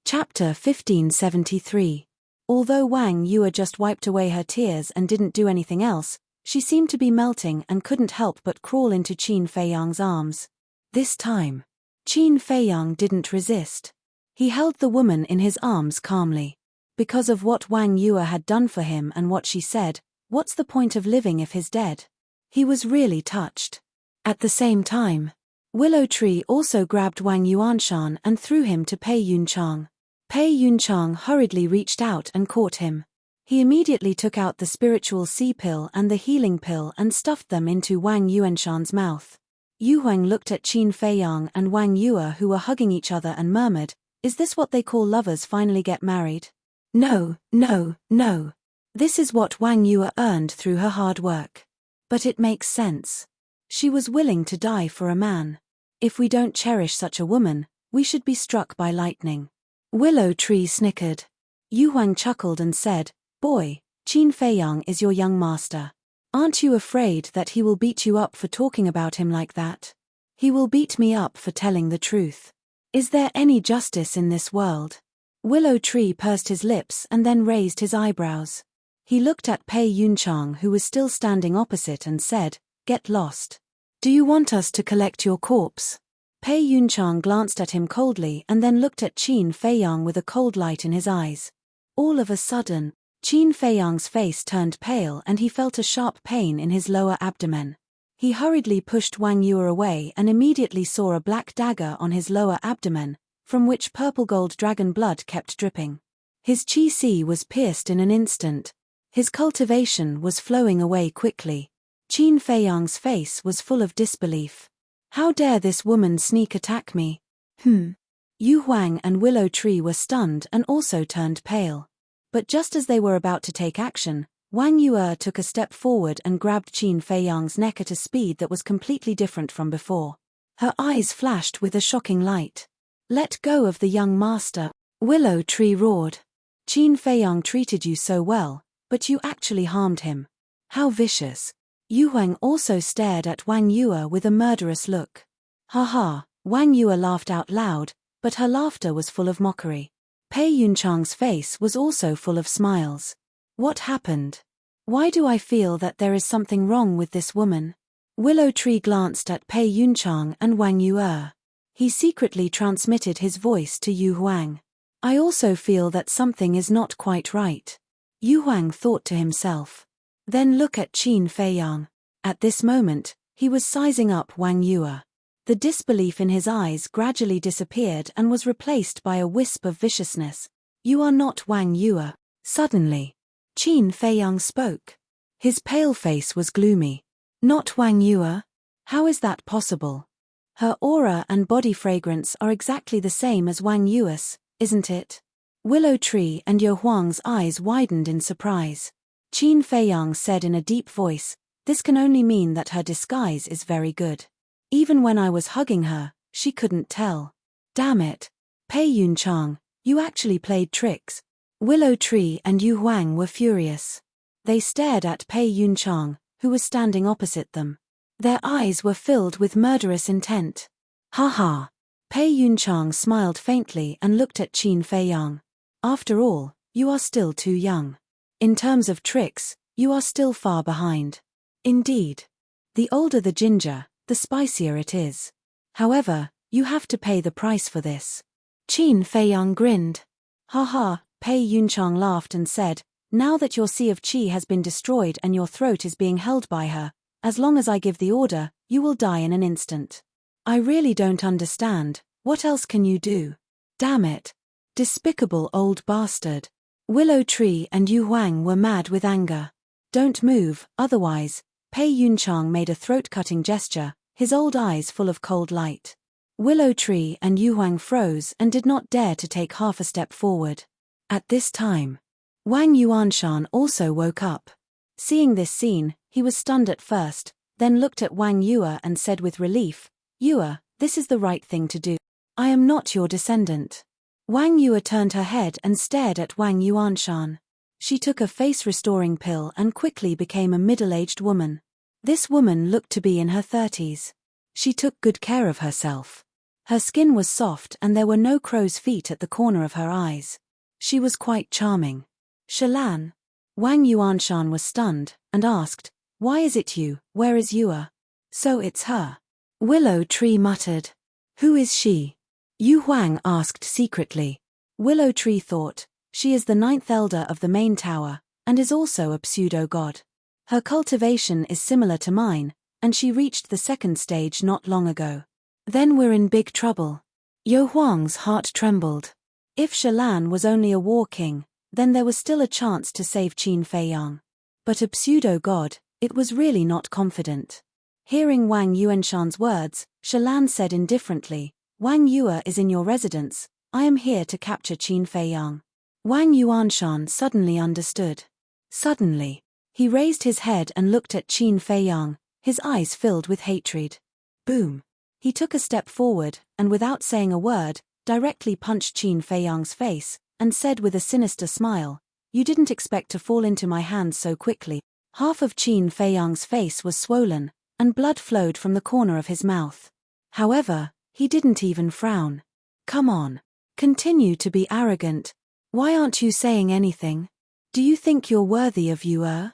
Chapter 1573. Although Wang Yue just wiped away her tears and didn't do anything else, she seemed to be melting and couldn't help but crawl into Qin Feiyang's arms. This time, Qin Feiyang didn't resist. He held the woman in his arms calmly. Because of what Wang Yue had done for him and what she said, what's the point of living if he's dead? He was really touched. At the same time, Willow Tree also grabbed Wang Yuanshan and threw him to Pei Yunchang. Pei Yunchang hurriedly reached out and caught him. He immediately took out the spiritual sea pill and the healing pill and stuffed them into Wang Yuanshan's mouth. Yu Huang looked at Qin Feiyang and Wang Yue, who were hugging each other, and murmured, "Is this what they call lovers finally get married?" No. This is what Wang Yue earned through her hard work. But it makes sense. She was willing to die for a man. If we don't cherish such a woman, we should be struck by lightning. Willow Tree snickered. Yu Huang chuckled and said, "Boy, Qin Feiyang is your young master. Aren't you afraid that he will beat you up for talking about him like that? He will beat me up for telling the truth. Is there any justice in this world?" Willow Tree pursed his lips and then raised his eyebrows. He looked at Pei Yunchang, who was still standing opposite, and said, "Get lost. Do you want us to collect your corpse?" Pei Yunchang glanced at him coldly and then looked at Qin Feiyang with a cold light in his eyes. All of a sudden, Qin Feiyang's face turned pale and he felt a sharp pain in his lower abdomen. He hurriedly pushed Wang Yue away and immediately saw a black dagger on his lower abdomen, from which purple-gold dragon blood kept dripping. His qi was pierced in an instant. His cultivation was flowing away quickly. Qin Feiyang's face was full of disbelief. How dare this woman sneak attack me? Yu Huang and Willow Tree were stunned and also turned pale. But just as they were about to take action, Wang Yue took a step forward and grabbed Qin Feiyang's neck at a speed that was completely different from before. Her eyes flashed with a shocking light. "Let go of the young master," Willow Tree roared. "Qin Feiyang treated you so well, but you actually harmed him. How vicious." Yu Huang also stared at Wang Yue with a murderous look. "Ha!" Wang Yue laughed out loud, but her laughter was full of mockery. Pei Yunchang's face was also full of smiles. "What happened? Why do I feel that there is something wrong with this woman?" Willow Tree glanced at Pei Yunchang and Wang Yue. He secretly transmitted his voice to Yu Huang. "I also feel that something is not quite right." Yu Huang thought to himself. Then look at Qin Feiyang. At this moment, he was sizing up Wang Yue. The disbelief in his eyes gradually disappeared and was replaced by a wisp of viciousness. "You are not Wang Yue." Suddenly, Qin Feiyang spoke. His pale face was gloomy. "Not Wang Yue? How is that possible? Her aura and body fragrance are exactly the same as Wang Yue's, isn't it?" Willow Tree and Yu Huang's eyes widened in surprise. Qin Feiyang said in a deep voice, "This can only mean that her disguise is very good. Even when I was hugging her, she couldn't tell. Damn it. Pei Yunchang, you actually played tricks." Willow Tree and Yu Huang were furious. They stared at Pei Yunchang, who was standing opposite them. Their eyes were filled with murderous intent. "Ha!" Pei Yunchang smiled faintly and looked at Qin Feiyang. "After all, you are still too young. In terms of tricks, you are still far behind. Indeed. The older the ginger, the spicier it is. However, you have to pay the price for this." Qin Feiyang grinned. "Ha!" Pei Yunchang laughed and said, "Now that your sea of qi has been destroyed and your throat is being held by her, as long as I give the order, you will die in an instant. I really don't understand, what else can you do? Damn it. Despicable old bastard." Willow Tree and Yu Huang were mad with anger. "Don't move, otherwise," Pei Yunchang made a throat-cutting gesture, his old eyes full of cold light. Willow Tree and Yu Huang froze and did not dare to take half a step forward. At this time, Wang Yuanshan also woke up. Seeing this scene, he was stunned at first, then looked at Wang Yue and said with relief, "Yue, this is the right thing to do. I am not your descendant." Wang Yue turned her head and stared at Wang Yuanshan. She took a face-restoring pill and quickly became a middle-aged woman. This woman looked to be in her 30s. She took good care of herself. Her skin was soft and there were no crow's feet at the corner of her eyes. She was quite charming. Shalan. Wang Yuanshan was stunned, and asked, "Why is it you? Where is Yua?" "So it's her." Willow Tree muttered. "Who is she?" Yu Huang asked secretly. Willow Tree thought, "She is the 9th elder of the main tower, and is also a pseudo-god. Her cultivation is similar to mine, and she reached the 2nd stage not long ago. Then we're in big trouble." Yu Huang's heart trembled. If Shalan was only a war king, then there was still a chance to save Qin Feiyang. But a pseudo-god, it was really not confident. Hearing Wang Yuanshan's words, Shalan said indifferently, "Wang Yua is in your residence, I am here to capture Qin Feiyang." Wang Yuanshan suddenly understood. Suddenly, he raised his head and looked at Qin Feiyang, his eyes filled with hatred. Boom! He took a step forward, and without saying a word, directly punched Qin Feiyang's face, and said with a sinister smile, "You didn't expect to fall into my hands so quickly." Half of Qin Feiyang's face was swollen, and blood flowed from the corner of his mouth. However, he didn't even frown. "Come on. Continue to be arrogant. Why aren't you saying anything? Do you think you're worthy of Yue?"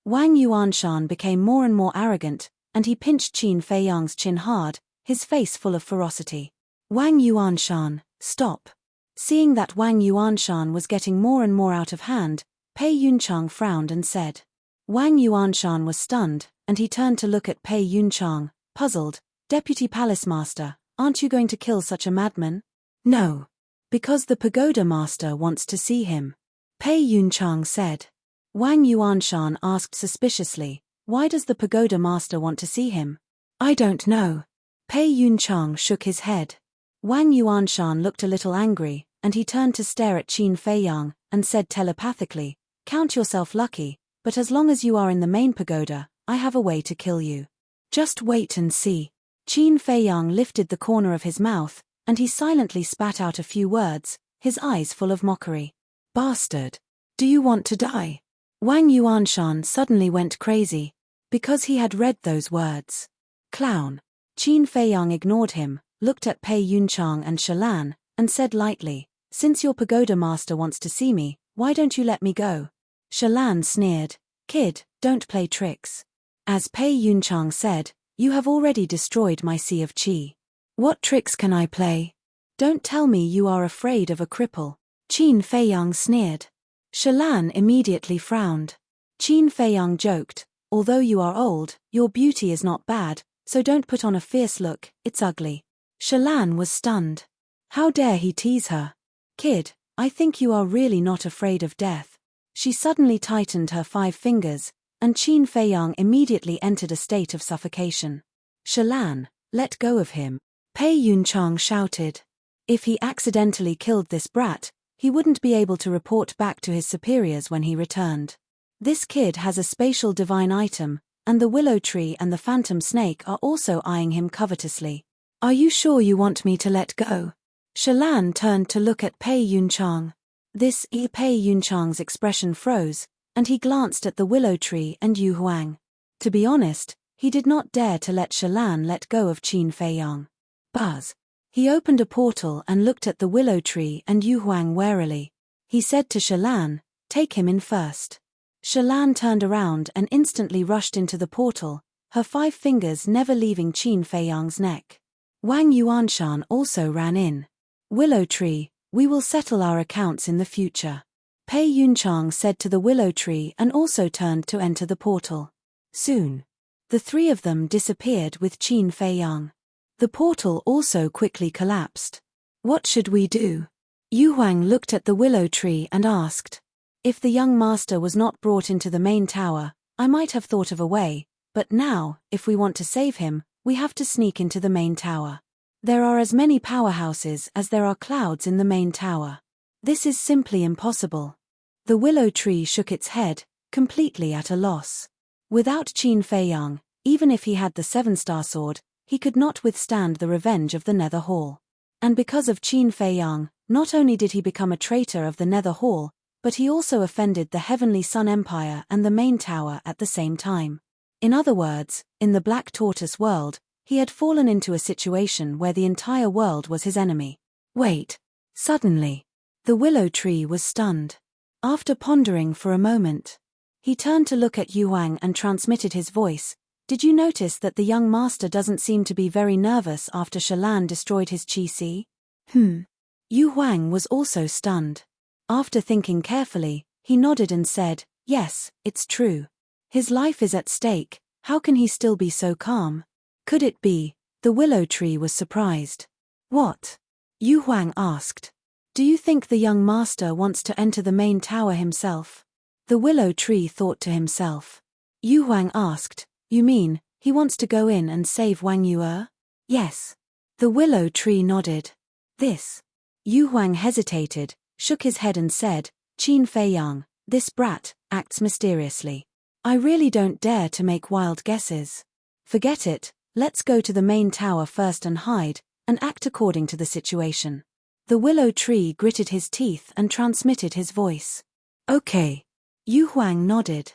Wang Yuanshan became more and more arrogant, and he pinched Qin Feiyang's chin hard, his face full of ferocity. "Wang Yuanshan, stop." Seeing that Wang Yuanshan was getting more and more out of hand, Pei Yunchang frowned and said. Wang Yuanshan was stunned, and he turned to look at Pei Yunchang, puzzled. "Deputy Palace Master, aren't you going to kill such a madman?" "No. Because the Pagoda Master wants to see him," Pei Yunchang said. Wang Yuanshan asked suspiciously, "Why does the Pagoda Master want to see him?" "I don't know." Pei Yunchang shook his head. Wang Yuanshan looked a little angry, and he turned to stare at Qin Feiyang, and said telepathically, "Count yourself lucky, but as long as you are in the main pagoda, I have a way to kill you. Just wait and see." Qin Feiyang lifted the corner of his mouth, and he silently spat out a few words, his eyes full of mockery. "Bastard! Do you want to die?" Wang Yuanshan suddenly went crazy, because he had read those words. "Clown." Qin Feiyang ignored him, looked at Pei Yunchang and Shalan, and said lightly, "Since your pagoda master wants to see me, why don't you let me go?" Shalan sneered, "Kid, don't play tricks." As Pei Yunchang said, "You have already destroyed my sea of qi. What tricks can I play? Don't tell me you are afraid of a cripple." Qin Feiyang sneered. Shalan immediately frowned. Qin Feiyang joked, "Although you are old, your beauty is not bad, so don't put on a fierce look, it's ugly." Shalan was stunned. How dare he tease her? "Kid, I think you are really not afraid of death." She suddenly tightened her 5 fingers, and Qin Feiyang immediately entered a state of suffocation. "Shalan, let go of him," Pei Yunchang shouted. If he accidentally killed this brat, he wouldn't be able to report back to his superiors when he returned. This kid has a spatial divine item, and the willow tree and the phantom snake are also eyeing him covetously. "Are you sure you want me to let go?" Shalan turned to look at Pei Yunchang. Pei Yunchang's expression froze, and he glanced at the willow tree and Yu Huang. To be honest, he did not dare to let Shalan let go of Qin Feiyang. Buzz. He opened a portal and looked at the willow tree and Yu Huang warily. He said to Shalan, "Take him in first." Shalan turned around and instantly rushed into the portal, her 5 fingers never leaving Qin Feiyang's neck. Wang Yuanshan also ran in. "Willow tree, we will settle our accounts in the future," Pei Yunchang said to the willow tree and also turned to enter the portal. Soon, the 3 of them disappeared with Qin Feiyang. The portal also quickly collapsed. "What should we do?" Yu Huang looked at the willow tree and asked. "If the young master was not brought into the main tower, I might have thought of a way, but now, if we want to save him, we have to sneak into the main tower. There are as many powerhouses as there are clouds in the main tower. This is simply impossible." The willow tree shook its head, completely at a loss. Without Qin Feiyang, even if he had the 7-star sword, he could not withstand the revenge of the Nether Hall. And because of Qin Feiyang, not only did he become a traitor of the Nether Hall, but he also offended the Heavenly Sun Empire and the main tower at the same time. In other words, in the Black Tortoise world, He had fallen into a situation where the entire world was his enemy. Wait. Suddenly, the willow tree was stunned. After pondering for a moment, he turned to look at Yu Huang and transmitted his voice. Did you notice that the young master doesn't seem to be very nervous after Shalan destroyed his qi? Yu Huang was also stunned. After thinking carefully, he nodded and said, yes, it's true. His life is at stake, how can he still be so calm? Could it be? The willow tree was surprised. What? Yu Huang asked. Do you think the young master wants to enter the main tower himself? The willow tree thought to himself. Yu Huang asked, you mean, he wants to go in and save Wang Yue? Yes. The willow tree nodded. This. Yu Huang hesitated, shook his head and said, Qin Feiyang, this brat, acts mysteriously. I really don't dare to make wild guesses. Forget it, let's go to the main tower first and hide, and act according to the situation. The willow tree gritted his teeth and transmitted his voice. Okay. Yu Huang nodded.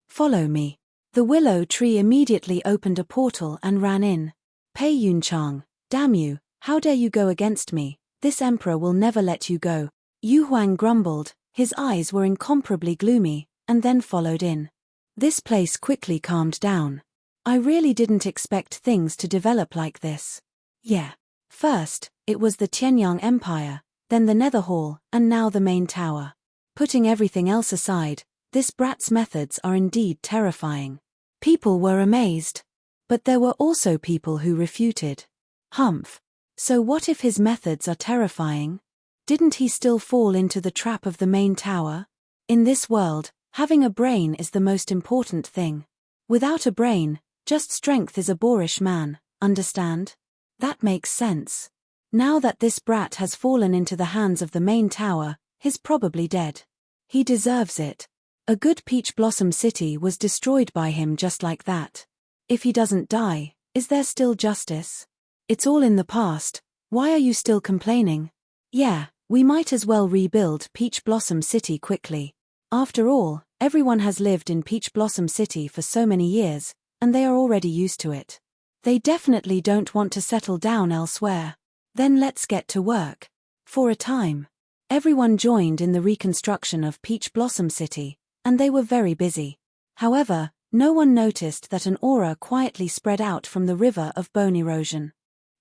Follow me. The willow tree immediately opened a portal and ran in. Pei Yunchang, damn you, how dare you go against me, this emperor will never let you go. Yu Huang grumbled, his eyes were incomparably gloomy, and then followed in. This place quickly calmed down. I really didn't expect things to develop like this. Yeah. First, it was the Tianyang Empire, then the Nether Hall, and now the main tower. Putting everything else aside, this brat's methods are indeed terrifying. People were amazed. But there were also people who refuted. Humph. So what if his methods are terrifying? Didn't he still fall into the trap of the main tower? In this world, having a brain is the most important thing. Without a brain, just strength is a boorish man, understand? That makes sense. Now that this brat has fallen into the hands of the main tower, he's probably dead. He deserves it. A good peach blossom city was destroyed by him just like that. If he doesn't die, is there still justice? It's all in the past, why are you still complaining? Yeah, we might as well rebuild Peach Blossom City quickly. After all, everyone has lived in Peach Blossom City for so many years, and they are already used to it. They definitely don't want to settle down elsewhere. Then let's get to work. For a time, everyone joined in the reconstruction of Peach Blossom City, and they were very busy. However, no one noticed that an aura quietly spread out from the river of bone erosion.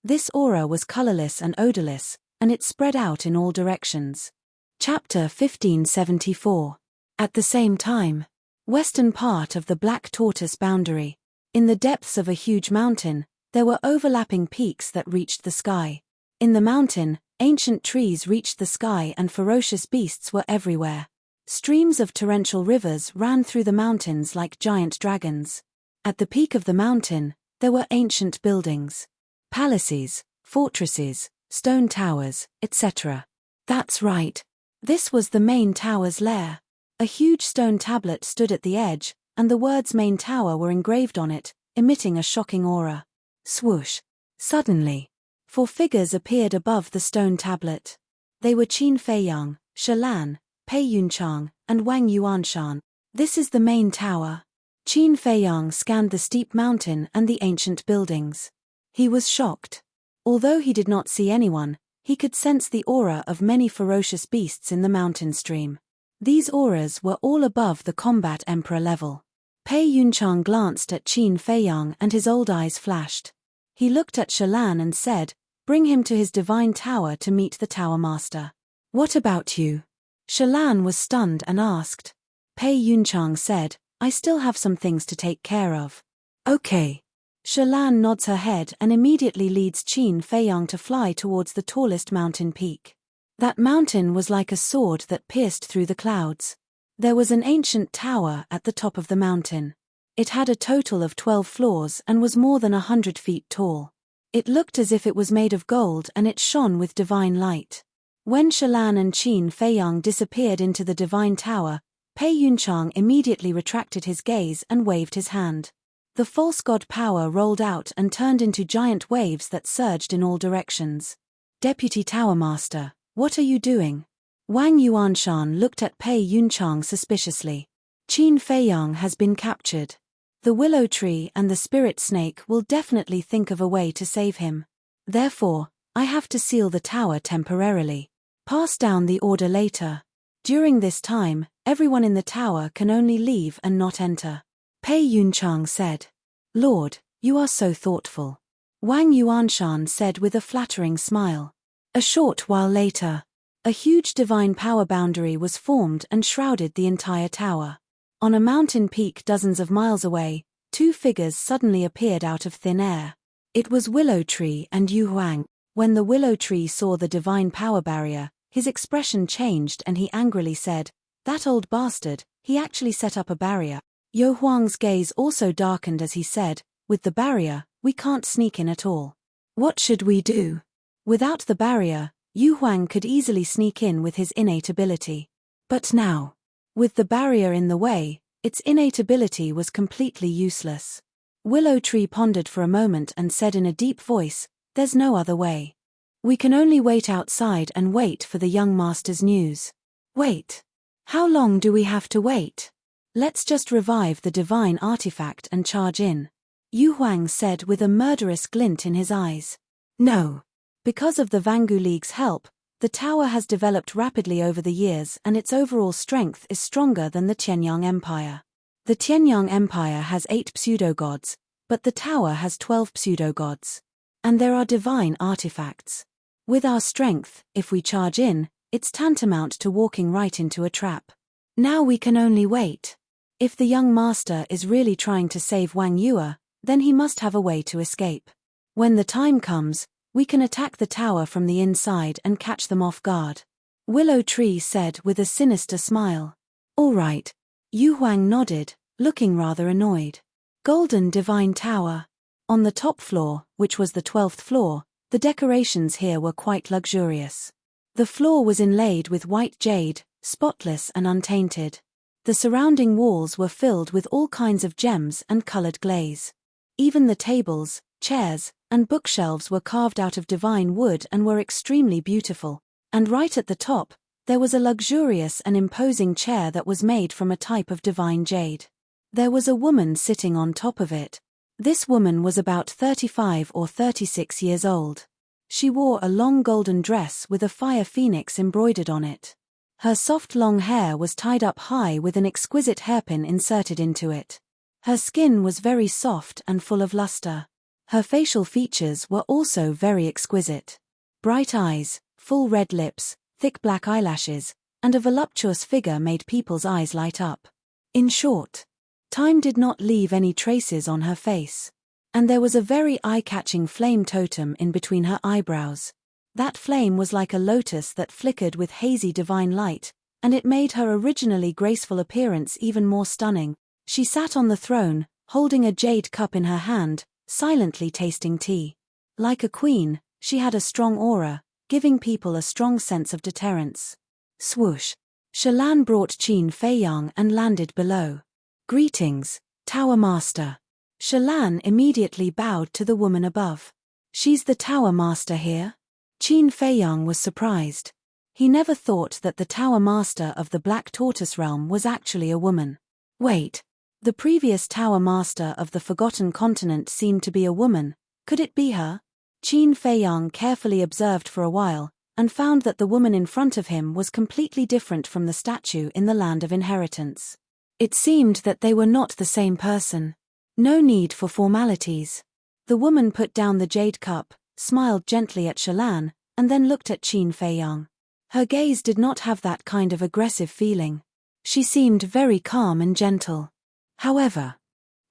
This aura was colorless and odorless, and it spread out in all directions. Chapter 1574. At the same time, western part of the Black Tortoise boundary. In the depths of a huge mountain, there were overlapping peaks that reached the sky. In the mountain, ancient trees reached the sky and ferocious beasts were everywhere. Streams of torrential rivers ran through the mountains like giant dragons. At the peak of the mountain, there were ancient buildings. Palaces, fortresses, stone towers, etc. That's right. This was the main tower's lair. A huge stone tablet stood at the edge, and the words main tower were engraved on it, emitting a shocking aura. Swoosh. Suddenly, 4 figures appeared above the stone tablet. They were Qin Feiyang, Shalan, Pei Yunchang, and Wang Yuanshan. This is the main tower. Qin Feiyang scanned the steep mountain and the ancient buildings. He was shocked. Although he did not see anyone, he could sense the aura of many ferocious beasts in the mountain stream. These auras were all above the combat emperor level. Pei Yunchang glanced at Qin Feiyang and his old eyes flashed. He looked at Shalan and said, "Bring him to his divine tower to meet the tower master." "What about you?" Shalan was stunned and asked. Pei Yunchang said, "I still have some things to take care of." "Okay." Shalan nods her head and immediately leads Qin Feiyang to fly towards the tallest mountain peak. That mountain was like a sword that pierced through the clouds. There was an ancient tower at the top of the mountain. It had a total of 12 floors and was more than 100 feet tall. It looked as if it was made of gold and it shone with divine light. When Shalan and Qin Feiyang disappeared into the divine tower, Pei Yunchang immediately retracted his gaze and waved his hand. The false god power rolled out and turned into giant waves that surged in all directions. "Deputy Tower Master, what are you doing?" Wang Yuanshan looked at Pei Yunchang suspiciously. "Qin Feiyang has been captured." The willow tree and the spirit snake will definitely think of a way to save him. Therefore, I have to seal the tower temporarily. Pass down the order later. During this time, everyone in the tower can only leave and not enter. Pei Yunchang said. Lord, you are so thoughtful. Wang Yuanshan said with a flattering smile. A short while later, a huge divine power boundary was formed and shrouded the entire tower. On a mountain peak dozens of miles away, two figures suddenly appeared out of thin air. It was Willow Tree and Yu Huang. When the Willow Tree saw the divine power barrier, his expression changed and he angrily said, "That old bastard, he actually set up a barrier." Yu Huang's gaze also darkened as he said, "With the barrier, we can't sneak in at all. What should we do?" Without the barrier, Yu Huang could easily sneak in with his innate ability. But now, with the barrier in the way, its innate ability was completely useless. Willow Tree pondered for a moment and said in a deep voice, "There's no other way. We can only wait outside and wait for the young master's news." Wait. How long do we have to wait? Let's just revive the divine artifact and charge in. Yu Huang said with a murderous glint in his eyes. No. Because of the Vangu League's help, the tower has developed rapidly over the years and its overall strength is stronger than the Tianyang Empire. The Tianyang Empire has 8 pseudo-gods, but the tower has 12 pseudo-gods. And there are divine artifacts. With our strength, if we charge in, it's tantamount to walking right into a trap. Now we can only wait. If the young master is really trying to save Wang Yue, then he must have a way to escape. When the time comes, we can attack the tower from the inside and catch them off guard. Willow Tree said with a sinister smile. All right. Yu Huang nodded, looking rather annoyed. Golden Divine Tower. On the top floor, which was the 12th floor, the decorations here were quite luxurious. The floor was inlaid with white jade, spotless and untainted. The surrounding walls were filled with all kinds of gems and colored glaze. Even the tables, chairs, and bookshelves were carved out of divine wood and were extremely beautiful. And right at the top, there was a luxurious and imposing chair that was made from a type of divine jade. There was a woman sitting on top of it. This woman was about 35 or 36 years old. She wore a long golden dress with a fire phoenix embroidered on it. Her soft long hair was tied up high with an exquisite hairpin inserted into it. Her skin was very soft and full of luster. Her facial features were also very exquisite. Bright eyes, full red lips, thick black eyelashes, and a voluptuous figure made people's eyes light up. In short, time did not leave any traces on her face. And there was a very eye-catching flame totem in between her eyebrows. That flame was like a lotus that flickered with hazy divine light, and it made her originally graceful appearance even more stunning. She sat on the throne, holding a jade cup in her hand, silently tasting tea. Like a queen, she had a strong aura, giving people a strong sense of deterrence. Swoosh. Shalan brought Qin Feiyang and landed below. Greetings, Tower Master. Shalan immediately bowed to the woman above. She's the Tower Master here? Qin Feiyang was surprised. He never thought that the Tower Master of the Black Tortoise Realm was actually a woman. Wait. The previous Tower Master of the Forgotten Continent seemed to be a woman. Could it be her? Qin Feiyang carefully observed for a while, and found that the woman in front of him was completely different from the statue in the Land of Inheritance. It seemed that they were not the same person. No need for formalities. The woman put down the jade cup, smiled gently at Shalan, and then looked at Qin Feiyang. Her gaze did not have that kind of aggressive feeling. She seemed very calm and gentle. However,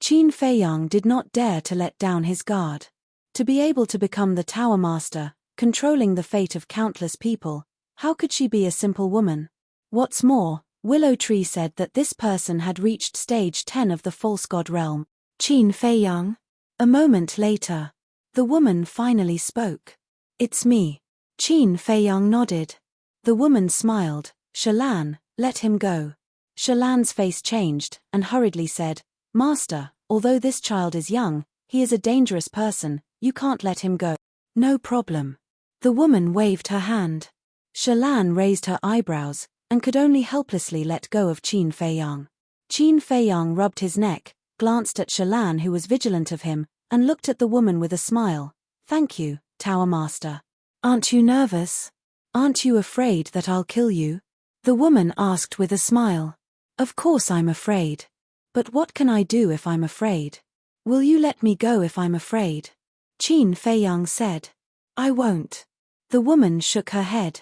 Qin Feiyang did not dare to let down his guard. To be able to become the Tower Master, controlling the fate of countless people, how could she be a simple woman? What's more, Willow Tree said that this person had reached stage 10 of the false god realm. Qin Feiyang? A moment later, the woman finally spoke. It's me. Qin Feiyang nodded. The woman smiled. Shalan, let him go. Shalan's face changed, and hurriedly said, Master, although this child is young, he is a dangerous person, you can't let him go. No problem. The woman waved her hand. Shalan raised her eyebrows, and could only helplessly let go of Qin Feiyang. Qin Feiyang rubbed his neck, glanced at Shalan, who was vigilant of him, and looked at the woman with a smile. "Thank you, Tower Master. Aren't you nervous? Aren't you afraid that I'll kill you?" The woman asked with a smile. "Of course I'm afraid. But what can I do if I'm afraid? Will you let me go if I'm afraid?" Qin Feiyang said. "I won't." The woman shook her head.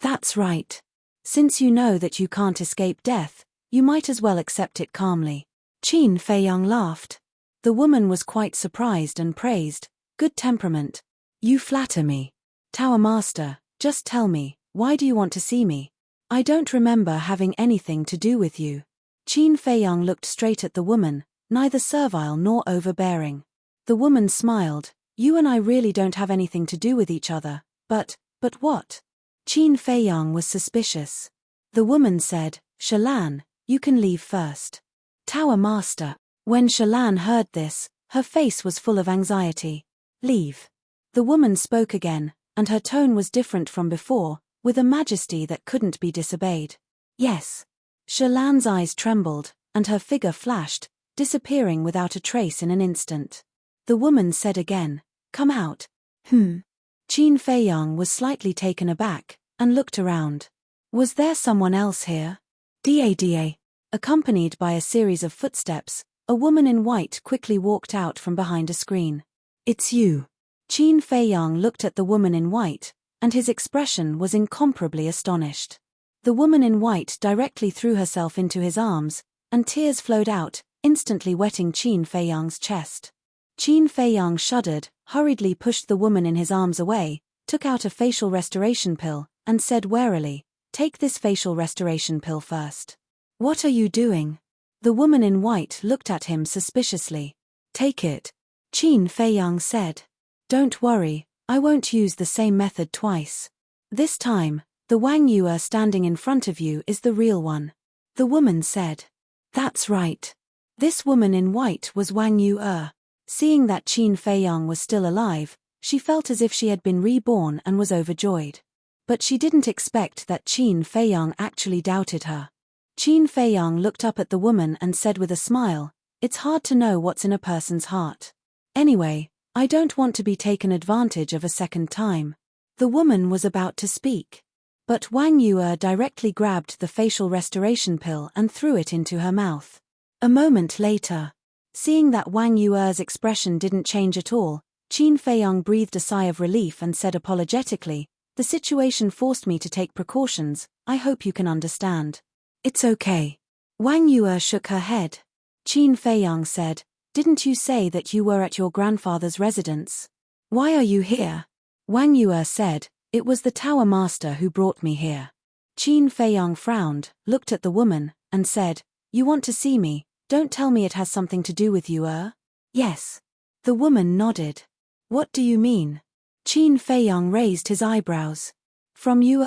"That's right. Since you know that you can't escape death, you might as well accept it calmly." Qin Feiyang laughed. The woman was quite surprised and praised. "Good temperament. You flatter me. Tower Master, just tell me, why do you want to see me? I don't remember having anything to do with you." Qin Feiyang looked straight at the woman, neither servile nor overbearing. The woman smiled. "You and I really don't have anything to do with each other, but what?" Qin Feiyang was suspicious. The woman said, "Shalan, you can leave first." "Tower Master." When Shalan heard this, her face was full of anxiety. "Leave." The woman spoke again, and her tone was different from before, with a majesty that couldn't be disobeyed. "Yes." Shalan's eyes trembled, and her figure flashed, disappearing without a trace in an instant. The woman said again, "Come out." Qin Feiyang was slightly taken aback, and looked around. Was there someone else here? Deity. Accompanied by a series of footsteps, a woman in white quickly walked out from behind a screen. "It's you." Qin Feiyang looked at the woman in white, and his expression was incomparably astonished. The woman in white directly threw herself into his arms, and tears flowed out, instantly wetting Qin Feiyang's chest. Qin Feiyang shuddered, hurriedly pushed the woman in his arms away, took out a facial restoration pill, and said warily, "Take this facial restoration pill first." "What are you doing?" The woman in white looked at him suspiciously. "Take it," Qin Feiyang said. "Don't worry, I won't use the same method twice. This time, the Wang Yuer standing in front of you is the real one." The woman said. "That's right." This woman in white was Wang Yuer. Seeing that Qin Feiyang was still alive, she felt as if she had been reborn and was overjoyed. But she didn't expect that Qin Feiyang actually doubted her. Qin Feiyang looked up at the woman and said with a smile, "It's hard to know what's in a person's heart. Anyway, I don't want to be taken advantage of a second time." The woman was about to speak. But Wang Yuer directly grabbed the facial restoration pill and threw it into her mouth. A moment later, seeing that Wang Yuer's expression didn't change at all, Qin Feiyang breathed a sigh of relief and said apologetically, "The situation forced me to take precautions, I hope you can understand." "It's okay." Wang Yuer shook her head. Qin Feiyang said, "Didn't you say that you were at your grandfather's residence? Why are you here?" Wang Yuer said, "It was the Tower Master who brought me here." Qin Feiyang frowned, looked at the woman, and said, "You want to see me, don't tell me it has something to do with you, Yes. The woman nodded. "What do you mean?" Qin Feiyang raised his eyebrows. "From you,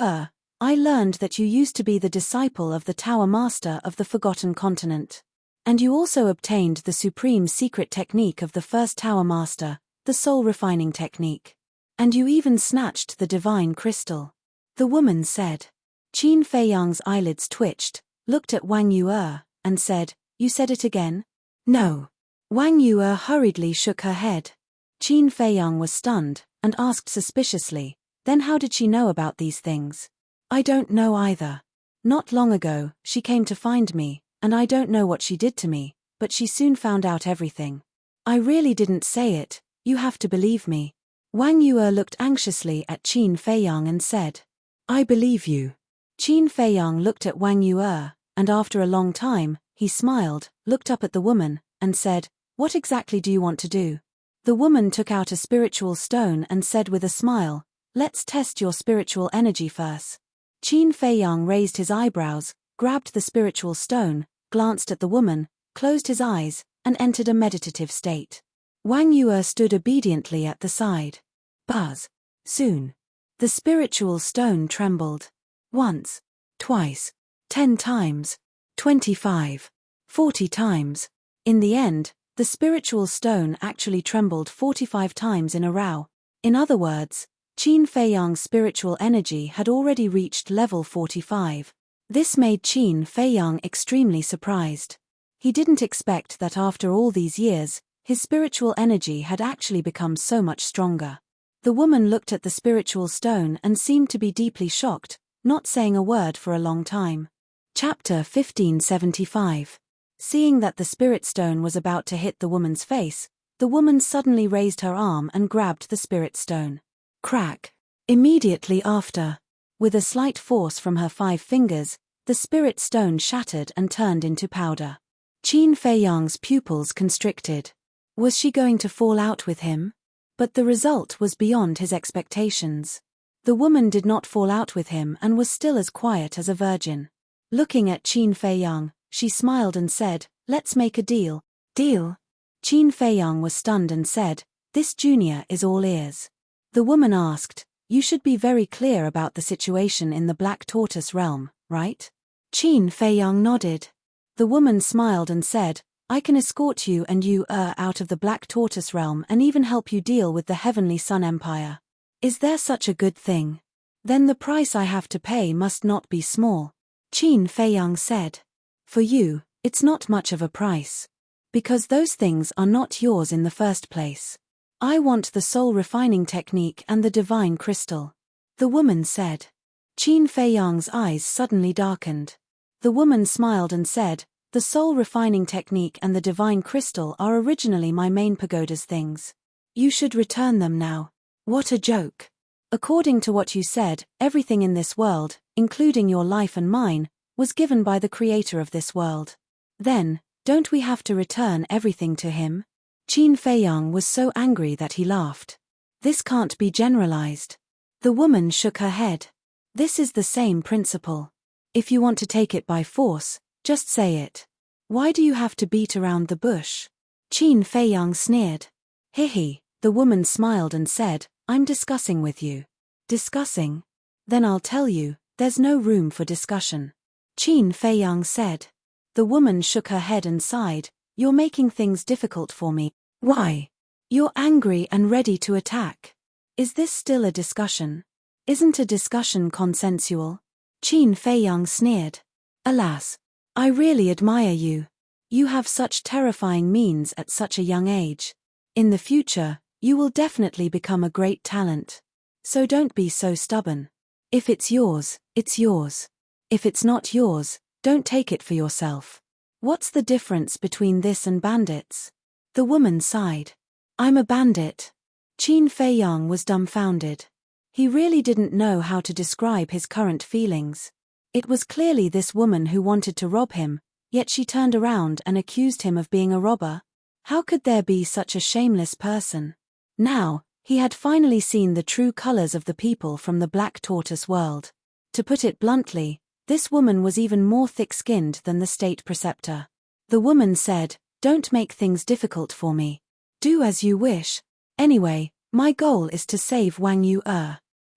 I learned that you used to be the disciple of the Tower Master of the Forgotten Continent. And you also obtained the supreme secret technique of the first Tower Master, the soul refining technique. And you even snatched the divine crystal." The woman said. Qin Feiyang's eyelids twitched, looked at Wang Yuer, and said, "You said it again?" "No." Wang Yuer hurriedly shook her head. Qin Feiyang was stunned, and asked suspiciously, "Then how did she know about these things?" "I don't know either. Not long ago, she came to find me, and I don't know what she did to me, but she soon found out everything. I really didn't say it, you have to believe me." Wang Yuer looked anxiously at Qin Feiyang and said, "I believe you." Qin Feiyang looked at Wang Yuer, and after a long time, he smiled, looked up at the woman, and said, "What exactly do you want to do?" The woman took out a spiritual stone and said with a smile, "Let's test your spiritual energy first." Qin Feiyang raised his eyebrows, grabbed the spiritual stone, glanced at the woman, closed his eyes, and entered a meditative state. Wang Yuer stood obediently at the side. Buzz. Soon. The spiritual stone trembled. Once. Twice. 10 times. 25. 40 times. In the end, the spiritual stone actually trembled 45 times in a row. In other words, Qin Feiyang's spiritual energy had already reached level 45. This made Qin Feiyang extremely surprised. He didn't expect that after all these years, his spiritual energy had actually become so much stronger. The woman looked at the spiritual stone and seemed to be deeply shocked, not saying a word for a long time. Chapter 1575. Seeing that the spirit stone was about to hit the woman's face, the woman suddenly raised her arm and grabbed the spirit stone. Crack! Immediately after, with a slight force from her 5 fingers, the spirit stone shattered and turned into powder. Qin Feiyang's pupils constricted. Was she going to fall out with him? But the result was beyond his expectations. The woman did not fall out with him and was still as quiet as a virgin. Looking at Qin Feiyang, she smiled and said, "Let's make a deal." "Deal?" Qin Feiyang was stunned and said, "This junior is all ears." The woman asked, "You should be very clear about the situation in the Black Tortoise realm, right?" Qin Feiyang nodded. The woman smiled and said, "I can escort you and you out of the Black Tortoise realm and even help you deal with the Heavenly Sun Empire." "Is there such a good thing? Then the price I have to pay must not be small," Qin Feiyang said. "For you, it's not much of a price. Because those things are not yours in the first place. I want the soul refining technique and the divine crystal," the woman said. Qin Feiyang's eyes suddenly darkened. The woman smiled and said, "The soul refining technique and the divine crystal are originally my main pagoda's things. You should return them now." "What a joke. According to what you said, everything in this world, including your life and mine, was given by the creator of this world. Then, don't we have to return everything to him?" Qin Feiyang was so angry that he laughed. "This can't be generalized." The woman shook her head. "This is the same principle. If you want to take it by force, just say it. Why do you have to beat around the bush?" Qin Feiyang sneered. "Hihi," the woman smiled and said, "I'm discussing with you." "Discussing? Then I'll tell you, there's no room for discussion," Qin Feiyang said. The woman shook her head and sighed, "You're making things difficult for me." "Why? You're angry and ready to attack. Is this still a discussion? Isn't a discussion consensual?" Qin Feiyang sneered. "Alas, I really admire you. You have such terrifying means at such a young age. In the future, you will definitely become a great talent. So don't be so stubborn. If it's yours, it's yours. If it's not yours, don't take it for yourself. What's the difference between this and bandits?" The woman sighed. "I'm a bandit." Qin Feiyang was dumbfounded. He really didn't know how to describe his current feelings. It was clearly this woman who wanted to rob him, yet she turned around and accused him of being a robber. How could there be such a shameless person? Now, he had finally seen the true colors of the people from the Black Tortoise world. To put it bluntly, this woman was even more thick-skinned than the state preceptor. The woman said, "Don't make things difficult for me. Do as you wish. Anyway, my goal is to save Wang Yu.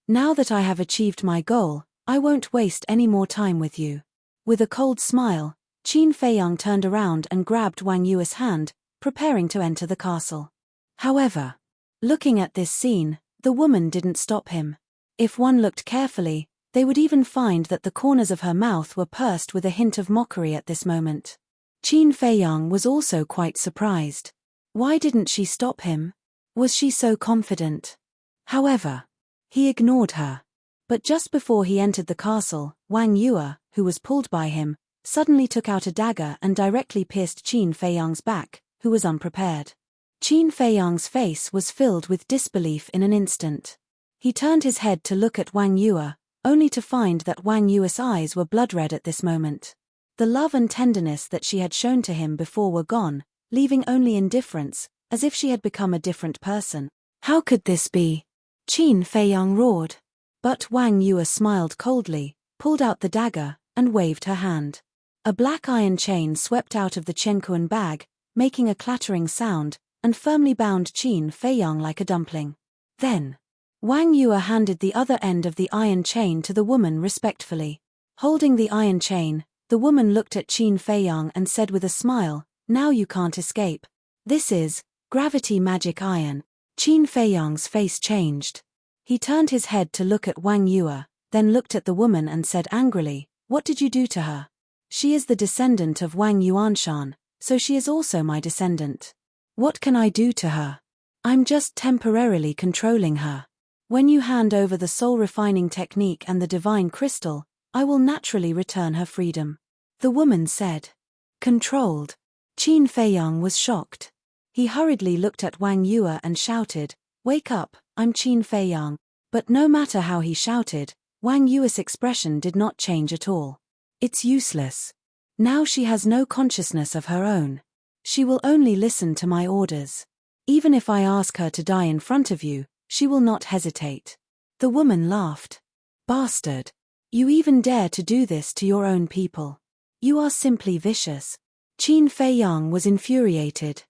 Now that I have achieved my goal, I won't waste any more time with you." With a cold smile, Qin Feiyang turned around and grabbed Wang Yu's hand, preparing to enter the castle. However, looking at this scene, the woman didn't stop him. If one looked carefully, they would even find that the corners of her mouth were pursed with a hint of mockery at this moment. Qin Feiyang was also quite surprised. Why didn't she stop him? Was she so confident? However, he ignored her. But just before he entered the castle, Wang Yu, who was pulled by him, suddenly took out a dagger and directly pierced Qin Feiyang's back, who was unprepared. Qin Feiyang's face was filled with disbelief in an instant. He turned his head to look at Wang Yu, only to find that Wang Yu's eyes were blood-red at this moment. The love and tenderness that she had shown to him before were gone, leaving only indifference, as if she had become a different person. "How could this be?" Qin Feiyang roared. But Wang Yu smiled coldly, pulled out the dagger, and waved her hand. A black iron chain swept out of the Chenkuan bag, making a clattering sound, and firmly bound Qin Feiyang like a dumpling. Then, Wang Yu handed the other end of the iron chain to the woman respectfully. Holding the iron chain, the woman looked at Qin Feiyang and said with a smile, "Now you can't escape. This is gravity magic iron." Qin Feiyang's face changed. He turned his head to look at Wang Yu, then looked at the woman and said angrily, "What did you do to her? She is the descendant of Wang Yuanshan, so she is also my descendant. What can I do to her? I'm just temporarily controlling her. When you hand over the soul-refining technique and the divine crystal, I will naturally return her freedom. The woman said. Controlled. Qin Feiyang was shocked. He hurriedly looked at Wang Yue and shouted, "Wake up, I'm Qin Feiyang." But no matter how he shouted, Wang Yue's expression did not change at all. It's useless. Now she has no consciousness of her own. She will only listen to my orders. Even if I ask her to die in front of you, she will not hesitate. The woman laughed. Bastard. You even dare to do this to your own people. You are simply vicious. Qin Feiyang was infuriated.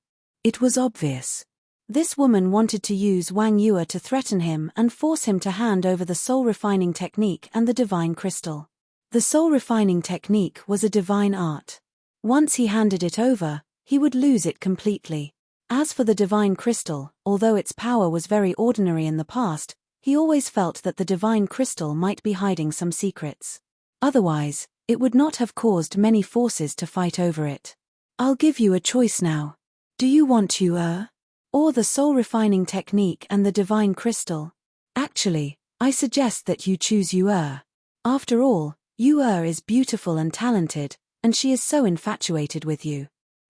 It was obvious. This woman wanted to use Wang Yue to threaten him and force him to hand over the soul-refining technique and the divine crystal. The soul-refining technique was a divine art. Once he handed it over, he would lose it completely. As for the divine crystal, although its power was very ordinary in the past, he always felt that the divine crystal might be hiding some secrets. Otherwise, it would not have caused many forces to fight over it. I'll give you a choice now. Do you want Yue? Or the soul-refining technique and the divine crystal? Actually, I suggest that you choose Yue. After all, Yue is beautiful and talented, and she is so infatuated with you.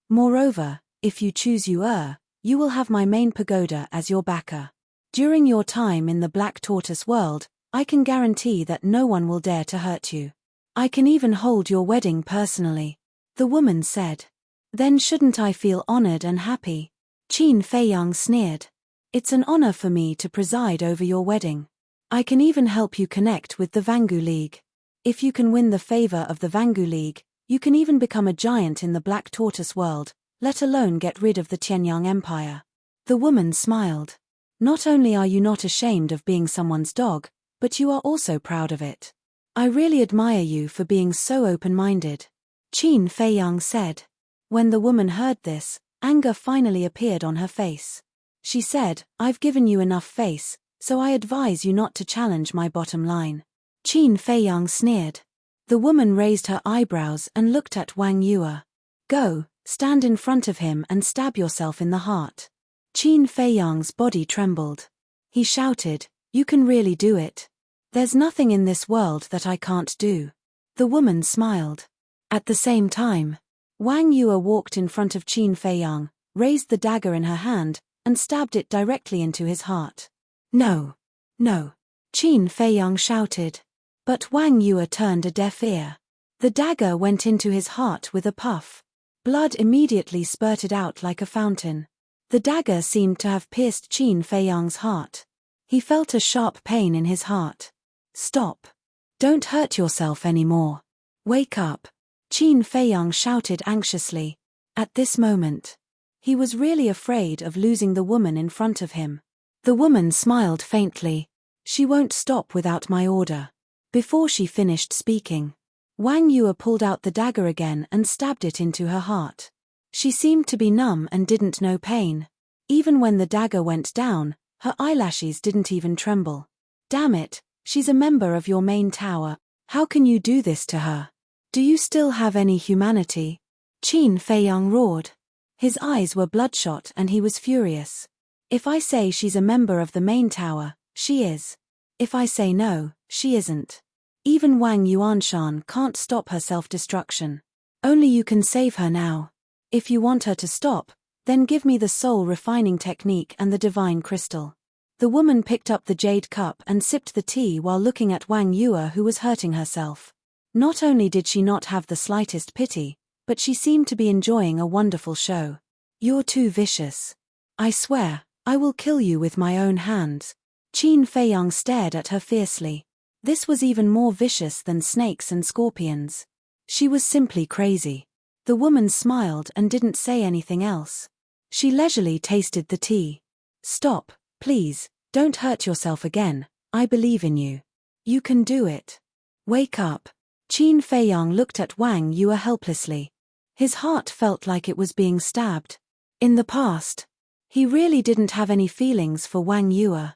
Moreover, if you choose Yue, you will have my main pagoda as your backer. During your time in the Black Tortoise world, I can guarantee that no one will dare to hurt you. I can even hold your wedding personally. The woman said. Then shouldn't I feel honored and happy? Qin Feiyang sneered. It's an honor for me to preside over your wedding. I can even help you connect with the Vangu League. If you can win the favor of the Vangu League, you can even become a giant in the Black Tortoise world, let alone get rid of the Tianyang Empire. The woman smiled. Not only are you not ashamed of being someone's dog, but you are also proud of it. I really admire you for being so open-minded. Qin Feiyang said. When the woman heard this, anger finally appeared on her face. She said, I've given you enough face, so I advise you not to challenge my bottom line. Qin Feiyang sneered. The woman raised her eyebrows and looked at Wang Yue. Go, stand in front of him and stab yourself in the heart. Qin Feiyang's body trembled. He shouted, You can really do it. There's nothing in this world that I can't do. The woman smiled. At the same time, Wang Yue walked in front of Qin Feiyang, raised the dagger in her hand, and stabbed it directly into his heart. No. No. Qin Feiyang shouted. But Wang Yue turned a deaf ear. The dagger went into his heart with a puff. Blood immediately spurted out like a fountain. The dagger seemed to have pierced Qin Feiyang's heart. He felt a sharp pain in his heart. Stop. Don't hurt yourself anymore. Wake up. Qin Feiyang shouted anxiously. At this moment, he was really afraid of losing the woman in front of him. The woman smiled faintly. She won't stop without my order. Before she finished speaking, Wang Yue pulled out the dagger again and stabbed it into her heart. She seemed to be numb and didn't know pain. Even when the dagger went down, her eyelashes didn't even tremble. Damn it, she's a member of your main tower. How can you do this to her? Do you still have any humanity? Qin Feiyang roared. His eyes were bloodshot and he was furious. If I say she's a member of the main tower, she is. If I say no, she isn't. Even Wang Yuanshan can't stop her self-destruction. Only you can save her now. If you want her to stop, then give me the soul-refining technique and the divine crystal. The woman picked up the jade cup and sipped the tea while looking at Wang Yue, who was hurting herself. Not only did she not have the slightest pity, but she seemed to be enjoying a wonderful show. You're too vicious. I swear, I will kill you with my own hands. Qin Feiyang stared at her fiercely. This was even more vicious than snakes and scorpions. She was simply crazy. The woman smiled and didn't say anything else. She leisurely tasted the tea. Stop, please, don't hurt yourself again, I believe in you. You can do it. Wake up. Qin Feiyang looked at Wang Yue helplessly. His heart felt like it was being stabbed. In the past, he really didn't have any feelings for Wang Yue.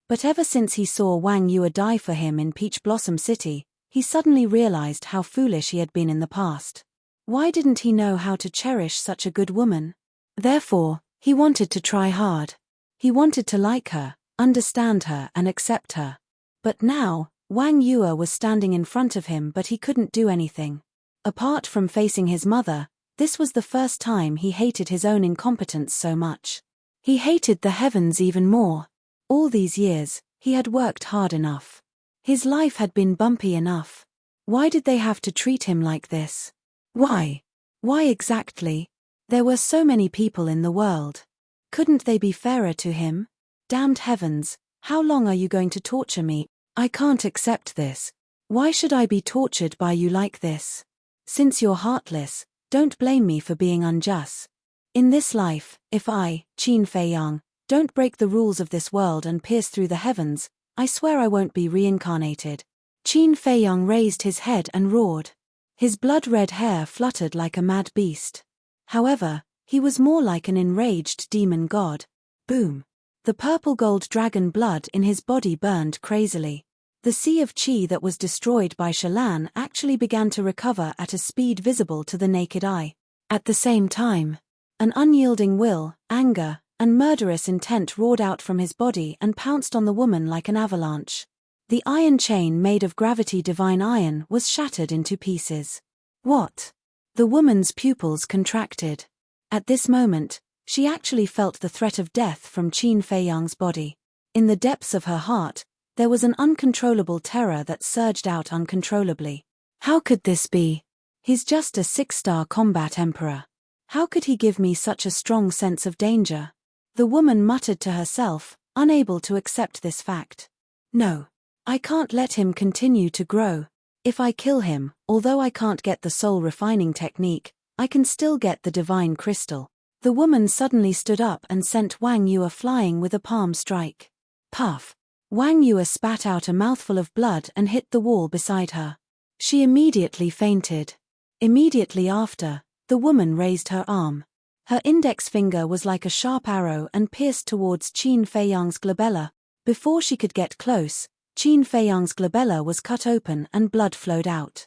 But ever since he saw Wang Yue die for him in Peach Blossom City, he suddenly realized how foolish he had been in the past. Why didn't he know how to cherish such a good woman? Therefore, he wanted to try hard. He wanted to like her, understand her and accept her. But now, Wang Yue was standing in front of him, but he couldn't do anything. Apart from facing his mother, this was the first time he hated his own incompetence so much. He hated the heavens even more. All these years, he had worked hard enough. His life had been bumpy enough. Why did they have to treat him like this? Why? Why exactly? There were so many people in the world. Couldn't they be fairer to him? Damned heavens, how long are you going to torture me? I can't accept this. Why should I be tortured by you like this? Since you're heartless, don't blame me for being unjust. In this life, if I, Qin Feiyang, don't break the rules of this world and pierce through the heavens, I swear I won't be reincarnated. Qin Feiyang raised his head and roared. His blood-red hair fluttered like a mad beast. However, he was more like an enraged demon god. Boom! The purple-gold dragon blood in his body burned crazily. The sea of qi that was destroyed by Shalan actually began to recover at a speed visible to the naked eye. At the same time, an unyielding will, anger, and murderous intent roared out from his body and pounced on the woman like an avalanche. The iron chain made of gravity divine iron was shattered into pieces. What? The woman's pupils contracted. At this moment, she actually felt the threat of death from Qin Feiyang's body. In the depths of her heart, there was an uncontrollable terror that surged out uncontrollably. How could this be? He's just a 6-star combat emperor. How could he give me such a strong sense of danger? The woman muttered to herself, unable to accept this fact. No. I can't let him continue to grow. If I kill him, although I can't get the soul refining technique, I can still get the divine crystal. The woman suddenly stood up and sent Wang Yue flying with a palm strike. Puff! Wang Yue spat out a mouthful of blood and hit the wall beside her. She immediately fainted. Immediately after, the woman raised her arm. Her index finger was like a sharp arrow and pierced towards Qin Feiyang's glabella. Before she could get close, Qin Feiyang's glabella was cut open and blood flowed out.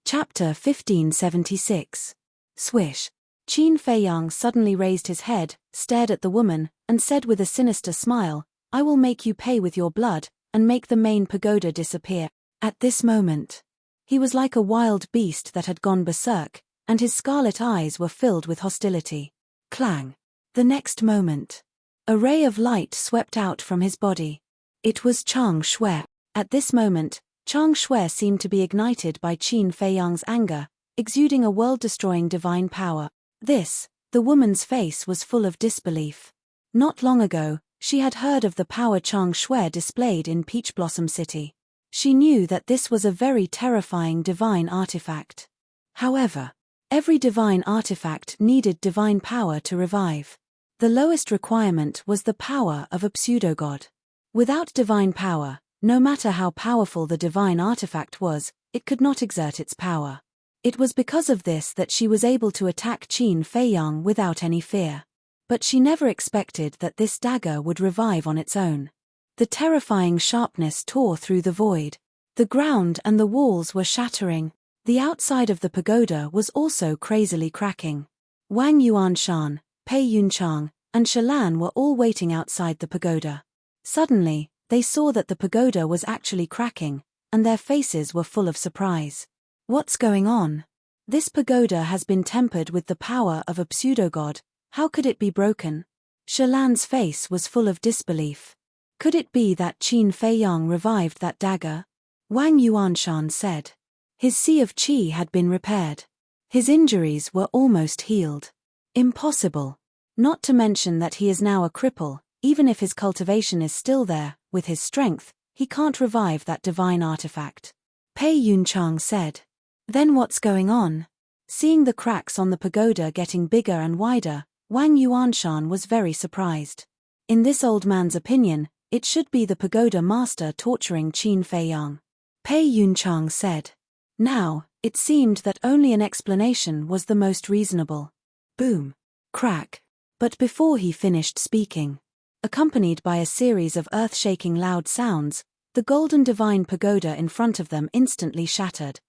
Chapter 1576. Swish. Qin Feiyang suddenly raised his head, stared at the woman, and said with a sinister smile, I will make you pay with your blood, and make the main pagoda disappear. At this moment, he was like a wild beast that had gone berserk, and his scarlet eyes were filled with hostility. Clang. The next moment, a ray of light swept out from his body. It was Chang Shui. At this moment, Chang Shui seemed to be ignited by Qin Feiyang's anger, exuding a world-destroying divine power. The woman's face was full of disbelief. Not long ago, she had heard of the power Chang Shui displayed in Peach Blossom City. She knew that this was a very terrifying divine artifact. However, every divine artifact needed divine power to revive. The lowest requirement was the power of a pseudo-god. Without divine power, no matter how powerful the divine artifact was, it could not exert its power. It was because of this that she was able to attack Qin Feiyang without any fear. But she never expected that this dagger would revive on its own. The terrifying sharpness tore through the void. The ground and the walls were shattering. The outside of the pagoda was also crazily cracking. Wang Yuanshan, Pei Yunchang, and Shalan were all waiting outside the pagoda. Suddenly, they saw that the pagoda was actually cracking, and their faces were full of surprise. What's going on? This pagoda has been tempered with the power of a pseudo-god. How could it be broken? Shalan's face was full of disbelief. Could it be that Qin Feiyang revived that dagger? Wang Yuanshan said. His sea of qi had been repaired. His injuries were almost healed. Impossible. Not to mention that he is now a cripple. Even if his cultivation is still there, with his strength, he can't revive that divine artifact. Pei Yunchang said. Then what's going on? Seeing the cracks on the pagoda getting bigger and wider, Wang Yuanshan was very surprised. In this old man's opinion, it should be the pagoda master torturing Qin Feiyang. Pei Yunchang said. Now, it seemed that only an explanation was the most reasonable. Boom. Crack. But before he finished speaking, accompanied by a series of earth-shaking loud sounds, the golden divine pagoda in front of them instantly shattered.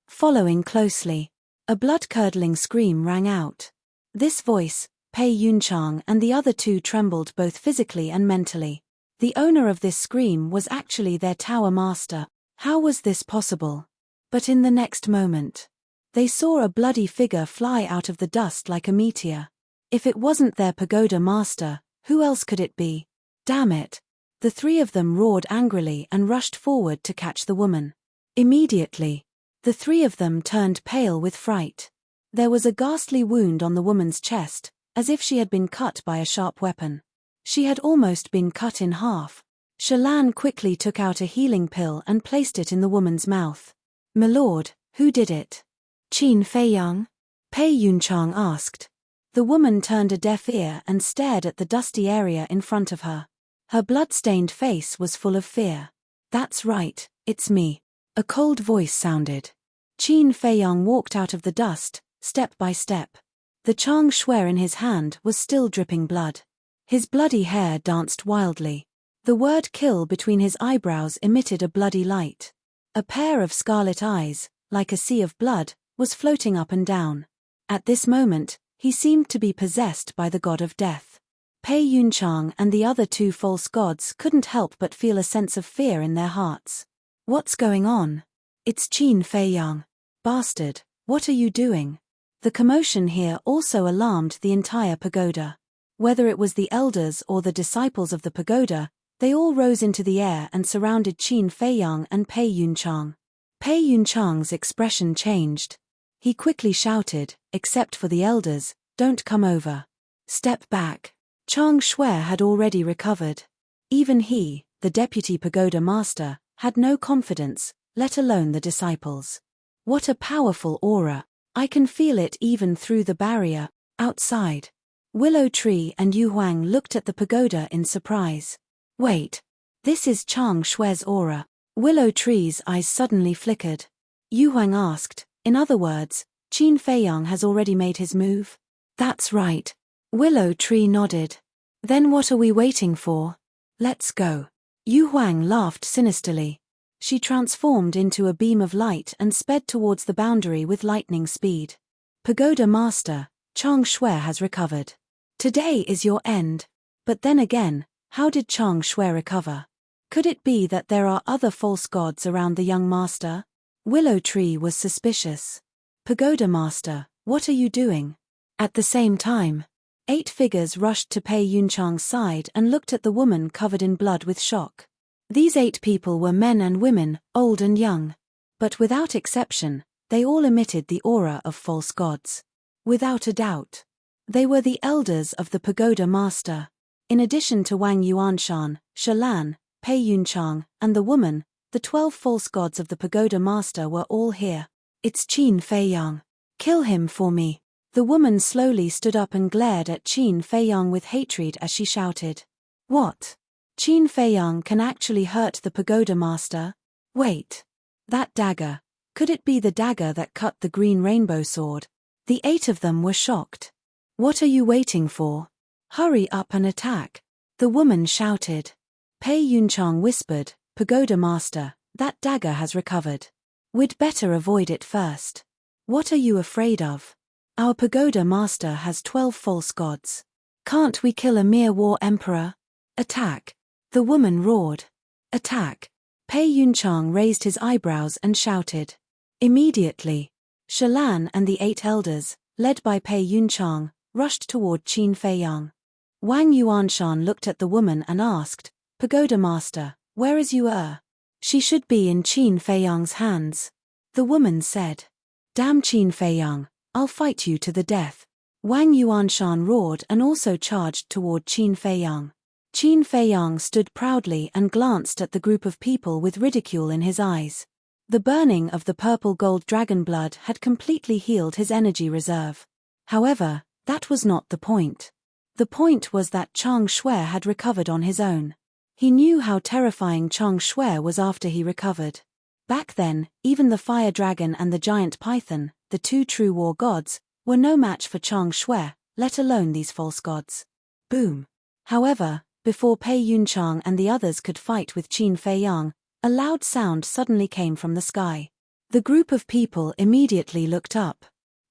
Following closely. A blood-curdling scream rang out. This voice, Pei Yunchang and the other two trembled both physically and mentally. The owner of this scream was actually their tower master. How was this possible? But in the next moment, they saw a bloody figure fly out of the dust like a meteor. If it wasn't their pagoda master, who else could it be? Damn it! The three of them roared angrily and rushed forward to catch the woman. Immediately, the three of them turned pale with fright. There was a ghastly wound on the woman's chest, as if she had been cut by a sharp weapon. She had almost been cut in half. Shalan quickly took out a healing pill and placed it in the woman's mouth. "My lord, who did it?" "Qin Feiyang?" Pei Yunchang asked. The woman turned a deaf ear and stared at the dusty area in front of her. Her blood-stained face was full of fear. "That's right, it's me." A cold voice sounded. Qin Feiyang walked out of the dust, step by step. The Chang Shui in his hand was still dripping blood. His bloody hair danced wildly. The word kill between his eyebrows emitted a bloody light. A pair of scarlet eyes, like a sea of blood, was floating up and down. At this moment, he seemed to be possessed by the god of death. Pei Yunchang and the other two false gods couldn't help but feel a sense of fear in their hearts. "What's going on? It's Qin Feiyang. Bastard, what are you doing?" The commotion here also alarmed the entire pagoda. Whether it was the elders or the disciples of the pagoda, they all rose into the air and surrounded Qin Feiyang and Pei Yunchang. Pei Yunchang's expression changed. He quickly shouted, "Except for the elders, don't come over. Step back." Chang Shui had already recovered. Even he, the deputy pagoda master, had no confidence, let alone the disciples. What a powerful aura. I can feel it even through the barrier, outside. Willow Tree and Yu Huang looked at the pagoda in surprise. "Wait. This is Chang Shui's aura." Willow Tree's eyes suddenly flickered. Yu Huang asked, "In other words, Qin Feiyang has already made his move?" "That's right." Willow Tree nodded. "Then what are we waiting for? Let's go." Yu Huang laughed sinisterly. She transformed into a beam of light and sped towards the boundary with lightning speed. "Pagoda Master, Chang Shui has recovered. Today is your end." But then again, how did Chang Shui recover? Could it be that there are other false gods around the young master? Willow Tree was suspicious. "Pagoda Master, what are you doing?" At the same time, 8 figures rushed to Pei Yunchang's side and looked at the woman covered in blood with shock. These 8 people were men and women, old and young. But without exception, they all emitted the aura of false gods. Without a doubt, they were the elders of the pagoda master. In addition to Wang Yuanshan, Shalan, Pei Yunchang, and the woman, the 12 false gods of the pagoda master were all here. "It's Qin Feiyang. Kill him for me." The woman slowly stood up and glared at Qin Feiyang with hatred as she shouted. "What? Qin Feiyang can actually hurt the pagoda master? Wait. That dagger. Could it be the dagger that cut the green rainbow sword?" The 8 of them were shocked. "What are you waiting for? Hurry up and attack." The woman shouted. Pei Yunchang whispered, "Pagoda master, that dagger has recovered. We'd better avoid it first." "What are you afraid of? Our pagoda master has 12 false gods. Can't we kill a mere war emperor? Attack." The woman roared. "Attack." Pei Yunchang raised his eyebrows and shouted. Immediately, Shalan and the 8 elders, led by Pei Yunchang, rushed toward Qin Feiyang. Wang Yuanshan looked at the woman and asked, "Pagoda master, where is Yu'er?" "She should be in Qin Feiyang's hands." The woman said. "Damn Qin Feiyang, I'll fight you to the death." Wang Yuanshan roared and also charged toward Qin Feiyang. Qin Feiyang stood proudly and glanced at the group of people with ridicule in his eyes. The burning of the purple-gold dragon blood had completely healed his energy reserve. However, that was not the point. The point was that Chang Shui had recovered on his own. He knew how terrifying Chang Shui was after he recovered. Back then, even the fire dragon and the giant python, the 2 true war gods, were no match for Chang Shui, let alone these false gods. Boom. However, before Pei Yunchang and the others could fight with Qin Feiyang, a loud sound suddenly came from the sky. The group of people immediately looked up.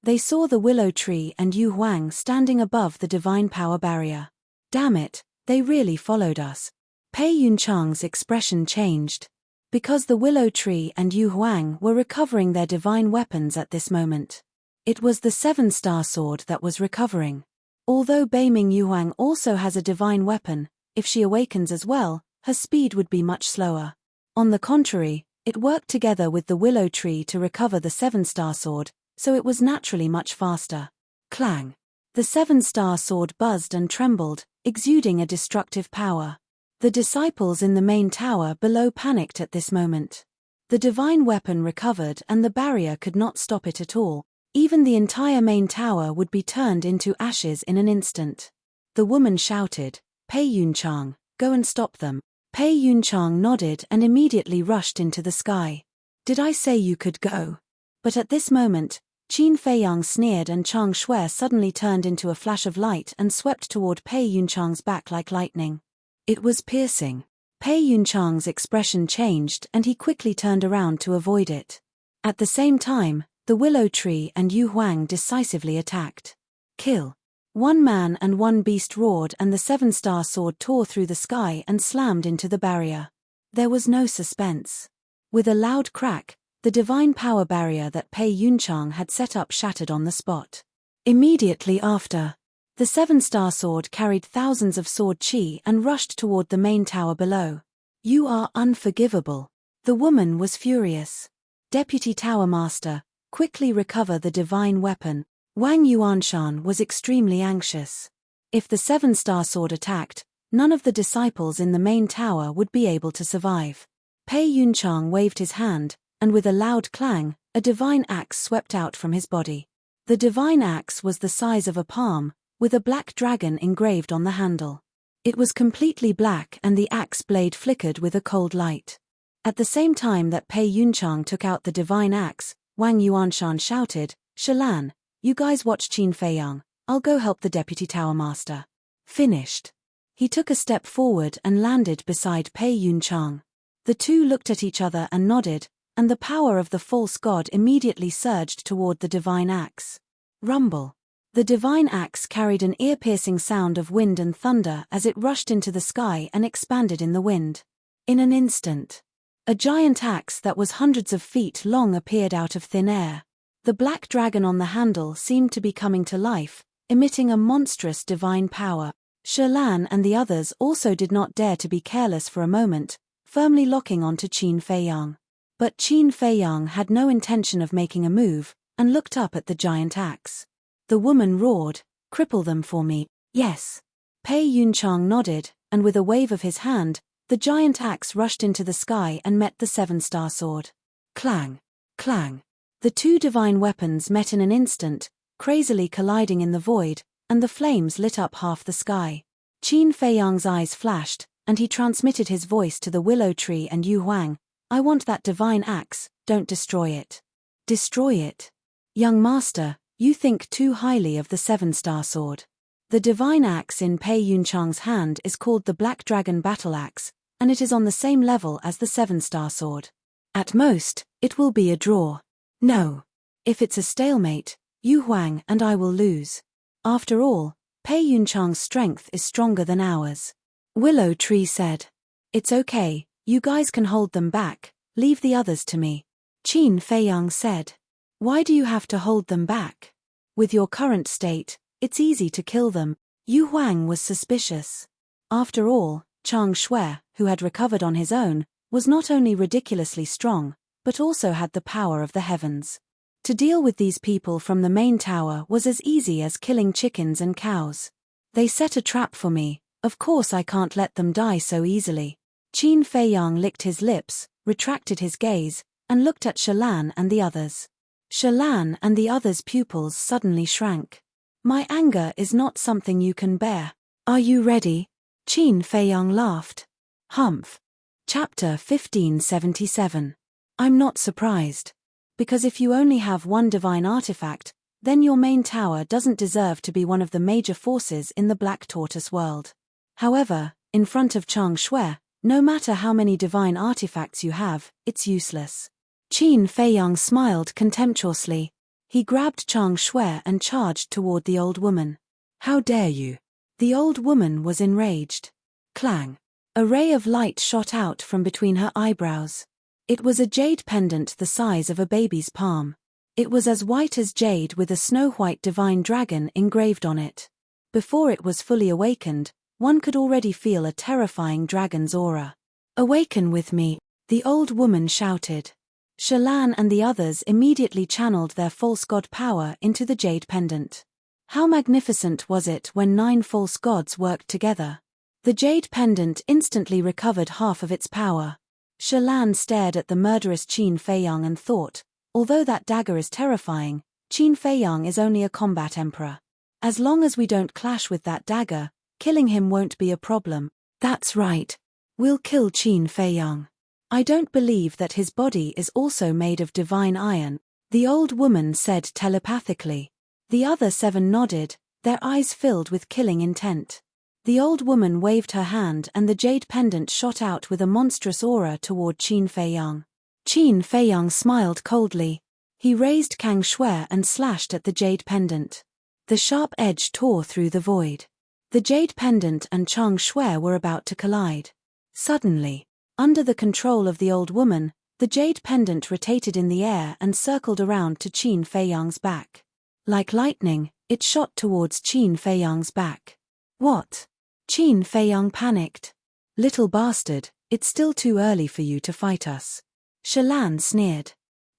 They saw the willow tree and Yu Huang standing above the divine power barrier. Damn it, they really followed us. Pei Yunchang's expression changed. Because the willow tree and Yu Huang were recovering their divine weapons at this moment. It was the 7-star sword that was recovering. Although Beiming Yuhuang also has a divine weapon, if she awakens as well, her speed would be much slower. On the contrary, it worked together with the willow tree to recover the 7-star sword, so it was naturally much faster. Clang! The 7-star sword buzzed and trembled, exuding a destructive power. The disciples in the main tower below panicked at this moment. The divine weapon recovered and the barrier could not stop it at all. Even the entire main tower would be turned into ashes in an instant. The woman shouted, "Pei Yunchang, go and stop them." Pei Yunchang nodded and immediately rushed into the sky. "Did I say you could go?" But at this moment, Qin Feiyang sneered and Chang Shui suddenly turned into a flash of light and swept toward Pei Yunchang's back like lightning. It was piercing. Pei Yunchang's expression changed and he quickly turned around to avoid it. At the same time, the willow tree and Yu Huang decisively attacked. Kill! One man and one beast roared and the 7-star sword tore through the sky and slammed into the barrier. There was no suspense. With a loud crack, the divine power barrier that Pei Yunchang had set up shattered on the spot. Immediately after, the 7-star sword carried thousands of sword chi and rushed toward the main tower below. "You are unforgivable." The woman was furious. Deputy Tower Master, quickly recover the divine weapon. Wang Yuanshan was extremely anxious. If the 7-star sword attacked, none of the disciples in the main tower would be able to survive. Pei Yunchang waved his hand, and with a loud clang, a divine axe swept out from his body. The divine axe was the size of a palm, with a black dragon engraved on the handle. It was completely black and the axe blade flickered with a cold light. At the same time that Pei Yunchang took out the divine axe, Wang Yuanshan shouted, "Shilan, you guys watch Qin Feiyang, I'll go help the Deputy Tower Master." Finished. He took a step forward and landed beside Pei Yunchang. The two looked at each other and nodded, and the power of the false god immediately surged toward the divine axe. Rumble. The divine axe carried an ear-piercing sound of wind and thunder as it rushed into the sky and expanded in the wind. In an instant, a giant axe that was hundreds of feet long appeared out of thin air. The black dragon on the handle seemed to be coming to life, emitting a monstrous divine power. Shilan and the others also did not dare to be careless for a moment, firmly locking onto Qin Feiyang. But Qin Feiyang had no intention of making a move, and looked up at the giant axe. The woman roared, "Cripple them for me." "Yes." Pei Yunchang nodded, and with a wave of his hand, the giant axe rushed into the sky and met the 7-star sword. Clang! Clang! The two divine weapons met in an instant, crazily colliding in the void, and the flames lit up half the sky. Qin Feiyang's eyes flashed, and he transmitted his voice to the willow tree and Yu Huang, "I want that divine axe, don't destroy it." "Destroy it? Young master, you think too highly of the 7-star sword." The divine axe in Pei Yunchang's hand is called the Black Dragon Battle Axe, and it is on the same level as the 7-star sword. At most, it will be a draw. No. If it's a stalemate, Yu Huang and I will lose. After all, Pei Yunchang's strength is stronger than ours. Willow Tree said. "It's okay, you guys can hold them back, leave the others to me." Qin Feiyang said. "Why do you have to hold them back? With your current state, it's easy to kill them." Yu Huang was suspicious. After all, Chang Shui, who had recovered on his own, was not only ridiculously strong, but also had the power of the heavens. To deal with these people from the main tower was as easy as killing chickens and cows. They set a trap for me, of course I can't let them die so easily. Qin Feiyang licked his lips, retracted his gaze, and looked at Shilan and the others. Shilan and the others' pupils suddenly shrank. "My anger is not something you can bear. Are you ready?" Qin Feiyang laughed. Humph. Chapter 1577. I'm not surprised. Because if you only have one divine artifact, then your main tower doesn't deserve to be one of the major forces in the Black Tortoise world. However, in front of Chang Shui, no matter how many divine artifacts you have, it's useless. Qin Feiyang smiled contemptuously. He grabbed Chang Shui and charged toward the old woman. "How dare you!" The old woman was enraged. Clang! A ray of light shot out from between her eyebrows. It was a jade pendant the size of a baby's palm. It was as white as jade with a snow-white divine dragon engraved on it. Before it was fully awakened, one could already feel a terrifying dragon's aura. "Awaken with me," the old woman shouted. Shalan and the others immediately channeled their false god power into the jade pendant. How magnificent was it when 9 false gods worked together. The jade pendant instantly recovered half of its power. Shalan stared at the murderous Qin Feiyang and thought, although that dagger is terrifying, Qin Feiyang is only a combat emperor. As long as we don't clash with that dagger, killing him won't be a problem. That's right. We'll kill Qin Feiyang. I don't believe that his body is also made of divine iron, the old woman said telepathically. The other 7 nodded, their eyes filled with killing intent. The old woman waved her hand and the jade pendant shot out with a monstrous aura toward Qin Feiyang. Qin Feiyang smiled coldly. He raised Kang Shui and slashed at the jade pendant. The sharp edge tore through the void. The jade pendant and Chang Shui were about to collide. Suddenly, under the control of the old woman, the jade pendant rotated in the air and circled around to Qin Feiyang's back. Like lightning, it shot towards Qin Feiyang's back. "What?" Qin Feiyang panicked. "Little bastard, it's still too early for you to fight us." Shalan sneered.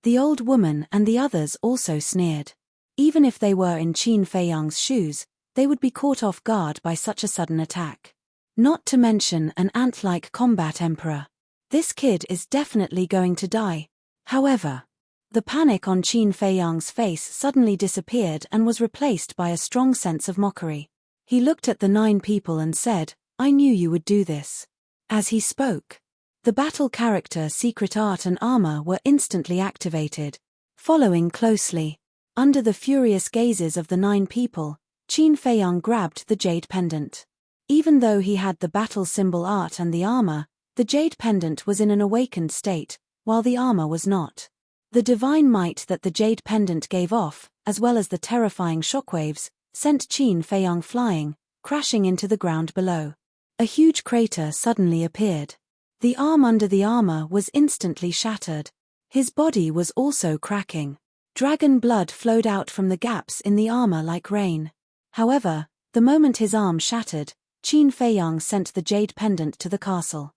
The old woman and the others also sneered. Even if they were in Qin Feiyang's shoes, they would be caught off guard by such a sudden attack. Not to mention an ant-like combat emperor. This kid is definitely going to die. However, the panic on Qin Feiyang's face suddenly disappeared and was replaced by a strong sense of mockery. He looked at the 9 people and said, "I knew you would do this." As he spoke, the battle character Secret Art and Armor were instantly activated. Following closely, under the furious gazes of the 9 people, Qin Feiyang grabbed the jade pendant. Even though he had the battle symbol art and the armor, the jade pendant was in an awakened state, while the armor was not. The divine might that the jade pendant gave off, as well as the terrifying shockwaves, sent Qin Feiyang flying, crashing into the ground below. A huge crater suddenly appeared. The arm under the armor was instantly shattered. His body was also cracking. Dragon blood flowed out from the gaps in the armor like rain. However, the moment his arm shattered, Qin Feiyang sent the jade pendant to the castle.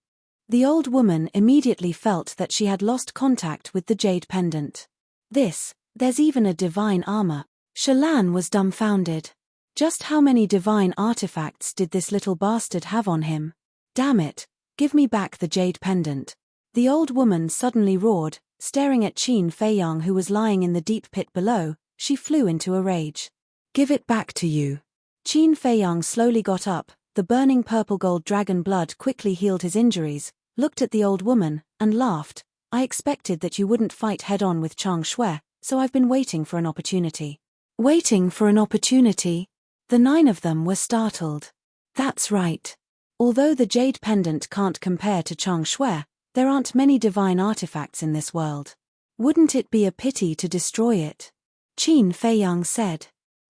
The old woman immediately felt that she had lost contact with the jade pendant. There's even a divine armor. Shalan was dumbfounded. Just how many divine artifacts did this little bastard have on him? Damn it, give me back the jade pendant. The old woman suddenly roared, staring at Qin Feiyang who was lying in the deep pit below. She flew into a rage. "Give it back to you." Qin Feiyang slowly got up, the burning purple-gold dragon blood quickly healed his injuries, looked at the old woman, and laughed. "I expected that you wouldn't fight head-on with Chang Shui, so I've been waiting for an opportunity." Waiting for an opportunity? The 9 of them were startled. That's right. Although the jade pendant can't compare to Chang Shui, there aren't many divine artifacts in this world. Wouldn't it be a pity to destroy it? Qin Feiyang said.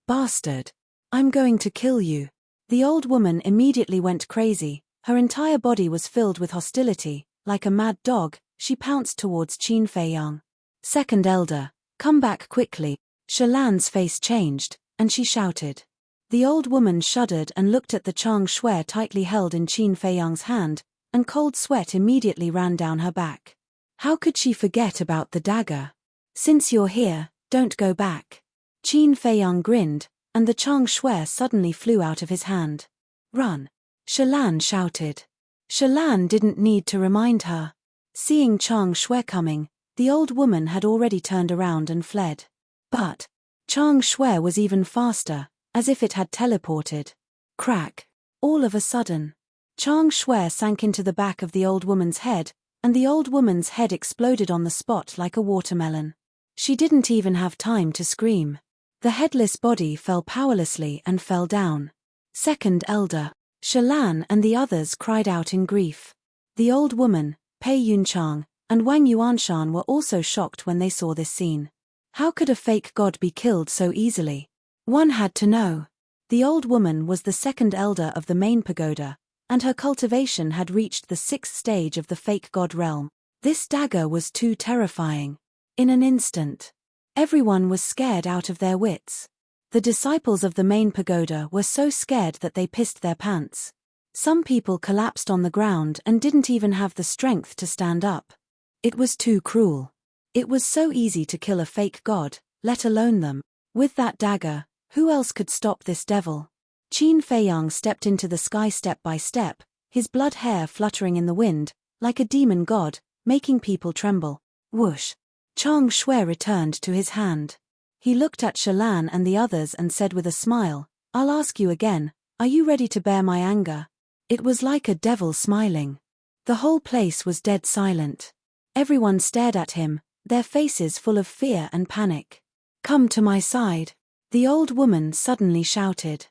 "Bastard. I'm going to kill you." The old woman immediately went crazy. Her entire body was filled with hostility. Like a mad dog, she pounced towards Qin Feiyang. "Second elder, come back quickly." Shalan's face changed, and she shouted. The old woman shuddered and looked at the Chang Shui tightly held in Qin Feiyang's hand, and cold sweat immediately ran down her back. How could she forget about the dagger? "Since you're here, don't go back." Qin Feiyang grinned, and the Chang Shui suddenly flew out of his hand. "Run!" Shalan shouted. Shalan didn't need to remind her. Seeing Chang Shui coming, the old woman had already turned around and fled. But Chang Shui was even faster, as if it had teleported. Crack! All of a sudden, Chang Shui sank into the back of the old woman's head, and the old woman's head exploded on the spot like a watermelon. She didn't even have time to scream. The headless body fell powerlessly and fell down. Second elder, Shalan and the others cried out in grief. The old woman, Pei Yunchang, and Wang Yuanshan were also shocked when they saw this scene. How could a fake god be killed so easily? One had to know. The old woman was the second elder of the main pagoda, and her cultivation had reached the 6th stage of the fake god realm. This dagger was too terrifying. In an instant, everyone was scared out of their wits. The disciples of the main pagoda were so scared that they pissed their pants. Some people collapsed on the ground and didn't even have the strength to stand up. It was too cruel. It was so easy to kill a fake god, let alone them. With that dagger, who else could stop this devil? Qin Feiyang stepped into the sky step by step, his blood hair fluttering in the wind, like a demon god, making people tremble. Whoosh! Chang Shui returned to his hand. He looked at Shalan and the others and said with a smile, "I'll ask you again, are you ready to bear my anger?" It was like a devil smiling. The whole place was dead silent. Everyone stared at him, their faces full of fear and panic. "Come to my side," the old woman suddenly shouted.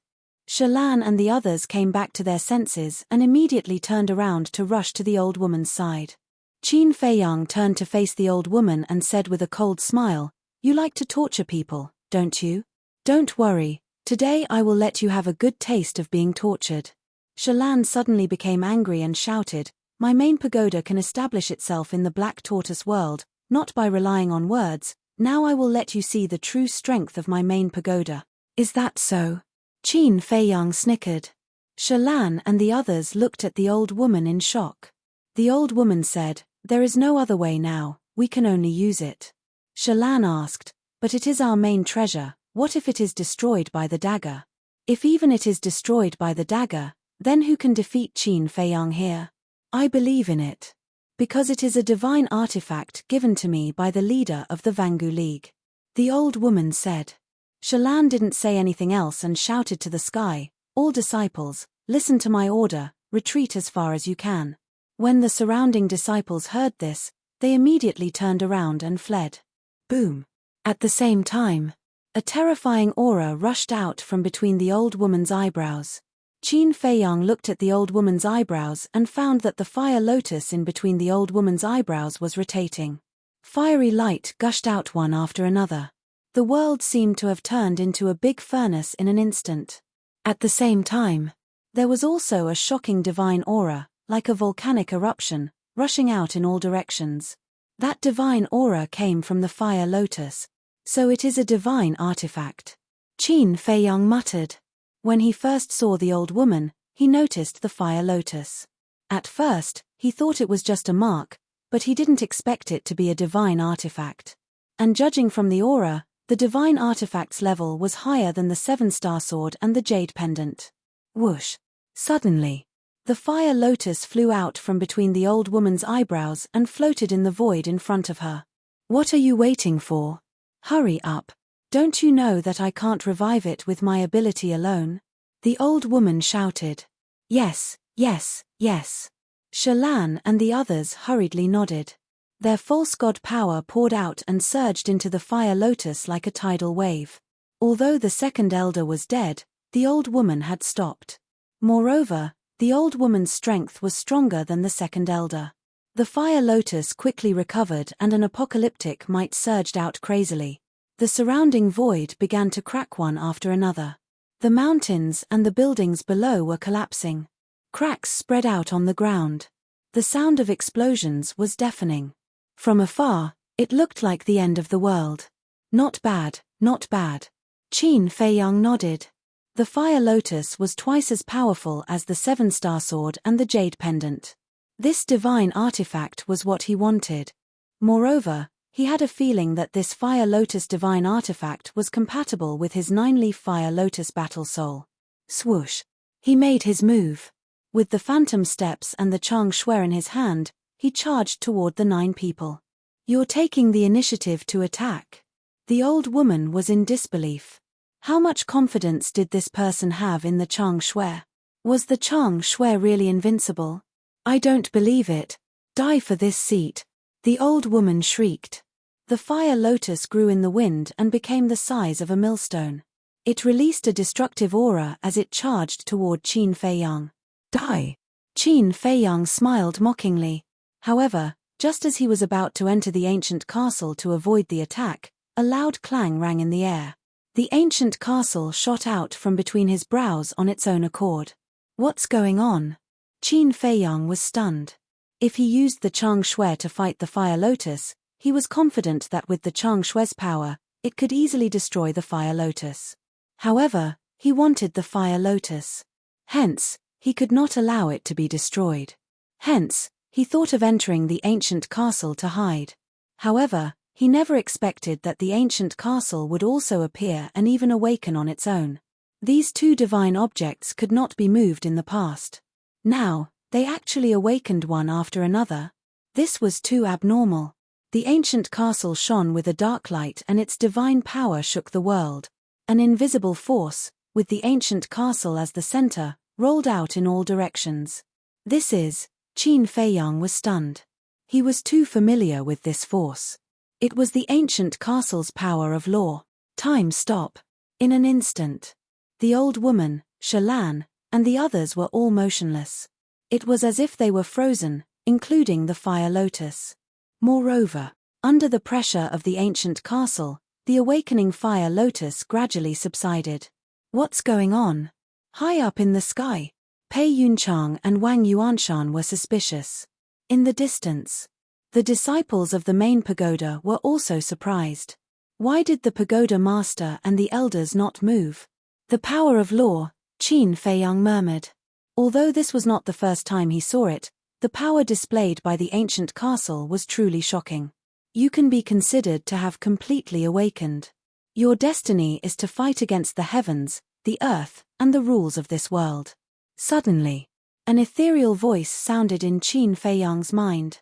Shalan and the others came back to their senses and immediately turned around to rush to the old woman's side. Qin Feiyang turned to face the old woman and said with a cold smile, "You like to torture people, don't you? Don't worry, today I will let you have a good taste of being tortured." Shalan suddenly became angry and shouted, "My main pagoda can establish itself in the Black Tortoise world, not by relying on words. Now I will let you see the true strength of my main pagoda." "Is that so?" Qin Feiyang snickered. Shalan and the others looked at the old woman in shock. The old woman said, "There is no other way now, we can only use it." Shalan asked, "But it is our main treasure, what if it is destroyed by the dagger?" "If even it is destroyed by the dagger, then who can defeat Qin Feiyang here? I believe in it. Because it is a divine artifact given to me by the leader of the Vangu League," the old woman said. Shalan didn't say anything else and shouted to the sky, "All disciples, listen to my order, retreat as far as you can." When the surrounding disciples heard this, they immediately turned around and fled. Boom! At the same time, a terrifying aura rushed out from between the old woman's eyebrows. Qin Feiyang looked at the old woman's eyebrows and found that the fire lotus in between the old woman's eyebrows was rotating. Fiery light gushed out one after another. The world seemed to have turned into a big furnace in an instant. At the same time, there was also a shocking divine aura, like a volcanic eruption, rushing out in all directions. That divine aura came from the fire lotus. So it is a divine artifact. Qin Feiyang muttered. When he first saw the old woman, he noticed the fire lotus. At first, he thought it was just a mark, but he didn't expect it to be a divine artifact. And judging from the aura, the divine artifact's level was higher than the 7-star sword and the jade pendant. Whoosh! Suddenly, the fire lotus flew out from between the old woman's eyebrows and floated in the void in front of her. "What are you waiting for? Hurry up. Don't you know that I can't revive it with my ability alone?" The old woman shouted. "Yes, yes, yes." Shalan and the others hurriedly nodded. Their false god power poured out and surged into the fire lotus like a tidal wave. Although the second elder was dead, the old woman had stopped. Moreover, the old woman's strength was stronger than the second elder. The fire lotus quickly recovered and an apocalyptic might surged out crazily. The surrounding void began to crack one after another. The mountains and the buildings below were collapsing. Cracks spread out on the ground. The sound of explosions was deafening. From afar, it looked like the end of the world. "Not bad, not bad." Qin Feiyang nodded. The fire lotus was twice as powerful as the 7-star sword and the jade pendant. This divine artifact was what he wanted. Moreover, he had a feeling that this fire lotus divine artifact was compatible with his 9-leaf fire lotus battle soul. Swoosh! He made his move. With the phantom steps and the Chang Shui in his hand, he charged toward the 9 people. "You're taking the initiative to attack." The old woman was in disbelief. How much confidence did this person have in the Chang Shui? Was the Chang Shui really invincible? "I don't believe it. Die for this seat," the old woman shrieked. The fire lotus grew in the wind and became the size of a millstone. It released a destructive aura as it charged toward Qin Feiyang. "Die!" Qin Feiyang smiled mockingly. However, just as he was about to enter the ancient castle to avoid the attack, A loud clang rang in the air. The ancient castle shot out from between his brows on its own accord. What's going on? Qin Feiyang was stunned. If he used the Chang Shui to fight the Fire Lotus, he was confident that with the Chang Shui's power, it could easily destroy the Fire Lotus. However, he wanted the Fire Lotus. Hence, he could not allow it to be destroyed. Hence, he thought of entering the ancient castle to hide. However, he never expected that the ancient castle would also appear and even awaken on its own. These two divine objects could not be moved in the past. Now, they actually awakened one after another. This was too abnormal. The ancient castle shone with a dark light and its divine power shook the world. An invisible force, with the ancient castle as the center, rolled out in all directions. Qin Feiyang was stunned. He was too familiar with this force. It was the ancient castle's power of law. Time stop. In an instant. The old woman, Shalan, and the others were all motionless. It was as if they were frozen, including the Fire Lotus. Moreover, under the pressure of the ancient castle, the awakening Fire Lotus gradually subsided. What's going on? High up in the sky, Pei Yunchang and Wang Yuanshan were suspicious. In the distance, the disciples of the main pagoda were also surprised. Why did the pagoda master and the elders not move? The power of law, Qin Feiyang murmured. Although this was not the first time he saw it, the power displayed by the ancient castle was truly shocking. You can be considered to have completely awakened. Your destiny is to fight against the heavens, the earth, and the rules of this world. Suddenly, an ethereal voice sounded in Qin Feiyang's mind.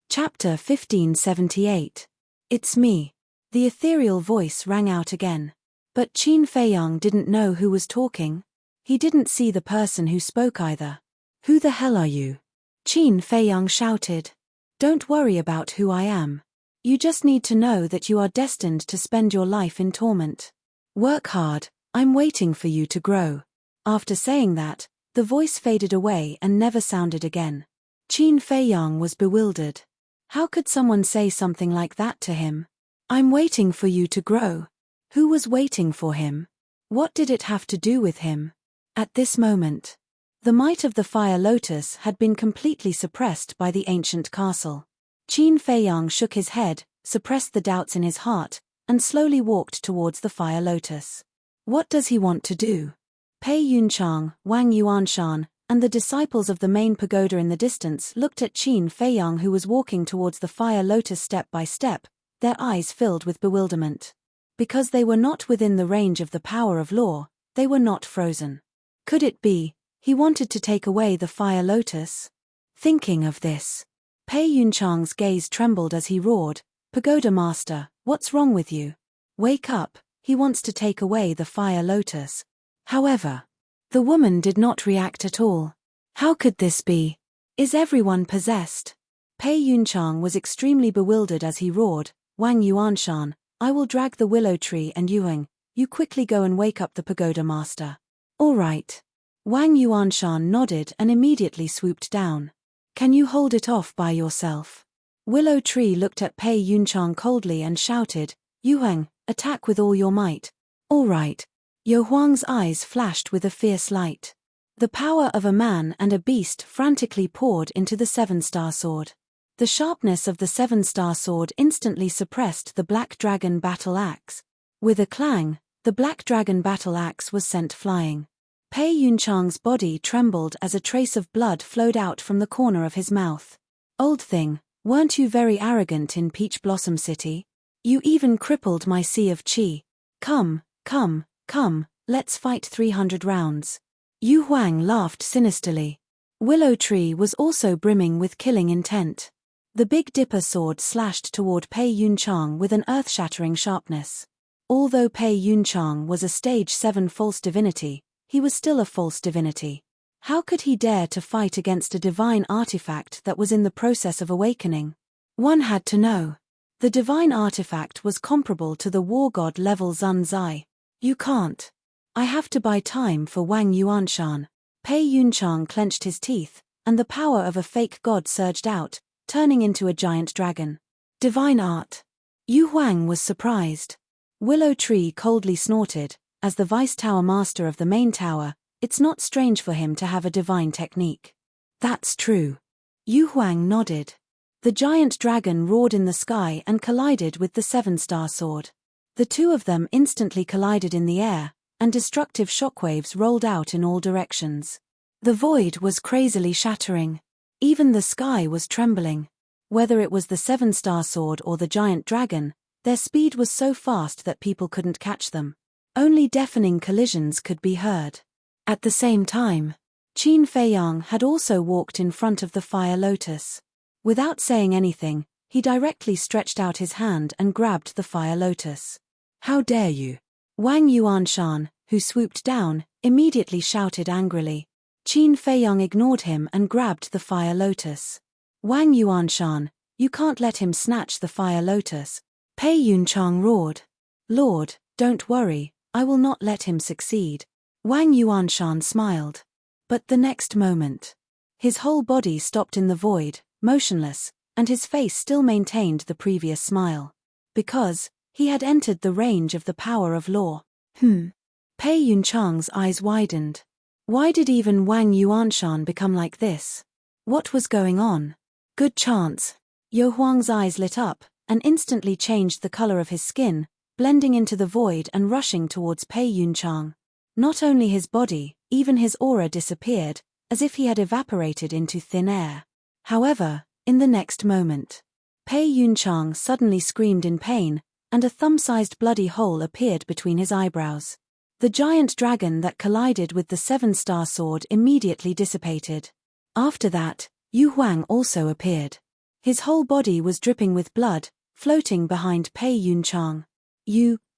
Chapter 1578. It's me. The ethereal voice rang out again. But Qin Feiyang didn't know who was talking. He didn't see the person who spoke either. Who the hell are you? Qin Feiyang shouted. Don't worry about who I am. You just need to know that you are destined to spend your life in torment. Work hard, I'm waiting for you to grow. After saying that, the voice faded away and never sounded again. Qin Feiyang was bewildered. How could someone say something like that to him? I'm waiting for you to grow. Who was waiting for him? What did it have to do with him? At this moment, the might of the Fire Lotus had been completely suppressed by the ancient castle. Qin Feiyang shook his head, suppressed the doubts in his heart, and slowly walked towards the Fire Lotus. What does he want to do? Pei Yunchang, Wang Yuanshan, and the disciples of the main pagoda in the distance looked at Qin Feiyang, who was walking towards the Fire Lotus step by step, their eyes filled with bewilderment. Because they were not within the range of the power of law, they were not frozen. Could it be, he wanted to take away the Fire Lotus? Thinking of this, Pei Yunchang's gaze trembled as he roared, Pagoda Master, what's wrong with you? Wake up, he wants to take away the Fire Lotus. However, the woman did not react at all. How could this be? Is everyone possessed? Pei Yunchang was extremely bewildered as he roared, Wang Yuanshan, I will drag the willow tree, and Yuang, you quickly go and wake up the Pagoda Master. All right. Wang Yuanshan nodded and immediately swooped down. Can you hold it off by yourself? Willow Tree looked at Pei Yunchang coldly and shouted, Yuang, attack with all your might. All right. Yo Huang's eyes flashed with a fierce light. The power of a man and a beast frantically poured into the seven-star sword. The sharpness of the seven-star sword instantly suppressed the black dragon battle axe. With a clang, the black dragon battle axe was sent flying. Pei Yunchang's body trembled as a trace of blood flowed out from the corner of his mouth. Old thing, weren't you very arrogant in Peach Blossom City? You even crippled my sea of qi. Come, let's fight 300 rounds. Yu Huang laughed sinisterly. Willow Tree was also brimming with killing intent. The Big Dipper sword slashed toward Pei Yunchang with an earth-shattering sharpness. Although Pei Yunchang was a stage 7 false divinity, he was still a false divinity. How could he dare to fight against a divine artifact that was in the process of awakening? One had to know. The divine artifact was comparable to the war god level Zun Zai. You can't. I have to buy time for Wang Yuanshan. Pei Yunchang clenched his teeth, and the power of a fake god surged out, turning into a giant dragon. Divine art. Yu Huang was surprised. Willow Tree coldly snorted. As the vice tower master of the main tower, it's not strange for him to have a divine technique. That's true. Yu Huang nodded. The giant dragon roared in the sky and collided with the seven-star sword. The two of them instantly collided in the air, and destructive shockwaves rolled out in all directions. The void was crazily shattering. Even the sky was trembling. Whether it was the seven-star sword or the giant dragon, their speed was so fast that people couldn't catch them. Only deafening collisions could be heard. At the same time, Qin Feiyang had also walked in front of the fire lotus. Without saying anything, he directly stretched out his hand and grabbed the fire lotus. How dare you? Wang Yuanshan, who swooped down, immediately shouted angrily. Qin Feiyang ignored him and grabbed the fire lotus. Wang Yuanshan, you can't let him snatch the fire lotus. Pei Yunchang roared. Lord, don't worry, I will not let him succeed. Wang Yuanshan smiled. But the next moment, his whole body stopped in the void, motionless, and his face still maintained the previous smile. Because he had entered the range of the power of law. Pei Yunchang's eyes widened. Why did even Wang Yuanshan become like this? What was going on? Good chance. Yo Huang's eyes lit up, and instantly changed the color of his skin, blending into the void and rushing towards Pei Yunchang. Not only his body, even his aura disappeared, as if he had evaporated into thin air. However, in the next moment, Pei Yunchang suddenly screamed in pain, and a thumb-sized bloody hole appeared between his eyebrows. The giant dragon that collided with the seven-star sword immediately dissipated. After that, Yu Huang also appeared. His whole body was dripping with blood, floating behind Pei Yunchang.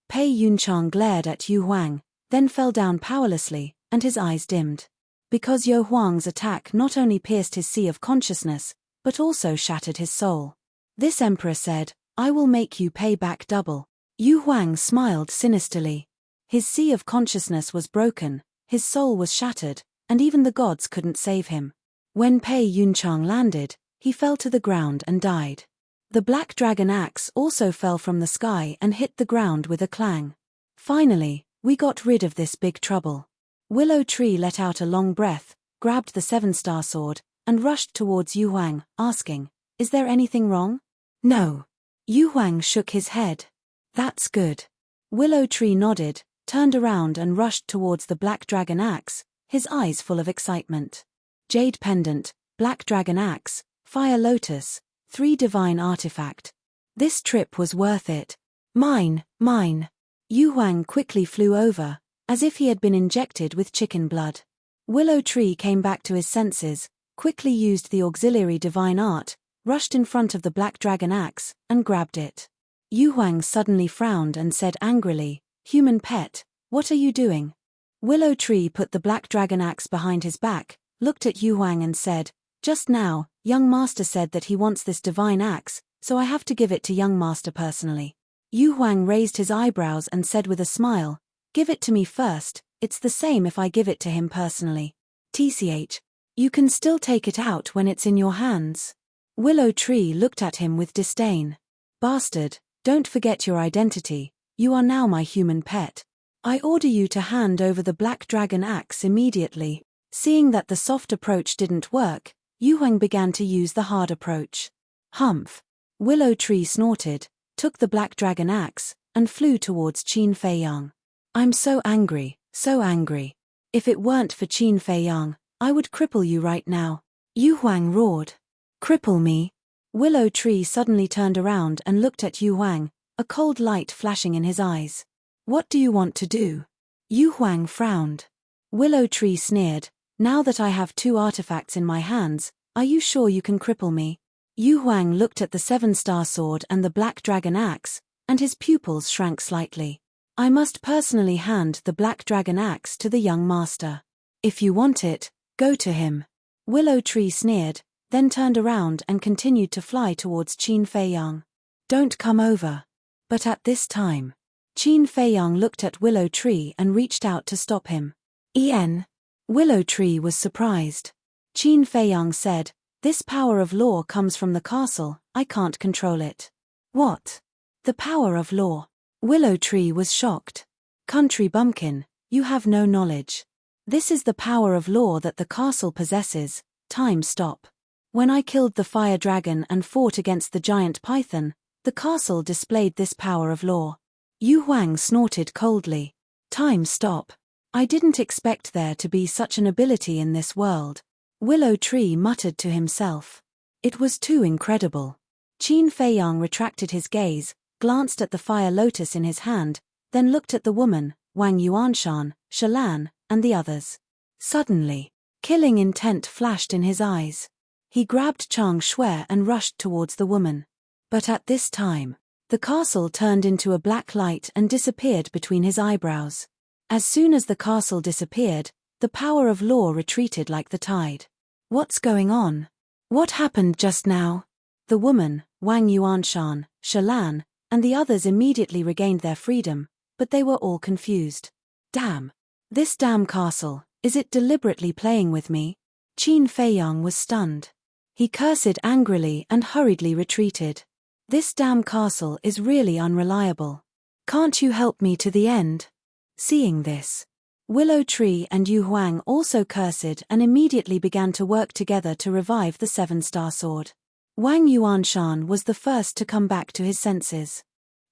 Pei Yunchang glared at Yu Huang, then fell down powerlessly, and his eyes dimmed. Because Yu Huang's attack not only pierced his sea of consciousness, but also shattered his soul. This emperor said, I will make you pay back double. Yu Huang smiled sinisterly. His sea of consciousness was broken, his soul was shattered, and even the gods couldn't save him. When Pei Yunchang landed, he fell to the ground and died. The black dragon axe also fell from the sky and hit the ground with a clang. Finally, we got rid of this big trouble. Willow Tree let out a long breath, grabbed the seven-star sword, and rushed towards Yu Huang, asking, Is there anything wrong? No. Yu Huang shook his head. That's good. Willow Tree nodded, turned around and rushed towards the black dragon axe, his eyes full of excitement. Jade pendant, black dragon axe, fire lotus, 3 divine artifact. This trip was worth it. Mine. Yu Huang quickly flew over, as if he had been injected with chicken blood. Willow Tree came back to his senses, quickly used the auxiliary divine art, rushed in front of the black dragon axe, and grabbed it. Yu Huang suddenly frowned and said angrily, Human pet, what are you doing? Willow Tree put the black dragon axe behind his back, looked at Yu Huang and said, Just now, young master said that he wants this divine axe, so I have to give it to young master personally. Yu Huang raised his eyebrows and said with a smile, Give it to me first, it's the same if I give it to him personally. TCH. You can still take it out when it's in your hands. Willow Tree looked at him with disdain. Bastard, don't forget your identity, you are now my human pet. I order you to hand over the black dragon axe immediately. Seeing that the soft approach didn't work, Yu Huang began to use the hard approach. Humph. Willow Tree snorted, took the black dragon axe, and flew towards Qin Feiyang. I'm so angry, so angry. If it weren't for Qin Feiyang, I would cripple you right now. Yu Huang roared. Cripple me? Willow Tree suddenly turned around and looked at Yu Huang, a cold light flashing in his eyes. What do you want to do? Yu Huang frowned. Willow Tree sneered, Now that I have 2 artifacts in my hands, are you sure you can cripple me? Yu Huang looked at the seven-star sword and the black dragon axe, and his pupils shrank slightly. I must personally hand the black dragon axe to the young master. If you want it, go to him. Willow Tree sneered, then turned around and continued to fly towards Qin Feiyang. Don't come over. But at this time, Qin Feiyang looked at Willow Tree and reached out to stop him. Willow Tree was surprised. Qin Feiyang said, This power of law comes from the castle, I can't control it. What? The power of law. Willow Tree was shocked. Country bumpkin, you have no knowledge. This is the power of law that the castle possesses. Time stop. When I killed the fire dragon and fought against the giant python, the castle displayed this power of law. Yu Huang snorted coldly. Time stop. I didn't expect there to be such an ability in this world. Willow Tree muttered to himself. It was too incredible. Qin Feiyang retracted his gaze, glanced at the fire lotus in his hand, then looked at the woman, Wang Yuanshan, Shalan, and the others. Suddenly, killing intent flashed in his eyes. He grabbed Chang Shui and rushed towards the woman. But at this time, the castle turned into a black light and disappeared between his eyebrows. As soon as the castle disappeared, the power of law retreated like the tide. What's going on? What happened just now? The woman, Wang Yuanshan, Shalan, and the others immediately regained their freedom, but they were all confused. Damn. This damn castle, is it deliberately playing with me? Qin Feiyang was stunned. He cursed angrily and hurriedly retreated. This damn castle is really unreliable. Can't you help me to the end? Seeing this, Willow Tree and Yu Huang also cursed and immediately began to work together to revive the seven-star sword. Wang Yuanshan was the first to come back to his senses.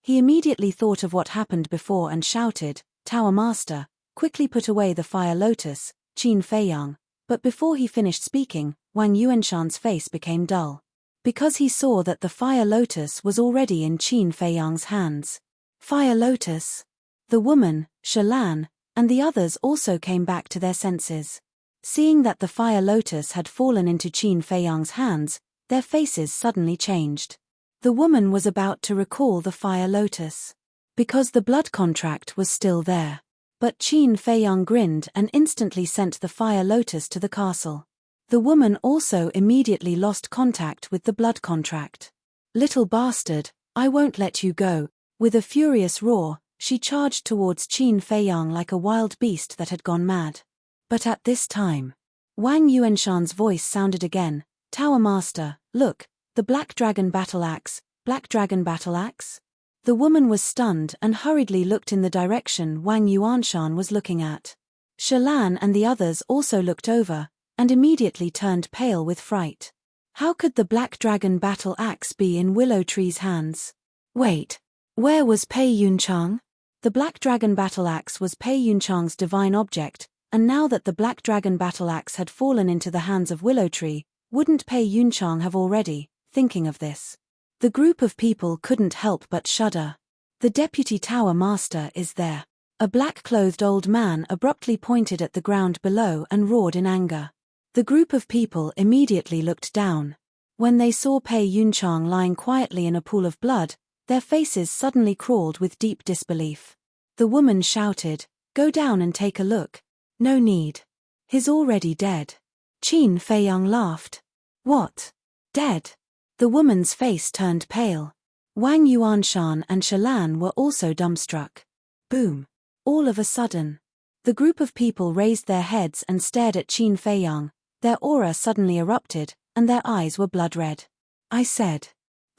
He immediately thought of what happened before and shouted, Tower Master, quickly put away the fire lotus, Qin Feiyang, but before he finished speaking, Wang Yuanshan's face became dull. Because he saw that the fire lotus was already in Qin Feiyang's hands. Fire lotus? The woman, Shalan, and the others also came back to their senses. Seeing that the fire lotus had fallen into Qin Feiyang's hands, their faces suddenly changed. The woman was about to recall the fire lotus. Because the blood contract was still there. But Qin Feiyang grinned and instantly sent the fire lotus to the castle. The woman also immediately lost contact with the blood contract. Little bastard, I won't let you go. With a furious roar, she charged towards Qin Feiyang like a wild beast that had gone mad. But at this time, Wang Yuanshan's voice sounded again, Tower Master, look, the Black Dragon Battle Axe, Black Dragon Battle Axe? The woman was stunned and hurriedly looked in the direction Wang Yuanshan was looking at. Shalan and the others also looked over, and immediately turned pale with fright. How could the Black Dragon Battle Axe be in Willow Tree's hands? Wait, where was Pei Yunchang? The Black Dragon Battle Axe was Pei Yunchang's divine object, and now that the Black Dragon Battle Axe had fallen into the hands of Willow Tree, wouldn't Pei Yunchang have already, thinking of this? The group of people couldn't help but shudder. The deputy tower master is there. A black-clothed old man abruptly pointed at the ground below and roared in anger. The group of people immediately looked down. When they saw Pei Yunchang lying quietly in a pool of blood, their faces suddenly crawled with deep disbelief. The woman shouted, Go down and take a look. No need. He's already dead. Qin Feiyang laughed. What? Dead? The woman's face turned pale. Wang Yuanshan and Shalan were also dumbstruck. Boom. All of a sudden, the group of people raised their heads and stared at Qin Feiyang. Their aura suddenly erupted, and their eyes were blood red. I said,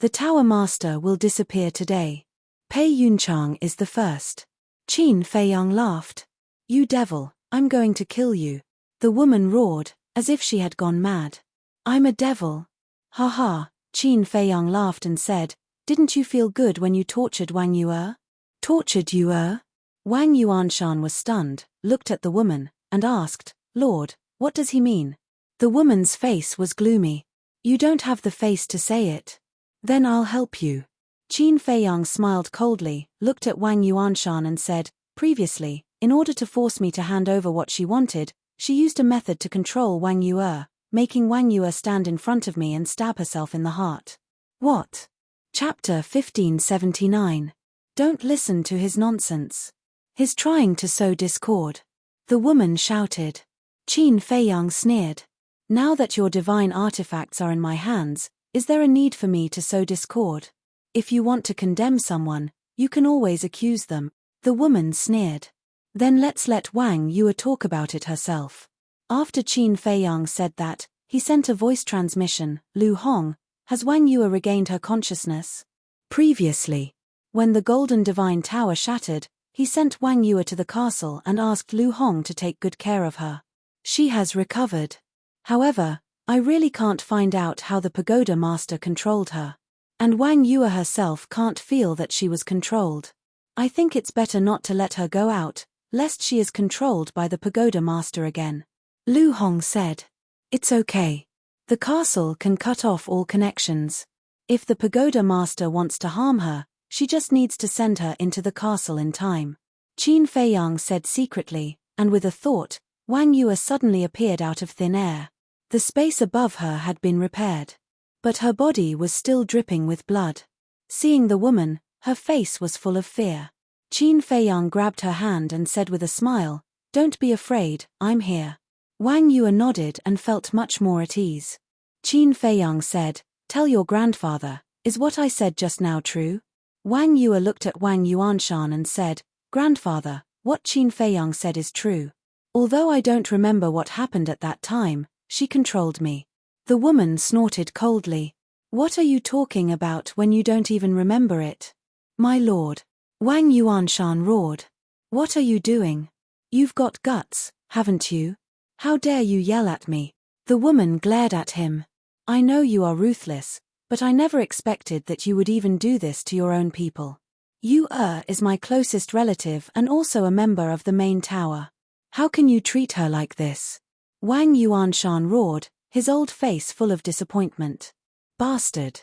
the Tower Master will disappear today. Pei Yunchang is the first. Qin Feiyang laughed. You devil, I'm going to kill you. The woman roared, as if she had gone mad. I'm a devil. Ha ha, Qin Feiyang laughed and said, Didn't you feel good when you tortured Wang Yue? Tortured Yue? Wang Yuanshan was stunned, looked at the woman, and asked, Lord, what does he mean? The woman's face was gloomy. You don't have the face to say it. Then I'll help you. Qin Feiyang smiled coldly, looked at Wang Yuanshan and said, Previously, in order to force me to hand over what she wanted, she used a method to control Wang Yue, making Wang Yue stand in front of me and stab herself in the heart. What? Chapter 1579. Don't listen to his nonsense. He's trying to sow discord. The woman shouted. Qin Feiyang sneered. Now that your divine artifacts are in my hands, is there a need for me to sow discord? If you want to condemn someone, you can always accuse them. The woman sneered. Then let's let Wang Yue talk about it herself. After Qin Feiyang said that, he sent a voice transmission. Lu Hong, has Wang Yue regained her consciousness? Previously. When the golden divine tower shattered, he sent Wang Yue to the castle and asked Lu Hong to take good care of her. She has recovered. However, I really can't find out how the pagoda master controlled her. And Wang Yue herself can't feel that she was controlled. I think it's better not to let her go out, lest she is controlled by the pagoda master again. Lu Hong said. It's okay. The castle can cut off all connections. If the pagoda master wants to harm her, she just needs to send her into the castle in time. Qin Feiyang said secretly, and with a thought, Wang Yue suddenly appeared out of thin air. The space above her had been repaired. But her body was still dripping with blood. Seeing the woman, her face was full of fear. Qin Feiyang grabbed her hand and said with a smile, "Don't be afraid, I'm here." Wang Yue nodded and felt much more at ease. Qin Feiyang said, "Tell your grandfather, is what I said just now true?" Wang Yue looked at Wang Yuanshan and said, "Grandfather, what Qin Feiyang said is true. Although I don't remember what happened at that time, she controlled me." The woman snorted coldly. "What are you talking about when you don't even remember it?" "My lord." Wang Yuanshan roared. "What are you doing? You've got guts, haven't you? How dare you yell at me?" The woman glared at him. "I know you are ruthless, but I never expected that you would even do this to your own people. Yu is my closest relative and also a member of the main tower. How can you treat her like this?" Wang Yuanshan roared, his old face full of disappointment. "Bastard!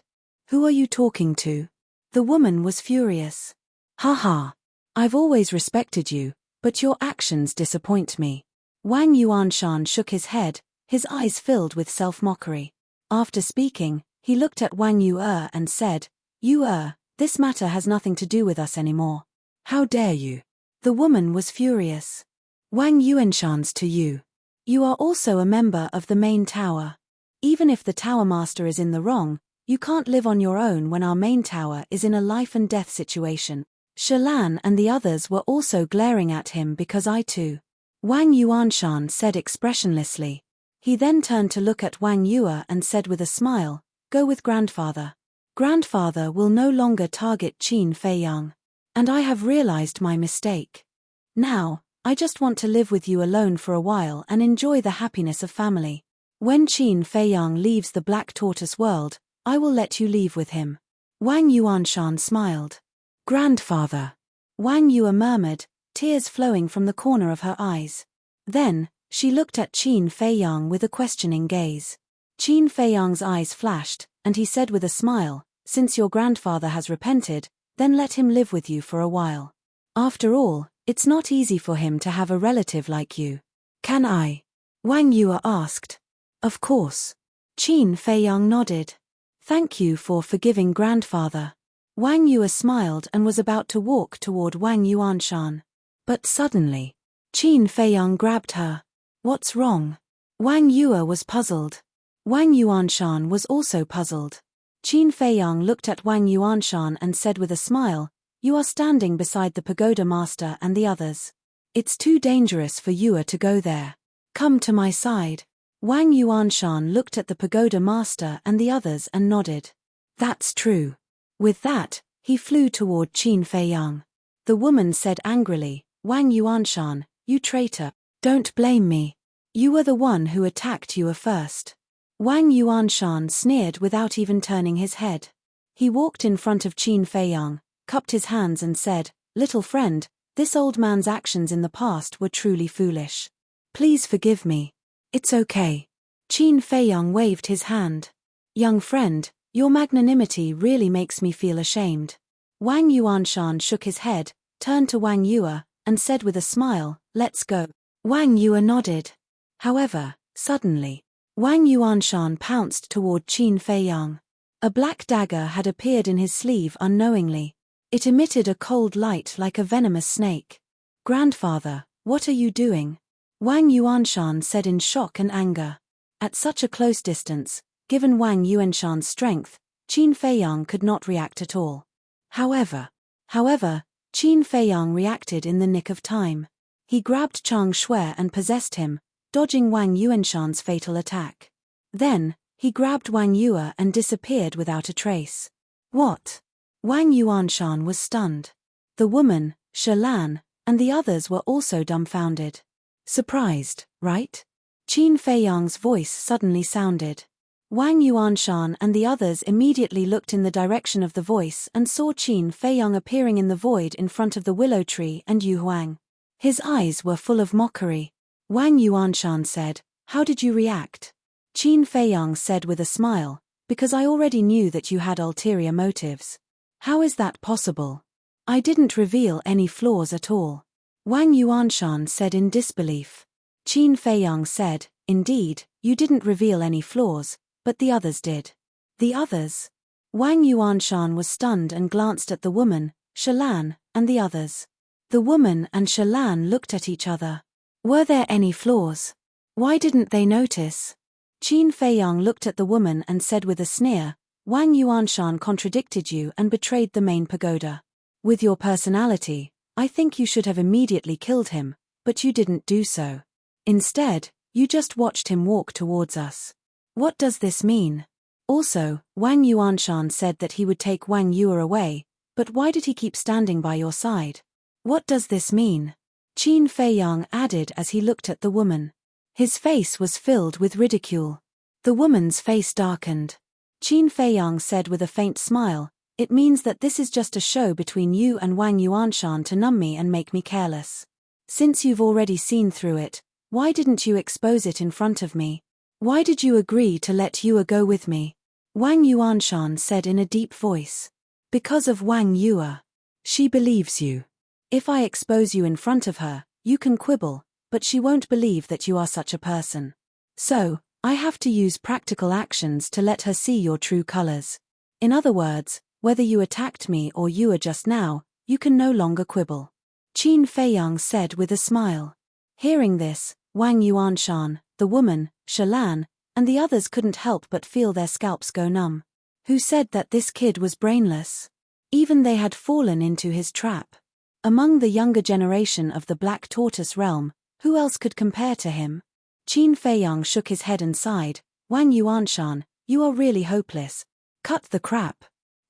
Who are you talking to?" The woman was furious. "Haha. I've always respected you, but your actions disappoint me." Wang Yuanshan shook his head, his eyes filled with self-mockery. After speaking, he looked at Wang Yue and said, "Yue, this matter has nothing to do with us anymore. How dare you?" The woman was furious. "Wang Yuanshan's to you. You are also a member of the main tower. Even if the tower master is in the wrong, you can't live on your own when our main tower is in a life and death situation." Shilan and the others were also glaring at him because I too. Wang Yuanshan said expressionlessly. He then turned to look at Wang Yue and said with a smile, "Go with grandfather. Grandfather will no longer target Qin Feiyang. And I have realized my mistake. Now, I just want to live with you alone for a while and enjoy the happiness of family. When Qin Feiyang leaves the Black Tortoise world, I will let you leave with him." Wang Yuanshan smiled. "Grandfather." Wang Yue murmured, tears flowing from the corner of her eyes. Then, she looked at Qin Feiyang with a questioning gaze. Qin Feiyang's eyes flashed, and he said with a smile, "Since your grandfather has repented, then let him live with you for a while. After all, it's not easy for him to have a relative like you." "Can I?" Wang Yue asked. "Of course." Qin Feiyang nodded. "Thank you for forgiving grandfather." Wang Yue smiled and was about to walk toward Wang Yuanshan. But suddenly, Qin Feiyang grabbed her. "What's wrong?" Wang Yue was puzzled. Wang Yuanshan was also puzzled. Qin Feiyang looked at Wang Yuanshan and said with a smile, "You are standing beside the pagoda master and the others. It's too dangerous for Yue to go there. Come to my side." Wang Yuanshan looked at the pagoda master and the others and nodded. "That's true." With that, he flew toward Qin Feiyang. The woman said angrily, "Wang Yuanshan, you traitor. Don't blame me. You were the one who attacked Yue first." Wang Yuanshan sneered without even turning his head. He walked in front of Qin Feiyang, cupped his hands and said, "Little friend, this old man's actions in the past were truly foolish. Please forgive me." "It's okay." Qin Feiyang waved his hand. "Young friend, your magnanimity really makes me feel ashamed." Wang Yuanshan shook his head, turned to Wang Yue, and said with a smile, "Let's go." Wang Yue nodded. However, suddenly, Wang Yuanshan pounced toward Qin Feiyang. A black dagger had appeared in his sleeve unknowingly. It emitted a cold light like a venomous snake. "Grandfather, what are you doing?" Wang Yuanshan said in shock and anger. At such a close distance, given Wang Yuanshan's strength, Qin Feiyang could not react at all. However, Qin Feiyang reacted in the nick of time. He grabbed Chang Shui and possessed him, dodging Wang Yuanshan's fatal attack. Then, he grabbed Wang Yue and disappeared without a trace. "What? Wang Yuanshan was stunned. The woman, Shalan, and the others were also dumbfounded. Surprised, right? Qin Feiyang's voice suddenly sounded. Wang Yuanshan and the others immediately looked in the direction of the voice and saw Qin Feiyang appearing in the void in front of the willow tree and Yu Huang. His eyes were full of mockery. Wang Yuanshan said, "How did you react?" Qin Feiyang said with a smile, "Because I already knew that you had ulterior motives." "How is that possible? I didn't reveal any flaws at all." Wang Yuanshan said in disbelief. Qin Feiyang said, "Indeed, you didn't reveal any flaws, but the others did." "The others?" Wang Yuanshan was stunned and glanced at the woman, Shalan, and the others. The woman and Shalan looked at each other. Were there any flaws? Why didn't they notice? Qin Feiyang looked at the woman and said with a sneer, "Wang Yuanshan contradicted you and betrayed the main pagoda. With your personality, I think you should have immediately killed him, but you didn't do so. Instead, you just watched him walk towards us. What does this mean? Also, Wang Yuanshan said that he would take Wang Yue away, but why did he keep standing by your side? What does this mean?" Qin Feiyang added as he looked at the woman. His face was filled with ridicule. The woman's face darkened. Qin Feiyang said with a faint smile, "It means that this is just a show between you and Wang Yuanshan to numb me and make me careless. Since you've already seen through it, why didn't you expose it in front of me? Why did you agree to let Yue go with me?" Wang Yuanshan said in a deep voice. "Because of Wang Yue. She believes you. If I expose you in front of her, you can quibble, but she won't believe that you are such a person. So, I have to use practical actions to let her see your true colors. In other words, whether you attacked me or Yue just now, you can no longer quibble." Qin Feiyang said with a smile. Hearing this, Wang Yuanshan, the woman, Shalan, and the others couldn't help but feel their scalps go numb. Who said that this kid was brainless? Even they had fallen into his trap. Among the younger generation of the Black Tortoise realm, who else could compare to him? Qin Feiyang shook his head and sighed. "Wang Yuanshan, you are really hopeless. Cut the crap.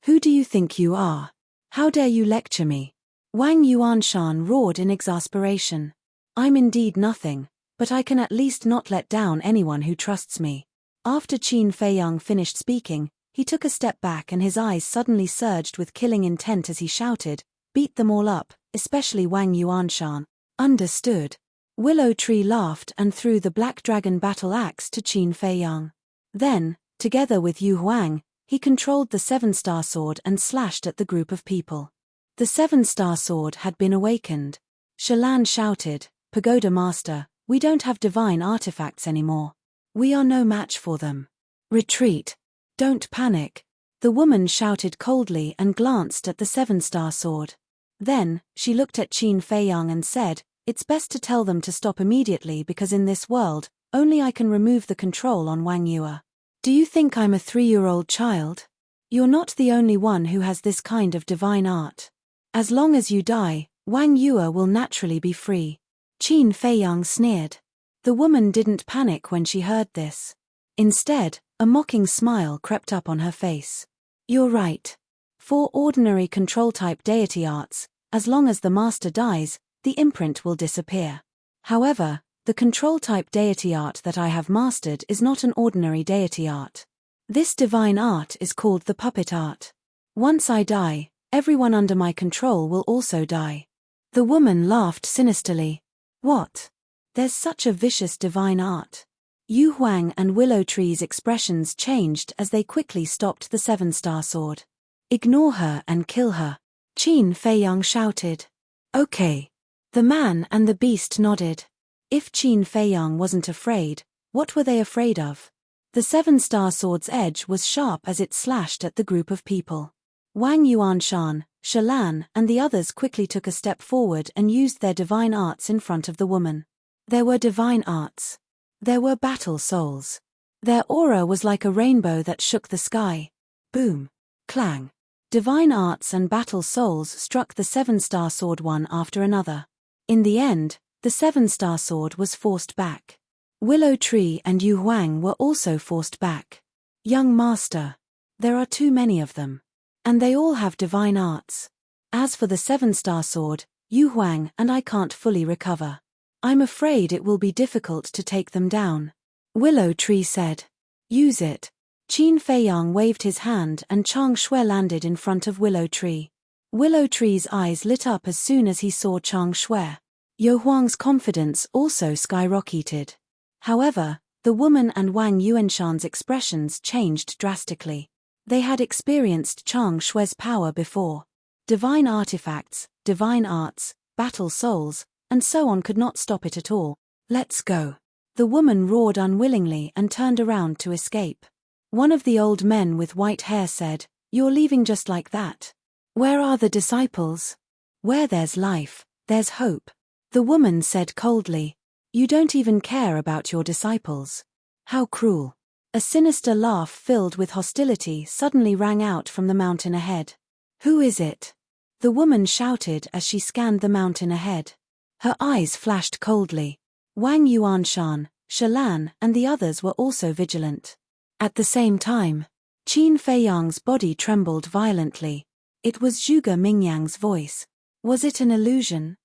Who do you think you are? How dare you lecture me?" Wang Yuanshan roared in exasperation. "I'm indeed nothing, but I can at least not let down anyone who trusts me." After Qin Feiyang finished speaking, he took a step back and his eyes suddenly surged with killing intent as he shouted, "Beat them all up, especially Wang Yuanshan." "Understood." Willow Tree laughed and threw the Black Dragon battle axe to Qin Feiyang. Then, together with Yu Huang, he controlled the seven-star sword and slashed at the group of people. The seven-star sword had been awakened. Shalan shouted, "Pagoda Master, we don't have divine artifacts anymore. We are no match for them. Retreat. Don't panic." The woman shouted coldly and glanced at the seven-star sword. Then, she looked at Qin Feiyang and said, "It's best to tell them to stop immediately because in this world, only I can remove the control on Wang Yue. Do you think I'm a 3-year-old child? You're not the only one who has this kind of divine art. As long as you die, Wang Yue will naturally be free." Qin Feiyang sneered. The woman didn't panic when she heard this. Instead, a mocking smile crept up on her face. "You're right. For ordinary control-type deity arts, as long as the master dies, the imprint will disappear. However, the control-type deity art that I have mastered is not an ordinary deity art. This divine art is called the puppet art. Once I die, everyone under my control will also die." The woman laughed sinisterly. "What? There's such a vicious divine art." Yu Huang and Willow Tree's expressions changed as they quickly stopped the seven-star sword. "Ignore her and kill her," Qin Feiyang shouted. "Okay." The man and the beast nodded. If Qin Feiyang wasn't afraid, what were they afraid of? The seven-star sword's edge was sharp as it slashed at the group of people. Wang Yuanshan, Shalan, and the others quickly took a step forward and used their divine arts in front of the woman. There were divine arts. There were battle souls. Their aura was like a rainbow that shook the sky. Boom. Clang. Divine arts and battle souls struck the seven-star sword one after another. In the end, the seven-star sword was forced back. Willow Tree and Yu Huang were also forced back. "Young master. There are too many of them. And they all have divine arts. As for the 7-star sword, Yu Huang and I can't fully recover. I'm afraid it will be difficult to take them down. Willow Tree said. Use it. Qin Feiyang waved his hand and Chang Shui landed in front of Willow Tree. Willow Tree's eyes lit up as soon as he saw Chang Shui. Yo Huang's confidence also skyrocketed. However, the woman and Wang Yuanshan's expressions changed drastically. They had experienced Chang Shui's power before. Divine artifacts, divine arts, battle souls, and so on could not stop it at all. Let's go. The woman roared unwillingly and turned around to escape. One of the old men with white hair said, You're leaving just like that. Where are the disciples? Where there's life, there's hope. The woman said coldly, You don't even care about your disciples. How cruel. A sinister laugh filled with hostility suddenly rang out from the mountain ahead. Who is it? The woman shouted as she scanned the mountain ahead. Her eyes flashed coldly. Wang Yuanshan, Shalan, and the others were also vigilant. At the same time, Qin Feiyang's body trembled violently. It was Zhuge Mingyang's voice. Was it an illusion?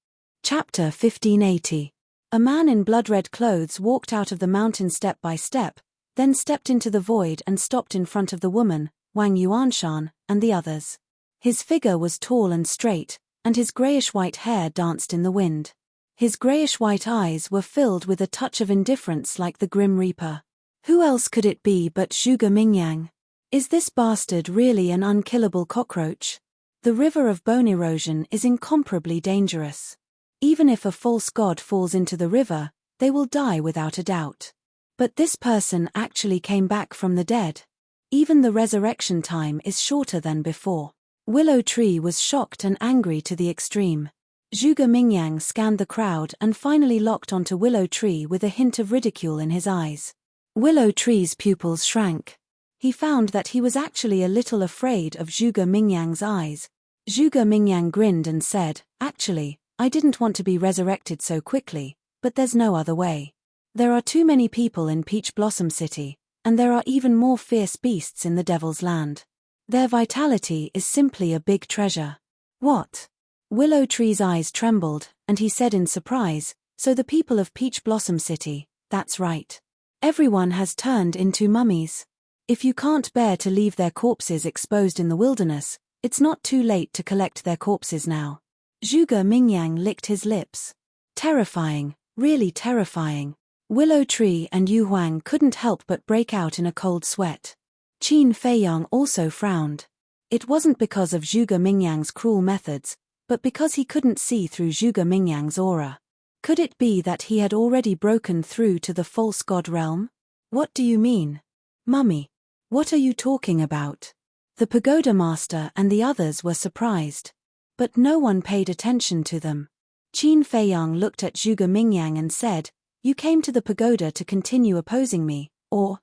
Chapter 1580. A man in blood-red clothes walked out of the mountain step by step, then stepped into the void and stopped in front of the woman, Wang Yuanshan, and the others. His figure was tall and straight, and his grayish-white hair danced in the wind. His grayish-white eyes were filled with a touch of indifference like the Grim Reaper. Who else could it be but Zhuge Mingyang? Is this bastard really an unkillable cockroach? The river of bone erosion is incomparably dangerous. Even if a false god falls into the river, they will die without a doubt. But this person actually came back from the dead. Even the resurrection time is shorter than before. Willow Tree was shocked and angry to the extreme. Zhuge Mingyang scanned the crowd and finally locked onto Willow Tree with a hint of ridicule in his eyes. Willow Tree's pupils shrank. He found that he was actually a little afraid of Zhuge Mingyang's eyes. Zhuge Mingyang grinned and said, Actually, I didn't want to be resurrected so quickly, but there's no other way. There are too many people in Peach Blossom City, and there are even more fierce beasts in the Devil's Land. Their vitality is simply a big treasure. What? Willow Tree's eyes trembled, and he said in surprise, So the people of Peach Blossom City, that's right. Everyone has turned into mummies. If you can't bear to leave their corpses exposed in the wilderness, it's not too late to collect their corpses now. Zhuge Mingyang licked his lips. Terrifying, really terrifying. Willow Tree and Yu Huang couldn't help but break out in a cold sweat. Qin Feiyang also frowned. It wasn't because of Zhuge Mingyang's cruel methods, but because he couldn't see through Zhuge Mingyang's aura. Could it be that he had already broken through to the false god realm? What do you mean? Mummy. What are you talking about? The pagoda master and the others were surprised. But no one paid attention to them. Qin Feiyang looked at Zhuge Mingyang and said, You came to the pagoda to continue opposing me, or,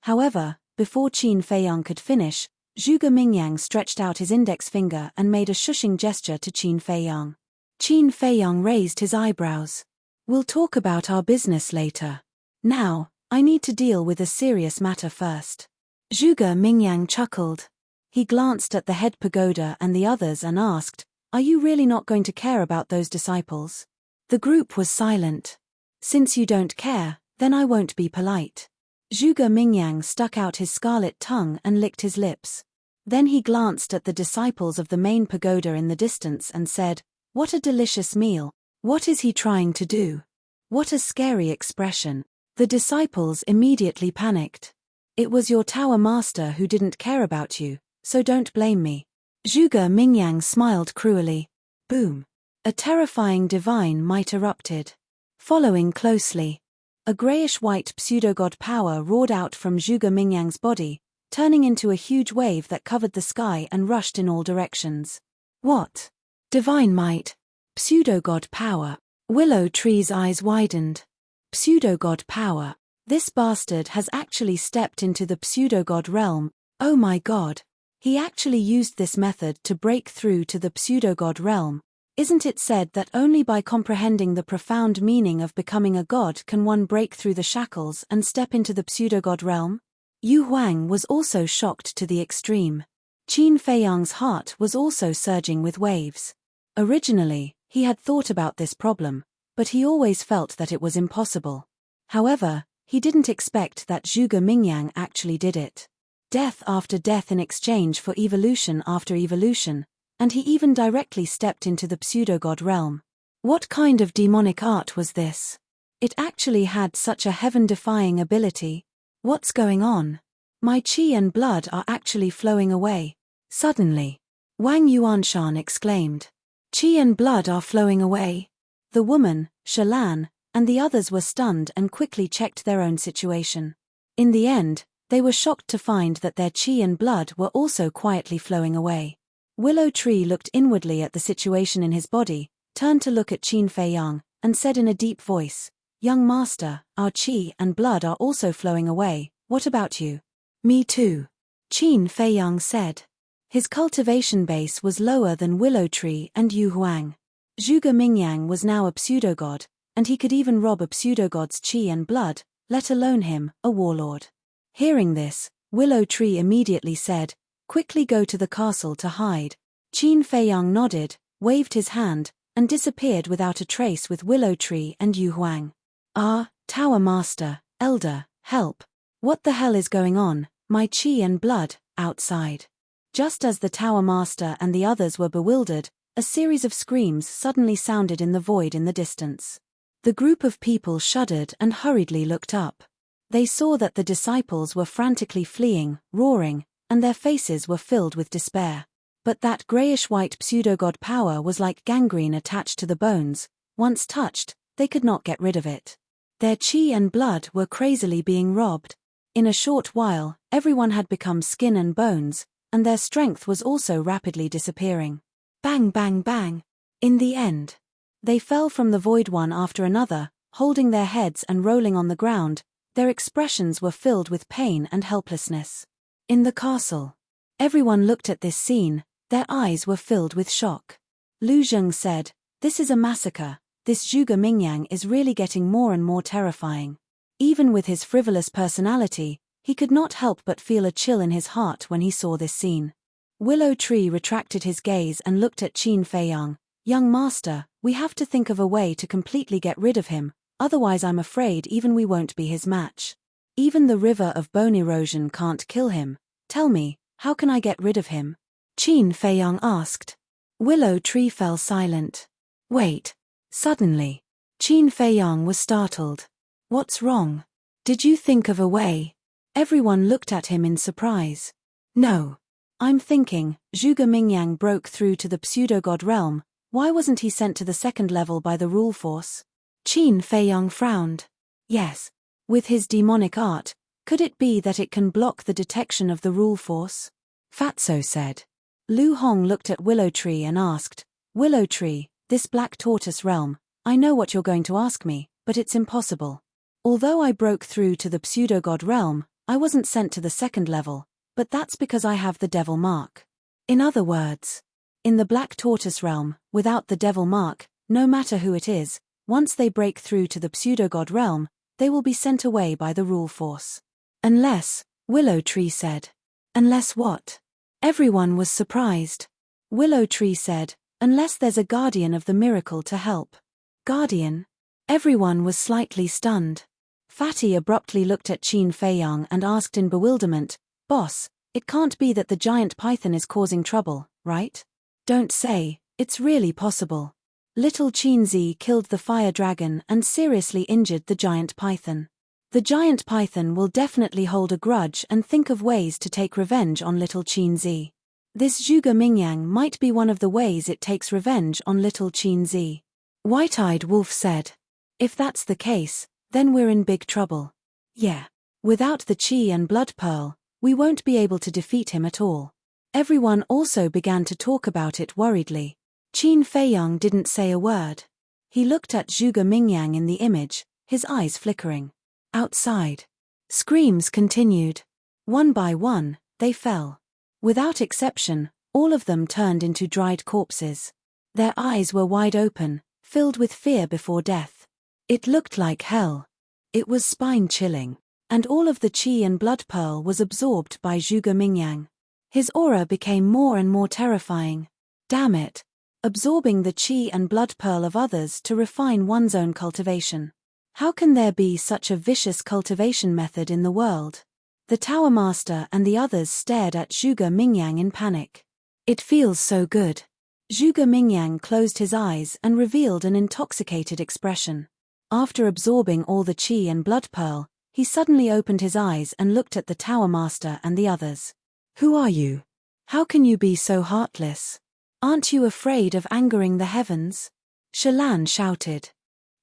However, before Qin Feiyang could finish, Zhuge Mingyang stretched out his index finger and made a shushing gesture to Qin Feiyang. Qin Feiyang raised his eyebrows. We'll talk about our business later. Now, I need to deal with a serious matter first. Zhuge Mingyang chuckled. He glanced at the head pagoda and the others and asked, Are you really not going to care about those disciples? The group was silent. Since you don't care, then I won't be polite. Zhuge Mingyang stuck out his scarlet tongue and licked his lips. Then he glanced at the disciples of the main pagoda in the distance and said, What a delicious meal. What is he trying to do? What a scary expression. The disciples immediately panicked. It was your tower master who didn't care about you, so don't blame me. Zhuge Mingyang smiled cruelly. Boom. A terrifying divine might erupted. Following closely, a grayish-white pseudogod power roared out from Zhuge Mingyang's body, turning into a huge wave that covered the sky and rushed in all directions. What? Divine might. Pseudogod power. Willow Tree's eyes widened. Pseudogod power. This bastard has actually stepped into the pseudogod realm. Oh my god. He actually used this method to break through to the pseudogod realm. Isn't it said that only by comprehending the profound meaning of becoming a god can one break through the shackles and step into the pseudogod realm? Yu Huang was also shocked to the extreme. Qin Feiyang's heart was also surging with waves. Originally, he had thought about this problem, but he always felt that it was impossible. However, he didn't expect that Zhuge Mingyang actually did it. Death after death in exchange for evolution after evolution, and he even directly stepped into the pseudo-god realm. What kind of demonic art was this? It actually had such a heaven-defying ability. What's going on? My qi and blood are actually flowing away. Suddenly, Wang Yuanshan exclaimed. Qi and blood are flowing away. The woman, Shalan, and the others were stunned and quickly checked their own situation. In the end, they were shocked to find that their qi and blood were also quietly flowing away. Willow Tree looked inwardly at the situation in his body, turned to look at Qin Feiyang, and said in a deep voice, "Young master, our qi and blood are also flowing away, what about you?" "Me too," Qin Feiyang said. His cultivation base was lower than Willow Tree and Yu Huang. Zhuge Mingyang was now a pseudogod, and he could even rob a pseudogod's qi and blood, let alone him, a warlord. Hearing this, Willow Tree immediately said, "Quickly go to the castle to hide." Qin Feiyang nodded, waved his hand, and disappeared without a trace with Willow Tree and Yu Huang. "Ah, Tower Master, Elder, help. What the hell is going on, my qi and blood, outside?" Just as the Tower Master and the others were bewildered, a series of screams suddenly sounded in the void in the distance. The group of people shuddered and hurriedly looked up. They saw that the disciples were frantically fleeing, roaring, and their faces were filled with despair. But that grayish-white pseudogod power was like gangrene attached to the bones. Once touched, they could not get rid of it. Their qi and blood were crazily being robbed. In a short while, everyone had become skin and bones, and their strength was also rapidly disappearing. Bang bang bang. In the end, they fell from the void one after another, holding their heads and rolling on the ground. Their expressions were filled with pain and helplessness. In the castle, everyone looked at this scene, their eyes were filled with shock. Lu Zheng said, "This is a massacre, this Zhuge Mingyang is really getting more and more terrifying." Even with his frivolous personality, he could not help but feel a chill in his heart when he saw this scene. Willow Tree retracted his gaze and looked at Qin Feiyang. "Young master, we have to think of a way to completely get rid of him, otherwise I'm afraid even we won't be his match. Even the river of bone erosion can't kill him. Tell me, how can I get rid of him?" Qin Feiyang asked. Willow Tree fell silent. "Wait." Suddenly, Qin Feiyang was startled. "What's wrong? Did you think of a way?" Everyone looked at him in surprise. "No. I'm thinking, Zhuge Mingyang broke through to the pseudogod realm, why wasn't he sent to the second level by the rule force?" Qin Feiyang frowned. "Yes. With his demonic art, could it be that it can block the detection of the rule force?" Fatso said. Lu Hong looked at Willow Tree and asked, "Willow Tree, this Black Tortoise realm, I know what you're going to ask me, but it's impossible. Although I broke through to the pseudogod realm, I wasn't sent to the second level, but that's because I have the devil mark. In other words, in the Black Tortoise realm, without the devil mark, no matter who it is, once they break through to the pseudogod realm, they will be sent away by the rule force. Unless," Willow Tree said. "Unless what?" Everyone was surprised. Willow Tree said, "Unless there's a guardian of the miracle to help." "Guardian?" Everyone was slightly stunned. Fatty abruptly looked at Qin Feiyang and asked in bewilderment, "Boss, it can't be that the giant python is causing trouble, right?" "Don't say, it's really possible. Little Qinzi killed the fire dragon and seriously injured the giant python. The giant python will definitely hold a grudge and think of ways to take revenge on little Qinzi. This Zhuge Mingyang might be one of the ways it takes revenge on little Qinzi." White-Eyed Wolf said, "If that's the case, then we're in big trouble. Yeah. Without the qi and blood pearl, we won't be able to defeat him at all." Everyone also began to talk about it worriedly. Qin Feiyang didn't say a word. He looked at Zhuge Mingyang in the image, his eyes flickering. Outside, screams continued. One by one, they fell. Without exception, all of them turned into dried corpses. Their eyes were wide open, filled with fear before death. It looked like hell. It was spine-chilling. And all of the qi and blood pearl was absorbed by Zhuge Mingyang. His aura became more and more terrifying. Damn it. Absorbing the chi and blood pearl of others to refine one's own cultivation. How can there be such a vicious cultivation method in the world? The Tower Master and the others stared at Zhuge Mingyang in panic. It feels so good. Zhuge Mingyang closed his eyes and revealed an intoxicated expression. After absorbing all the chi and blood pearl, he suddenly opened his eyes and looked at the Tower Master and the others. Who are you? How can you be so heartless? Aren't you afraid of angering the heavens? Shalan shouted.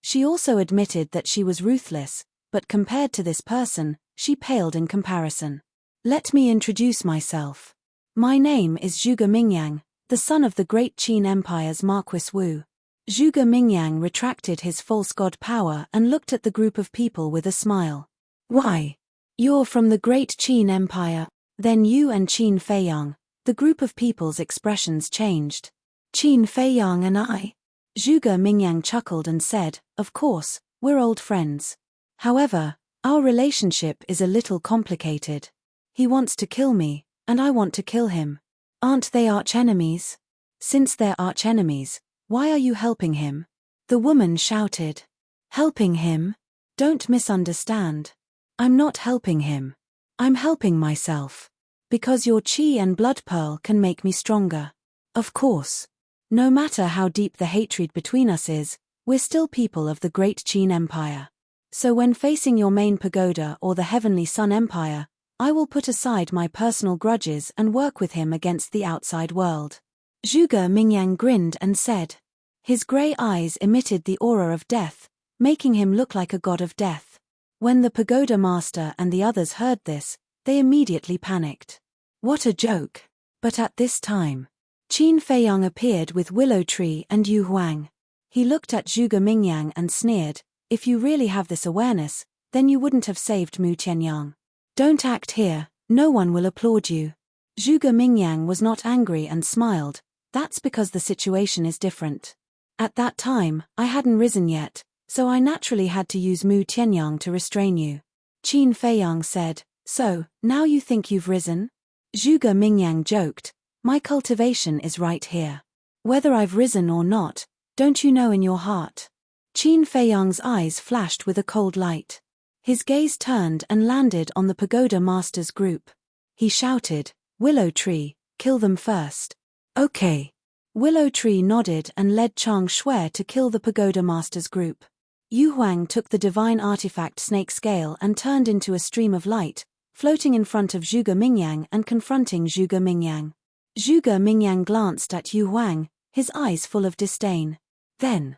She also admitted that she was ruthless, but compared to this person, she paled in comparison. Let me introduce myself. My name is Zhuge Mingyang, the son of the great Qin Empire's Marquis Wu. Zhuge Mingyang retracted his false god power and looked at the group of people with a smile. Why? You're from the great Qin Empire. Then you and Qin Feiyang. The group of people's expressions changed. Qin Feiyang and I? Zhuge Mingyang chuckled and said, of course, we're old friends. However, our relationship is a little complicated. He wants to kill me, and I want to kill him. Aren't they arch-enemies? Since they're arch-enemies, why are you helping him? The woman shouted. Helping him? Don't misunderstand. I'm not helping him. I'm helping myself. Because your chi and blood pearl can make me stronger. Of course. No matter how deep the hatred between us is, we're still people of the great Qin Empire. So when facing your main pagoda or the Heavenly Sun Empire, I will put aside my personal grudges and work with him against the outside world. Zhuge Mingyang grinned and said. His grey eyes emitted the aura of death, making him look like a god of death. When the pagoda master and the others heard this, they immediately panicked. What a joke! But at this time, Qin Feiyang appeared with Willow Tree and Yu Huang. He looked at Zhuge Mingyang and sneered, if you really have this awareness, then you wouldn't have saved Mu Tianyang. Don't act here, no one will applaud you. Zhuge Mingyang was not angry and smiled, that's because the situation is different. At that time, I hadn't risen yet, so I naturally had to use Mu Tianyang to restrain you. Qin Feiyang said, so, now you think you've risen? Zhuge Mingyang joked, my cultivation is right here. Whether I've risen or not, don't you know in your heart? Qin Feiyang's eyes flashed with a cold light. His gaze turned and landed on the pagoda master's group. He shouted, Willow Tree, kill them first. Okay. Willow Tree nodded and led Chang Shui to kill the pagoda master's group. Yu Huang took the divine artifact snake scale and turned into a stream of light, floating in front of Zhuge Mingyang and confronting Zhuge Mingyang. Zhuge Mingyang glanced at Yu Huang, his eyes full of disdain. Then.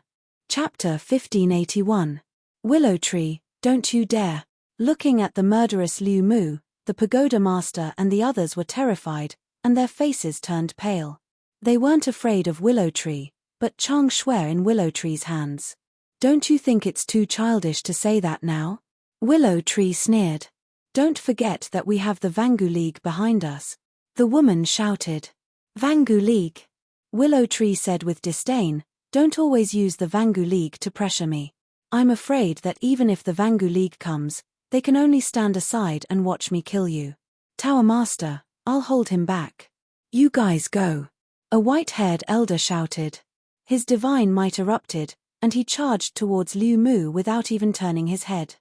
Chapter 1581. Willow Tree, don't you dare. Looking at the murderous Liu Mu, the pagoda master and the others were terrified, and their faces turned pale. They weren't afraid of Willow Tree, but Chang Shui in Willow Tree's hands. Don't you think it's too childish to say that now? Willow Tree sneered. Don't forget that we have the Vangu League behind us. The woman shouted. Vangu League? Willow Tree said with disdain, don't always use the Vangu League to pressure me. I'm afraid that even if the Vangu League comes, they can only stand aside and watch me kill you. Tower Master, I'll hold him back. You guys go. A white-haired elder shouted. His divine might erupted, and he charged towards Liu Mu without even turning his head.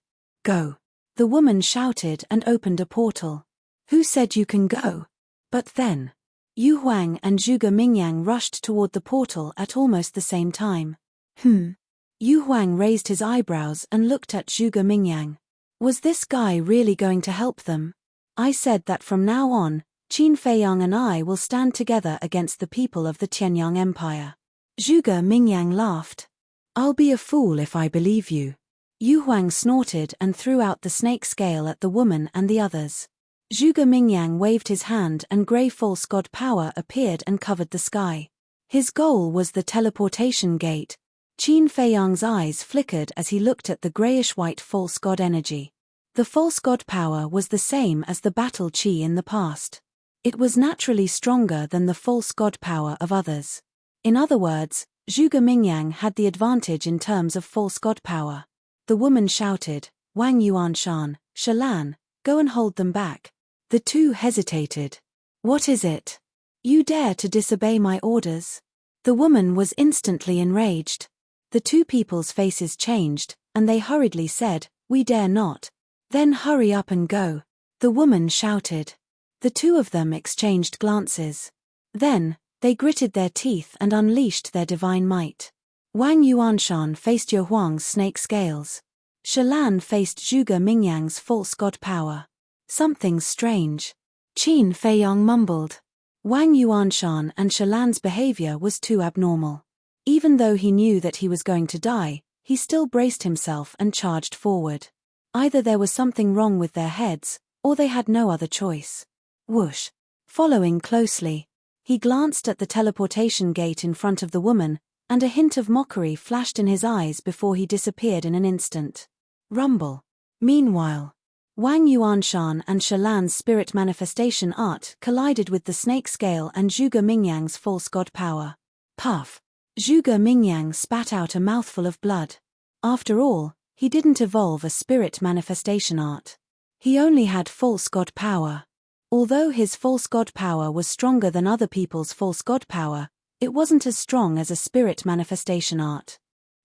Go. The woman shouted and opened a portal. Who said you can go? But then. Yu Huang and Zhuge Mingyang rushed toward the portal at almost the same time. Yu Huang raised his eyebrows and looked at Zhuge Mingyang. Was this guy really going to help them? I said that from now on, Qin Feiyang and I will stand together against the people of the Tianyang Empire. Zhuge Mingyang laughed. I'll be a fool if I believe you. Yu Huang snorted and threw out the snake scale at the woman and the others. Zhuge Mingyang waved his hand and grey false god power appeared and covered the sky. His goal was the teleportation gate. Qin Feiyang's eyes flickered as he looked at the greyish-white false god energy. The false god power was the same as the battle chi in the past. It was naturally stronger than the false god power of others. In other words, Zhuge Mingyang had the advantage in terms of false god power. The woman shouted, Wang Yuanshan, Shalan, go and hold them back. The two hesitated. What is it? You dare to disobey my orders? The woman was instantly enraged. The two people's faces changed, and they hurriedly said, "We dare not." "Then hurry up and go," the woman shouted. The two of them exchanged glances. Then, they gritted their teeth and unleashed their divine might. Wang Yuanshan faced Ye Huang's snake scales. Shalan faced Zhuge Mingyang's false god power. Something's strange. Qin Feiyang mumbled. Wang Yuanshan and Shalan's behavior was too abnormal. Even though he knew that he was going to die, he still braced himself and charged forward. Either there was something wrong with their heads, or they had no other choice. Whoosh. Following closely, he glanced at the teleportation gate in front of the woman, and a hint of mockery flashed in his eyes before he disappeared in an instant. Rumble. Meanwhile, Wang Yuanshan and Shalan's spirit manifestation art collided with the snake scale and Zhuge Mingyang's false god power. Puff. Zhuge Mingyang spat out a mouthful of blood. After all, he didn't evolve a spirit manifestation art. He only had false god power. Although his false god power was stronger than other people's false god power, it wasn't as strong as a spirit manifestation art.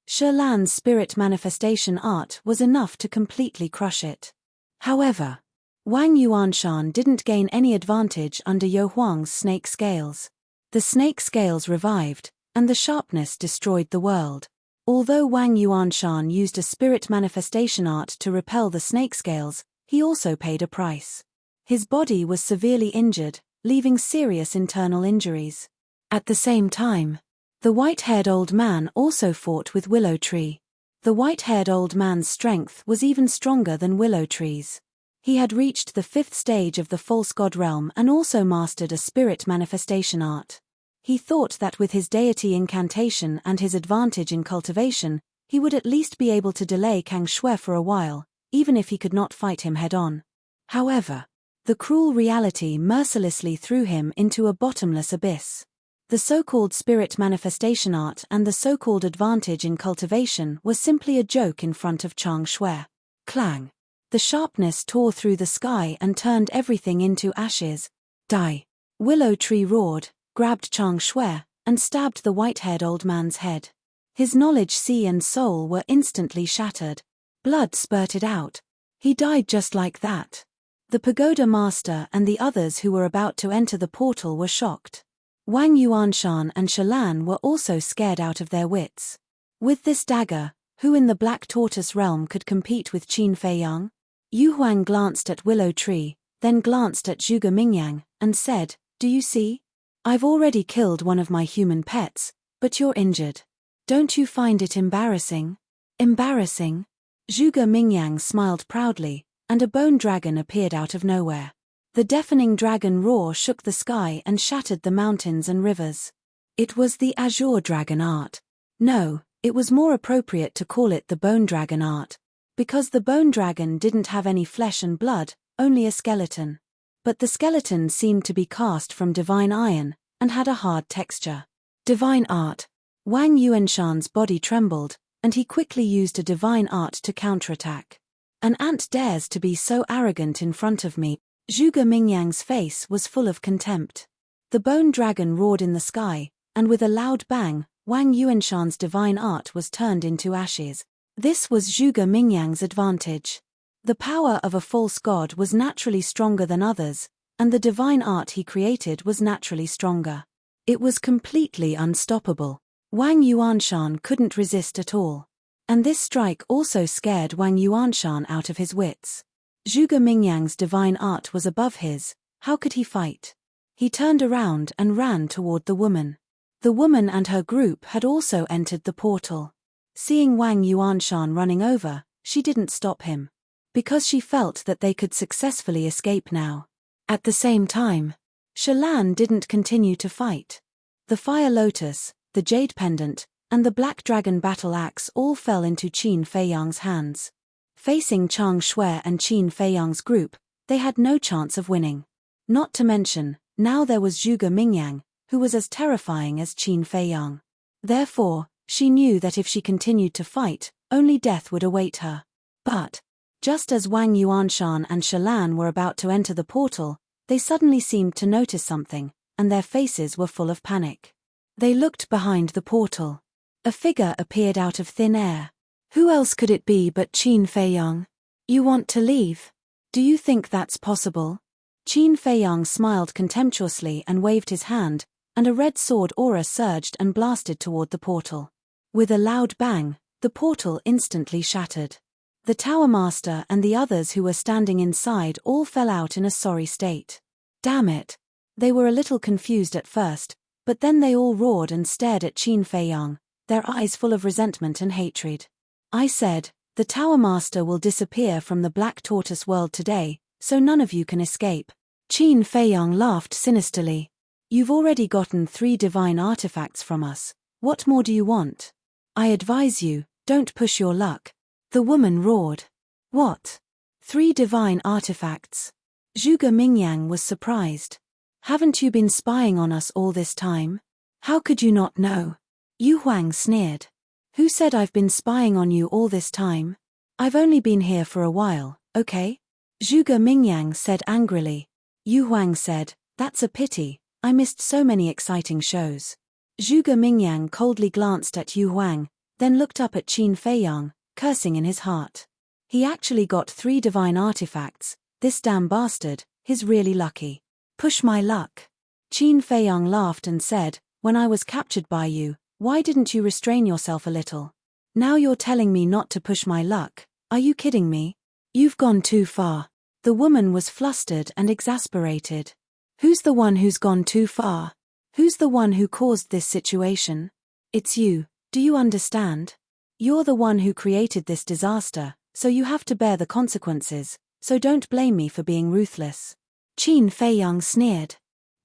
Shalan's spirit manifestation art was enough to completely crush it. However, Wang Yuanshan didn't gain any advantage under Ye Huang's snake scales. The snake scales revived, and the sharpness destroyed the world. Although Wang Yuanshan used a spirit manifestation art to repel the snake scales, he also paid a price. His body was severely injured, leaving serious internal injuries. At the same time, the white-haired old man also fought with Willow Tree. The white-haired old man's strength was even stronger than Willow Tree's. He had reached the 5th stage of the false god realm and also mastered a spirit manifestation art. He thought that with his deity incantation and his advantage in cultivation, he would at least be able to delay Kang Shui for a while, even if he could not fight him head-on. However, the cruel reality mercilessly threw him into a bottomless abyss. The so-called spirit manifestation art and the so-called advantage in cultivation was simply a joke in front of Kang Shui. Clang! The sharpness tore through the sky and turned everything into ashes. Die! Willow Tree roared, grabbed Kang Shui, and stabbed the white-haired old man's head. His knowledge sea and soul were instantly shattered. Blood spurted out. He died just like that. The pagoda master and the others who were about to enter the portal were shocked. Wang Yuanshan and Shalan were also scared out of their wits. With this dagger, who in the Black Tortoise realm could compete with Qin Feiyang? Yu Huang glanced at Willow Tree, then glanced at Zhuge Mingyang, and said, "Do you see? I've already killed one of my human pets, but you're injured. Don't you find it embarrassing?" Embarrassing? Zhuge Mingyang smiled proudly, and a bone dragon appeared out of nowhere. The deafening dragon roar shook the sky and shattered the mountains and rivers. It was the Azure Dragon art. No, it was more appropriate to call it the Bone Dragon art, because the bone dragon didn't have any flesh and blood, only a skeleton. But the skeleton seemed to be cast from divine iron, and had a hard texture. Divine art. Wang Yuanshan's body trembled, and he quickly used a divine art to counterattack. An ant dares to be so arrogant in front of me. Zhuge Mingyang's face was full of contempt. The bone dragon roared in the sky, and with a loud bang, Wang Yuanshan's divine art was turned into ashes. This was Zhuge Mingyang's advantage. The power of a false god was naturally stronger than others, and the divine art he created was naturally stronger. It was completely unstoppable. Wang Yuanshan couldn't resist at all. And this strike also scared Wang Yuanshan out of his wits. Zhuge Mingyang's divine art was above his, how could he fight? He turned around and ran toward the woman. The woman and her group had also entered the portal. Seeing Wang Yuanshan running over, she didn't stop him. Because she felt that they could successfully escape now. At the same time, Shalan didn't continue to fight. The Fire Lotus, the Jade Pendant, and the Black Dragon Battle Axe all fell into Qin Feiyang's hands. Facing Kang Shui and Qin Feiyang's group, they had no chance of winning. Not to mention, now there was Zhuge Mingyang, who was as terrifying as Qin Feiyang. Therefore, she knew that if she continued to fight, only death would await her. But, just as Wang Yuanshan and Shalan were about to enter the portal, They suddenly seemed to notice something, and their faces were full of panic. They looked behind the portal. A figure appeared out of thin air. Who else could it be but Qin Feiyang? You want to leave? Do you think that's possible? Qin Feiyang smiled contemptuously and waved his hand, and a red sword aura surged and blasted toward the portal. With a loud bang, the portal instantly shattered. The Tower Master and the others who were standing inside all fell out in a sorry state. Damn it! They were a little confused at first, but then they all roared and stared at Qin Feiyang, their eyes full of resentment and hatred. I said, the Tower Master will disappear from the Black Tortoise world today, so none of you can escape. Qin Feiyang laughed sinisterly. You've already gotten 3 divine artifacts from us. What more do you want? I advise you, don't push your luck. The woman roared. What? 3 divine artifacts? Zhuge Mingyang was surprised. Haven't you been spying on us all this time? How could you not know? Yu Huang sneered. Who said I've been spying on you all this time? I've only been here for a while, okay? Zhuge Mingyang said angrily. Yu Huang said, that's a pity, I missed so many exciting shows. Zhuge Mingyang coldly glanced at Yu Huang, then looked up at Qin Feiyang, cursing in his heart. He actually got 3 divine artifacts, this damn bastard, he's really lucky. Push my luck. Qin Feiyang laughed and said, when I was captured by you, why didn't you restrain yourself a little? Now you're telling me not to push my luck, are you kidding me? You've gone too far. The woman was flustered and exasperated. Who's the one who's gone too far? Who's the one who caused this situation? It's you, do you understand? You're the one who created this disaster, so you have to bear the consequences, so don't blame me for being ruthless. Qin Feiyang sneered.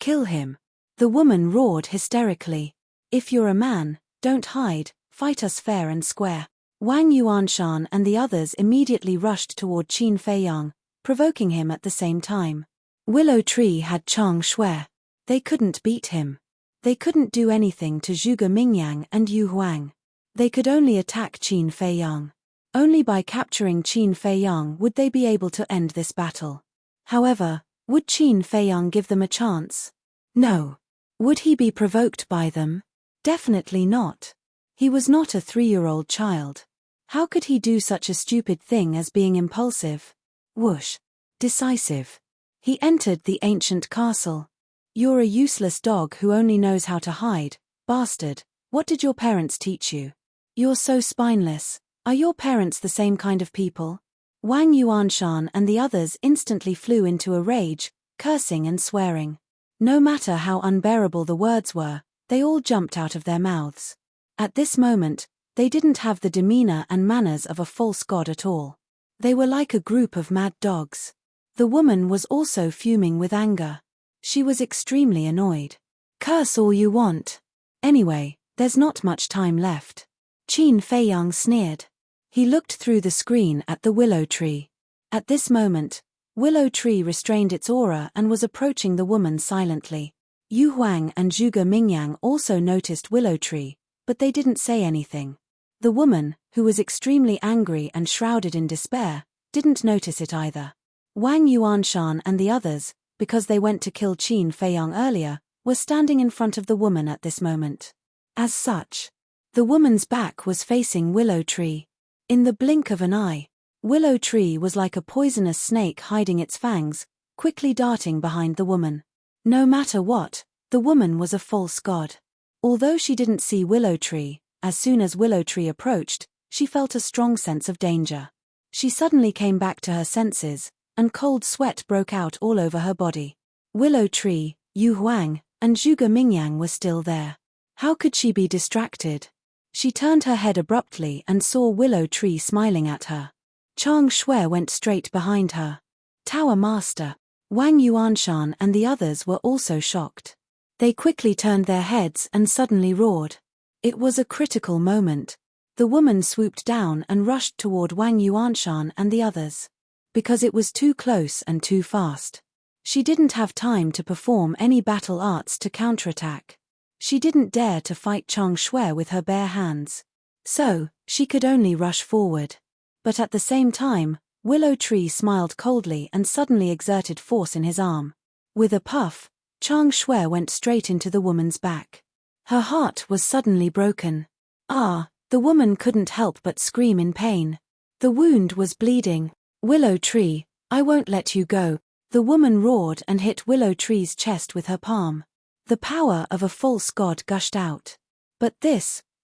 Kill him. The woman roared hysterically. If you're a man, don't hide, fight us fair and square. Wang Yuanshan and the others immediately rushed toward Qin Feiyang, provoking him at the same time. Willow Tree had Chang Shui. They couldn't beat him. They couldn't do anything to Zhuge Mingyang and Yu Huang. They could only attack Qin Feiyang. Only by capturing Qin Feiyang would they be able to end this battle. However, would Qin Feiyang give them a chance? No. Would he be provoked by them? Definitely not. He was not a 3-year-old child. How could he do such a stupid thing as being impulsive? Whoosh. Decisive. He entered the ancient castle. You're a useless dog who only knows how to hide, bastard. What did your parents teach you? You're so spineless. Are your parents the same kind of people? Wang Yuanshan and the others instantly flew into a rage, cursing and swearing. No matter how unbearable the words were, they all jumped out of their mouths. At this moment, they didn't have the demeanor and manners of a false god at all. They were like a group of mad dogs. The woman was also fuming with anger. She was extremely annoyed. Curse all you want. Anyway, there's not much time left. Qin Feiyang sneered. He looked through the screen at the willow tree. At this moment, Willow Tree restrained its aura and was approaching the woman silently. Yu Huang and Zhuge Mingyang also noticed Willow Tree, but they didn't say anything. The woman, who was extremely angry and shrouded in despair, didn't notice it either. Wang Yuanshan and the others, because they went to kill Qin Feiyang earlier, were standing in front of the woman at this moment. As such, the woman's back was facing Willow Tree. In the blink of an eye, Willow Tree was like a poisonous snake hiding its fangs, quickly darting behind the woman. No matter what, the woman was a false god. Although she didn't see Willow Tree, as soon as Willow Tree approached, she felt a strong sense of danger. She suddenly came back to her senses, and cold sweat broke out all over her body. Willow Tree, Yu Huang, and Zhuge Mingyang were still there. How could she be distracted? She turned her head abruptly and saw Willow Tree smiling at her. Chang Shui went straight behind her. Tower Master, Wang Yuanshan and the others were also shocked. They quickly turned their heads and suddenly roared. It was a critical moment. The woman swooped down and rushed toward Wang Yuanshan and the others. Because it was too close and too fast. She didn't have time to perform any battle arts to counterattack. She didn't dare to fight Chang Shui with her bare hands. So, she could only rush forward. But at the same time, Willow Tree smiled coldly and suddenly exerted force in his arm. With a puff, Chang Shui went straight into the woman's back. Her heart was suddenly broken. Ah, the woman couldn't help but scream in pain. The wound was bleeding. Willow Tree, I won't let you go. The woman roared and hit Willow Tree's chest with her palm. The power of a false god gushed out. But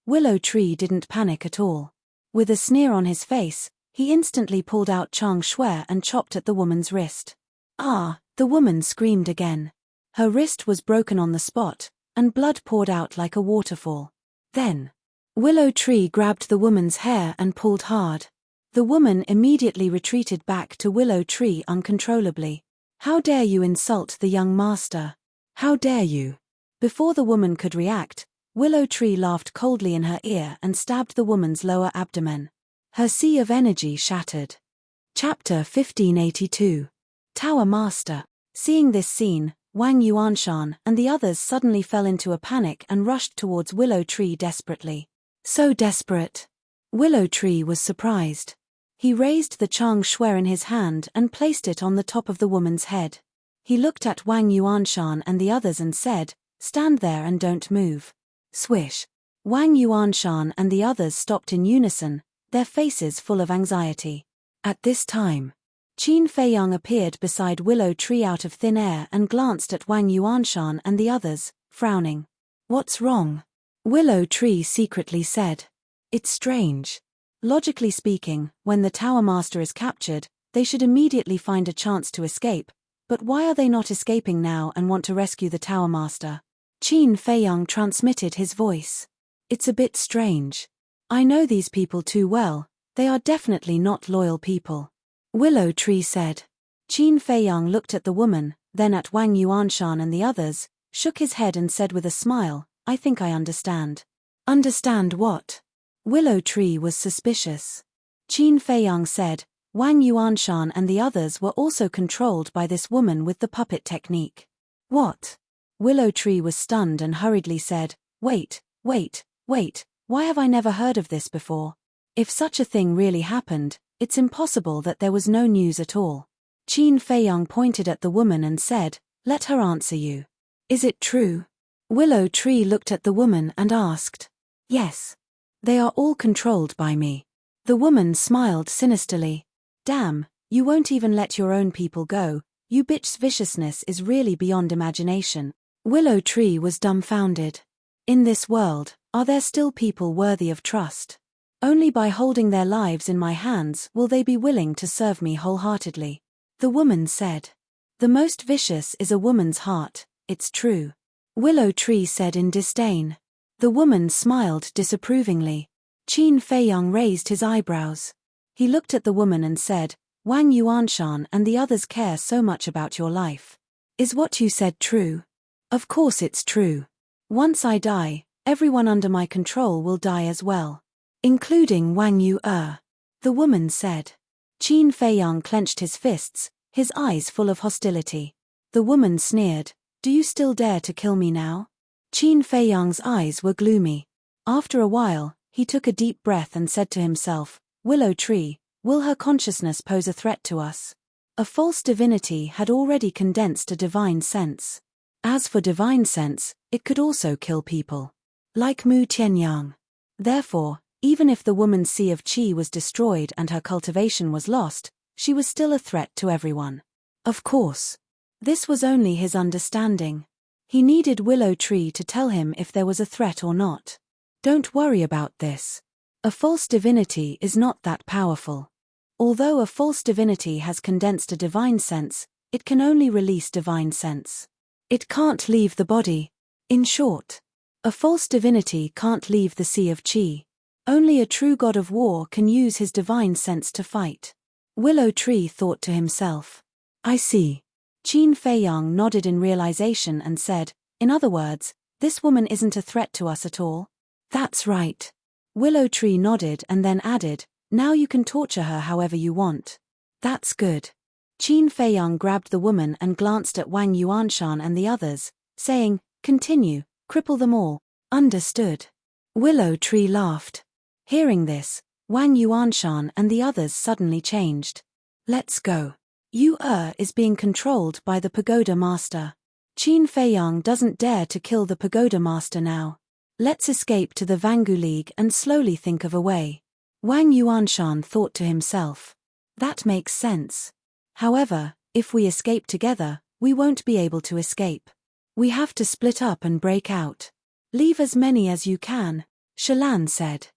Willow Tree didn't panic at all. With a sneer on his face, he instantly pulled out Chang Shui and chopped at the woman's wrist. Ah, the woman screamed again. Her wrist was broken on the spot, and blood poured out like a waterfall. Then, Willow Tree grabbed the woman's hair and pulled hard. The woman immediately retreated back to Willow Tree uncontrollably. How dare you insult the young master? How dare you? Before the woman could react, Willow Tree laughed coldly in her ear and stabbed the woman's lower abdomen. Her sea of energy shattered. Chapter 1582. Tower Master. Seeing this scene, Wang Yuanshan and the others suddenly fell into a panic and rushed towards Willow Tree desperately. So desperate. Willow Tree was surprised. He raised the Chang Shui in his hand and placed it on the top of the woman's head. He looked at Wang Yuanshan and the others and said, "Stand there and don't move." Swish. Wang Yuanshan and the others stopped in unison, their faces full of anxiety. At this time, Qin Feiyang appeared beside Willow Tree out of thin air and glanced at Wang Yuanshan and the others, frowning. "What's wrong?" Willow Tree secretly said. "It's strange. Logically speaking, when the Tower Master is captured, they should immediately find a chance to escape, but why are they not escaping now and want to rescue the Tower Master?" Qin Feiyang transmitted his voice. "It's a bit strange. I know these people too well, they are definitely not loyal people." Willow Tree said. Qin Feiyang looked at the woman, then at Wang Yuanshan and the others, shook his head and said with a smile, "I think I understand." "Understand what?" Willow Tree was suspicious. Qin Feiyang said, Wang Yuanshan and the others were also controlled by this woman with the puppet technique. "What?" Willow Tree was stunned and hurriedly said, wait, why have I never heard of this before? If such a thing really happened, it's impossible that there was no news at all." Qin Feiyang pointed at the woman and said, "Let her answer you. Is it true?" Willow Tree looked at the woman and asked. "Yes. They are all controlled by me." The woman smiled sinisterly. "Damn, you won't even let your own people go, you bitch's viciousness is really beyond imagination." Willow Tree was dumbfounded. In this world, are there still people worthy of trust? Only by holding their lives in my hands will they be willing to serve me wholeheartedly. The woman said. "The most vicious is a woman's heart, it's true." Willow Tree said in disdain. The woman smiled disapprovingly. Qin Feiyang raised his eyebrows. He looked at the woman and said, "Wang Yuanshan and the others care so much about your life. Is what you said true?" "Of course it's true. Once I die, everyone under my control will die as well. Including Wang Yu. The woman said. Qin Feiyang clenched his fists, his eyes full of hostility. The woman sneered, "Do you still dare to kill me now?" Qin Feiyang's eyes were gloomy. After a while, he took a deep breath and said to himself, "Willow Tree, will her consciousness pose a threat to us?" A false divinity had already condensed a divine sense. As for divine sense, it could also kill people. Like Mu Tianyang. Therefore, even if the woman's sea of qi was destroyed and her cultivation was lost, she was still a threat to everyone. Of course. This was only his understanding. He needed Willow Tree to tell him if there was a threat or not. Don't worry about this. A false divinity is not that powerful. Although a false divinity has condensed a divine sense, it can only release divine sense. It can't leave the body. In short, a false divinity can't leave the sea of qi. Only a true god of war can use his divine sense to fight. Willow Tree thought to himself. I see. Qin Feiyang nodded in realization and said, in other words, this woman isn't a threat to us at all? That's right. Willow Tree nodded and then added, now you can torture her however you want. That's good. Qin Feiyang grabbed the woman and glanced at Wang Yuanshan and the others, saying, continue, cripple them all. Understood. Willow Tree laughed. Hearing this, Wang Yuanshan and the others suddenly changed. Let's go. Yu is being controlled by the pagoda master. Qin Feiyang doesn't dare to kill the pagoda master now. Let's escape to the Vangu League and slowly think of a way. Wang Yuanshan thought to himself. That makes sense. However, if we escape together, we won't be able to escape. We have to split up and break out. Leave as many as you can, Shalan said.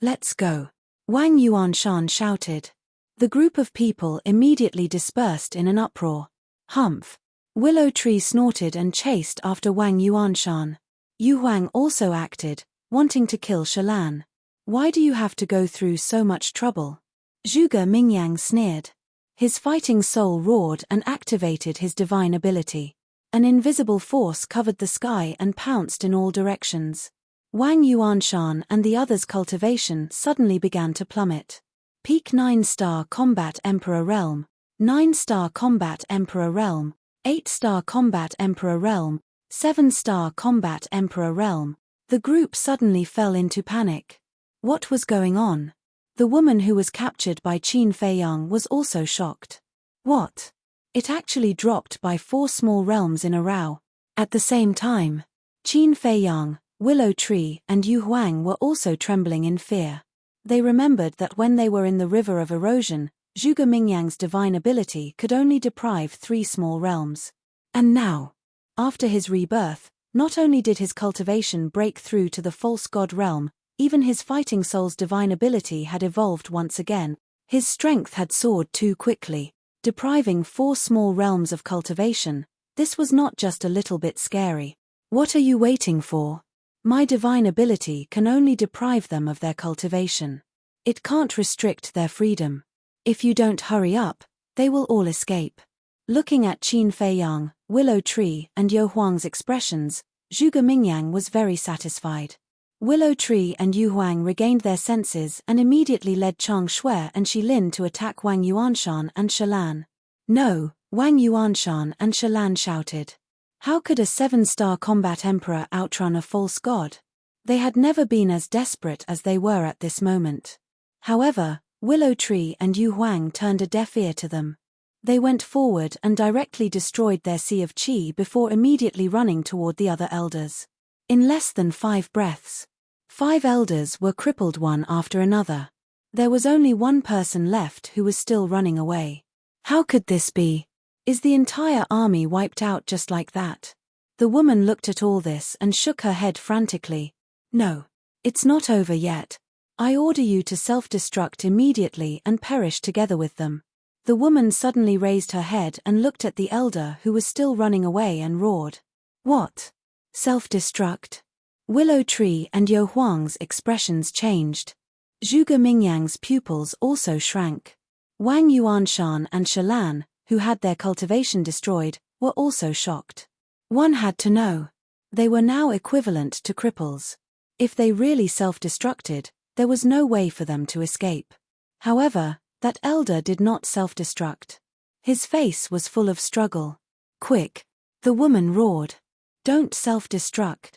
Let's go. Wang Yuanshan shouted. The group of people immediately dispersed in an uproar. Humph. Willow Tree snorted and chased after Wang Yuanshan. Yu Huang also acted, wanting to kill Shalan. Why do you have to go through so much trouble? Zhuge Mingyang sneered. His fighting soul roared and activated his divine ability. An invisible force covered the sky and pounced in all directions. Wang Yuanshan and the others' cultivation suddenly began to plummet. Peak 9-star Combat Emperor Realm, 9-star Combat Emperor Realm, 8-star Combat Emperor Realm, 7-star Combat Emperor Realm. The group suddenly fell into panic. What was going on? The woman who was captured by Qin Feiyang was also shocked. What? It actually dropped by 4 small realms in a row. At the same time, Qin Feiyang, Willow Tree and Yu Huang were also trembling in fear. They remembered that when they were in the River of Erosion, Zhuge Mingyang's divine ability could only deprive 3 small realms. And now, after his rebirth, not only did his cultivation break through to the false god realm, even his fighting soul's divine ability had evolved once again. His strength had soared too quickly, depriving 4 small realms of cultivation. This was not just a little bit scary. What are you waiting for? My divine ability can only deprive them of their cultivation. It can't restrict their freedom. If you don't hurry up, they will all escape. Looking at Qin Feiyang, Willow Tree and Yu Huang's expressions, Zhuge Mingyang was very satisfied. Willow Tree and Yu Huang regained their senses and immediately led Chang Shui and Xilin to attack Wang Yuanshan and Shalan. No, Wang Yuanshan and Shalan shouted. How could a 7-star combat emperor outrun a false god? They had never been as desperate as they were at this moment. However, Willow Tree and Yu Huang turned a deaf ear to them. They went forward and directly destroyed their sea of qi before immediately running toward the other elders. In less than 5 breaths, 5 elders were crippled one after another. There was only one person left who was still running away. How could this be? Is the entire army wiped out just like that? The woman looked at all this and shook her head frantically. No, it's not over yet. I order you to self-destruct immediately and perish together with them. The woman suddenly raised her head and looked at the elder who was still running away and roared. What? Self-destruct? Willow Tree and Yu Huang's expressions changed. Zhuge Mingyang's pupils also shrank. Wang Yuanshan and Shalan, who had their cultivation destroyed, were also shocked. One had to know. They were now equivalent to cripples. If they really self-destructed, there was no way for them to escape. However, that elder did not self-destruct. His face was full of struggle. Quick! The woman roared. Don't self-destruct.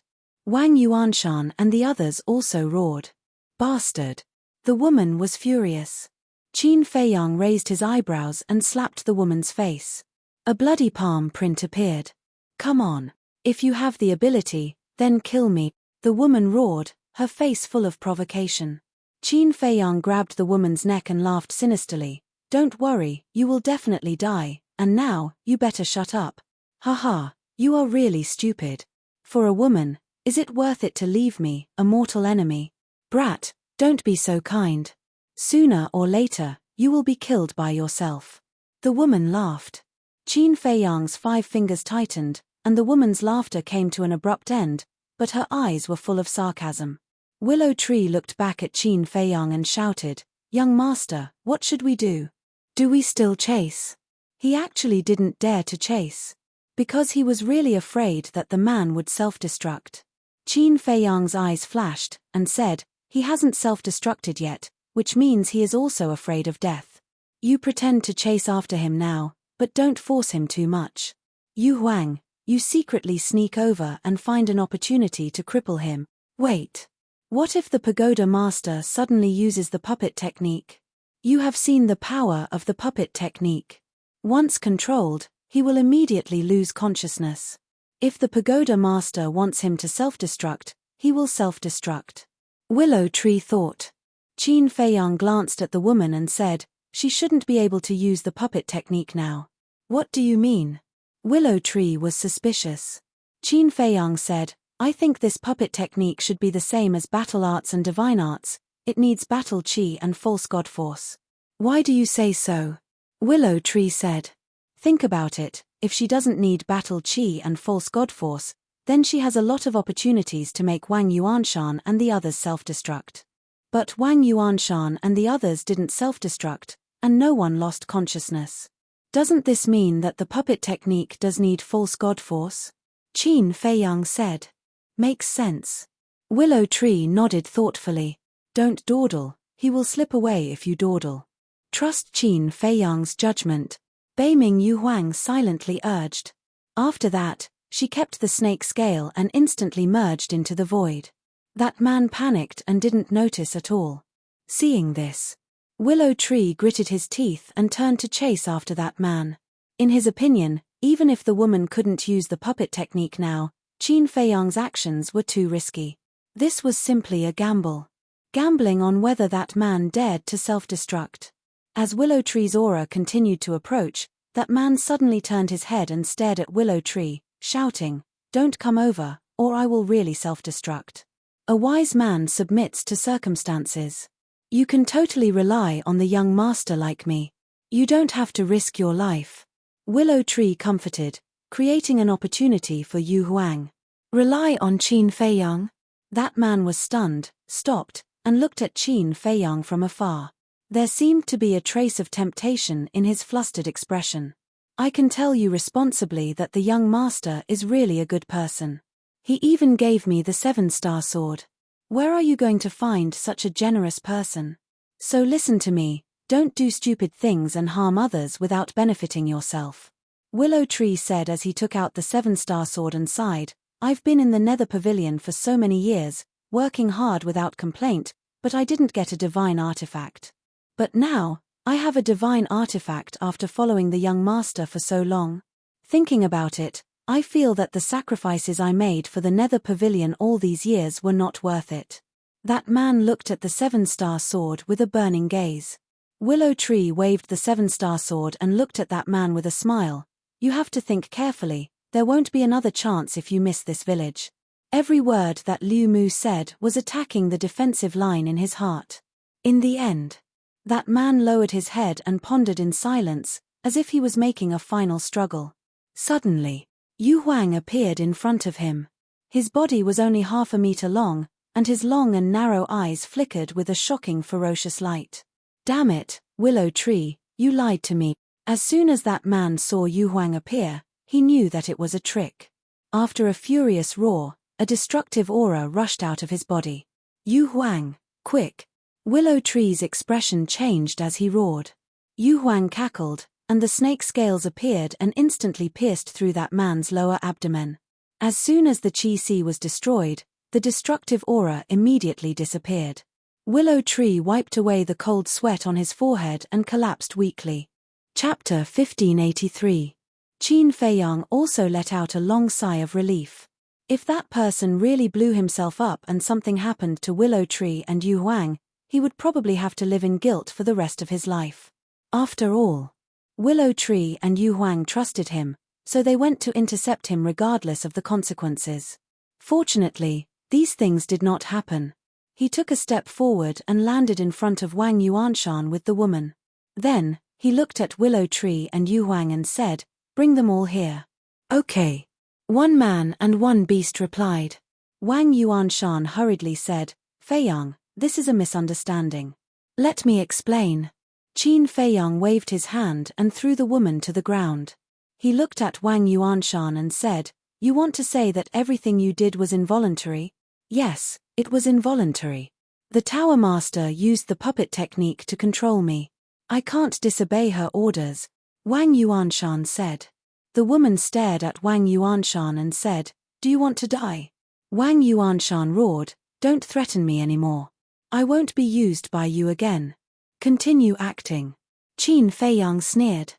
Wang Yuanshan and the others also roared. Bastard! The woman was furious. Qin Feiyang raised his eyebrows and slapped the woman's face. A bloody palm print appeared. Come on. If you have the ability, then kill me, the woman roared, her face full of provocation. Qin Feiyang grabbed the woman's neck and laughed sinisterly. Don't worry, you will definitely die, and now, you better shut up. Haha, you are really stupid. For a woman, is it worth it to leave me, a mortal enemy? Brat, don't be so kind. Sooner or later, you will be killed by yourself. The woman laughed. Qin Feiyang's 5 fingers tightened, and the woman's laughter came to an abrupt end, but her eyes were full of sarcasm. Willow Tree looked back at Qin Feiyang and shouted, Young master, what should we do? Do we still chase? He actually didn't dare to chase. Because he was really afraid that the man would self-destruct. Qin Feiyang's eyes flashed, and said, He hasn't self-destructed yet, which means he is also afraid of death. You pretend to chase after him now, but don't force him too much. Yu Huang, you secretly sneak over and find an opportunity to cripple him. Wait. What if the pagoda master suddenly uses the puppet technique? You have seen the power of the puppet technique. Once controlled, he will immediately lose consciousness. If the pagoda master wants him to self-destruct, he will self-destruct. Willow Tree thought. Qin Feiyang glanced at the woman and said, she shouldn't be able to use the puppet technique now. What do you mean? Willow Tree was suspicious. Qin Feiyang said, I think this puppet technique should be the same as battle arts and divine arts. It needs battle chi and false god force. Why do you say so? Willow Tree said. Think about it, if she doesn't need battle chi and false god force, then she has a lot of opportunities to make Wang Yuanshan and the others self-destruct. But Wang Yuanshan and the others didn't self-destruct, and no one lost consciousness. Doesn't this mean that the puppet technique does need false god force? Qin Feiyang said. Makes sense. Willow Tree nodded thoughtfully. Don't dawdle, he will slip away if you dawdle. Trust Qin Feiyang's judgment, Beiming Yuhuang silently urged. After that, she kept the snake scale and instantly merged into the void. That man panicked and didn't notice at all. Seeing this, Willow Tree gritted his teeth and turned to chase after that man. In his opinion, even if the woman couldn't use the puppet technique now, Qin Feiyang's actions were too risky. This was simply a gamble. Gambling on whether that man dared to self-destruct. As Willow Tree's aura continued to approach, that man suddenly turned his head and stared at Willow Tree, shouting, Don't come over, or I will really self-destruct. A wise man submits to circumstances. You can totally rely on the young master like me. You don't have to risk your life. Willow Tree comforted, creating an opportunity for Yu Huang. Rely on Qin Feiyang? That man was stunned, stopped, and looked at Qin Feiyang from afar. There seemed to be a trace of temptation in his flustered expression. I can tell you responsibly that the young master is really a good person. He even gave me the 7-star sword. Where are you going to find such a generous person? So listen to me, don't do stupid things and harm others without benefiting yourself. Willow Tree said as he took out the 7-star sword and sighed, I've been in the Nether Pavilion for so many years, working hard without complaint, but I didn't get a divine artifact. But now, I have a divine artifact after following the young master for so long. Thinking about it, I feel that the sacrifices I made for the Nether Pavilion all these years were not worth it. That man looked at the 7-star sword with a burning gaze. Willow Tree waved the 7-star sword and looked at that man with a smile. You have to think carefully, there won't be another chance if you miss this village. Every word that Liu Mu said was attacking the defensive line in his heart. In the end, that man lowered his head and pondered in silence, as if he was making a final struggle. Suddenly, Yu Huang appeared in front of him. His body was only half a meter long, and his long and narrow eyes flickered with a shocking ferocious light. Damn it, Willow Tree, you lied to me. As soon as that man saw Yu Huang appear, he knew that it was a trick. After a furious roar, a destructive aura rushed out of his body. Yu Huang, quick! Willow Tree's expression changed as he roared. Yu Huang cackled, and the snake scales appeared and instantly pierced through that man's lower abdomen. As soon as the Qi Si was destroyed, the destructive aura immediately disappeared. Willow Tree wiped away the cold sweat on his forehead and collapsed weakly. Chapter 1583. Qin Feiyang also let out a long sigh of relief. If that person really blew himself up and something happened to Willow Tree and Yu Huang, he would probably have to live in guilt for the rest of his life. After all, Willow Tree and Yu Huang trusted him, so they went to intercept him regardless of the consequences. Fortunately, these things did not happen. He took a step forward and landed in front of Wang Yuanshan with the woman. Then, he looked at Willow Tree and Yu Huang and said, Bring them all here. Okay. One man and one beast replied. Wang Yuanshan hurriedly said, Feiyang, this is a misunderstanding. Let me explain. Qin Feiyang waved his hand and threw the woman to the ground. He looked at Wang Yuanshan and said, You want to say that everything you did was involuntary? Yes, it was involuntary. The Tower Master used the puppet technique to control me. I can't disobey her orders, Wang Yuanshan said. The woman stared at Wang Yuanshan and said, Do you want to die? Wang Yuanshan roared, Don't threaten me anymore. I won't be used by you again. Continue acting. Qin Feiyang sneered.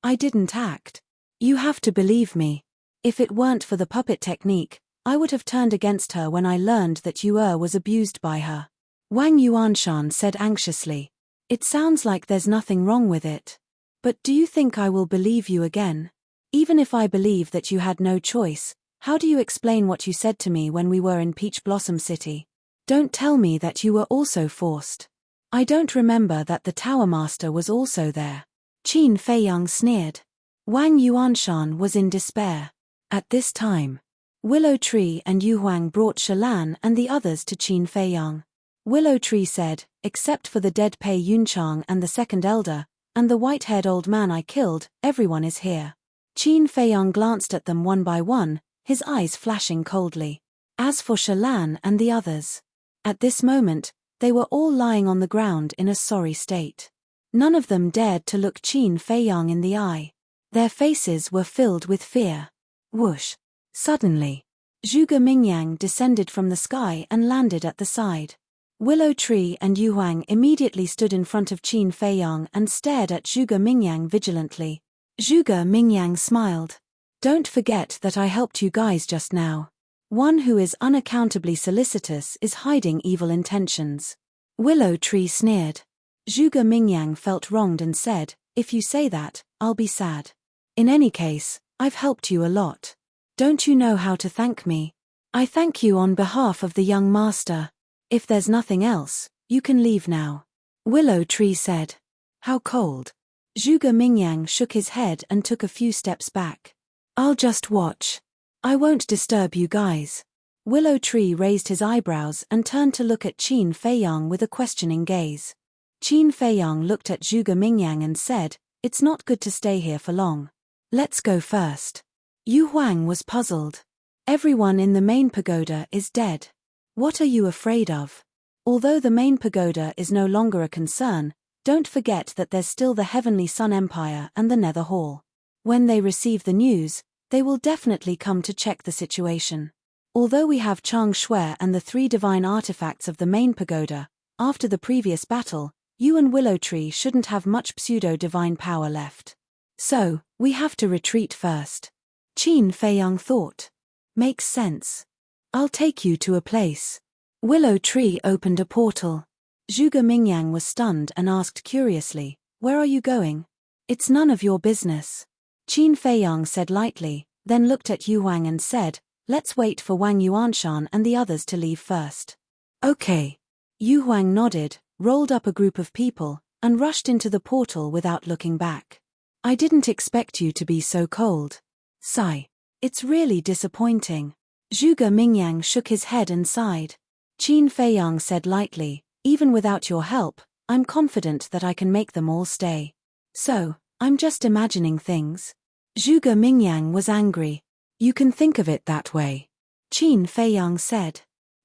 I didn't act. You have to believe me. If it weren't for the puppet technique, I would have turned against her when I learned that Yue was abused by her. Wang Yuanshan said anxiously. It sounds like there's nothing wrong with it. But do you think I will believe you again? Even if I believe that you had no choice, how do you explain what you said to me when we were in Peach Blossom City? Don't tell me that you were also forced. I don't remember that the Tower Master was also there. Qin Feiyang sneered. Wang Yuanshan was in despair. At this time, Willow Tree and Yu Huang brought Shalan and the others to Qin Feiyang. Willow Tree said, except for the dead Pei Yunchang and the second elder, and the white-haired old man I killed, everyone is here. Qin Feiyang glanced at them one by one, his eyes flashing coldly. As for Shalan and the others, at this moment, they were all lying on the ground in a sorry state. None of them dared to look Qin Feiyang in the eye. Their faces were filled with fear. Whoosh! Suddenly, Zhuge Mingyang descended from the sky and landed at the side. Willow Tree and Yu Huang immediately stood in front of Qin Feiyang and stared at Zhuge Mingyang vigilantly. Zhuge Mingyang smiled. Don't forget that I helped you guys just now. One who is unaccountably solicitous is hiding evil intentions. Willow Tree sneered. Zhuge Mingyang felt wronged and said, if you say that, I'll be sad. In any case, I've helped you a lot. Don't you know how to thank me? I thank you on behalf of the young master. If there's nothing else, you can leave now. Willow Tree said. How cold. Zhuge Mingyang shook his head and took a few steps back. I'll just watch. I won't disturb you guys. Willow Tree raised his eyebrows and turned to look at Qin Feiyang with a questioning gaze. Qin Feiyang looked at Zhuge Mingyang and said, it's not good to stay here for long. Let's go first. Yu Huang was puzzled. Everyone in the main pagoda is dead. What are you afraid of? Although the main pagoda is no longer a concern, don't forget that there's still the Heavenly Sun Empire and the Nether Hall. When they receive the news, they will definitely come to check the situation. Although we have Chang Shui and the 3 divine artifacts of the main pagoda, after the previous battle, you and Willow Tree shouldn't have much pseudo-divine power left. So, we have to retreat first. Qin Feiyang thought. Makes sense. I'll take you to a place. Willow Tree opened a portal. Zhuge Mingyang was stunned and asked curiously, where are you going? It's none of your business. Qin Feiyang said lightly, then looked at Yu Huang and said, let's wait for Wang Yuanshan and the others to leave first. Okay. Yu Huang nodded, rolled up a group of people, and rushed into the portal without looking back. I didn't expect you to be so cold. Sigh. It's really disappointing. Zhuge Mingyang shook his head and sighed. Qin Feiyang said lightly, even without your help, I'm confident that I can make them all stay. So, I'm just imagining things. Zhuge Mingyang was angry. You can think of it that way. Qin Feiyang said.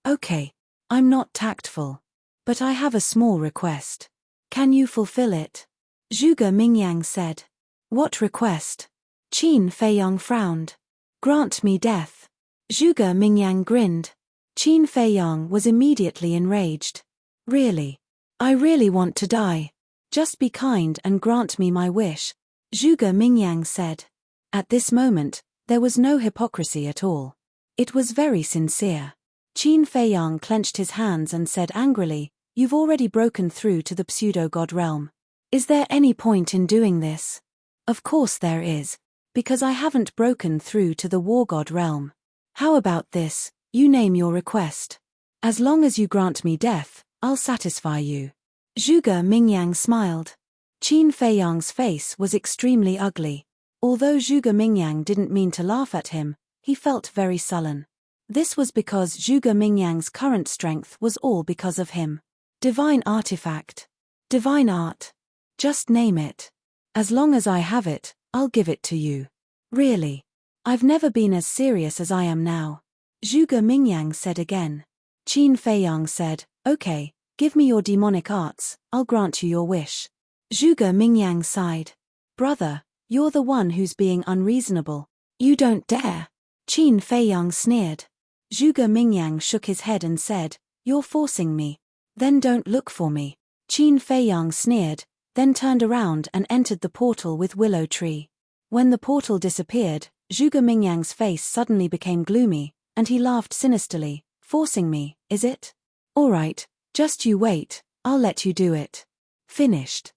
Okay. I'm not tactful. But I have a small request. Can you fulfill it? Zhuge Mingyang said. What request? Qin Feiyang frowned. Grant me death. Zhuge Mingyang grinned. Qin Feiyang was immediately enraged. Really? I really want to die. Just be kind and grant me my wish, Zhuge Mingyang said. At this moment, there was no hypocrisy at all. It was very sincere. Qin Feiyang clenched his hands and said angrily, you've already broken through to the pseudo-god realm. Is there any point in doing this? Of course there is. Because I haven't broken through to the war god realm. How about this, you name your request. As long as you grant me death, I'll satisfy you. Zhuge Mingyang smiled. Qin Feiyang's face was extremely ugly. Although Zhuge Mingyang didn't mean to laugh at him, he felt very sullen. This was because Zhuge Mingyang's current strength was all because of him. Divine artifact. Divine art. Just name it. As long as I have it, I'll give it to you. Really. I've never been as serious as I am now. Zhuge Mingyang said again. Qin Feiyang said, okay, give me your demonic arts, I'll grant you your wish. Zhuge Mingyang sighed. Brother, you're the one who's being unreasonable. You don't dare. Qin Feiyang sneered. Zhuge Mingyang shook his head and said, you're forcing me. Then don't look for me. Qin Feiyang sneered, then turned around and entered the portal with Willow Tree. When the portal disappeared, Zhuge Mingyang's face suddenly became gloomy, and he laughed sinisterly. Forcing me, is it? All right, just you wait, I'll let you do it. Finished.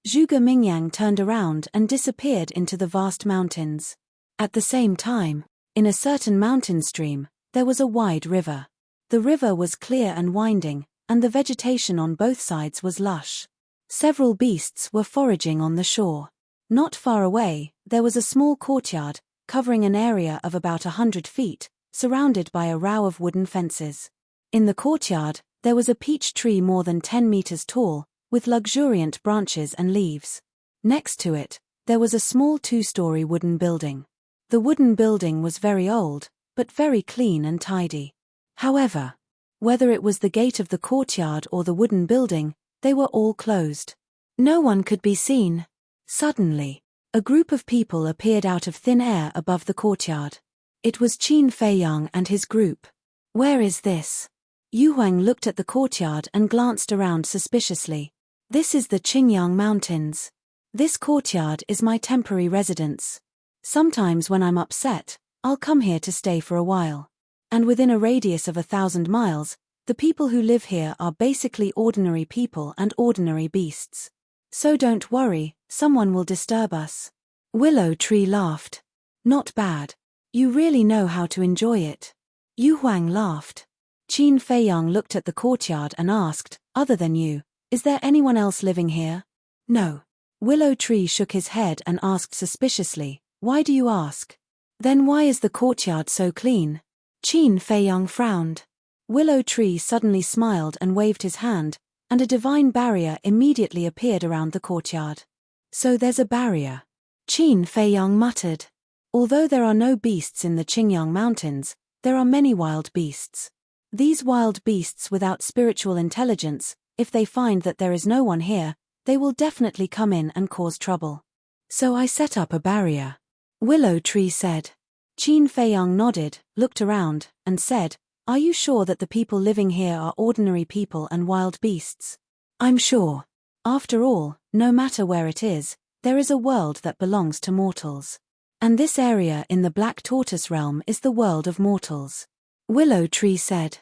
Zhuge Mingyang turned around and disappeared into the vast mountains. At the same time, in a certain mountain stream, there was a wide river. The river was clear and winding, and the vegetation on both sides was lush. Several beasts were foraging on the shore. Not far away, there was a small courtyard, covering an area of about 100 feet, surrounded by a row of wooden fences. In the courtyard, there was a peach tree more than 10 meters tall, with luxuriant branches and leaves. Next to it, there was a small 2-story wooden building. The wooden building was very old, but very clean and tidy. However, whether it was the gate of the courtyard or the wooden building, they were all closed. No one could be seen. Suddenly, a group of people appeared out of thin air above the courtyard. It was Qin Feiyang and his group. Where is this? Yu Huang looked at the courtyard and glanced around suspiciously. This is the Qingyang Mountains. This courtyard is my temporary residence. Sometimes when I'm upset, I'll come here to stay for a while. And within a radius of 1,000 miles, the people who live here are basically ordinary people and ordinary beasts. So don't worry, someone will disturb us. Willow Tree laughed. Not bad. You really know how to enjoy it. Yu Huang laughed. Qin Feiyang looked at the courtyard and asked, other than you, is there anyone else living here? No. Willow Tree shook his head and asked suspiciously, why do you ask? Then why is the courtyard so clean? Qin Feiyang frowned. Willow Tree suddenly smiled and waved his hand, and a divine barrier immediately appeared around the courtyard. So there's a barrier. Qin Feiyang muttered. Although there are no beasts in the Qingyang Mountains, there are many wild beasts. These wild beasts without spiritual intelligence, if they find that there is no one here, they will definitely come in and cause trouble. So I set up a barrier. Willow Tree said. Qin Feiyang nodded, looked around, and said, are you sure that the people living here are ordinary people and wild beasts? I'm sure. After all, no matter where it is, there is a world that belongs to mortals. And this area in the Black Tortoise realm is the world of mortals. Willow Tree said.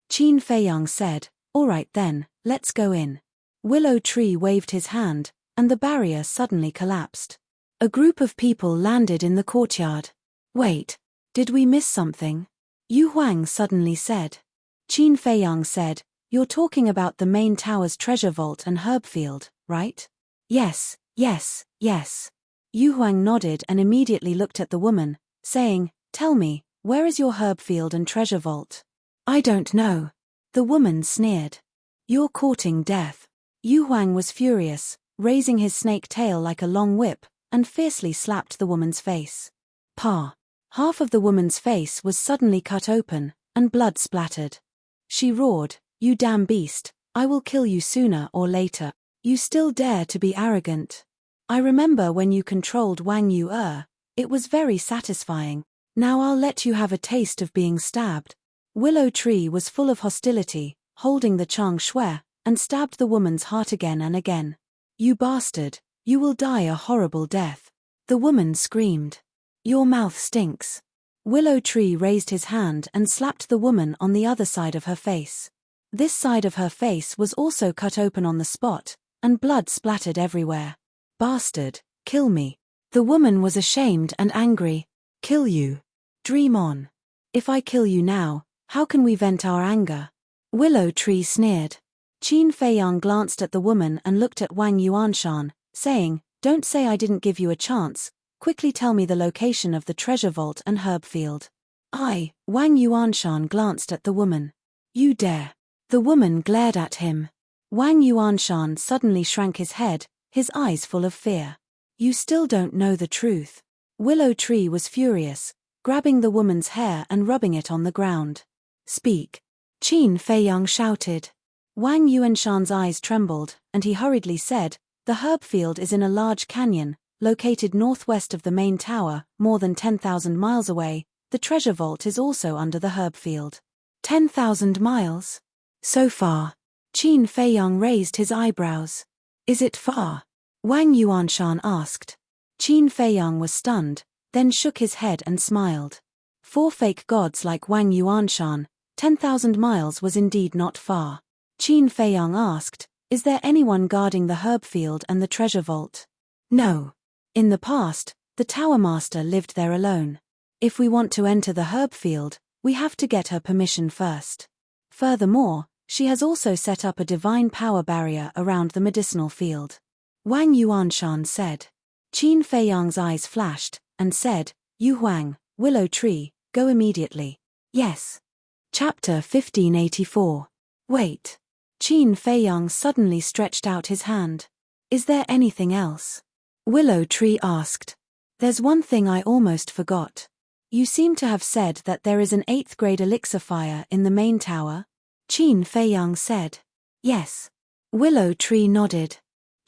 Qin Feiyang said, all right then, let's go in. Willow Tree waved his hand, and the barrier suddenly collapsed. A group of people landed in the courtyard. Wait, did we miss something? Yu Huang suddenly said. Qin Feiyang said, you're talking about the main tower's treasure vault and herb field, right? Yes. Yu Huang nodded and immediately looked at the woman, saying, tell me, where is your herb field and treasure vault? I don't know. The woman sneered. You're courting death. Yu Huang was furious, raising his snake tail like a long whip, and fiercely slapped the woman's face. Pa! Half of the woman's face was suddenly cut open, and blood splattered. She roared, you damn beast, I will kill you sooner or later. You still dare to be arrogant. I remember when you controlled Wang Yu. It was very satisfying. Now I'll let you have a taste of being stabbed. Willow Tree was full of hostility, holding the Chang Shui, and stabbed the woman's heart again and again. You bastard, you will die a horrible death. The woman screamed. Your mouth stinks. Willow Tree raised his hand and slapped the woman on the other side of her face. This side of her face was also cut open on the spot, and blood splattered everywhere. Bastard, kill me. The woman was ashamed and angry. Kill you. Dream on. If I kill you now, how can we vent our anger? Willow Tree sneered. Qin Feiyang glanced at the woman and looked at Wang Yuanshan, saying, don't say I didn't give you a chance. Quickly tell me the location of the treasure vault and herb field. Wang Yuanshan glanced at the woman. You dare. The woman glared at him. Wang Yuanshan suddenly shrank his head, his eyes full of fear. You still don't know the truth. Willow Tree was furious, grabbing the woman's hair and rubbing it on the ground. Speak. Qin Feiyang shouted. Wang Yuanshan's eyes trembled, and he hurriedly said, the herb field is in a large canyon, located northwest of the main tower, more than 10,000 miles away. The treasure vault is also under the herb field. 10,000 miles? So far. Qin Feiyang raised his eyebrows. Is it far? Wang Yuanshan asked. Qin Feiyang was stunned, then shook his head and smiled. 4 fake gods like Wang Yuanshan, 10,000 miles was indeed not far. Qin Feiyang asked, is there anyone guarding the herb field and the treasure vault? No. In the past, the Tower Master lived there alone. If we want to enter the herb field, we have to get her permission first. Furthermore, she has also set up a divine power barrier around the medicinal field. Wang Yuanshan said. Qin Feiyang's eyes flashed, and said, Yu Huang, Willow Tree, go immediately. Yes. Chapter 1584. Wait. Qin Feiyang suddenly stretched out his hand. Is there anything else? Willow Tree asked. There's one thing I almost forgot. You seem to have said that there is an 8th grade elixir fire in the main tower? Qin Feiyang said. Yes. Willow Tree nodded.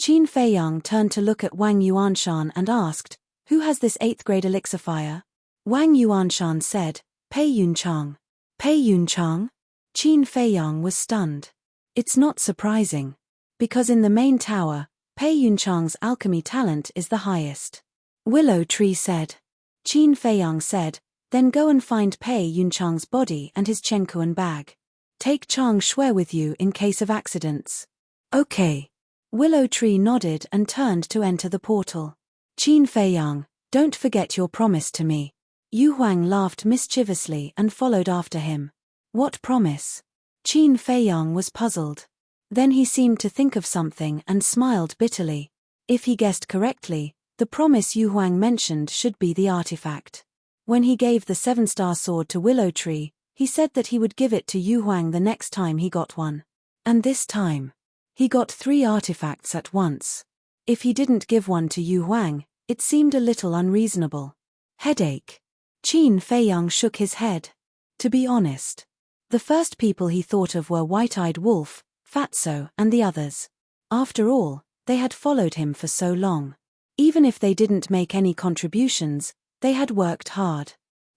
Qin Feiyang turned to look at Wang Yuanshan and asked, who has this 8th grade elixir fire? Wang Yuanshan said, Pei Yunchang. Pei Yunchang? Qin Feiyang was stunned. It's not surprising. Because in the main tower, Pei Yunchang's alchemy talent is the highest. Willow Tree said. Qin Feiyang said, then go and find Pei Yunchang's body and his Chenkuan bag. Take Chang Shui with you in case of accidents. Okay. Willow Tree nodded and turned to enter the portal. Qin Feiyang, don't forget your promise to me. Yu Huang laughed mischievously and followed after him. What promise? Qin Feiyang was puzzled. Then he seemed to think of something and smiled bitterly. If he guessed correctly, the promise Yu Huang mentioned should be the artifact. When he gave the 7-star sword to Willow Tree, he said that he would give it to Yu Huang the next time he got one. And this time, he got 3 artifacts at once. If he didn't give one to Yu Huang, it seemed a little unreasonable. Headache. Qin Feiyang shook his head. To be honest, the first people he thought of were White-Eyed Wolf, Fatso, and the others. After all, they had followed him for so long. Even if they didn't make any contributions, they had worked hard.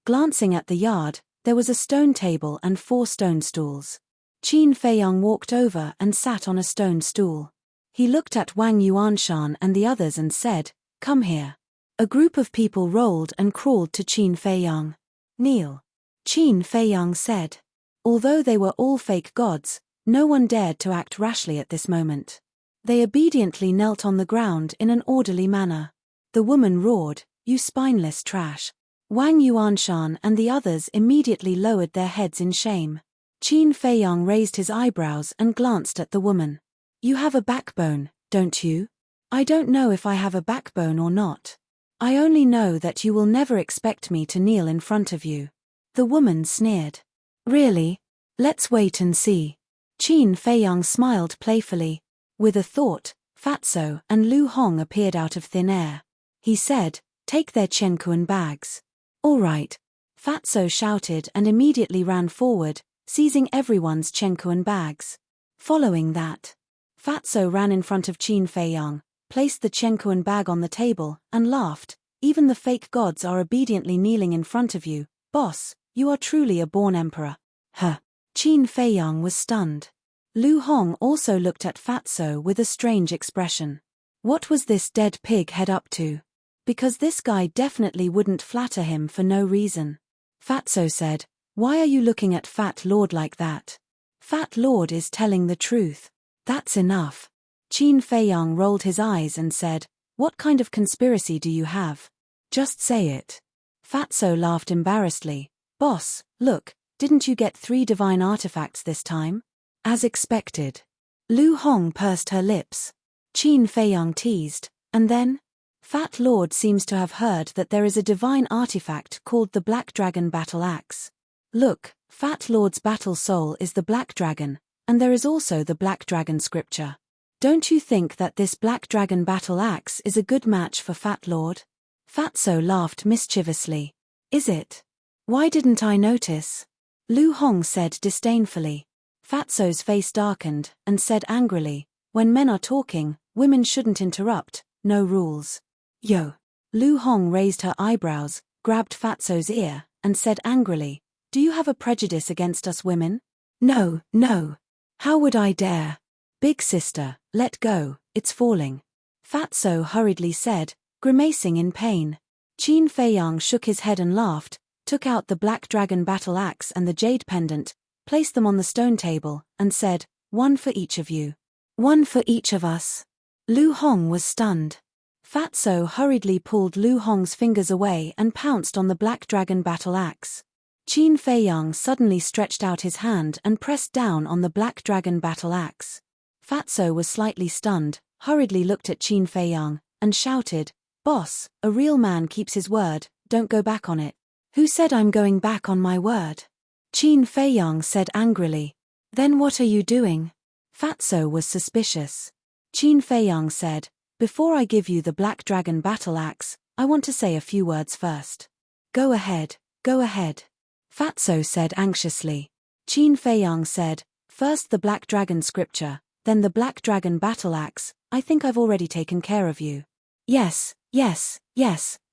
Glancing at the yard, there was a stone table and 4 stone stools. Qin Feiyang walked over and sat on a stone stool. He looked at Wang Yuanshan and the others and said, come here. A group of people rolled and crawled to Qin Feiyang. Kneel. Qin Feiyang said. Although they were all fake gods, no one dared to act rashly at this moment. They obediently knelt on the ground in an orderly manner. The woman roared, you spineless trash. Wang Yuanshan and the others immediately lowered their heads in shame. Qin Feiyang raised his eyebrows and glanced at the woman. You have a backbone, don't you? I don't know if I have a backbone or not. I only know that you will never expect me to kneel in front of you. The woman sneered. Really? Let's wait and see. Qin Feiyang smiled playfully. With a thought, Fatso and Lu Hong appeared out of thin air. He said, take their Chenkuan bags. All right. Fatso shouted and immediately ran forward, seizing everyone's Chenkuan bags. Following that, Fatso ran in front of Qin Feiyang, placed the Chenkuan bag on the table, and laughed. Even the fake gods are obediently kneeling in front of you, boss, you are truly a born emperor. Huh. Qin Feiyang was stunned. Lu Hong also looked at Fatso with a strange expression. What was this dead pig head up to? Because this guy definitely wouldn't flatter him for no reason. Fatso said, why are you looking at Fat Lord like that? Fat Lord is telling the truth. That's enough. Qin Feiyang rolled his eyes and said, what kind of conspiracy do you have? Just say it. Fatso laughed embarrassedly. Boss, look, didn't you get 3 divine artifacts this time? As expected. Lu Hong pursed her lips. Qin Feiyang teased, and then? Fat Lord seems to have heard that there is a divine artifact called the Black Dragon Battle Axe. Look, Fat Lord's battle soul is the Black Dragon, and there is also the Black Dragon scripture. Don't you think that this Black Dragon Battle Axe is a good match for Fat Lord? Fatso laughed mischievously. Is it? Why didn't I notice? Lu Hong said disdainfully. Fatso's face darkened, and said angrily, when men are talking, women shouldn't interrupt, no rules. Yo. Lu Hong raised her eyebrows, grabbed Fatso's ear, and said angrily, do you have a prejudice against us women? No, no. How would I dare? Big sister, let go, it's falling. Fatso hurriedly said, grimacing in pain. Qin Feiyang shook his head and laughed, took out the black dragon battle axe and the jade pendant, placed them on the stone table, and said, "One for each of you." "One for each of us." Lu Hong was stunned. Fatso hurriedly pulled Lu Hong's fingers away and pounced on the black dragon battle axe. Qin Feiyang suddenly stretched out his hand and pressed down on the black dragon battle axe. Fatso was slightly stunned, hurriedly looked at Qin Feiyang, and shouted, "Boss, a real man keeps his word, don't go back on it." "Who said I'm going back on my word?" Qin Feiyang said angrily. "Then what are you doing?" Fatso was suspicious. Qin Feiyang said, "Before I give you the black dragon battle axe, I want to say a few words first." "Go ahead, go ahead." Fatso said anxiously. Qin Feiyang said, "First the black dragon scripture, then the black dragon battle axe. I think I've already taken care of you." Yes,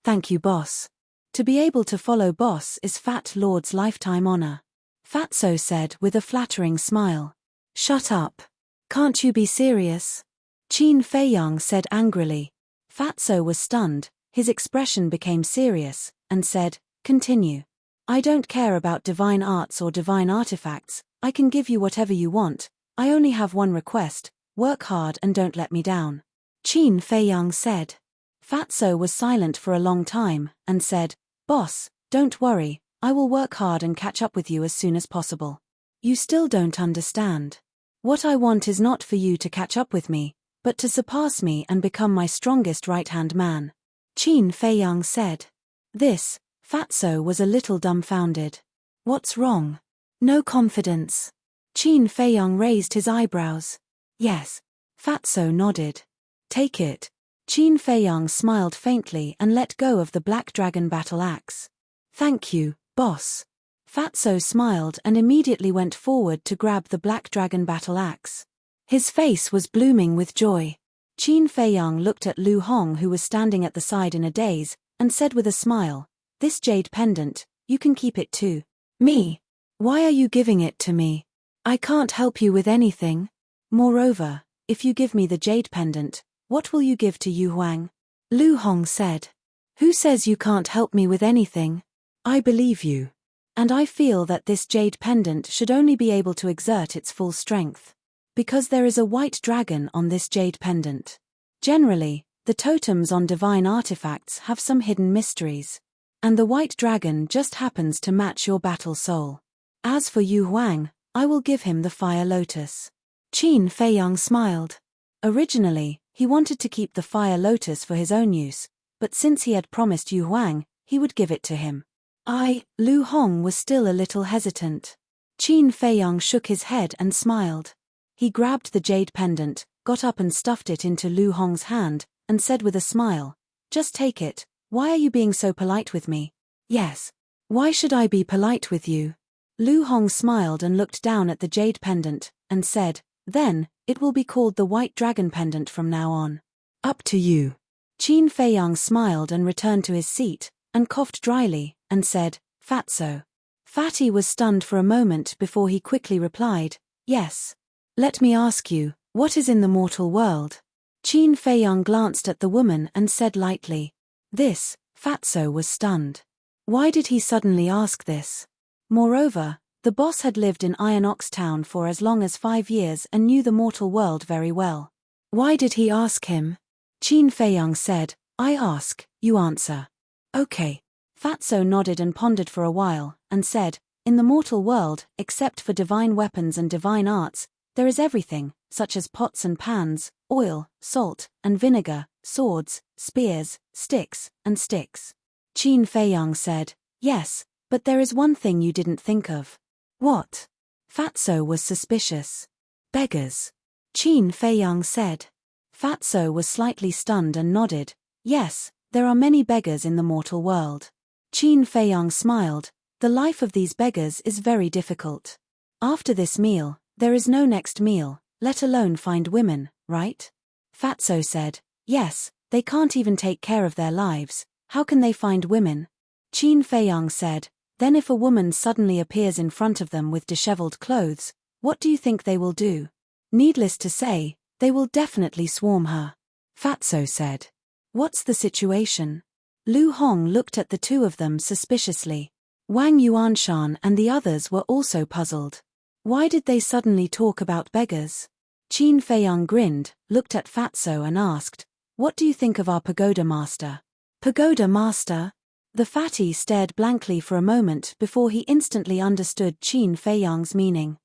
thank you boss." To be able to follow boss is Fat Lord's lifetime honor. Fatso said with a flattering smile. "Shut up. Can't you be serious?" Qin Feiyang said angrily. Fatso was stunned, his expression became serious, and said, "Continue. I don't care about divine arts or divine artifacts, I can give you whatever you want, I only have one request, work hard and don't let me down." Qin Feiyang said. Fatso was silent for a long time, and said, "Boss, don't worry, I will work hard and catch up with you as soon as possible." "You still don't understand. What I want is not for you to catch up with me, but to surpass me and become my strongest right-hand man," Qin Feiyang said. This, Fatso was a little dumbfounded. "What's wrong? No confidence?" Qin Feiyang raised his eyebrows. "Yes." Fatso nodded. "Take it." Qin Feiyang smiled faintly and let go of the black dragon battle axe. "Thank you, boss." Fatso smiled and immediately went forward to grab the black dragon battle axe. His face was blooming with joy. Qin Feiyang looked at Lu Hong, who was standing at the side in a daze, and said with a smile, "This jade pendant, you can keep it too." "Me? Why are you giving it to me? I can't help you with anything. Moreover, if you give me the jade pendant, what will you give to Yu Huang?" Lu Hong said. "Who says you can't help me with anything? I believe you. And I feel that this jade pendant should only be able to exert its full strength. Because there is a white dragon on this jade pendant. Generally, the totems on divine artifacts have some hidden mysteries. And the white dragon just happens to match your battle soul. As for Yu Huang, I will give him the fire lotus." Qin Feiyang smiled. Originally, he wanted to keep the fire lotus for his own use, but since he had promised Yu Huang, he would give it to him. Lu Hong was still a little hesitant. Qin Feiyang shook his head and smiled. He grabbed the jade pendant, got up and stuffed it into Lu Hong's hand, and said with a smile, "Just take it, why are you being so polite with me?" "Yes. Why should I be polite with you?" Lu Hong smiled and looked down at the jade pendant, and said, "Then, it will be called the white dragon pendant from now on." "Up to you." Qin Feiyang smiled and returned to his seat, and coughed dryly, and said, "Fatso." Fatty was stunned for a moment before he quickly replied, "Yes. Let me ask you, what is in the mortal world?" Qin Feiyang glanced at the woman and said lightly. This, Fatso was stunned. Why did he suddenly ask this? Moreover, the boss had lived in Iron Ox Town for as long as 5 years and knew the mortal world very well. Why did he ask him? Qin Feiyang said, "I ask, you answer." "Okay." Fatso nodded and pondered for a while, and said, "In the mortal world, except for divine weapons and divine arts, there is everything, such as pots and pans, oil, salt, and vinegar, swords, spears, sticks, and sticks." Qin Feiyang said, "Yes, but there is one thing you didn't think of." "What?" Fatso was suspicious. "Beggars." Qin Feiyang said. Fatso was slightly stunned and nodded. "Yes, there are many beggars in the mortal world." Qin Feiyang smiled. "The life of these beggars is very difficult. After this meal, there is no next meal, let alone find women, right?" Fatso said, "Yes, they can't even take care of their lives, how can they find women?" Qin Feiyang said, "Then if a woman suddenly appears in front of them with disheveled clothes, what do you think they will do? Needless to say, they will definitely swarm her." Fatso said. What's the situation? Lu Hong looked at the two of them suspiciously. Wang Yuanshan and the others were also puzzled. Why did they suddenly talk about beggars? Qin Feiyang grinned, looked at Fatso and asked, "What do you think of our pagoda master?" Pagoda master? The fatty stared blankly for a moment before he instantly understood Qin Feiyang's meaning.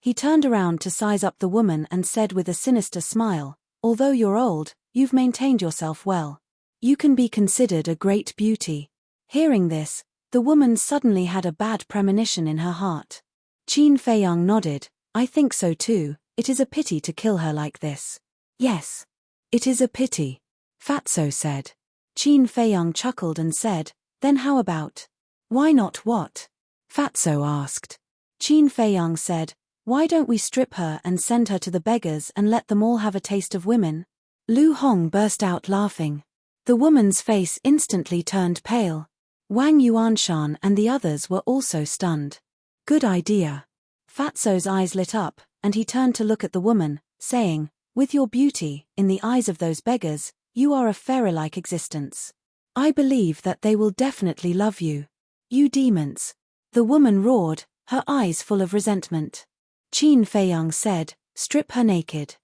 He turned around to size up the woman and said with a sinister smile, "Although you're old, you've maintained yourself well. You can be considered a great beauty." Hearing this, the woman suddenly had a bad premonition in her heart. Qin Feiyang nodded, "I think so too. It is a pity to kill her like this." "Yes. It is a pity," Fatso said. Qin Feiyang chuckled and said, "Then how about?" "Why not what?" Fatso asked. Qin Feiyang said, "Why don't we strip her and send her to the beggars and let them all have a taste of women?" Lu Hong burst out laughing. The woman's face instantly turned pale. Wang Yuanshan and the others were also stunned. "Good idea." Fatso's eyes lit up, and he turned to look at the woman, saying, "With your beauty, in the eyes of those beggars, you are a fairy-like existence. I believe that they will definitely love you." "You demons!" the woman roared, her eyes full of resentment. Qin Feiyang said, "Strip her naked."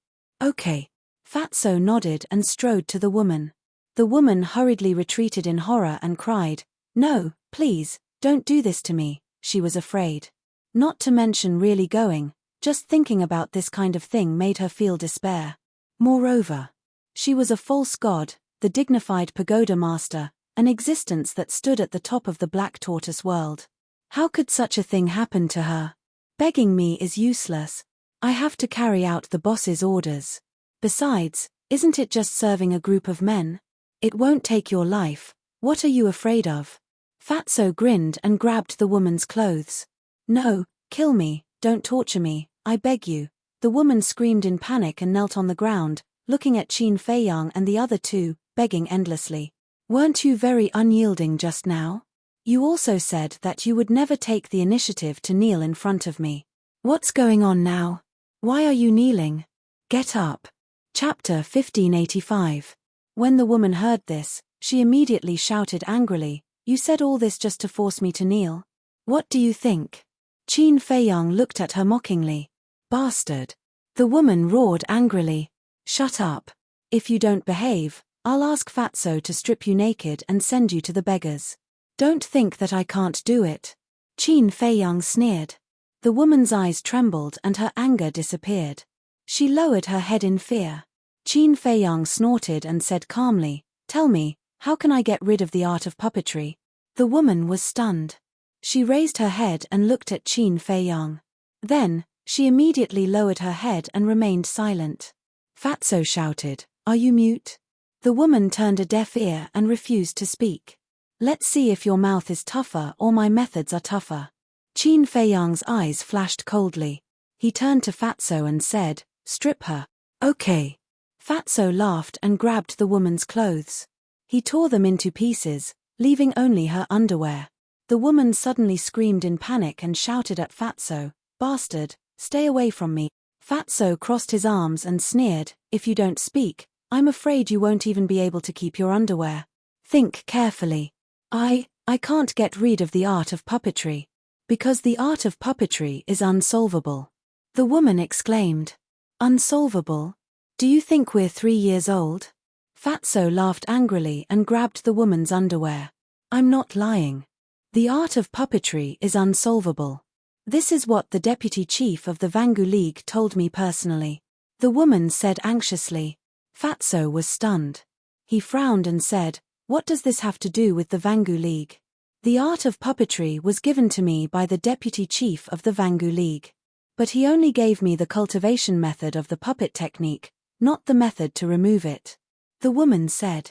"Okay." Fatso nodded and strode to the woman. The woman hurriedly retreated in horror and cried, "No, please, don't do this to me." She was afraid. Not to mention really going, just thinking about this kind of thing made her feel despair. Moreover, she was a false god, the dignified pagoda master, an existence that stood at the top of the Black Tortoise world. How could such a thing happen to her? Begging me is useless. I have to carry out the boss's orders. Besides, isn't it just serving a group of men? It won't take your life. What are you afraid of? Fatso grinned and grabbed the woman's clothes. "No, kill me, don't torture me, I beg you." The woman screamed in panic and knelt on the ground, looking at Qin Feiyang and the other two, begging endlessly. "Weren't you very unyielding just now? You also said that you would never take the initiative to kneel in front of me. What's going on now? Why are you kneeling? Get up." Chapter 1585. When the woman heard this, she immediately shouted angrily, "You said all this just to force me to kneel? What do you think?" Qin Feiyang looked at her mockingly. "Bastard!" The woman roared angrily. "Shut up. If you don't behave, I'll ask Fatso to strip you naked and send you to the beggars. Don't think that I can't do it." Qin Feiyang sneered. The woman's eyes trembled and her anger disappeared. She lowered her head in fear. Qin Feiyang snorted and said calmly, "Tell me, how can I get rid of the art of puppetry?" The woman was stunned. She raised her head and looked at Qin Feiyang. Then, she immediately lowered her head and remained silent. Fatso shouted, "Are you mute?" The woman turned a deaf ear and refused to speak. "Let's see if your mouth is tougher or my methods are tougher." Qin Feiyang's eyes flashed coldly. He turned to Fatso and said, "Strip her." "Okay." Fatso laughed and grabbed the woman's clothes. He tore them into pieces, leaving only her underwear. The woman suddenly screamed in panic and shouted at Fatso, "Bastard, stay away from me." Fatso crossed his arms and sneered, "If you don't speak, I'm afraid you won't even be able to keep your underwear. Think carefully. I can't get rid of the art of puppetry. Because the art of puppetry is unsolvable." The woman exclaimed. "Unsolvable? Do you think we're 3 years old?" Fatso laughed angrily and grabbed the woman's underwear. "I'm not lying. The art of puppetry is unsolvable. This is what the deputy chief of the Vangu League told me personally." The woman said anxiously. Fatso was stunned. He frowned and said, "What does this have to do with the Vangu League?" "The art of puppetry was given to me by the deputy chief of the Vangu League. But he only gave me the cultivation method of the puppet technique, not the method to remove it." The woman said.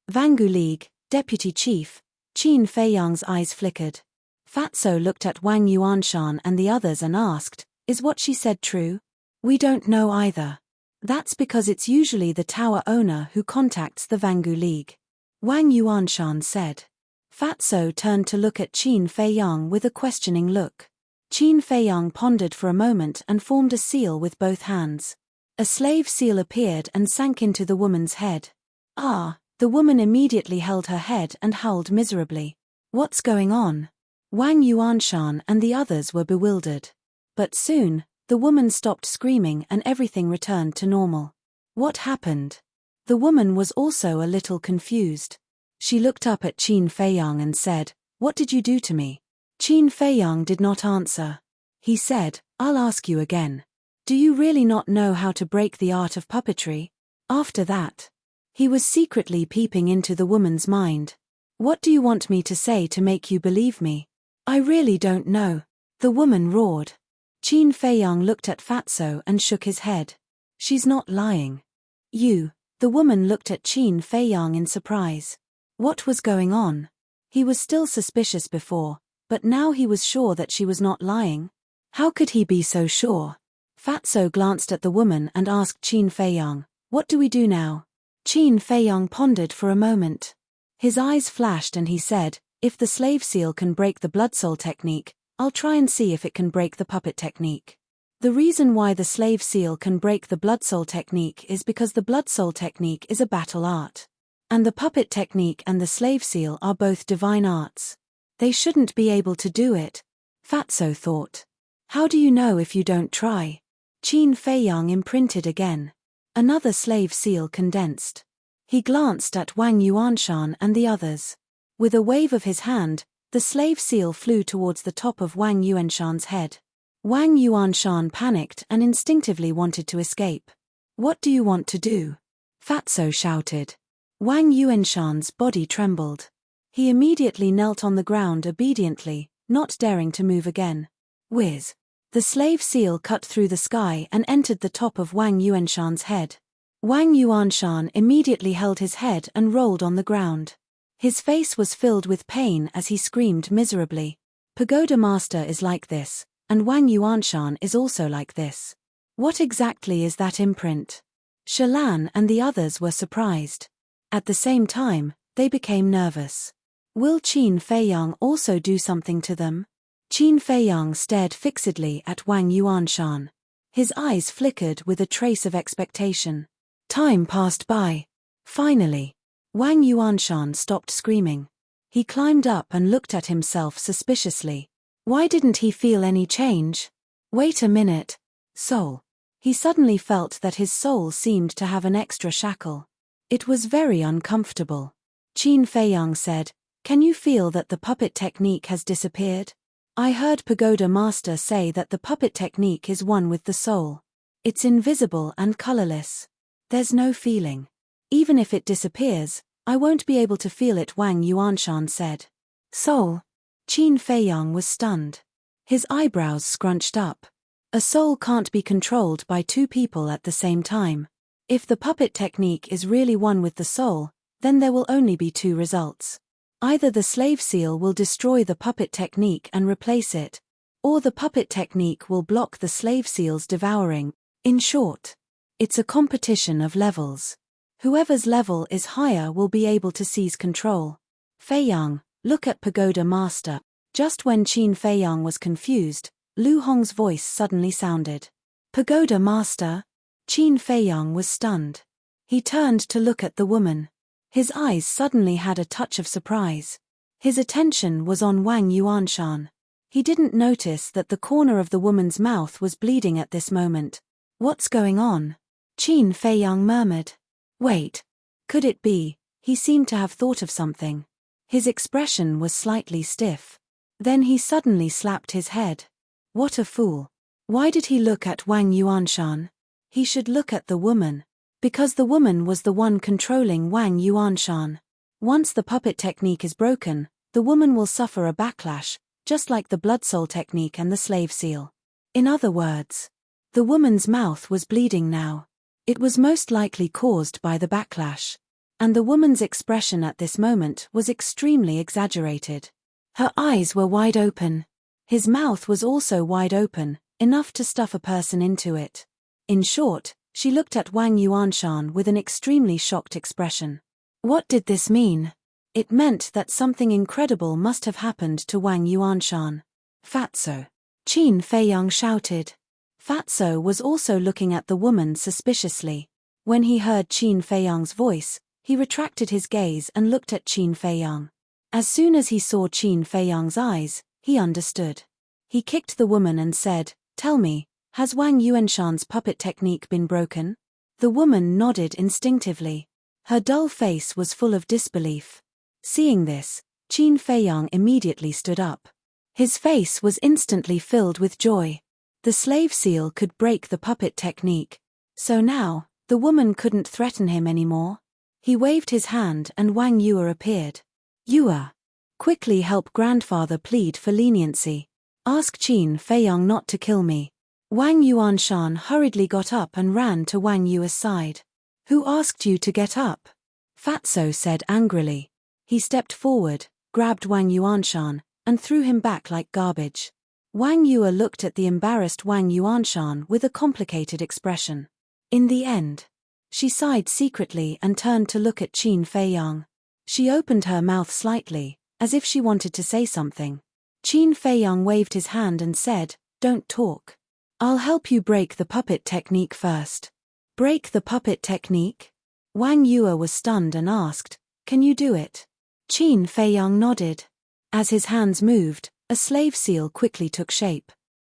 "Vangu League, deputy chief." Qin Feiyang's eyes flickered. Fatso looked at Wang Yuanshan and the others and asked, "Is what she said true?" "We don't know either. That's because it's usually the tower owner who contacts the Vangu League," Wang Yuanshan said. Fatso turned to look at Qin Feiyang with a questioning look. Qin Feiyang pondered for a moment and formed a seal with both hands. A slave seal appeared and sank into the woman's head. "Ah, The woman immediately held her head and howled miserably. What's going on? Wang Yuanshan and the others were bewildered. But soon, the woman stopped screaming and everything returned to normal. What happened? The woman was also a little confused. She looked up at Qin Feiyang and said, "What did you do to me?" Qin Feiyang did not answer. He said, "I'll ask you again. Do you really not know how to break the art of puppetry?" After that, he was secretly peeping into the woman's mind. "What do you want me to say to make you believe me?" "I really don't know," the woman roared. Qin Feiyang looked at Fatso and shook his head. "She's not lying." The woman looked at Qin Feiyang in surprise. What was going on? He was still suspicious before, but now he was sure that she was not lying. How could he be so sure? Fatso glanced at the woman and asked Qin Feiyang, "What do we do now?" Qin Feiyang pondered for a moment. His eyes flashed and he said, "If the slave seal can break the blood soul technique, I'll try and see if it can break the puppet technique." The reason why the slave seal can break the blood soul technique is because the blood soul technique is a battle art. And the puppet technique and the slave seal are both divine arts. They shouldn't be able to do it, Fatso thought. How do you know if you don't try? Qin Feiyang imprinted again. Another slave seal condensed. He glanced at Wang Yuanshan and the others. With a wave of his hand, the slave seal flew towards the top of Wang Yuanshan's head. Wang Yuanshan panicked and instinctively wanted to escape. "What do you want to do?" Fatso shouted. Wang Yuanshan's body trembled. He immediately knelt on the ground obediently, not daring to move again. Whiz! The slave seal cut through the sky and entered the top of Wang Yuanshan's head. Wang Yuanshan immediately held his head and rolled on the ground. His face was filled with pain as he screamed miserably. Pagoda Master is like this, and Wang Yuanshan is also like this. What exactly is that imprint? Shalan and the others were surprised. At the same time, they became nervous. Will Qin Feiyang also do something to them? Qin Feiyang stared fixedly at Wang Yuanshan. His eyes flickered with a trace of expectation. Time passed by. Finally, Wang Yuanshan stopped screaming. He climbed up and looked at himself suspiciously. Why didn't he feel any change? Wait a minute. Soul. He suddenly felt that his soul seemed to have an extra shackle. It was very uncomfortable. Qin Feiyang said, "Can you feel that the puppet technique has disappeared? I heard Pagoda Master say that the puppet technique is one with the soul. It's invisible and colorless. There's no feeling. Even if it disappears, I won't be able to feel it," Wang Yuanshan said. Soul? Qin Feiyang was stunned. His eyebrows scrunched up. A soul can't be controlled by two people at the same time. If the puppet technique is really one with the soul, then there will only be two results. Either the slave seal will destroy the puppet technique and replace it, or the puppet technique will block the slave seal's devouring. In short, it's a competition of levels. Whoever's level is higher will be able to seize control. Feiyang, look at Pagoda Master. Just when Qin Feiyang was confused, Lu Hong's voice suddenly sounded. Pagoda Master? Qin Feiyang was stunned. He turned to look at the woman. His eyes suddenly had a touch of surprise. His attention was on Wang Yuanshan. He didn't notice that the corner of the woman's mouth was bleeding at this moment. What's going on? Qin Feiyang murmured. Wait. Could it be? He seemed to have thought of something. His expression was slightly stiff. Then he suddenly slapped his head. What a fool. Why did he look at Wang Yuanshan? He should look at the woman. Because the woman was the one controlling Wang Yuanshan. Once the puppet technique is broken, the woman will suffer a backlash, just like the blood soul technique and the slave seal. In other words, the woman's mouth was bleeding now. It was most likely caused by the backlash. And the woman's expression at this moment was extremely exaggerated. Her eyes were wide open. His mouth was also wide open, enough to stuff a person into it. In short, she looked at Wang Yuanshan with an extremely shocked expression. What did this mean? It meant that something incredible must have happened to Wang Yuanshan. Fatso. Qin Feiyang shouted. Fatso was also looking at the woman suspiciously. When he heard Qin Feiyang's voice, He retracted his gaze and looked at Qin Feiyang. As soon as he saw Qin Feiyang's eyes, he understood. He kicked the woman and said, "Tell me, has Wang Yuanshan's puppet technique been broken?" The woman nodded instinctively. Her dull face was full of disbelief. Seeing this, Qin Feiyang immediately stood up. His face was instantly filled with joy. The slave seal could break the puppet technique. So now, the woman couldn't threaten him anymore. He waved his hand and Wang Yue appeared. "Yue, quickly help grandfather plead for leniency. Ask Qin Feiyang not to kill me." Wang Yuanshan hurriedly got up and ran to Wang Yue's side. "Who asked you to get up?" Fatso said angrily. He stepped forward, grabbed Wang Yuanshan, and threw him back like garbage. Wang Yue looked at the embarrassed Wang Yuanshan with a complicated expression. In the end, she sighed secretly and turned to look at Qin Feiyang. She opened her mouth slightly, as if she wanted to say something. Qin Feiyang waved his hand and said, "Don't talk. I'll help you break the puppet technique first." "Break the puppet technique?" Wang Yue was stunned and asked, "Can you do it?" Qin Feiyang nodded. As his hands moved, a slave seal quickly took shape.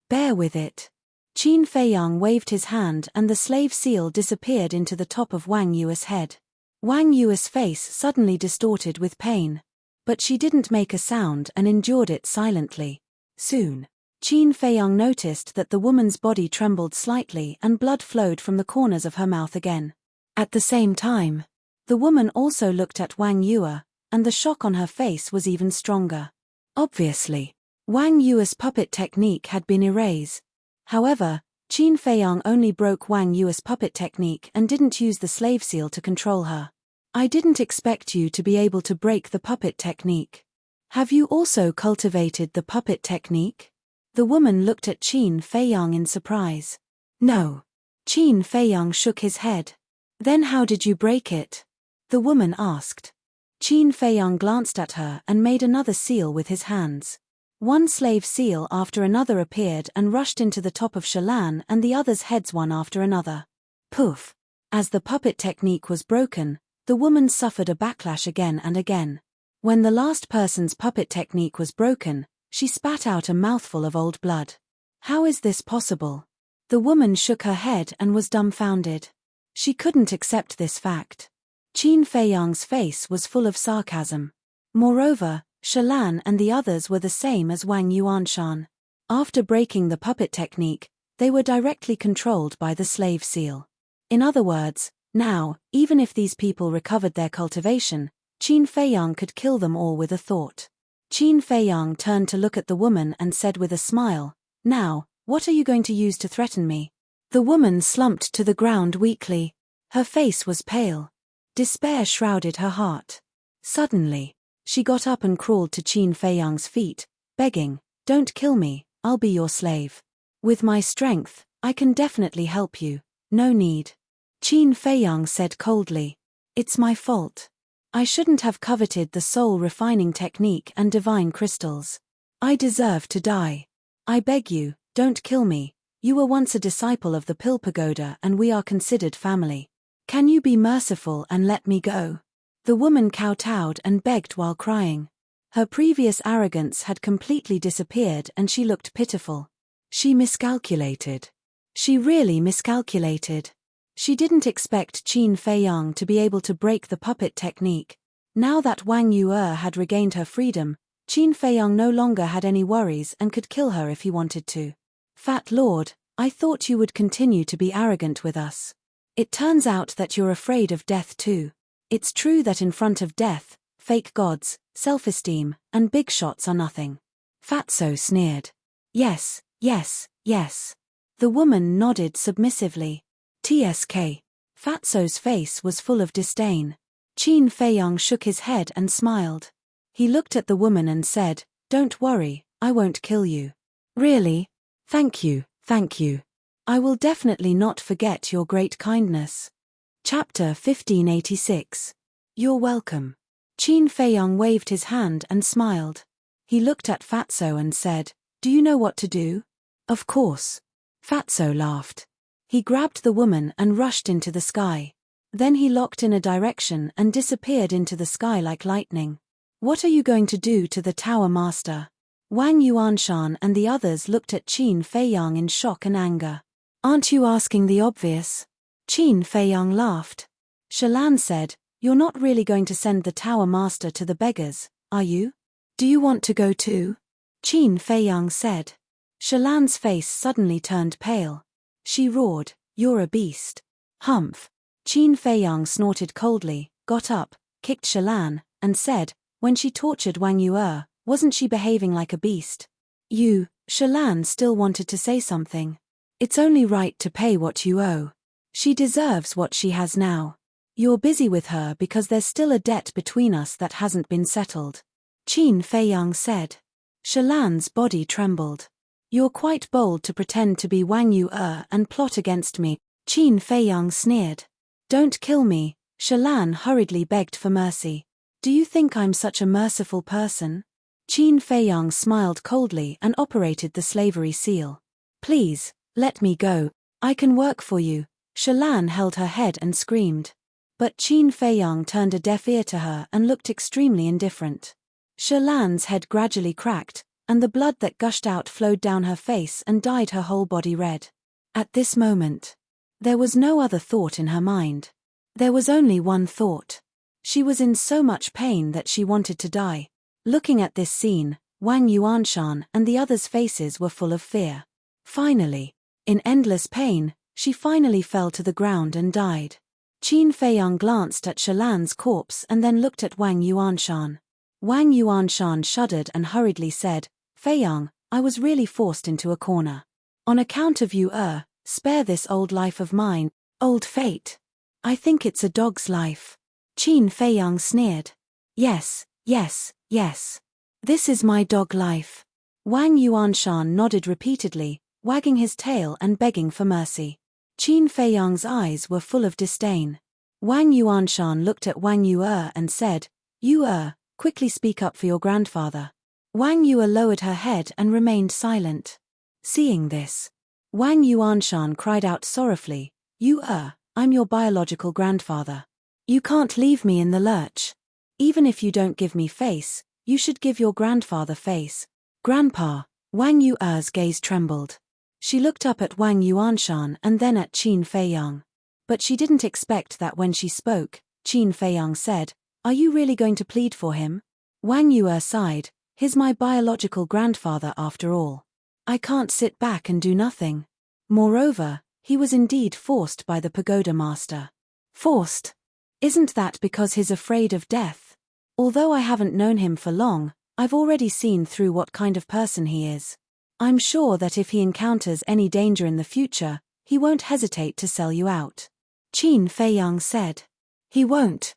"Bear with it." Qin Feiyang waved his hand and the slave seal disappeared into the top of Wang Yue's head. Wang Yue's face suddenly distorted with pain. But she didn't make a sound and endured it silently. Soon, Qin Feiyang noticed that the woman's body trembled slightly and blood flowed from the corners of her mouth again. At the same time, the woman also looked at Wang Yue, and the shock on her face was even stronger. Obviously, Wang Yue's puppet technique had been erased. However, Qin Feiyang only broke Wang Yue's puppet technique and didn't use the slave seal to control her. "I didn't expect you to be able to break the puppet technique. Have you also cultivated the puppet technique?" The woman looked at Qin Feiyang in surprise. "No." Qin Feiyang shook his head. "Then how did you break it?" the woman asked. Qin Feiyang glanced at her and made another seal with his hands. One slave seal after another appeared and rushed into the top of Shalan and the others' heads one after another. Poof! As the puppet technique was broken, the woman suffered a backlash again and again. When the last person's puppet technique was broken, she spat out a mouthful of old blood. "How is this possible?" The woman shook her head and was dumbfounded. She couldn't accept this fact. Qin Feiyang's face was full of sarcasm. Moreover, Shalan and the others were the same as Wang Yuanshan. After breaking the puppet technique, they were directly controlled by the slave seal. In other words, now, even if these people recovered their cultivation, Qin Feiyang could kill them all with a thought. Qin Feiyang turned to look at the woman and said with a smile, "Now, what are you going to use to threaten me?" The woman slumped to the ground weakly. Her face was pale. Despair shrouded her heart. Suddenly, she got up and crawled to Qin Feiyang's feet, begging, "Don't kill me, I'll be your slave. With my strength, I can definitely help you, no need." Qin Feiyang said coldly, "It's my fault. I shouldn't have coveted the soul refining technique and divine crystals. I deserve to die. I beg you, don't kill me. You were once a disciple of the Pill Pagoda and we are considered family. Can you be merciful and let me go?" The woman kowtowed and begged while crying. Her previous arrogance had completely disappeared and she looked pitiful. She miscalculated. She really miscalculated. She didn't expect Qin Feiyang to be able to break the puppet technique. Now that Wang Yue had regained her freedom, Qin Feiyang no longer had any worries and could kill her if he wanted to. "Fat Lord, I thought you would continue to be arrogant with us. It turns out that you're afraid of death too. It's true that in front of death, fake gods, self-esteem, and big shots are nothing." Fatso sneered. "Yes, yes, yes." The woman nodded submissively. "TSK." Fatso's face was full of disdain. Qin Feiyang shook his head and smiled. He looked at the woman and said, "Don't worry, I won't kill you." "Really? Thank you, thank you. I will definitely not forget your great kindness." Chapter 1586. You're welcome. Qin Feiyang waved his hand and smiled. He looked at Fatso and said, "Do you know what to do?" "Of course." Fatso laughed. He grabbed the woman and rushed into the sky. Then he locked in a direction and disappeared into the sky like lightning. What are you going to do to the Tower Master? Wang Yuanshan and the others looked at Qin Feiyang in shock and anger. Aren't you asking the obvious? Qin Feiyang laughed. Shalan said, You're not really going to send the Tower Master to the beggars, are you? Do you want to go too? Qin Feiyang said. Shalan's face suddenly turned pale. She roared, You're a beast. Humph. Qin Feiyang snorted coldly, got up, kicked Shalan, and said, When she tortured Wang Yue, wasn't she behaving like a beast? Shalan still wanted to say something. It's only right to pay what you owe. She deserves what she has now. You're busy with her because there's still a debt between us that hasn't been settled. Qin Feiyang said. Shalan's body trembled. You're quite bold to pretend to be Wang Yue and plot against me, Qin Feiyang sneered. Don't kill me, Shalan hurriedly begged for mercy. Do you think I'm such a merciful person? Qin Feiyang smiled coldly and operated the slavery seal. Please, let me go, I can work for you. Shalan held her head and screamed. But Qin Feiyang turned a deaf ear to her and looked extremely indifferent. Shalan's head gradually cracked, and the blood that gushed out flowed down her face and dyed her whole body red. At this moment, there was no other thought in her mind. There was only one thought. She was in so much pain that she wanted to die. Looking at this scene, Wang Yuanshan and the others' faces were full of fear. Finally, in endless pain, she finally fell to the ground and died. Qin Feiyang glanced at Shalan's corpse and then looked at Wang Yuanshan. Wang Yuanshan shuddered and hurriedly said, Feiyang, I was really forced into a corner. On account of you, spare this old life of mine, old fate. I think it's a dog's life. Qin Feiyang sneered. Yes, yes, yes. This is my dog life. Wang Yuanshan nodded repeatedly, wagging his tail and begging for mercy. Qin Feiyang's eyes were full of disdain. Wang Yuanshan looked at Wang Yue and said, You quickly speak up for your grandfather. Wang Yue lowered her head and remained silent. Seeing this, Wang Yuanshan cried out sorrowfully, I'm your biological grandfather. You can't leave me in the lurch. Even if you don't give me face, you should give your grandfather face. Grandpa, Wang Yue's gaze trembled. She looked up at Wang Yuanshan and then at Qin Feiyang. But she didn't expect that when she spoke, Qin Feiyang said, Are you really going to plead for him? Wang Yue sighed, He's my biological grandfather after all. I can't sit back and do nothing. Moreover, he was indeed forced by the pagoda master. Forced? Isn't that because he's afraid of death? Although I haven't known him for long, I've already seen through what kind of person he is. I'm sure that if he encounters any danger in the future, he won't hesitate to sell you out. Qin Feiyang said. He won't.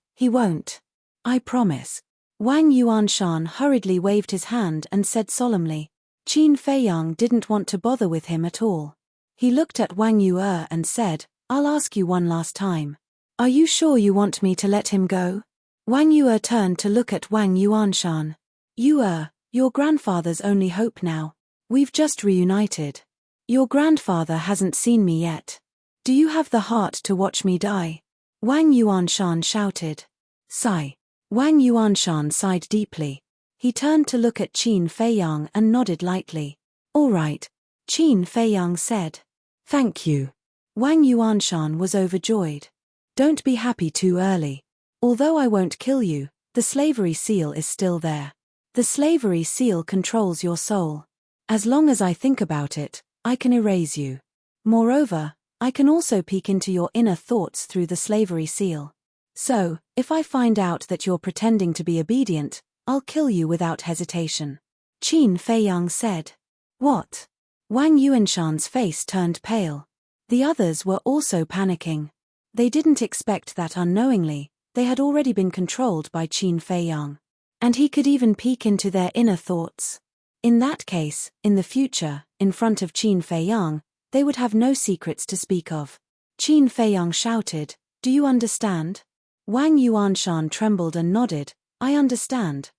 I promise. Wang Yuanshan hurriedly waved his hand and said solemnly. Qin Feiyang didn't want to bother with him at all. He looked at Wang Yue and said, I'll ask you one last time. Are you sure you want me to let him go? Wang Yue turned to look at Wang Yuanshan. Your grandfather's only hope now. We've just reunited. Your grandfather hasn't seen me yet. Do you have the heart to watch me die? Wang Yuanshan shouted. Sigh. Wang Yuanshan sighed deeply. He turned to look at Qin Feiyang and nodded lightly. All right, Qin Feiyang said. Thank you. Wang Yuanshan was overjoyed. Don't be happy too early. Although I won't kill you, the slavery seal is still there. The slavery seal controls your soul. As long as I think about it, I can erase you. Moreover, I can also peek into your inner thoughts through the slavery seal. So, if I find out that you're pretending to be obedient, I'll kill you without hesitation. Qin Feiyang said. What? Wang Yuanshan's face turned pale. The others were also panicking. They didn't expect that unknowingly, they had already been controlled by Qin Feiyang. And he could even peek into their inner thoughts. In that case, in the future, in front of Qin Feiyang, they would have no secrets to speak of. Qin Feiyang shouted, Do you understand? Wang Yuanshan trembled and nodded, I understand.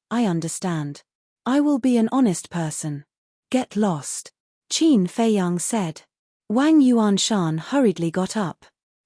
I will be an honest person. Get lost. Qin Feiyang said. Wang Yuanshan hurriedly got up.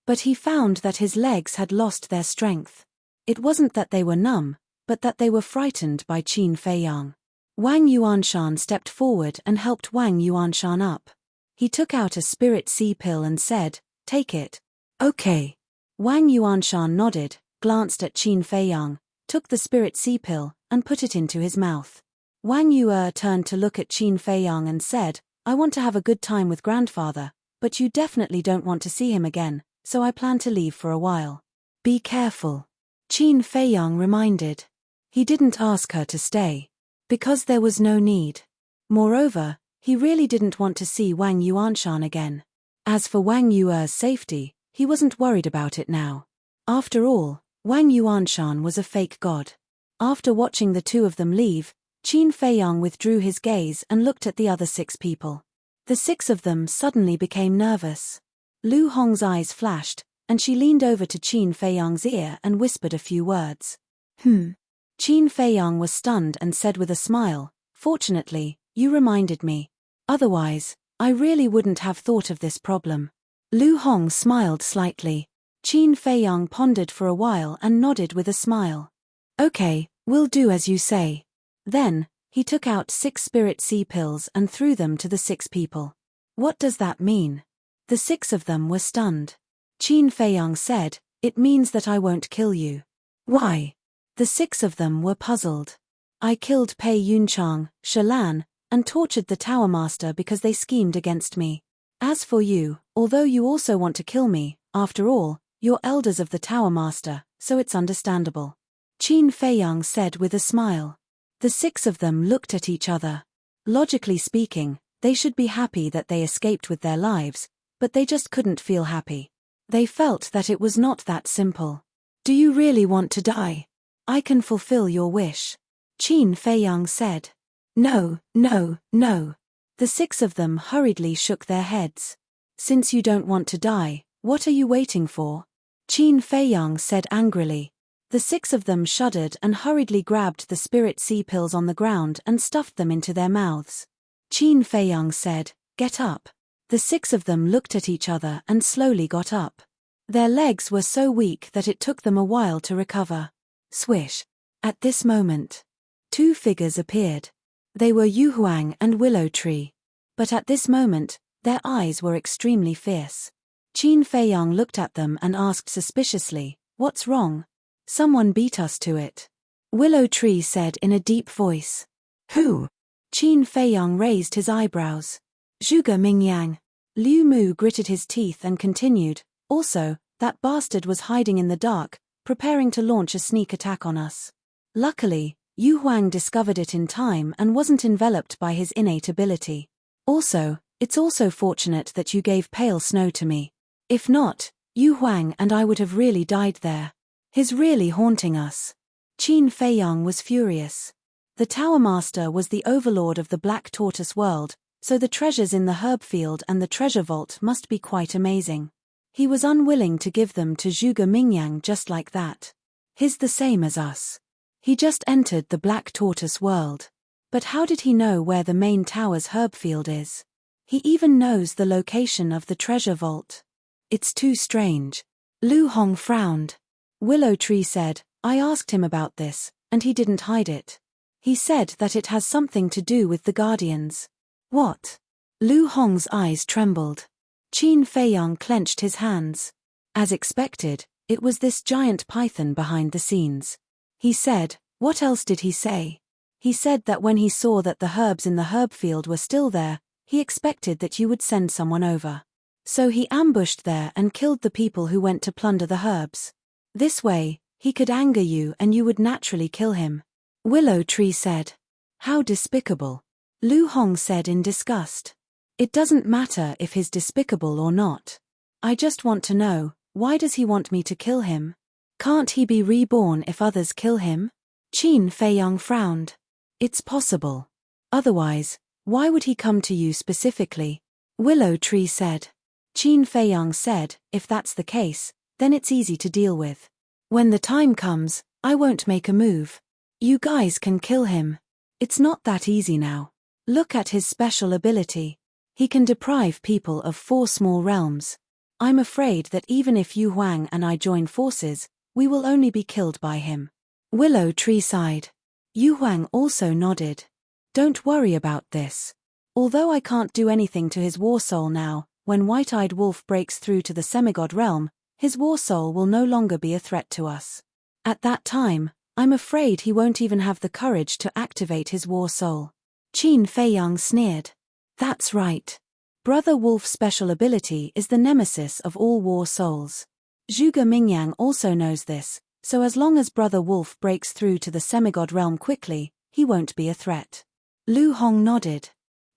But he found that his legs had lost their strength. It wasn't that they were numb, but that they were frightened by Qin Feiyang. Wang Yuanshan stepped forward and helped Wang Yuanshan up. He took out a spirit sea pill and said, "Take it." "Okay." Wang Yuanshan nodded, glanced at Qin Feiyang, took the spirit sea pill, and put it into his mouth. Wang Yue turned to look at Qin Feiyang and said, "I want to have a good time with grandfather, but you definitely don't want to see him again, so I plan to leave for a while. Be careful." Qin Feiyang reminded. He didn't ask her to stay, because there was no need. Moreover, he really didn't want to see Wang Yuanshan again. As for Wang Yue's safety, he wasn't worried about it now. After all, Wang Yuanshan was a fake god. After watching the two of them leave, Qin Feiyang withdrew his gaze and looked at the other 6 people. The 6 of them suddenly became nervous. Lu Hong's eyes flashed, and she leaned over to Qin Feiyang's ear and whispered a few words. Qin Feiyang was stunned and said with a smile, "Fortunately, you reminded me. Otherwise, I really wouldn't have thought of this problem." Lu Hong smiled slightly. Qin Feiyang pondered for a while and nodded with a smile. "Okay, we'll do as you say." Then, he took out 6 spirit sea pills and threw them to the 6 people. "What does that mean?" The 6 of them were stunned. Qin Feiyang said, "It means that I won't kill you." "Why?" The 6 of them were puzzled. "I killed Pei Yunchang, Shalan, and tortured the Tower Master because they schemed against me. As for you, although you also want to kill me, after all, you're elders of the Tower Master, so it's understandable." Qin Feiyang said with a smile. The 6 of them looked at each other. Logically speaking, they should be happy that they escaped with their lives, but they just couldn't feel happy. They felt that it was not that simple. "Do you really want to die? I can fulfill your wish," Qin Feiyang said. "No, no, no." The 6 of them hurriedly shook their heads. "Since you don't want to die, what are you waiting for?" Qin Feiyang said angrily. The 6 of them shuddered and hurriedly grabbed the spirit sea pills on the ground and stuffed them into their mouths. Qin Feiyang said, "Get up." The 6 of them looked at each other and slowly got up. Their legs were so weak that it took them a while to recover. Swish. At this moment, 2 figures appeared. They were Yu Huang and Willow Tree. But at this moment, their eyes were extremely fierce. Qin Feiyang looked at them and asked suspiciously, "What's wrong?" "Someone beat us to it," Willow Tree said in a deep voice. "Who?" Qin Feiyang raised his eyebrows. "Zhuge Mingyang." Liu Mu gritted his teeth and continued, "Also, that bastard was hiding in the dark, preparing to launch a sneak attack on us. Luckily, Yu Huang discovered it in time and wasn't enveloped by his innate ability. Also, it's also fortunate that you gave pale snow to me. If not, Yu Huang and I would have really died there. He's really haunting us." Qin Feiyang was furious. The Tower Master was the overlord of the Black Tortoise world, so the treasures in the herb field and the treasure vault must be quite amazing. He was unwilling to give them to Zhuge Mingyang just like that. "He's the same as us. He just entered the Black Tortoise world. But how did he know where the main tower's herb field is? He even knows the location of the treasure vault. It's too strange." Lu Hong frowned. Willow Tree said, "I asked him about this, and he didn't hide it. He said that it has something to do with the Guardians." "What?" Lu Hong's eyes trembled. Qin Feiyang clenched his hands. As expected, it was this giant python behind the scenes. He said, "What else did he say?" "He said that when he saw that the herbs in the herb field were still there, he expected that you would send someone over. So he ambushed there and killed the people who went to plunder the herbs. This way, he could anger you and you would naturally kill him." Willow Tree said. "How despicable," Lu Hong said in disgust. "It doesn't matter if he's despicable or not. I just want to know, why does he want me to kill him? Can't he be reborn if others kill him?" Qin Feiyang frowned. "It's possible. Otherwise, why would he come to you specifically?" Willow Tree said. Qin Feiyang said, "If that's the case, then it's easy to deal with. When the time comes, I won't make a move. You guys can kill him. It's not that easy now. Look at his special ability. He can deprive people of 4 small realms. I'm afraid that even if Yu Huang and I join forces, we will only be killed by him. Willow Tree sighed. Yu Huang also nodded. Don't worry about this. Although I can't do anything to his war soul now, when White-Eyed Wolf breaks through to the semigod realm, his war soul will no longer be a threat to us. At that time, I'm afraid he won't even have the courage to activate his war soul. Qin Feiyang sneered. That's right. Brother Wolf's special ability is the nemesis of all war souls. Zhuge Mingyang also knows this, so as long as Brother Wolf breaks through to the semigod realm quickly, he won't be a threat. Lu Hong nodded.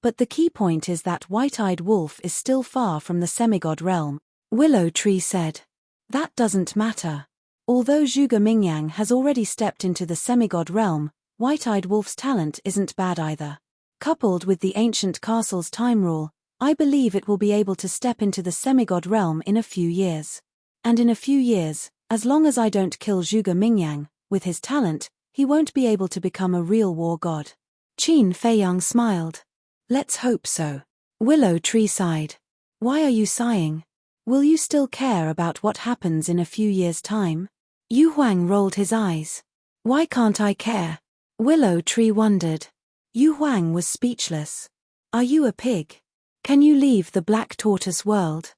But the key point is that White-Eyed Wolf is still far from the semigod realm, Willow Tree said. That doesn't matter. Although Zhuge Mingyang has already stepped into the semigod realm, White-Eyed Wolf's talent isn't bad either. Coupled with the ancient castle's time rule, I believe it will be able to step into the semigod realm in a few years. And in a few years, as long as I don't kill Zhuge Mingyang, with his talent, he won't be able to become a real war god. Qin Feiyang smiled. Let's hope so. Willow Tree sighed. Why are you sighing? Will you still care about what happens in a few years' time? Yu Huang rolled his eyes. Why can't I care? Willow Tree wondered. Yu Huang was speechless. Are you a pig? Can you leave the Black Tortoise world?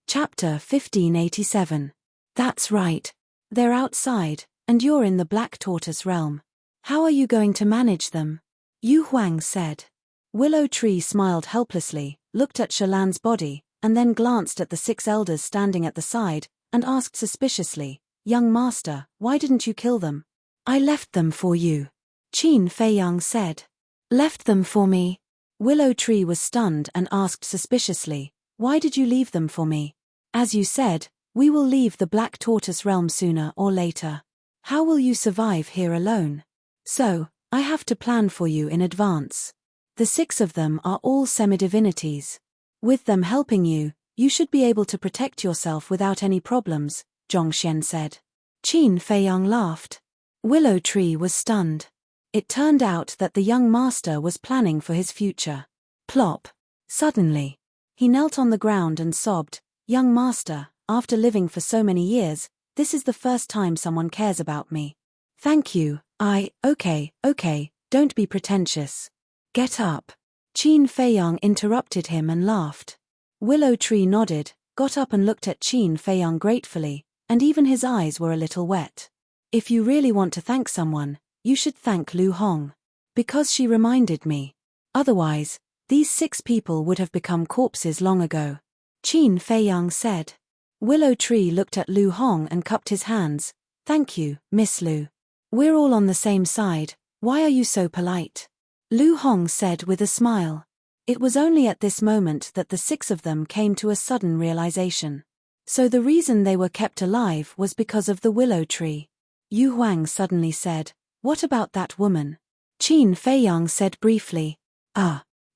Chapter 1587. That's right. They're outside, and you're in the Black Tortoise realm. How are you going to manage them? Yu Huang said. Willow Tree smiled helplessly, looked at Shalan's body, and then glanced at the 6 elders standing at the side, and asked suspiciously, Young master, why didn't you kill them? I left them for you. Qin Feiyang said. Left them for me? Willow Tree was stunned and asked suspiciously, why did you leave them for me? As you said, we will leave the Black Tortoise realm sooner or later. How will you survive here alone? So, I have to plan for you in advance. The 6 of them are all semi-divinities. With them helping you, you should be able to protect yourself without any problems, Zhongxian said. Qin Feiyang laughed. Willow Tree was stunned. It turned out that the young master was planning for his future. Plop. Suddenly. He knelt on the ground and sobbed, Young master, after living for so many years, this is the first time someone cares about me. Thank you, okay, don't be pretentious. Get up. Qin Feiyang interrupted him and laughed. Willow Tree nodded, got up and looked at Qin Feiyang gratefully, and even his eyes were a little wet. If you really want to thank someone, you should thank Lu Hong. Because she reminded me. Otherwise, these 6 people would have become corpses long ago. Qin Feiyang said. Willow Tree looked at Lu Hong and cupped his hands. Thank you, Miss Lu. We're all on the same side, why are you so polite? Lu Hong said with a smile. It was only at this moment that the 6 of them came to a sudden realization. So the reason they were kept alive was because of the Willow Tree. Yu Huang suddenly said, What about that woman? Qin Feiyang said briefly.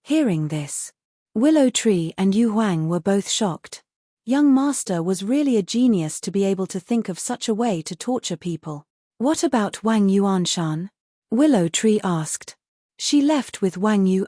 Hearing this. Willow Tree and Yu Huang were both shocked. Young master was really a genius to be able to think of such a way to torture people. What about Wang Yuanshan? Willow Tree asked. She left with Wang Yu.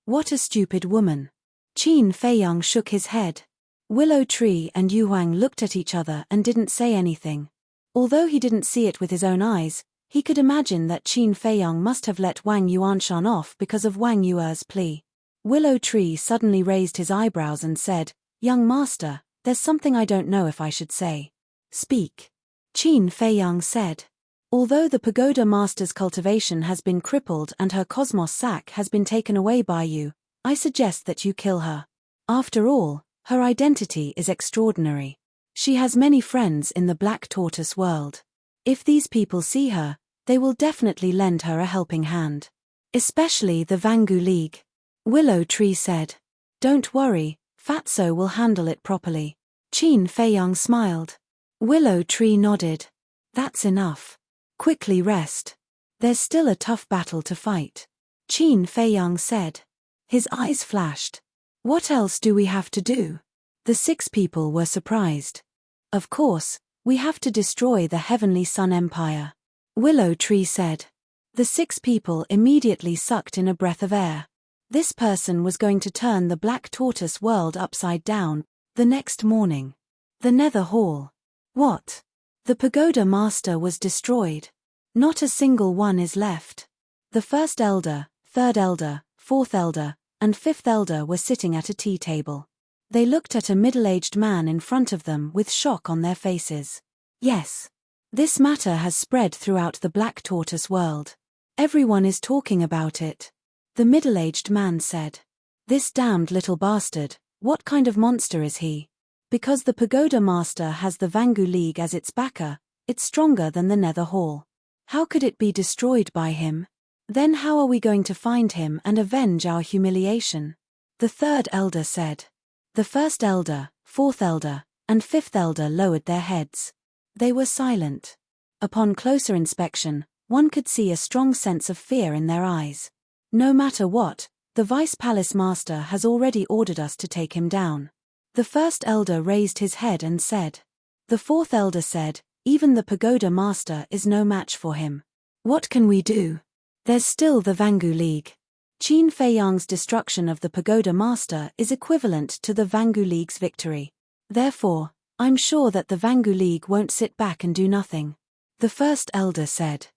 What a stupid woman. Qin Feiyang shook his head. Willow Tree and Yu Huang looked at each other and didn't say anything. Although he didn't see it with his own eyes, he could imagine that Qin Feiyang must have let Wang Yuanshan off because of Wang Yu's plea. Willow Tree suddenly raised his eyebrows and said, Young master, there's something I don't know if I should say. Speak. Qin Feiyang said. Although the pagoda master's cultivation has been crippled and her cosmos sac has been taken away by you, I suggest that you kill her. After all, her identity is extraordinary. She has many friends in the Black Tortoise world. If these people see her, they will definitely lend her a helping hand. Especially the Vangu League. Willow Tree said. Don't worry, Fatso will handle it properly. Qin Feiyang smiled. Willow Tree nodded. That's enough. Quickly rest. There's still a tough battle to fight. Qin Feiyang said. His eyes flashed. What else do we have to do? The 6 people were surprised. Of course, we have to destroy the Heavenly Sun Empire. Willow Tree said. The 6 people immediately sucked in a breath of air. This person was going to turn the Black Tortoise world upside down, The next morning. The Nether Hall. What? The pagoda master was destroyed. Not a single one is left. The first elder, third elder, fourth elder, and fifth elder were sitting at a tea table. They looked at a middle-aged man in front of them with shock on their faces. Yes. This matter has spread throughout the Black Tortoise world. Everyone is talking about it. The middle-aged man said. This damned little bastard, what kind of monster is he? Because the pagoda master has the Vangu League as its backer, it's stronger than the Nether Hall. How could it be destroyed by him? Then how are we going to find him and avenge our humiliation? The third elder said. The first elder, fourth elder, and fifth elder lowered their heads. They were silent. Upon closer inspection, one could see a strong sense of fear in their eyes. No matter what, the Vice Palace Master has already ordered us to take him down. The first elder raised his head and said. The fourth elder said, even the pagoda master is no match for him. What can we do? There's still the Vangu League. Qin Feiyang's destruction of the pagoda master is equivalent to the Vangu League's victory. Therefore, I'm sure that the Vangu League won't sit back and do nothing. The first elder said.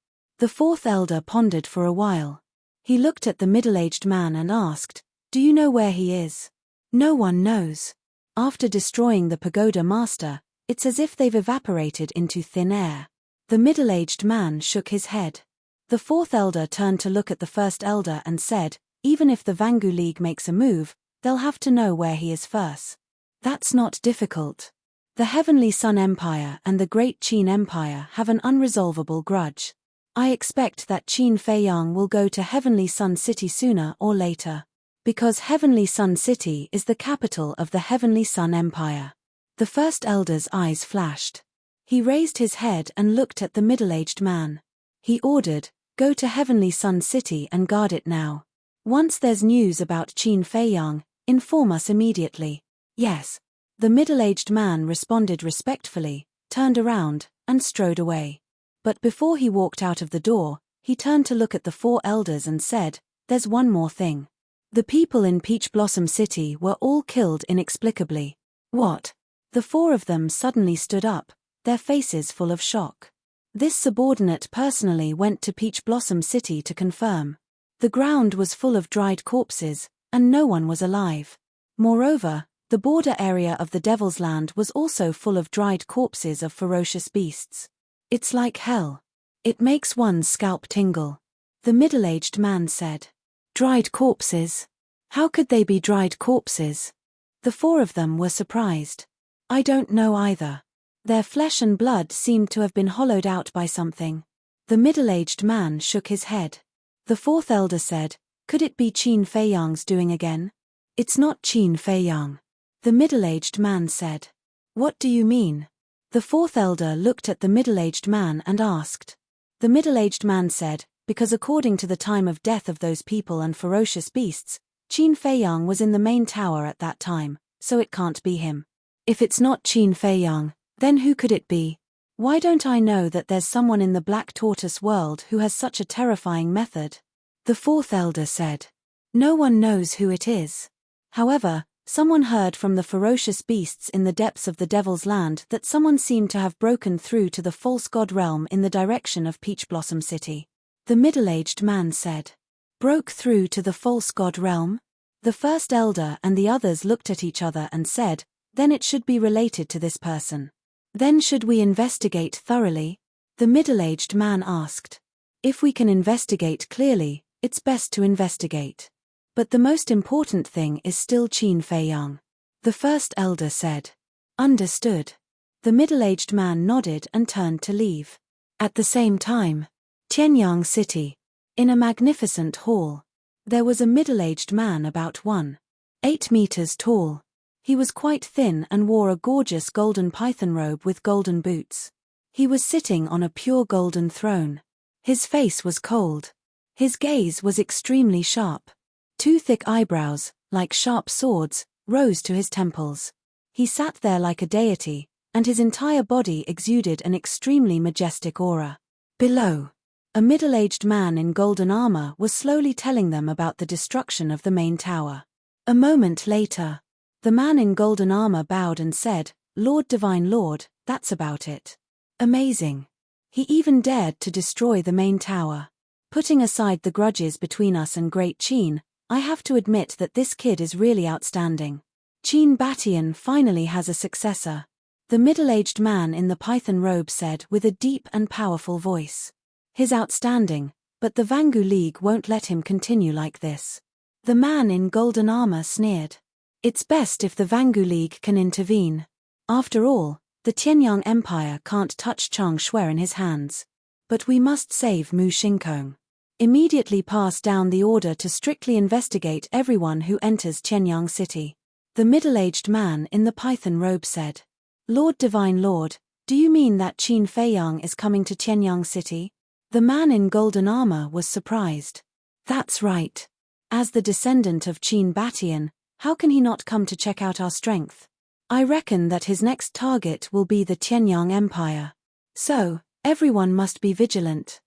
The fourth elder pondered for a while. He looked at the middle-aged man and asked, do you know where he is? No one knows. After destroying the pagoda master, it's as if they've evaporated into thin air. The middle-aged man shook his head. The fourth elder turned to look at the first elder and said, even if the Vangu League makes a move, they'll have to know where he is first. That's not difficult. The Heavenly Sun Empire and the Great Qin Empire have an unresolvable grudge. I expect that Qin Feiyang will go to Heavenly Sun City sooner or later. Because Heavenly Sun City is the capital of the Heavenly Sun Empire. The first elder's eyes flashed. He raised his head and looked at the middle-aged man. He ordered, go to Heavenly Sun City and guard it now. Once there's news about Qin Feiyang, inform us immediately. Yes. The middle-aged man responded respectfully, turned around, and strode away. But before he walked out of the door, he turned to look at the four elders and said, there's one more thing. The people in Peach Blossom City were all killed inexplicably. What? The four of them suddenly stood up, their faces full of shock. This subordinate personally went to Peach Blossom City to confirm. The ground was full of dried corpses, and no one was alive. Moreover, the border area of the Devil's Land was also full of dried corpses of ferocious beasts. It's like hell. It makes one's scalp tingle. The middle-aged man said. Dried corpses? How could they be dried corpses? The four of them were surprised. I don't know either. Their flesh and blood seemed to have been hollowed out by something. The middle-aged man shook his head. The fourth elder said, could it be Qin Feiyang's doing again? It's not Qin Feiyang. The middle-aged man said. What do you mean? The fourth elder looked at the middle-aged man and asked. The middle-aged man said, because according to the time of death of those people and ferocious beasts, Qin Feiyang was in the main tower at that time, so it can't be him. If it's not Qin Feiyang, then who could it be? Why don't I know that there's someone in the Black Tortoise world who has such a terrifying method? The fourth elder said. No one knows who it is. However, someone heard from the ferocious beasts in the depths of the Devil's Land that someone seemed to have broken through to the false god realm in the direction of Peach Blossom City. The middle-aged man said. Broke through to the false god realm? The first elder and the others looked at each other and said, then it should be related to this person. Then should we investigate thoroughly? The middle-aged man asked. If we can investigate clearly, it's best to investigate. But the most important thing is still Qin Feiyang. The first elder said. Understood. The middle-aged man nodded and turned to leave. At the same time, Tianyang City. In a magnificent hall. There was a middle-aged man about 1.8 meters tall. He was quite thin and wore a gorgeous golden python robe with golden boots. He was sitting on a pure golden throne. His face was cold. His gaze was extremely sharp. Two thick eyebrows, like sharp swords, rose to his temples. He sat there like a deity, and his entire body exuded an extremely majestic aura. Below, a middle-aged man in golden armor was slowly telling them about the destruction of the main tower. A moment later, The man in golden armor bowed and said, Lord Divine Lord, that's about it. Amazing. He even dared to destroy the main tower. Putting aside the grudges between us and Great Qin, I have to admit that this kid is really outstanding. Qin Batian finally has a successor. The middle-aged man in the python robe said with a deep and powerful voice. He's outstanding, but the Vangu League won't let him continue like this. The man in golden armor sneered. It's best if the Vangu League can intervene. After all, the Tianyang Empire can't touch Chang Shui in his hands. But we must save Mu Shinkong. Immediately pass down the order to strictly investigate everyone who enters Tianyang City. The middle-aged man in the python robe said. Lord Divine Lord, do you mean that Qin Feiyang is coming to Tianyang City? The man in golden armor was surprised. That's right. As the descendant of Qin Batian, how can he not come to check out our strength? I reckon that his next target will be the Tianyang Empire. So, everyone must be vigilant.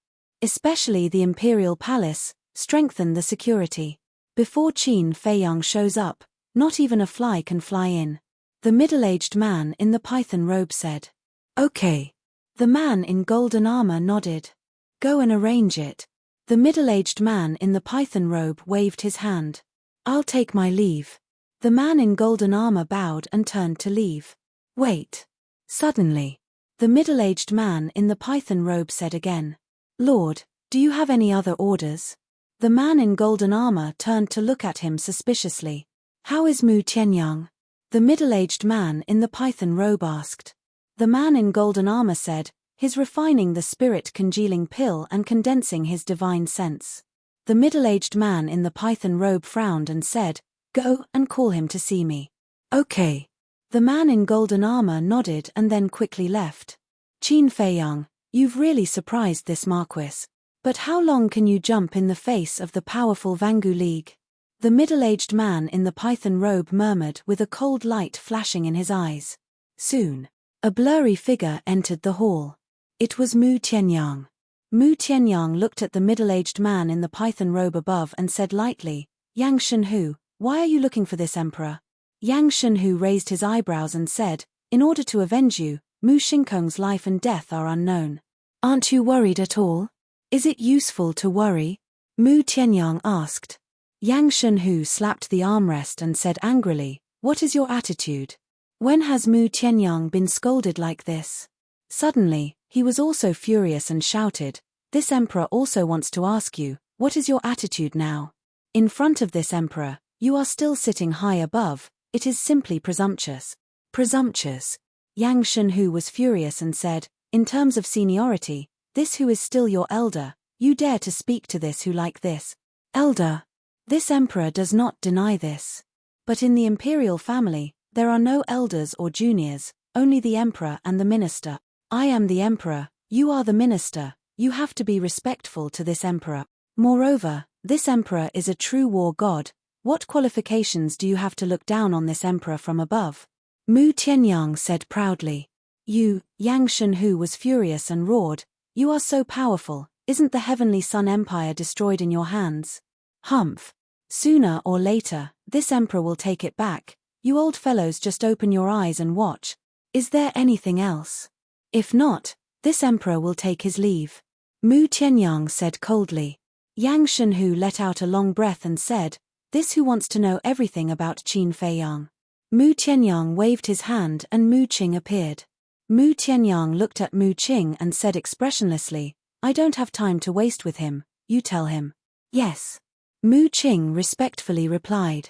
Especially the Imperial Palace, strengthen the security. Before Qin Feiyang shows up, not even a fly can fly in. The middle-aged man in the python robe said. Okay. The man in golden armor nodded. Go and arrange it. The middle-aged man in the python robe waved his hand. I'll take my leave. The man in golden armor bowed and turned to leave. Wait. Suddenly, the middle-aged man in the python robe said again. Lord, do you have any other orders? The man in golden armor turned to look at him suspiciously. How is Mu Tianyang? The middle-aged man in the python robe asked. The man in golden armor said, he's refining the spirit congealing pill and condensing his divine sense. The middle-aged man in the python robe frowned and said, go and call him to see me. Okay. The man in golden armor nodded and then quickly left. Qin Feiyang, you've really surprised this Marquis. But how long can you jump in the face of the powerful Vangu League? The middle-aged man in the python robe murmured with a cold light flashing in his eyes. Soon, a blurry figure entered the hall. It was Mu Tianyang. Mu Tianyang looked at the middle-aged man in the python robe above and said lightly, Yang Shenhu, why are you looking for this emperor? Yang Shenhu raised his eyebrows and said, in order to avenge you, Mu Shinkong's life and death are unknown. Aren't you worried at all? Is it useful to worry? Mu Tianyang asked. Yang Shenhu slapped the armrest and said angrily, what is your attitude? When has Mu Tianyang been scolded like this? Suddenly, he was also furious and shouted, this emperor also wants to ask you, what is your attitude now? In front of this emperor, you are still sitting high above, it is simply presumptuous. Presumptuous. Yang Shenhu was furious and said, in terms of seniority, this who is still your elder, you dare to speak to this who like this? Elder. This emperor does not deny this. But in the imperial family, there are no elders or juniors, only the emperor and the minister. I am the emperor, you are the minister, you have to be respectful to this emperor. Moreover, this emperor is a true war god. What qualifications do you have to look down on this emperor from above? Mu Tianyang said proudly. You, Yang Shenhu was furious and roared, you are so powerful, isn't the Heavenly Sun Empire destroyed in your hands? Humph. Sooner or later, this emperor will take it back, you old fellows just open your eyes and watch. Is there anything else? If not, this emperor will take his leave. Mu Tianyang said coldly. Yang Shenhu let out a long breath and said, this who wants to know everything about Qin Feiyang. Mu Tianyang waved his hand and Mu Qing appeared. Mu Tianyang looked at Mu Qing and said expressionlessly, I don't have time to waste with him, you tell him. Yes. Mu Qing respectfully replied.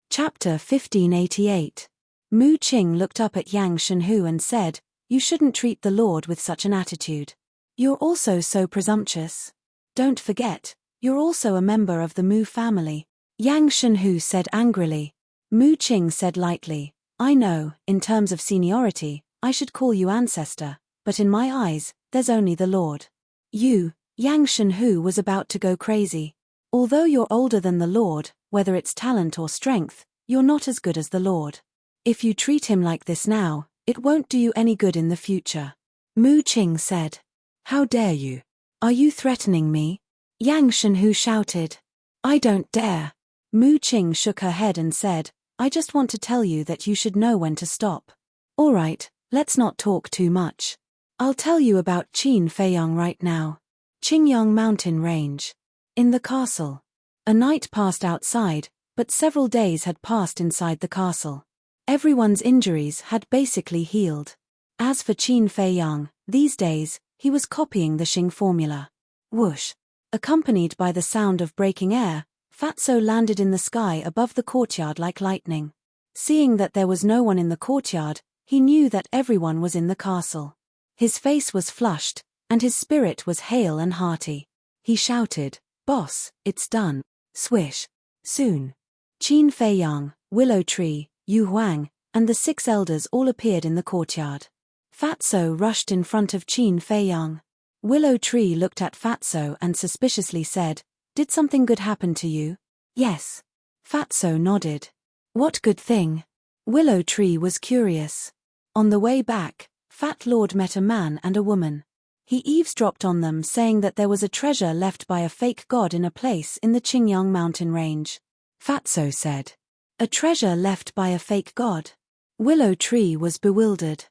Chapter 1588. Mu Qing looked up at Yang Shenhu and said, you shouldn't treat the Lord with such an attitude. You're also so presumptuous. Don't forget, you're also a member of the Mu family. Yang Shenhu said angrily. Mu Qing said lightly, I know, in terms of seniority, I should call you ancestor, but in my eyes, there's only the Lord. You, Yang Shenhu was about to go crazy. Although you're older than the Lord, whether it's talent or strength, you're not as good as the Lord. If you treat him like this now, it won't do you any good in the future. Mu Qing said. How dare you? Are you threatening me? Yang Shenhu shouted. I don't dare. Mu Qing shook her head and said, I just want to tell you that you should know when to stop. Alright, let's not talk too much. I'll tell you about Qin Feiyang right now. Qingyang Mountain Range. In the castle. A night passed outside, but several days had passed inside the castle. Everyone's injuries had basically healed. As for Qin Feiyang, these days, he was copying the Xing formula. Whoosh! Accompanied by the sound of breaking air, Fatso landed in the sky above the courtyard like lightning. Seeing that there was no one in the courtyard, he knew that everyone was in the castle. His face was flushed, and his spirit was hale and hearty. He shouted, "Boss, it's done." Swish. Soon. Qin Feiyang, Willow Tree, Yu Huang, and the 6 elders all appeared in the courtyard. Fatso rushed in front of Qin Feiyang. Willow Tree looked at Fatso and suspiciously said, "Did something good happen to you?" "Yes." Fatso nodded. "What good thing?" Willow Tree was curious. On the way back, Fat Lord met a man and a woman. He eavesdropped on them saying that there was a treasure left by a fake god in a place in the Qingyang mountain range. Fatso said, "A treasure left by a fake god?" Willow Tree was bewildered.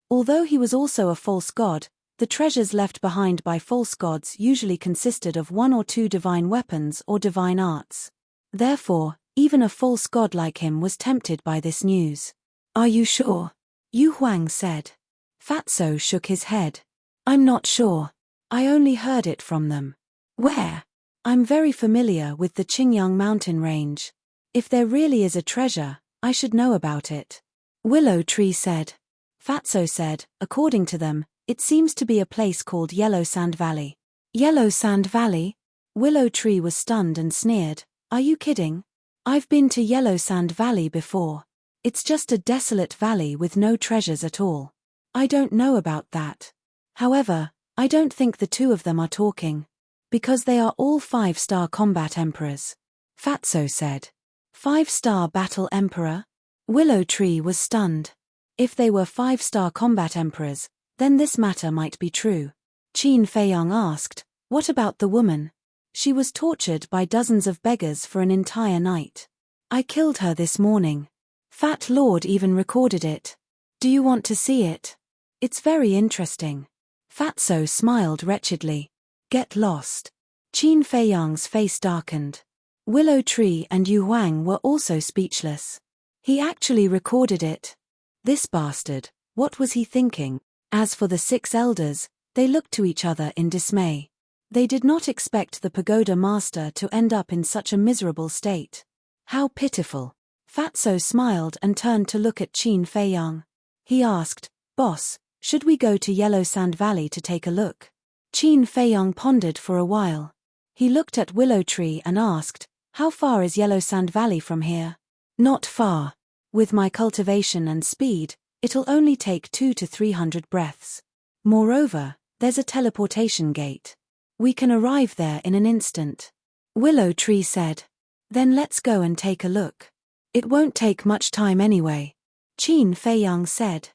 Although he was also a false god, the treasures left behind by false gods usually consisted of 1 or 2 divine weapons or divine arts. Therefore, even a false god like him was tempted by this news. "Are you sure?" Yu Huang said. Fatso shook his head. "I'm not sure. I only heard it from them." "Where?" "I'm very familiar with the Qingyang mountain range. If there really is a treasure, I should know about it." Willow Tree said. Fatso said, according to them, it seems to be a place called Yellow Sand Valley. Yellow Sand Valley? Willow Tree was stunned and sneered. "Are you kidding? I've been to Yellow Sand Valley before. It's just a desolate valley with no treasures at all. I don't know about that. However, I don't think the two of them are talking. Because they are all 5-star combat emperors." Fatso said. 5-star battle emperor? Willow Tree was stunned. If they were 5-star combat emperors, then this matter might be true. Qin Feiyang asked, "What about the woman?" "She was tortured by dozens of beggars for an entire night. I killed her this morning. Fat Lord even recorded it. Do you want to see it? It's very interesting." Fatso smiled wretchedly. "Get lost." Qin Feiyang's face darkened. Willow Tree and Yu Huang were also speechless. He actually recorded it. This bastard, what was he thinking? As for the 6 elders, they looked to each other in dismay. They did not expect the pagoda master to end up in such a miserable state. How pitiful. Fatso smiled and turned to look at Qin Feiyang. He asked, "Boss, should we go to Yellow Sand Valley to take a look?" Qin Feiyang pondered for a while. He looked at Willow Tree and asked, "How far is Yellow Sand Valley from here?" "Not far. With my cultivation and speed, it'll only take 200 to 300 breaths. Moreover, there's a teleportation gate. We can arrive there in an instant." Willow Tree said. "Then let's go and take a look. It won't take much time anyway." Qin Feiyang said.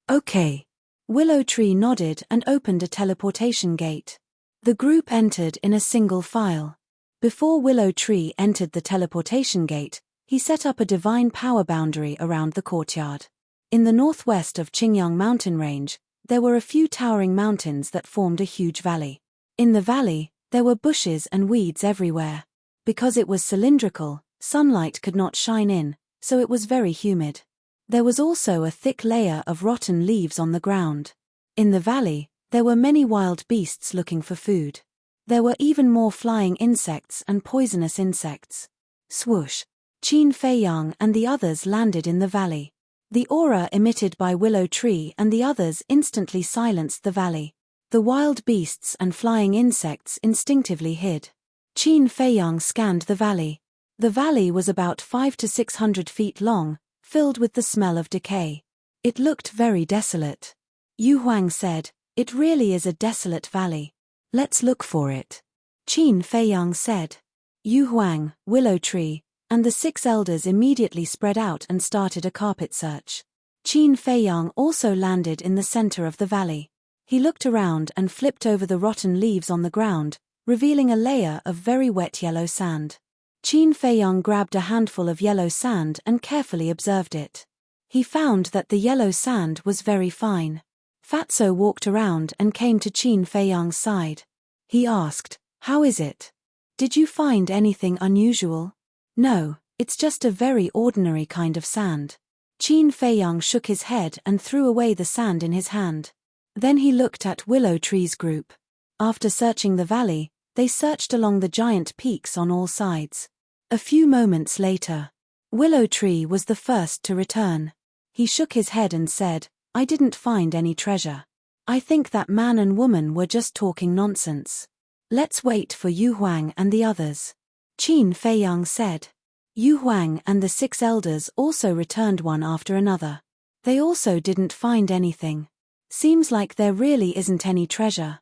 "Okay." Willow Tree nodded and opened a teleportation gate. The group entered in a single file. Before Willow Tree entered the teleportation gate, he set up a divine power boundary around the courtyard. In the northwest of Qingyang mountain range, there were a few towering mountains that formed a huge valley. In the valley, there were bushes and weeds everywhere. Because it was cylindrical, sunlight could not shine in, so it was very humid. There was also a thick layer of rotten leaves on the ground. In the valley, there were many wild beasts looking for food. There were even more flying insects and poisonous insects. Swoosh! Qin Feiyang and the others landed in the valley. The aura emitted by Willow Tree and the others instantly silenced the valley. The wild beasts and flying insects instinctively hid. Qin Feiyang scanned the valley. The valley was about 500 to 600 feet long, filled with the smell of decay. It looked very desolate. Yu Huang said, "It really is a desolate valley. Let's look for it." Qin Feiyang said. Yu Huang, Willow Tree, and the 6 elders immediately spread out and started a carpet search. Qin Feiyang also landed in the center of the valley. He looked around and flipped over the rotten leaves on the ground, revealing a layer of very wet yellow sand. Qin Feiyang grabbed a handful of yellow sand and carefully observed it. He found that the yellow sand was very fine. Fatso walked around and came to Qin Feiyang's side. He asked, "How is it? Did you find anything unusual?" "No, it's just a very ordinary kind of sand." Qin Feiyang shook his head and threw away the sand in his hand. Then he looked at Willow Tree's group. After searching the valley, they searched along the giant peaks on all sides. A few moments later, Willow Tree was the first to return. He shook his head and said, "I didn't find any treasure. I think that man and woman were just talking nonsense. Let's wait for Yu Huang and the others." Qin Feiyang said. Yu Huang and the 6 elders also returned one after another. They also didn't find anything. Seems like there really isn't any treasure.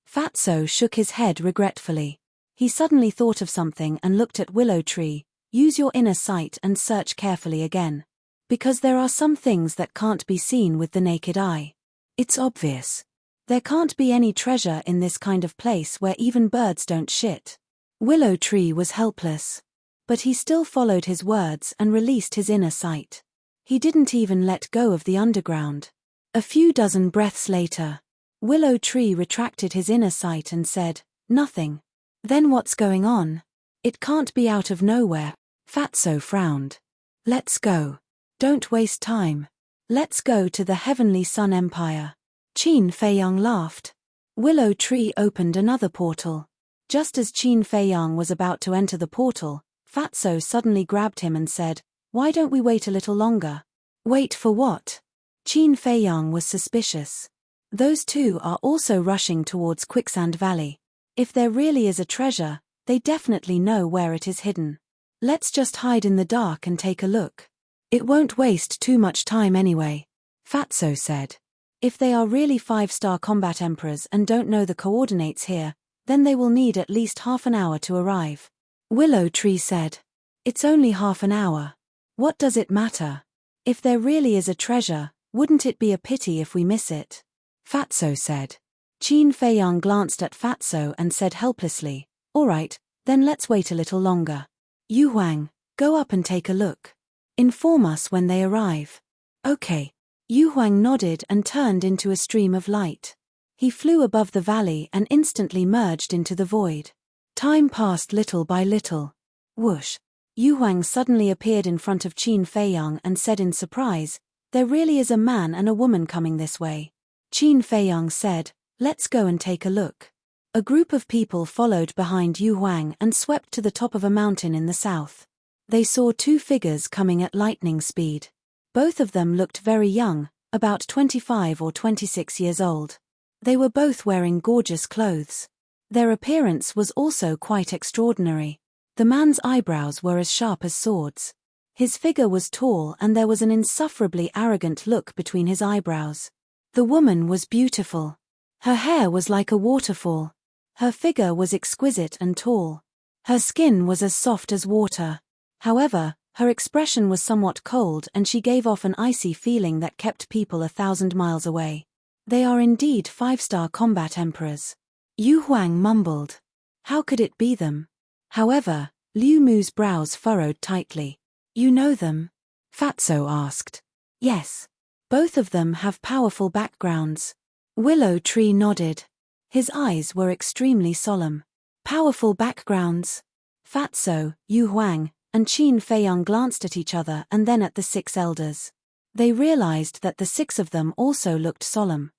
Fatso shook his head regretfully. He suddenly thought of something and looked at Willow Tree. "Use your inner sight and search carefully again. Because there are some things that can't be seen with the naked eye. It's obvious. There can't be any treasure in this kind of place where even birds don't shit." Willow Tree was helpless. But he still followed his words and released his inner sight. He didn't even let go of the underground. A few dozen breaths later, Willow Tree retracted his inner sight and said, "Nothing." "Then what's going on? It can't be out of nowhere." Fatso frowned. "Let's go. Don't waste time. Let's go to the Heavenly Sun Empire." Qin Feiyang laughed. Willow Tree opened another portal. Just as Qin Feiyang was about to enter the portal, Fatso suddenly grabbed him and said, "Why don't we wait a little longer?" "Wait for what?" Qin Feiyang was suspicious. Those two are also rushing towards Quicksand Valley. If there really is a treasure, they definitely know where it is hidden. Let's just hide in the dark and take a look. It won't waste too much time anyway, Fatso said. If they are really 5-star combat emperors and don't know the coordinates here, then they will need at least half an hour to arrive. Willow Tree said. It's only half an hour. What does it matter? If there really is a treasure, wouldn't it be a pity if we miss it? Fatso said. Qin Feiyang glanced at Fatso and said helplessly, "All right, then let's wait a little longer. Yu Huang, go up and take a look. Inform us when they arrive." "Okay." Yu Huang nodded and turned into a stream of light. He flew above the valley and instantly merged into the void. Time passed little by little. Whoosh. Yu Huang suddenly appeared in front of Qin Feiyang and said in surprise, "There really is a man and a woman coming this way." Qin Feiyang said, "Let's go and take a look." A group of people followed behind Yu Huang and swept to the top of a mountain in the south. They saw 2 figures coming at lightning speed. Both of them looked very young, about 25 or 26 years old. They were both wearing gorgeous clothes. Their appearance was also quite extraordinary. The man's eyebrows were as sharp as swords. His figure was tall and there was an insufferably arrogant look between his eyebrows. The woman was beautiful. Her hair was like a waterfall. Her figure was exquisite and tall. Her skin was as soft as water. However, her expression was somewhat cold and she gave off an icy feeling that kept people 1,000 miles away. They are indeed 5-star combat emperors. Yu Huang mumbled. How could it be them? However, Liu Mu's brows furrowed tightly. You know them? Fatso asked. Yes. Both of them have powerful backgrounds. Willow Tree nodded. His eyes were extremely solemn. Powerful backgrounds. Fatso, Yu Huang, and Qin Feiyang glanced at each other and then at the 6 elders. They realized that the 6 of them also looked solemn.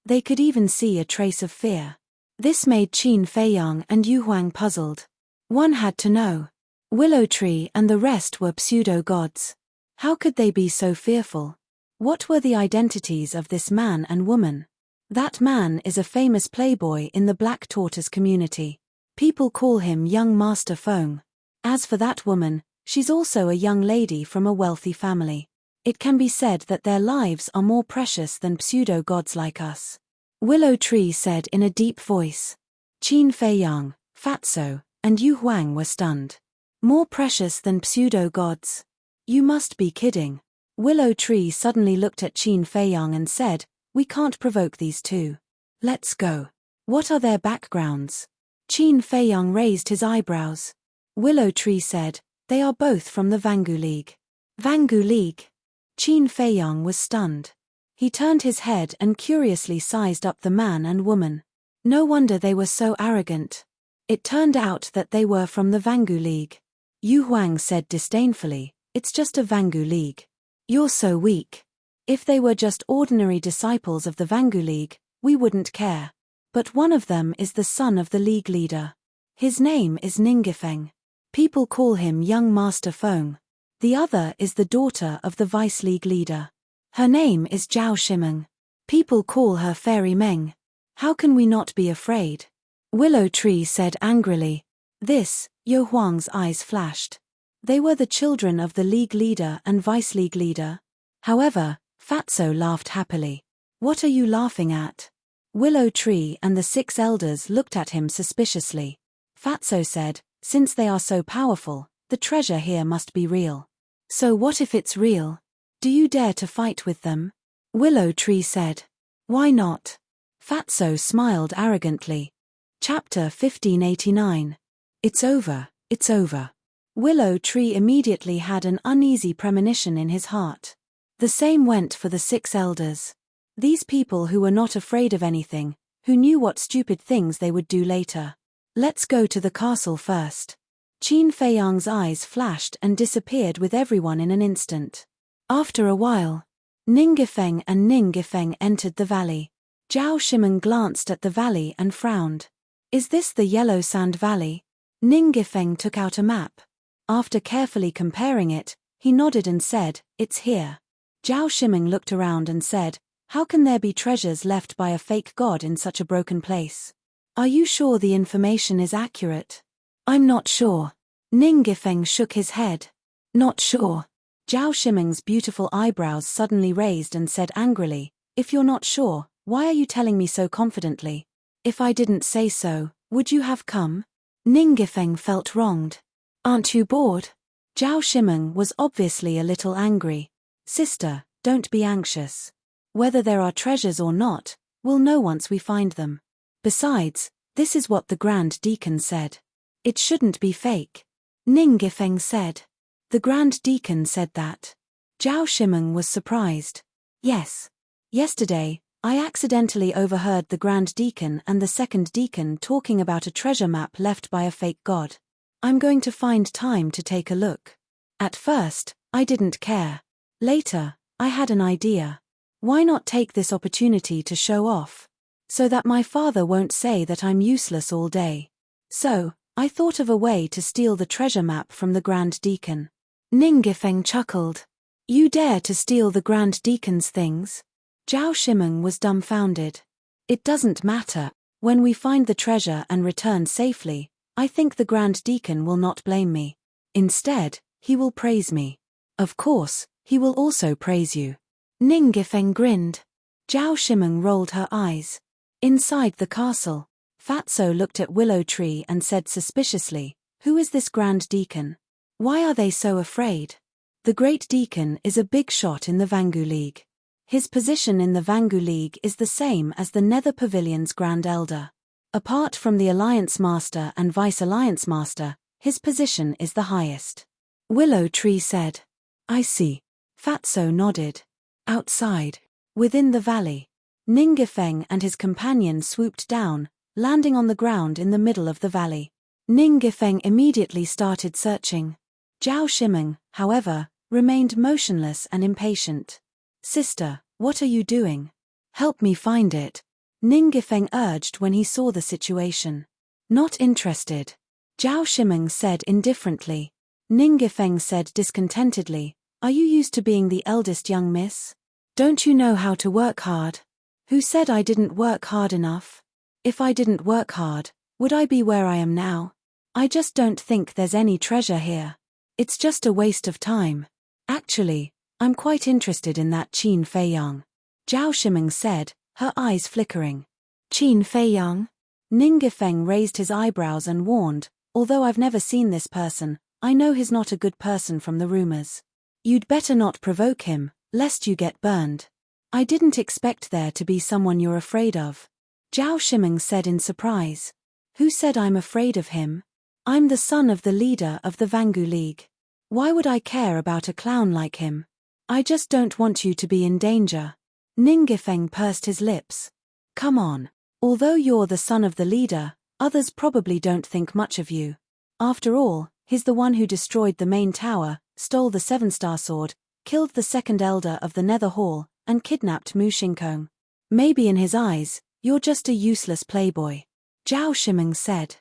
They could even see a trace of fear. This made Qin Feiyang and Yu Huang puzzled. One had to know. Willow Tree and the rest were pseudo-gods. How could they be so fearful? What were the identities of this man and woman? That man is a famous playboy in the Black Tortoise community. People call him Young Master Feng. As for that woman, she's also a young lady from a wealthy family. It can be said that their lives are more precious than pseudo-gods like us. Willow Tree said in a deep voice. Qin Feiyang, Fatso, and Yu Huang were stunned. More precious than pseudo-gods? You must be kidding. Willow Tree suddenly looked at Qin Feiyang and said, We can't provoke these two. Let's go. What are their backgrounds? Qin Feiyang raised his eyebrows. Willow Tree said, "They are both from the Vangu League." Vangu League? Qin Feiyang was stunned. He turned his head and curiously sized up the man and woman. No wonder they were so arrogant. It turned out that they were from the Vangu League. Yu Huang said disdainfully, "It's just a Vangu League. You're so weak. If they were just ordinary disciples of the Vangu League, we wouldn't care. But one of them is the son of the League leader. His name is Ningifeng. People call him Young Master Feng. The other is the daughter of the Vice League leader. Her name is Zhao Shimeng. People call her Fairy Meng. How can we not be afraid?" Willow Tree said angrily. This, Yu Huang's eyes flashed. They were the children of the League leader and Vice League leader. However, Fatso laughed happily. "What are you laughing at?" Willow Tree and the 6 elders looked at him suspiciously. Fatso said, "Since they are so powerful, the treasure here must be real." "So what if it's real? Do you dare to fight with them?" Willow Tree said. "Why not?" Fatso smiled arrogantly. Chapter 1589. It's over, it's over. Willow Tree immediately had an uneasy premonition in his heart. The same went for the 6 elders. These people who were not afraid of anything, who knew what stupid things they would do later. "Let's go to the castle first." Qin Feiyang's eyes flashed and disappeared with everyone in an instant. After a while, Ningifeng and Ningifeng entered the valley. Zhao Shimeng glanced at the valley and frowned. "Is this the Yellow Sand Valley?" Ningifeng took out a map. After carefully comparing it, he nodded and said, "It's here." Zhao Shimeng looked around and said, "How can there be treasures left by a fake god in such a broken place? Are you sure the information is accurate?" "I'm not sure." Ningifeng shook his head. "Not sure." Zhao Shimeng's beautiful eyebrows suddenly raised and said angrily, "If you're not sure, why are you telling me so confidently? If I didn't say so, would you have come?" Ningifeng felt wronged. "Aren't you bored?" Zhao Shimeng was obviously a little angry. "Sister, don't be anxious. Whether there are treasures or not, we'll know once we find them. Besides, this is what the Grand Deacon said. It shouldn't be fake." Ningifeng said. "The Grand Deacon said that?" Zhao Shimeng was surprised. "Yes. Yesterday, I accidentally overheard the Grand Deacon and the Second Deacon talking about a treasure map left by a fake god. I'm going to find time to take a look. At first, I didn't care. Later, I had an idea. Why not take this opportunity to show off? So that my father won't say that I'm useless all day. So, I thought of a way to steal the treasure map from the Grand Deacon." Ningifeng chuckled. "You dare to steal the Grand Deacon's things?" Zhao Shimeng was dumbfounded. "It doesn't matter. When we find the treasure and return safely, I think the Grand Deacon will not blame me. Instead, he will praise me. Of course, he will also praise you." Ningifeng grinned. Zhao Shimeng rolled her eyes. Inside the castle, Fatso looked at Willow Tree and said suspiciously, "Who is this Grand Deacon? Why are they so afraid?" "The Great Deacon is a big shot in the Vangu League. His position in the Vangu League is the same as the Nether Pavilion's Grand Elder. Apart from the Alliance Master and Vice Alliance Master, his position is the highest." Willow Tree said. "I see." Fatso nodded. Outside, within the valley, Ningifeng and his companion swooped down, landing on the ground in the middle of the valley. Ningifeng immediately started searching. Zhao Shimeng, however, remained motionless and impatient. "Sister, what are you doing? Help me find it," Ningifeng urged when he saw the situation. "Not interested," Zhao Shimeng said indifferently. Ningifeng said discontentedly, "Are you used to being the eldest young miss? Don't you know how to work hard?" "Who said I didn't work hard enough? If I didn't work hard, would I be where I am now? I just don't think there's any treasure here. It's just a waste of time. Actually, I'm quite interested in that Qin Feiyang," Zhao Shimeng said, her eyes flickering. "Qin Feiyang?" Ningifeng raised his eyebrows and warned, "Although I've never seen this person, I know he's not a good person from the rumors. You'd better not provoke him, lest you get burned." "I didn't expect there to be someone you're afraid of," Zhao Shimeng said in surprise. "Who said I'm afraid of him?" I'm the son of the leader of the Vangu League. Why would I care about a clown like him? I just don't want you to be in danger. Ningifeng pursed his lips. Come on. Although you're the son of the leader, others probably don't think much of you. After all, he's the one who destroyed the main tower, stole the 7-star sword, killed the second elder of the Nether Hall, and kidnapped Mu Shinkong. Maybe in his eyes, you're just a useless playboy. Zhao Shimeng said.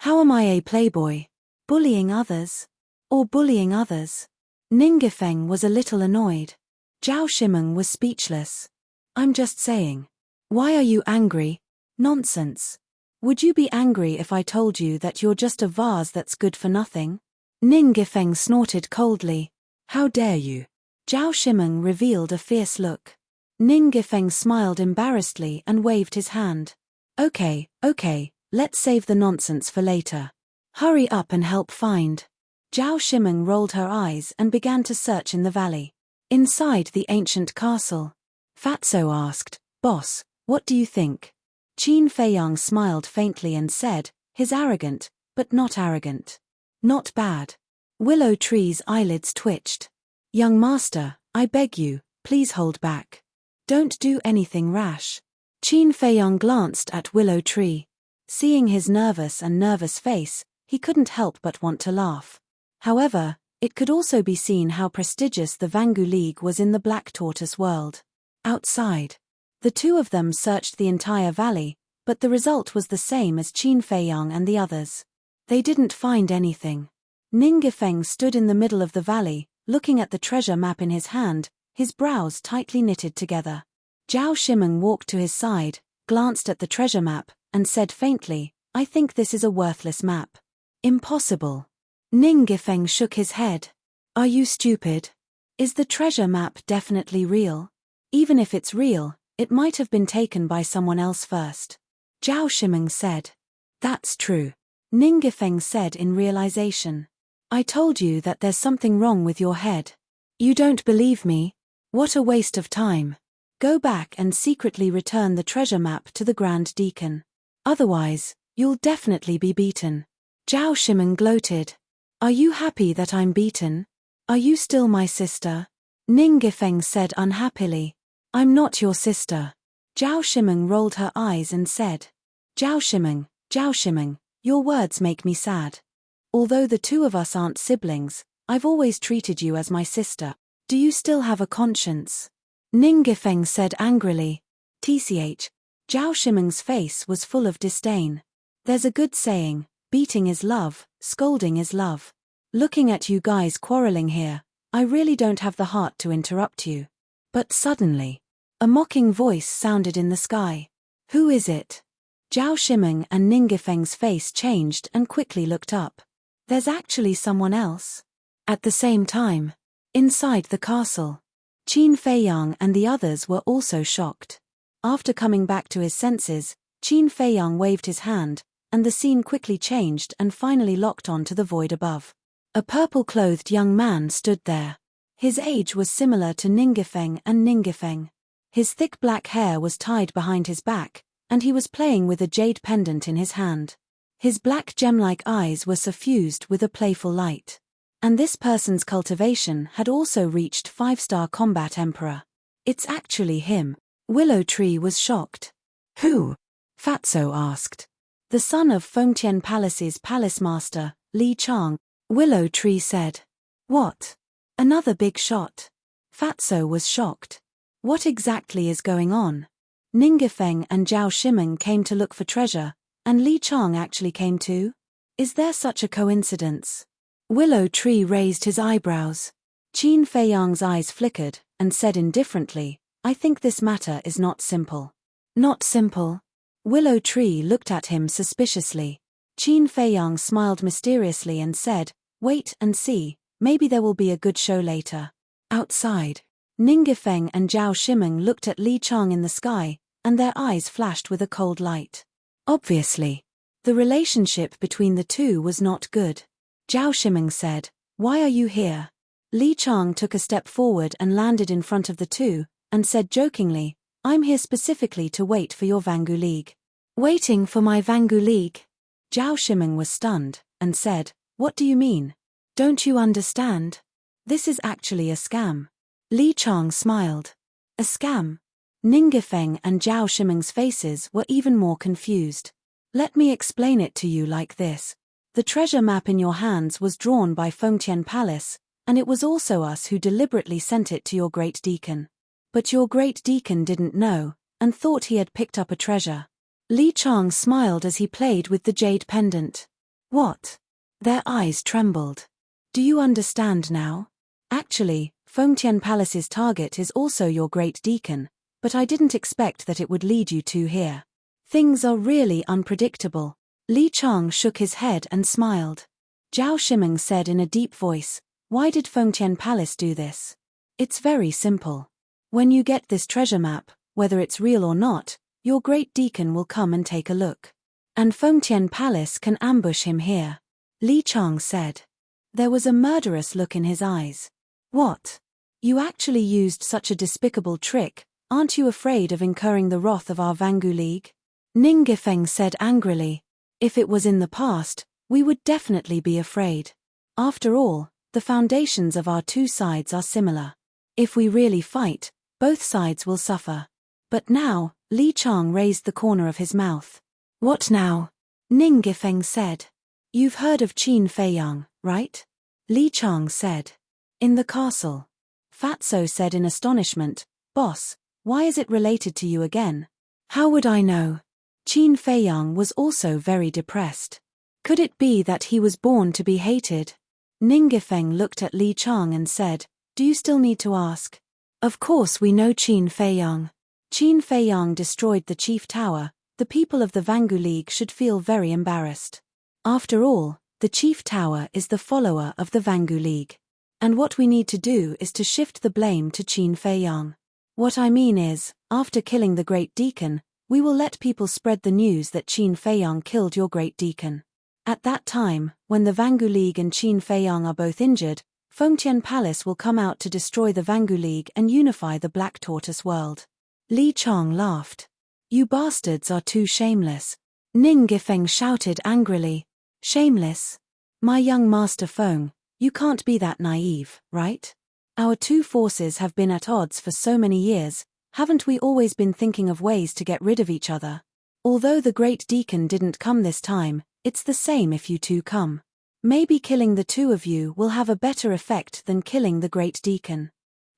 How am I a playboy? Bullying others? Or bullying others? Ningifeng was a little annoyed. Zhao Shimeng was speechless. I'm just saying. Why are you angry? Nonsense. Would you be angry if I told you that you're just a vase that's good for nothing? Ningifeng snorted coldly. How dare you? Zhao Shimeng revealed a fierce look. Ningifeng smiled embarrassedly and waved his hand. Okay, let's save the nonsense for later. Hurry up and help find. Zhao Shimeng rolled her eyes and began to search in the valley. Inside the ancient castle. Fatso asked, Boss, what do you think? Qin Feiyang smiled faintly and said, he's arrogant, but not arrogant. Not bad. Willow Tree's eyelids twitched. Young master, I beg you, please hold back. Don't do anything rash. Qin Feiyang glanced at Willow Tree. Seeing his nervous face, he couldn't help but want to laugh. However, it could also be seen how prestigious the Vangu League was in the Black Tortoise world. Outside. The two of them searched the entire valley, but the result was the same as Qin Feiyang and the others. They didn't find anything. Ningifeng stood in the middle of the valley, looking at the treasure map in his hand, his brows tightly knitted together. Zhao Shimeng walked to his side, glanced at the treasure map, and said faintly, I think this is a worthless map. Impossible. Ningifeng shook his head. Are you stupid? Is the treasure map definitely real? Even if it's real, it might have been taken by someone else first. Zhao Shimeng said. That's true. Ningifeng said in realization. I told you that there's something wrong with your head. You don't believe me? What a waste of time. Go back and secretly return the treasure map to the Grand Deacon. Otherwise, you'll definitely be beaten. Zhao Shimeng gloated. Are you happy that I'm beaten? Are you still my sister? Ningifeng said unhappily. I'm not your sister. Zhao Shimeng rolled her eyes and said. Zhao Shimeng, your words make me sad. Although the two of us aren't siblings, I've always treated you as my sister. Do you still have a conscience? Ningifeng said angrily. Tch. Zhao Shimeng's face was full of disdain. There's a good saying, beating is love, scolding is love. Looking at you guys quarreling here, I really don't have the heart to interrupt you. But suddenly, a mocking voice sounded in the sky. Who is it? Zhao Shimeng and Ningifeng's face changed and quickly looked up. There's actually someone else. At the same time, inside the castle, Qin Feiyang and the others were also shocked. After coming back to his senses, Qin Feiyang waved his hand, and the scene quickly changed and finally locked on to the void above. A purple-clothed young man stood there. His age was similar to Ningifeng. His thick black hair was tied behind his back, and he was playing with a jade pendant in his hand. His black gem-like eyes were suffused with a playful light. And this person's cultivation had also reached 5-star combat emperor. It's actually him. Willow Tree was shocked. Who? Fatso asked. The son of Fengtian Palace's palace master, Li Chang. Willow Tree said. What? Another big shot. Fatso was shocked. What exactly is going on? Ningifeng and Zhao Shimeng came to look for treasure, and Li Chang actually came too? Is there such a coincidence? Willow Tree raised his eyebrows. Qin Feiyang's eyes flickered, and said indifferently, I think this matter is not simple. Not simple? Willow Tree looked at him suspiciously. Qin Feiyang smiled mysteriously and said, wait and see, maybe there will be a good show later. Outside, Ningifeng and Zhao Shimeng looked at Li Chang in the sky, and their eyes flashed with a cold light. Obviously, the relationship between the two was not good. Zhao Shimeng said, why are you here? Li Chang took a step forward and landed in front of the two, and said jokingly, I'm here specifically to wait for your Vangu League. Waiting for my Vangu League? Zhao Shimeng was stunned. and said, "What do you mean? Don't you understand? This is actually a scam." Li Chang smiled. A scam? Ningifeng and Zhao Shimeng's faces were even more confused. "Let me explain it to you like this. The treasure map in your hands was drawn by Fengtian Palace, and it was also us who deliberately sent it to your great deacon. But your great deacon didn't know, and thought he had picked up a treasure." Li Chang smiled as he played with the jade pendant. "What?" Their eyes trembled. "Do you understand now? Actually, Fengtian Palace's target is also your great deacon, but I didn't expect that it would lead you two here. Things are really unpredictable." Li Chang shook his head and smiled. Zhao Shimeng said in a deep voice, "Why did Fengtian Palace do this? It's very simple. When you get this treasure map, whether it's real or not, your great deacon will come and take a look. And Fengtian Palace can ambush him here." Li Chang said. There was a murderous look in his eyes. "What? You actually used such a despicable trick? Aren't you afraid of incurring the wrath of our Vangu League?" Ningifeng said angrily. "If it was in the past, we would definitely be afraid. After all, the foundations of our two sides are similar. If we really fight, both sides will suffer. But now," Li Chang raised the corner of his mouth. "What now?" Ningifeng said. "You've heard of Qin Feiyang, right?" Li Chang said. "In the castle." Fatso said in astonishment, "Boss, why is it related to you again?" "How would I know?" Qin Feiyang was also very depressed. Could it be that he was born to be hated? Ningifeng looked at Li Chang and said, "Do you still need to ask?" "Of course we know Qin Feiyang. Qin Feiyang destroyed the chief tower. The people of the Vangu League should feel very embarrassed. After all, the chief tower is the follower of the Vangu League. And what we need to do is to shift the blame to Qin Feiyang. What I mean is, after killing the great deacon, we will let people spread the news that Qin Feiyang killed your great deacon. At that time, when the Vangu League and Qin Feiyang are both injured, Fengtian Palace will come out to destroy the Vangu League and unify the Black Tortoise world." Li Chang laughed. "You bastards are too shameless." Ningifeng shouted angrily. "Shameless? My young master Feng, you can't be that naive, right? Our two forces have been at odds for so many years. Haven't we always been thinking of ways to get rid of each other? Although the great deacon didn't come this time, it's the same if you two come. Maybe killing the two of you will have a better effect than killing the great deacon."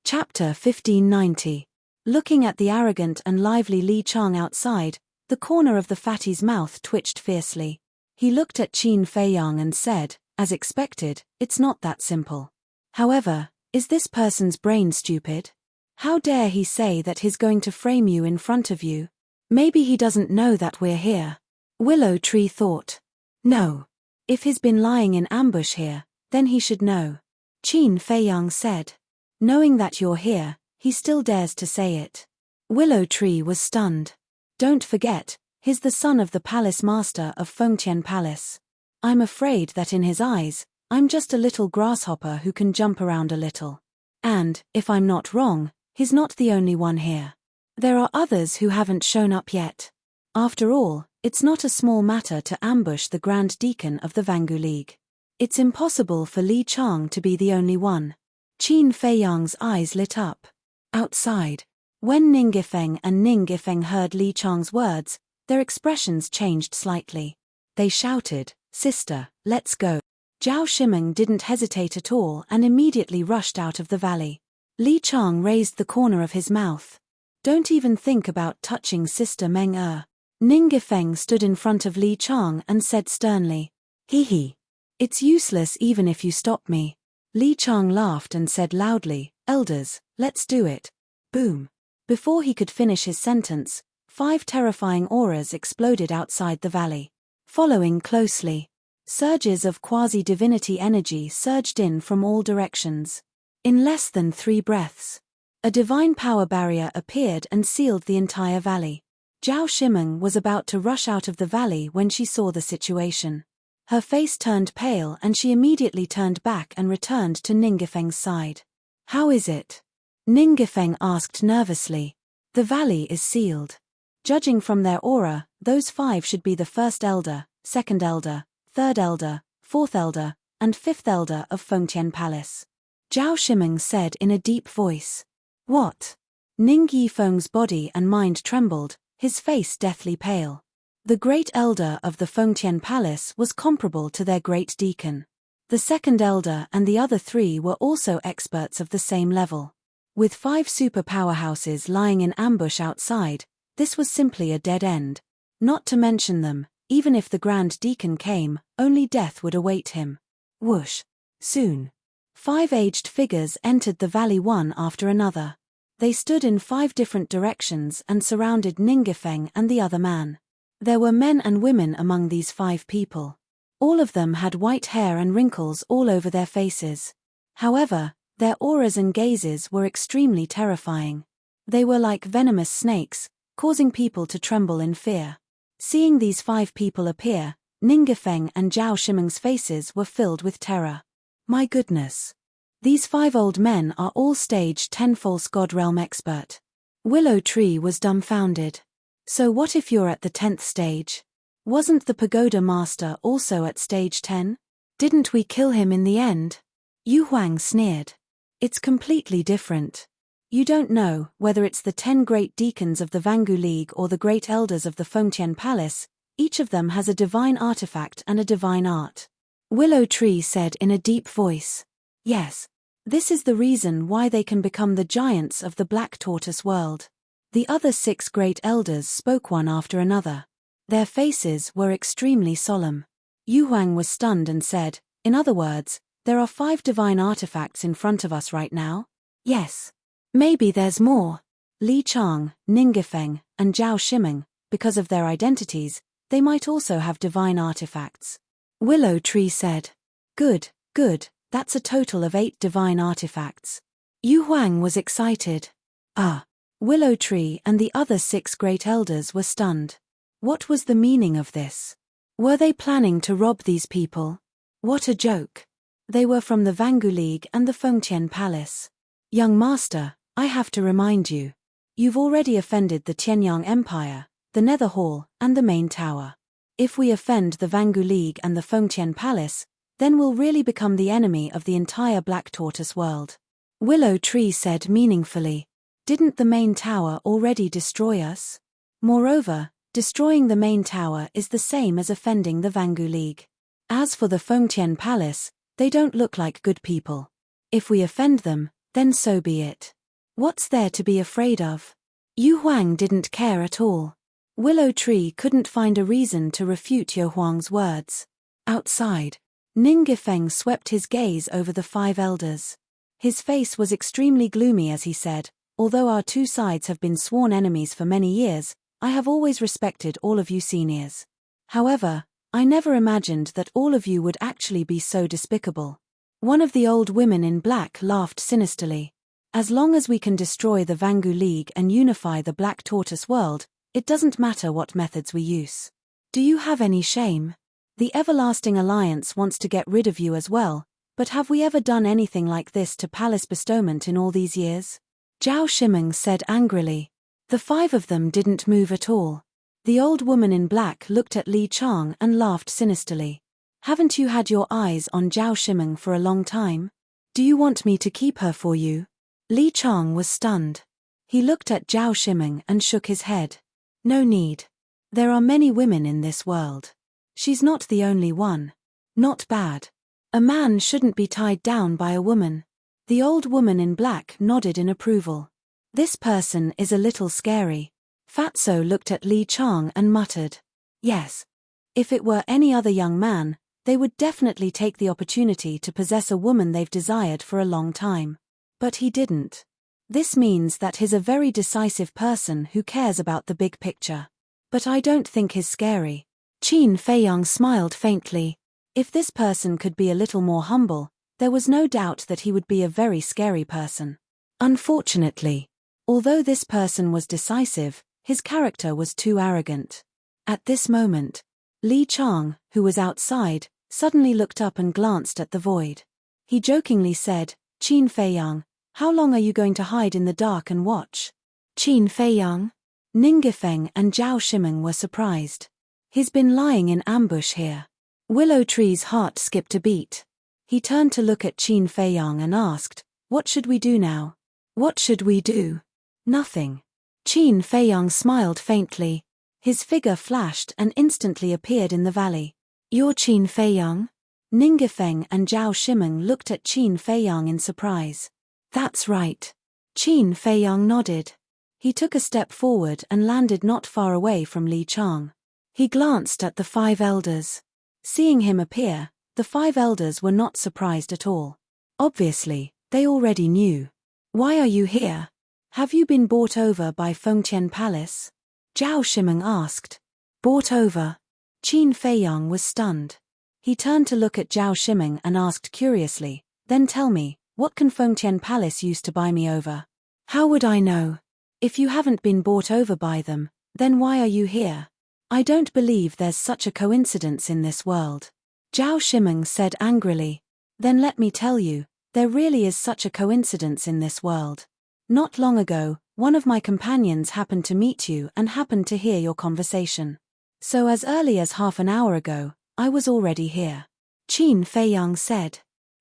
Chapter 1590. Looking at the arrogant and lively Li Chang outside, the corner of the fatty's mouth twitched fiercely. He looked at Qin Feiyang and said, as expected, "It's not that simple. However, is this person's brain stupid? How dare he say that he's going to frame you in front of you? Maybe he doesn't know that we're here." Willow Tree thought. "No. If he's been lying in ambush here, then he should know." Qin Feiyang said. "Knowing that you're here, he still dares to say it." Willow Tree was stunned. "Don't forget, he's the son of the palace master of Fengtian Palace. I'm afraid that in his eyes, I'm just a little grasshopper who can jump around a little. And, if I'm not wrong, he's not the only one here. There are others who haven't shown up yet. After all, it's not a small matter to ambush the Grand Deacon of the Vangu League. It's impossible for Li Chang to be the only one." Qin Feiyang's eyes lit up. Outside, when Ningifeng heard Li Chang's words, their expressions changed slightly. They shouted, "Sister, let's go." Zhao Shimeng didn't hesitate at all and immediately rushed out of the valley. Li Chang raised the corner of his mouth. "Don't even think about touching Sister Meng Er." Ningifeng stood in front of Li Chang and said sternly, "Hee. It's useless even if you stop me." Li Chang laughed and said loudly, "Elders, let's do it." Boom. Before he could finish his sentence, 5 terrifying auras exploded outside the valley. Following closely, surges of quasi-divinity energy surged in from all directions. In less than 3 breaths, a divine power barrier appeared and sealed the entire valley. Zhao Shimeng was about to rush out of the valley when she saw the situation. Her face turned pale and she immediately turned back and returned to Ningifeng's side. "How is it?" Ningifeng asked nervously. "The valley is sealed. Judging from their aura, those 5 should be the first elder, second elder, third elder, fourth elder, and fifth elder of Fengtian Palace. Zhao Shimeng said in a deep voice. What? Ning Yifeng's body and mind trembled, his face deathly pale. The great elder of the Fengtian Palace was comparable to their great deacon. The second elder and the other three were also experts of the same level. With 5 super powerhouses lying in ambush outside, this was simply a dead end. Not to mention them, even if the Grand Deacon came, only death would await him. Whoosh! Soon. 5 aged figures entered the valley one after another. They stood in 5 different directions and surrounded Ningifeng and the other man. There were men and women among these 5 people. All of them had white hair and wrinkles all over their faces. However, their auras and gazes were extremely terrifying. They were like venomous snakes, causing people to tremble in fear. Seeing these 5 people appear, Ningifeng and Zhao Shimeng's faces were filled with terror. My goodness! These 5 old men are all stage 10 false god realm expert. Willow Tree was dumbfounded. So what if you're at the 10th stage? Wasn't the pagoda master also at stage 10? Didn't we kill him in the end? Yu Huang sneered. It's completely different. You don't know whether it's the 10 great deacons of the Vangu League or the great elders of the Fengtian Palace. Each of them has a divine artifact and a divine art. Willow Tree said in a deep voice. Yes. This is the reason why they can become the giants of the Black Tortoise world. The other 6 great elders spoke one after another. Their faces were extremely solemn. Yu Huang was stunned and said, in other words, there are 5 divine artifacts in front of us right now? Yes. Maybe there's more. Li Chang, Ningifeng, and Zhao Shimeng, because of their identities, they might also have divine artifacts. Willow Tree said. Good, good, that's a total of 8 divine artifacts. Yu Huang was excited. Ah. Willow Tree and the other 6 great elders were stunned. What was the meaning of this? Were they planning to rob these people? What a joke. They were from the Vangu League and the Fengtian Palace. Young master, I have to remind you. You've already offended the Tianyang Empire, the Nether Hall, and the main tower. If we offend the Vangu League and the Fengtian Palace, then we'll really become the enemy of the entire Black Tortoise world. Willow Tree said meaningfully. Didn't the main tower already destroy us? Moreover, destroying the main tower is the same as offending the Vangu League. As for the Fengtian Palace, they don't look like good people. If we offend them, then so be it. What's there to be afraid of? Yu Huang didn't care at all. Willow Tree couldn't find a reason to refute Yu Huang's words. Outside, Ningifeng swept his gaze over the 5 elders. His face was extremely gloomy as he said, although our 2 sides have been sworn enemies for many years, I have always respected all of you seniors. However, I never imagined that all of you would actually be so despicable. One of the old women in black laughed sinisterly. As long as we can destroy the Vangu League and unify the Black Tortoise world, it doesn't matter what methods we use. Do you have any shame? The Everlasting Alliance wants to get rid of you as well, but have we ever done anything like this to palace bestowment in all these years? Zhao Shimeng said angrily. The 5 of them didn't move at all. The old woman in black looked at Li Chang and laughed sinisterly. Haven't you had your eyes on Zhao Shimeng for a long time? Do you want me to keep her for you? Li Chang was stunned. He looked at Zhao Shimeng and shook his head. No need. There are many women in this world. She's not the only one. Not bad. A man shouldn't be tied down by a woman. The old woman in black nodded in approval. This person is a little scary. Fatso looked at Li Chang and muttered. Yes. If it were any other young man, they would definitely take the opportunity to possess a woman they've desired for a long time. But he didn't. This means that he's a very decisive person who cares about the big picture. But I don't think he's scary. Qin Feiyang smiled faintly. If this person could be a little more humble, there was no doubt that he would be a very scary person. Unfortunately, although this person was decisive, his character was too arrogant. At this moment, Li Chang, who was outside, suddenly looked up and glanced at the void. He jokingly said, Qin Feiyang, how long are you going to hide in the dark and watch? Qin Feiyang? Ningifeng and Zhao Shimeng were surprised. He's been lying in ambush here. Willow Tree's heart skipped a beat. He turned to look at Qin Feiyang and asked, "What should we do now?" "What should we do?" "Nothing." Qin Feiyang smiled faintly. His figure flashed and instantly appeared in the valley. "You're Qin Feiyang?" Ningafeng and Zhao Shimeng looked at Qin Feiyang in surprise. "That's right." Qin Feiyang nodded. He took a step forward and landed not far away from Li Chang. He glanced at the 5 elders. Seeing him appear, the 5 elders were not surprised at all. Obviously, they already knew. "Why are you here? Have you been bought over by Fengtian Palace?" Zhao Shimeng asked. "Bought over?" Qin Feiyang was stunned. He turned to look at Zhao Shimeng and asked curiously, "Then tell me, what can Fengtian Palace use to buy me over?" "How would I know? If you haven't been bought over by them, then why are you here? I don't believe there's such a coincidence in this world." Zhao Shimeng said angrily. "Then let me tell you, there really is such a coincidence in this world. Not long ago, one of my companions happened to meet you and happened to hear your conversation. So as early as half an hour ago, I was already here." Qin Feiyang said.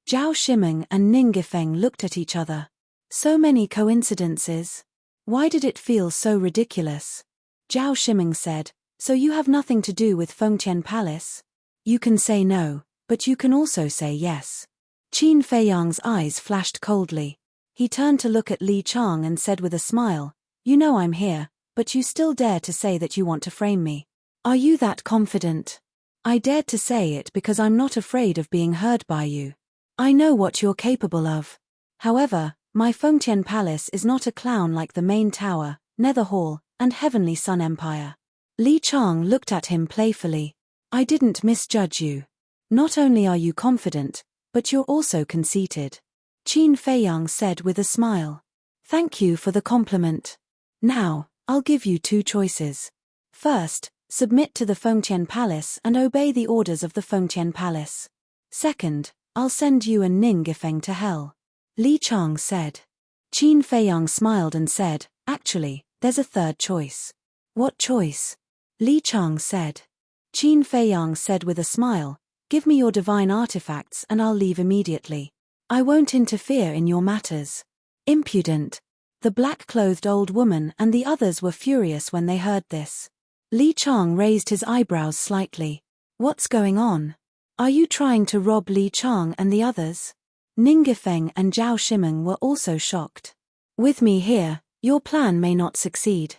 Zhao Shimeng and Ningafeng looked at each other. So many coincidences. Why did it feel so ridiculous? Zhao Shimeng said, "So you have nothing to do with Fengtian Palace? You can say no, but you can also say yes." Qin Feiyang's eyes flashed coldly. He turned to look at Li Chang and said with a smile, "You know I'm here, but you still dare to say that you want to frame me. Are you that confident?" "I dared to say it because I'm not afraid of being heard by you. I know what you're capable of. However, my Fengtian Palace is not a clown like the main tower, Nether Hall, and Heavenly Sun Empire." Li Chang looked at him playfully. "I didn't misjudge you. Not only are you confident, but you're also conceited." Qin Feiyang said with a smile. "Thank you for the compliment. Now, I'll give you 2 choices. First, submit to the Fengtian Palace and obey the orders of the Fengtian Palace. Second, I'll send you and Ningafeng to hell." Li Chang said. Qin Feiyang smiled and said, "Actually, there's a 3rd choice." "What choice?" Li Chang said. Qin Feiyang said with a smile, "Give me your divine artifacts and I'll leave immediately. I won't interfere in your matters." "Impudent." The black-clothed old woman and the others were furious when they heard this. Li Chang raised his eyebrows slightly. "What's going on? Are you trying to rob Li Chang and the others?" Ningafeng and Zhao Shimeng were also shocked. "With me here, your plan may not succeed.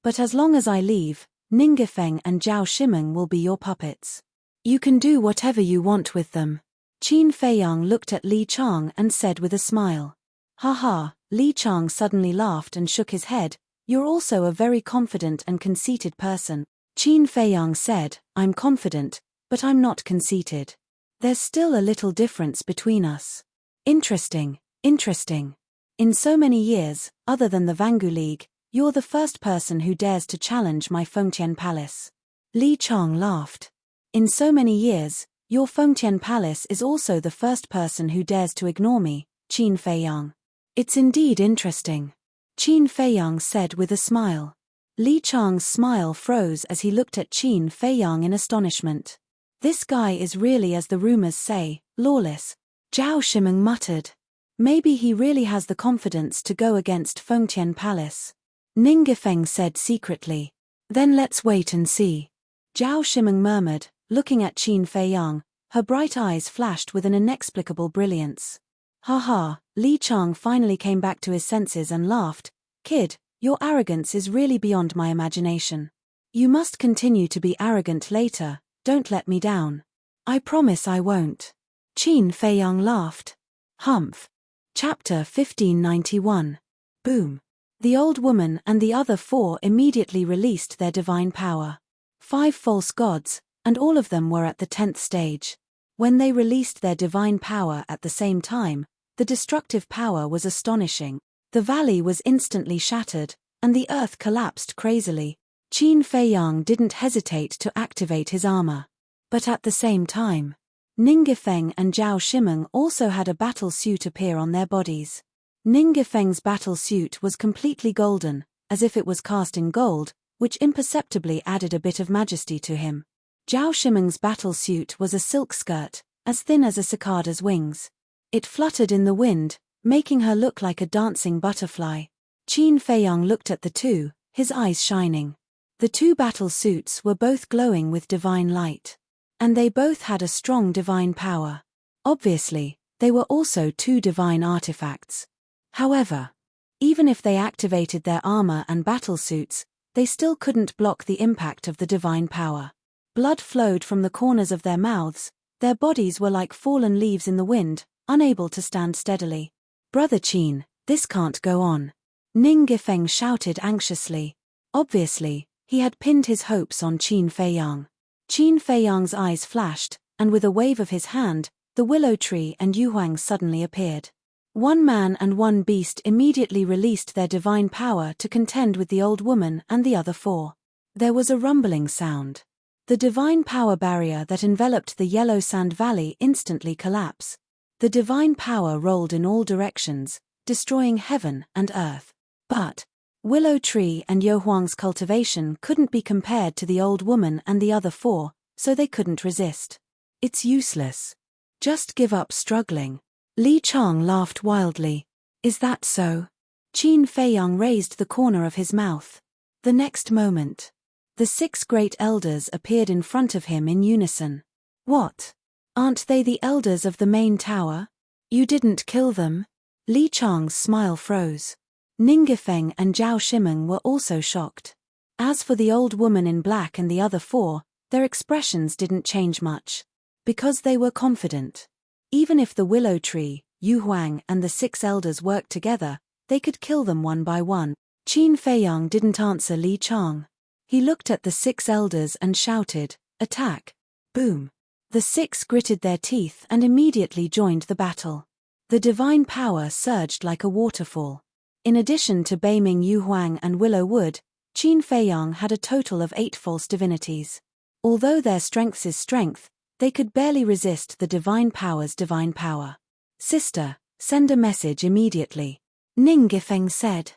But as long as I leave, Ningafeng and Zhao Shimeng will be your puppets. You can do whatever you want with them." Qin Feiyang looked at Li Chang and said with a smile. "Ha." Li Chang suddenly laughed and shook his head. "You're also a very confident and conceited person." Qin Feiyang said, "I'm confident, but I'm not conceited. There's still a little difference between us." Interesting. In so many years, other than the Vangu League, you're the first person who dares to challenge my Fengtian Palace." Li Chang laughed. "In so many years, your Fengtian Palace is also the first person who dares to ignore me, Qin Feiyang. It's indeed interesting." Qin Feiyang said with a smile. Li Chang's smile froze as he looked at Qin Feiyang in astonishment. "This guy is really, as the rumors say, lawless." Zhao Shimeng muttered. "Maybe he really has the confidence to go against Fengtian Palace." Ningafeng said secretly. "Then let's wait and see." Zhao Shimeng murmured, looking at Qin Feiyang. Her bright eyes flashed with an inexplicable brilliance. "Ha." Li Chang finally came back to his senses and laughed. "Kid, your arrogance is really beyond my imagination. You must continue to be arrogant later, don't let me down." "I promise I won't." Qin Feiyang laughed. Humph. Chapter 1591. Boom. The old woman and the other 4 immediately released their divine power. 5 false gods, and all of them were at the 10th stage. When they released their divine power at the same time, the destructive power was astonishing. The valley was instantly shattered, and the earth collapsed crazily. Qin Feiyang didn't hesitate to activate his armor. But at the same time, Ningafeng and Zhao Shimeng also had a battle suit appear on their bodies. Ningafeng's battle suit was completely golden, as if it was cast in gold, which imperceptibly added a bit of majesty to him. Zhao Shimeng's battle suit was a silk skirt, as thin as a cicada's wings. It fluttered in the wind, making her look like a dancing butterfly. Qin Feiyang looked at the two, his eyes shining. The two battle suits were both glowing with divine light. And they both had a strong divine power. Obviously, they were also two divine artifacts. However, even if they activated their armor and battle suits, they still couldn't block the impact of the divine power. Blood flowed from the corners of their mouths, their bodies were like fallen leaves in the wind, unable to stand steadily. Brother Qin, this can't go on. Ning Gifeng shouted anxiously. Obviously, he had pinned his hopes on Qin Feiyang. Qin Feiyang's eyes flashed, and with a wave of his hand, the willow tree and Yu Huang suddenly appeared. One man and one beast immediately released their divine power to contend with the old woman and the other four. There was a rumbling sound. The divine power barrier that enveloped the yellow sand valley instantly collapsed. The divine power rolled in all directions, destroying heaven and earth. But Willow Tree and Yu Huang's cultivation couldn't be compared to the old woman and the other four, so they couldn't resist. It's useless. Just give up struggling. Li Chang laughed wildly. Is that so? Qin Feiyang raised the corner of his mouth. The next moment, the 6 great elders appeared in front of him in unison. What? Aren't they the elders of the main tower? You didn't kill them? Li Chang's smile froze. Ning Gifeng and Zhao Shimeng were also shocked. As for the old woman in black and the other four, their expressions didn't change much. Because they were confident. Even if the willow tree, Yu Huang and the 6 elders worked together, they could kill them one by one. Qin Feiyang didn't answer Li Chang. He looked at the 6 elders and shouted, "Attack!" Boom! The 6 gritted their teeth and immediately joined the battle. The divine power surged like a waterfall. In addition to Beiming Yu Huang and Willow Wood, Qin Feiyang had a total of 8 false divinities. Although their strength's strength, they could barely resist the divine power's divine power. Sister, send a message immediately. Ning Gifeng said.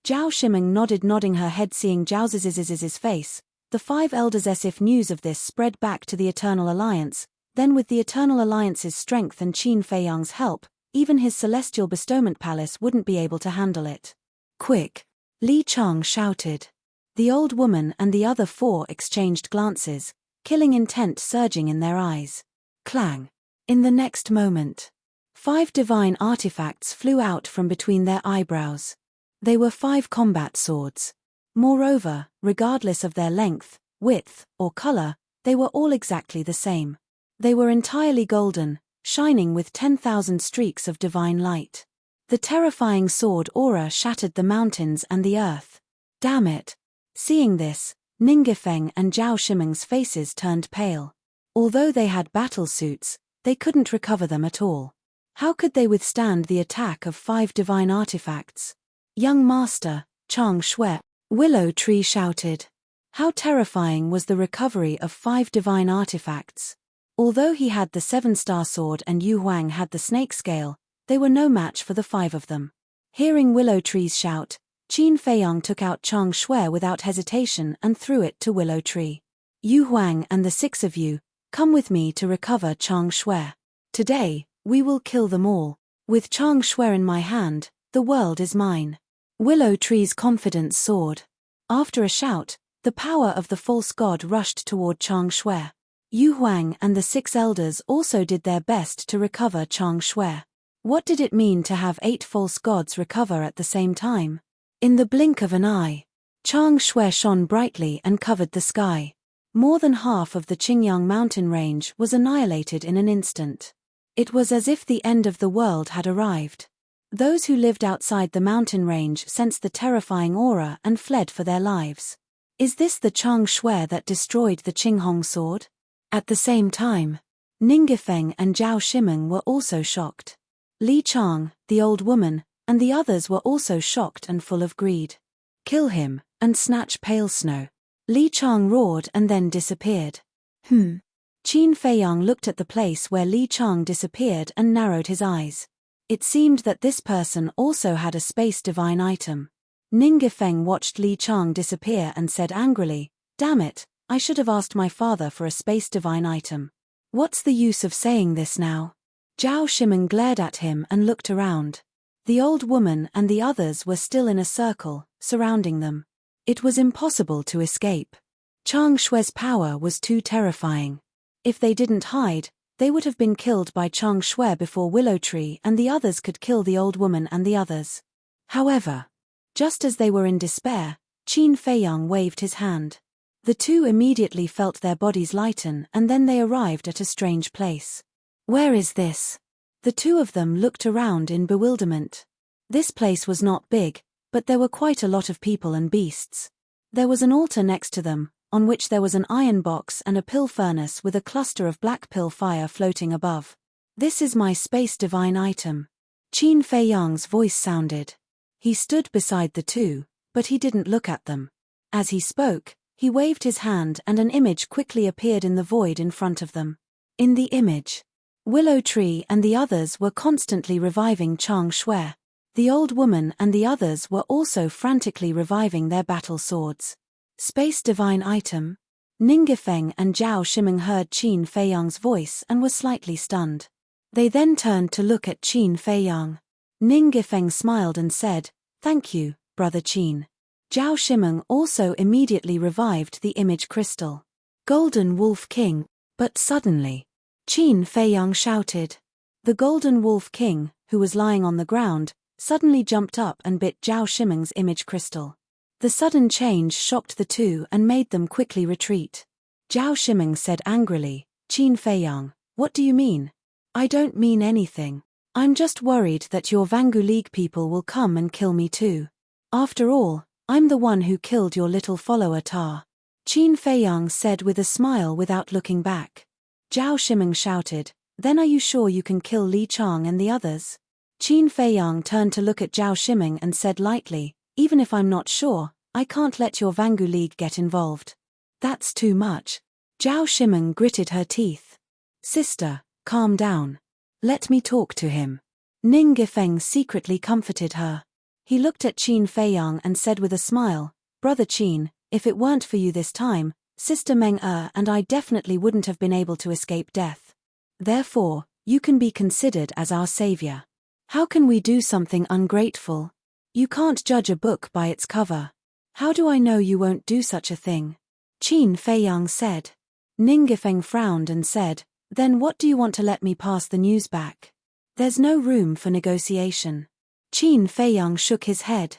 Zhao Shimeng nodded, nodding her head, seeing Zhao's face. The 5 elders, as if news of this spread back to the Eternal Alliance, then with the Eternal Alliance's strength and Qin Feiyang's help, even his celestial bestowment palace wouldn't be able to handle it. Quick! Li Chang shouted. The old woman and the other 4 exchanged glances, killing intent surging in their eyes. Clang! In the next moment, 5 divine artifacts flew out from between their eyebrows. They were 5 combat swords. Moreover, regardless of their length, width, or color, they were all exactly the same. They were entirely golden, shining with 10,000 streaks of divine light. The terrifying sword aura shattered the mountains and the earth. Damn it! Seeing this, Ning Gifeng and Zhao Shimeng's faces turned pale. Although they had battle suits, they couldn't recover them at all. How could they withstand the attack of 5 divine artifacts? Young Master, Chang Shui, Willow Tree shouted. How terrifying was the recovery of 5 divine artifacts. Although he had the 7-star sword and Yu Huang had the snake scale, they were no match for the 5 of them. Hearing Willow Tree's shout, Qin Feiyang took out Chang Shui without hesitation and threw it to Willow Tree. Yu Huang and the 6 of you, come with me to recover Chang Shui. Today, we will kill them all. With Chang Shui in my hand, the world is mine. Willow Tree's confidence soared. After a shout, the power of the false god rushed toward Chang Shui. Yu Huang and the 6 elders also did their best to recover Chang Shui. What did it mean to have 8 false gods recover at the same time? In the blink of an eye, Chang Shui shone brightly and covered the sky. More than half of the Qingyang mountain range was annihilated in an instant. It was as if the end of the world had arrived. Those who lived outside the mountain range sensed the terrifying aura and fled for their lives. Is this the Chang Shui that destroyed the Qinghong sword? At the same time, Ning Gifeng and Zhao Shimeng were also shocked. Li Chang, the old woman, and the others were also shocked and full of greed. Kill him, and snatch Pale Snow. Li Chang roared and then disappeared. Qin Feiyang looked at the place where Li Chang disappeared and narrowed his eyes. It seemed that this person also had a space divine item. Ning Gifeng watched Li Chang disappear and said angrily, "Damn it, I should have asked my father for a space divine item. What's the use of saying this now? Zhao Shimeng glared at him and looked around. The old woman and the others were still in a circle, surrounding them. It was impossible to escape. Chang Shue's power was too terrifying. If they didn't hide, they would have been killed by Chang Shue before Willow Tree and the others could kill the old woman and the others. However, just as they were in despair, Qin Feiyang waved his hand. The two immediately felt their bodies lighten and then they arrived at a strange place. Where is this? The two of them looked around in bewilderment. This place was not big, but there were quite a lot of people and beasts. There was an altar next to them, on which there was an iron box and a pill furnace with a cluster of black pill fire floating above. This is my space divine item. Qin Feiyang's voice sounded. He stood beside the two, but he didn't look at them. As he spoke, he waved his hand and an image quickly appeared in the void in front of them. In the image, Willow Tree and the others were constantly reviving Chang Shue. The old woman and the others were also frantically reviving their battle swords. Space divine item? Ningifeng and Zhao Shimeng heard Qin Feiyang's voice and were slightly stunned. They then turned to look at Qin Feiyang. Ningifeng smiled and said, "Thank you, brother Qin." Zhao Shimeng also immediately revived the image crystal. Golden Wolf King, but suddenly, Qin Feiyang shouted. The Golden Wolf King, who was lying on the ground, suddenly jumped up and bit Zhao Shimeng's image crystal. The sudden change shocked the two and made them quickly retreat. Zhao Shimeng said angrily, "Qin Feiyang, what do you mean?" "I don't mean anything. I'm just worried that your Vangu League people will come and kill me too. After all, I'm the one who killed your little follower Ta." Qin Feiyang said with a smile without looking back. Zhao Shimeng shouted, "Then are you sure you can kill Li Chang and the others?" Qin Feiyang turned to look at Zhao Shimeng and said lightly, "Even if I'm not sure, I can't let your Vangu League get involved." "That's too much." Zhao Shimeng gritted her teeth. "Sister, calm down. Let me talk to him." Ning Gifeng secretly comforted her. He looked at Qin Feiyang and said with a smile, "Brother Qin, if it weren't for you this time, Sister Meng and I definitely wouldn't have been able to escape death. Therefore, you can be considered as our savior. How can we do something ungrateful? You can't judge a book by its cover. How do I know you won't do such a thing?" Qin Feiyang said. Ning Gifeng frowned and said, "Then what do you want to let me pass the news back? There's no room for negotiation." Qin Feiyang shook his head.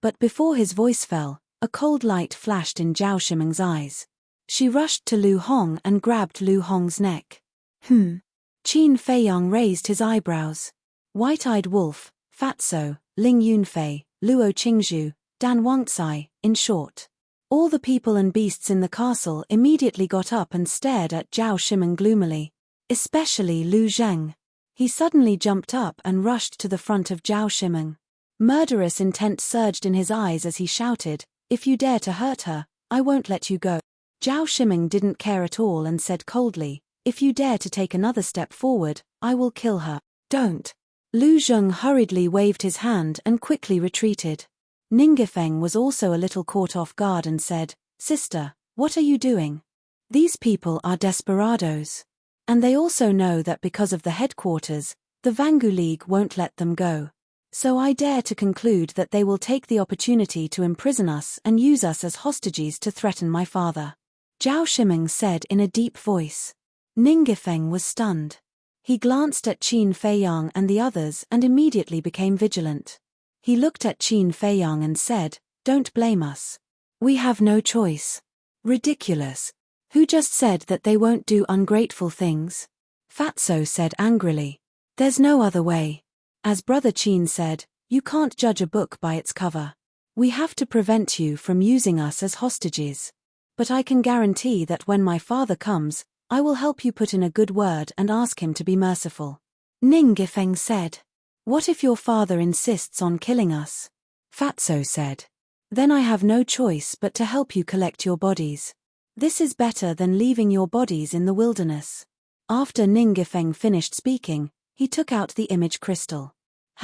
But before his voice fell, a cold light flashed in Zhao Shimeng's eyes. She rushed to Lu Hong and grabbed Lu Hong's neck. Qin Feiyang raised his eyebrows. White-eyed Wolf, Fatso, Ling Yunfei, Luo Qingzhu, Dan Wangcai, in short. All the people and beasts in the castle immediately got up and stared at Zhao Shimeng gloomily. Especially Lu Zheng. He suddenly jumped up and rushed to the front of Zhao Shimeng. Murderous intent surged in his eyes as he shouted, "If you dare to hurt her, I won't let you go." Zhao Shimeng didn't care at all and said coldly, "If you dare to take another step forward, I will kill her." "Don't." Lu Zheng hurriedly waved his hand and quickly retreated. Ningifeng was also a little caught off guard and said, "Sister, what are you doing? These people are desperados. And they also know that because of the headquarters, the Vangu League won't let them go. So I dare to conclude that they will take the opportunity to imprison us and use us as hostages to threaten my father." Zhao Shimeng said in a deep voice. Ningifeng was stunned. He glanced at Qin Feiyang and the others and immediately became vigilant. He looked at Qin Feiyang and said, "Don't blame us. We have no choice." "Ridiculous. Who just said that they won't do ungrateful things?" Fatso said angrily. "There's no other way. As Brother Qin said, you can't judge a book by its cover. We have to prevent you from using us as hostages. But I can guarantee that when my father comes, I will help you put in a good word and ask him to be merciful." Ning Gifeng said. "What if your father insists on killing us?" Fatso said. "Then I have no choice but to help you collect your bodies. This is better than leaving your bodies in the wilderness." After Ning Gifeng finished speaking, he took out the image crystal.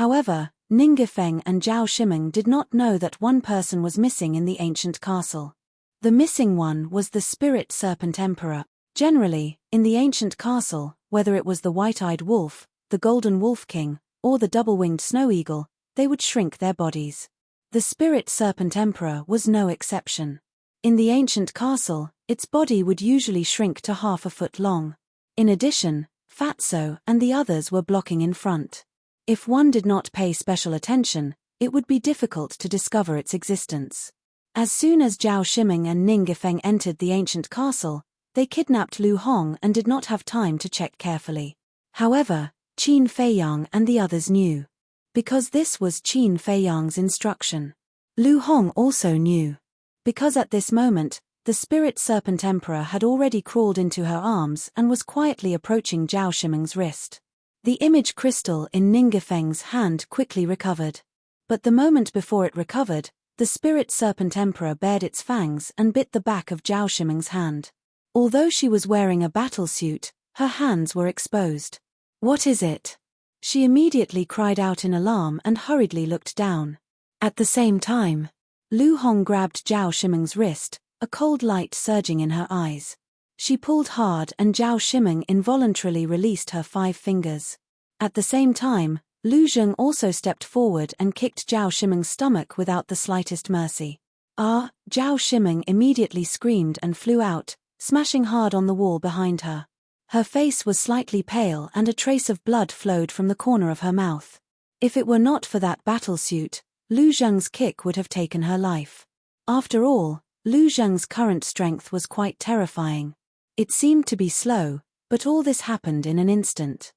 However, Ning Gifeng and Zhao Shimeng did not know that one person was missing in the ancient castle. The missing one was the spirit serpent emperor. Generally, in the ancient castle, whether it was the white-eyed wolf, the golden wolf king, or the double-winged snow eagle, they would shrink their bodies. The spirit serpent emperor was no exception. In the ancient castle, its body would usually shrink to half a foot long. In addition, Fatso and the others were blocking in front. If one did not pay special attention, it would be difficult to discover its existence. As soon as Zhao Shiming and Ning Gefeng entered the ancient castle, they kidnapped Lu Hong and did not have time to check carefully. However, Qin Feiyang and the others knew. Because this was Qin Feiyang's instruction. Lu Hong also knew. Because at this moment, the spirit serpent emperor had already crawled into her arms and was quietly approaching Zhao Shiming's wrist. The image crystal in Ning Gefeng's hand quickly recovered. But the moment before it recovered, the spirit serpent emperor bared its fangs and bit the back of Zhao Shiming's hand. Although she was wearing a battle suit, her hands were exposed. "What is it?" She immediately cried out in alarm and hurriedly looked down. At the same time, Lu Hong grabbed Zhao Shiming's wrist, a cold light surging in her eyes. She pulled hard and Zhao Shiming involuntarily released her 5 fingers. At the same time, Lu Zheng also stepped forward and kicked Zhao Shiming's stomach without the slightest mercy. "Ah!" Zhao Shiming immediately screamed and flew out, smashing hard on the wall behind her. Her face was slightly pale and a trace of blood flowed from the corner of her mouth. If it were not for that battle suit, Lu Zheng's kick would have taken her life. After all, Lu Zheng's current strength was quite terrifying. It seemed to be slow, but all this happened in an instant.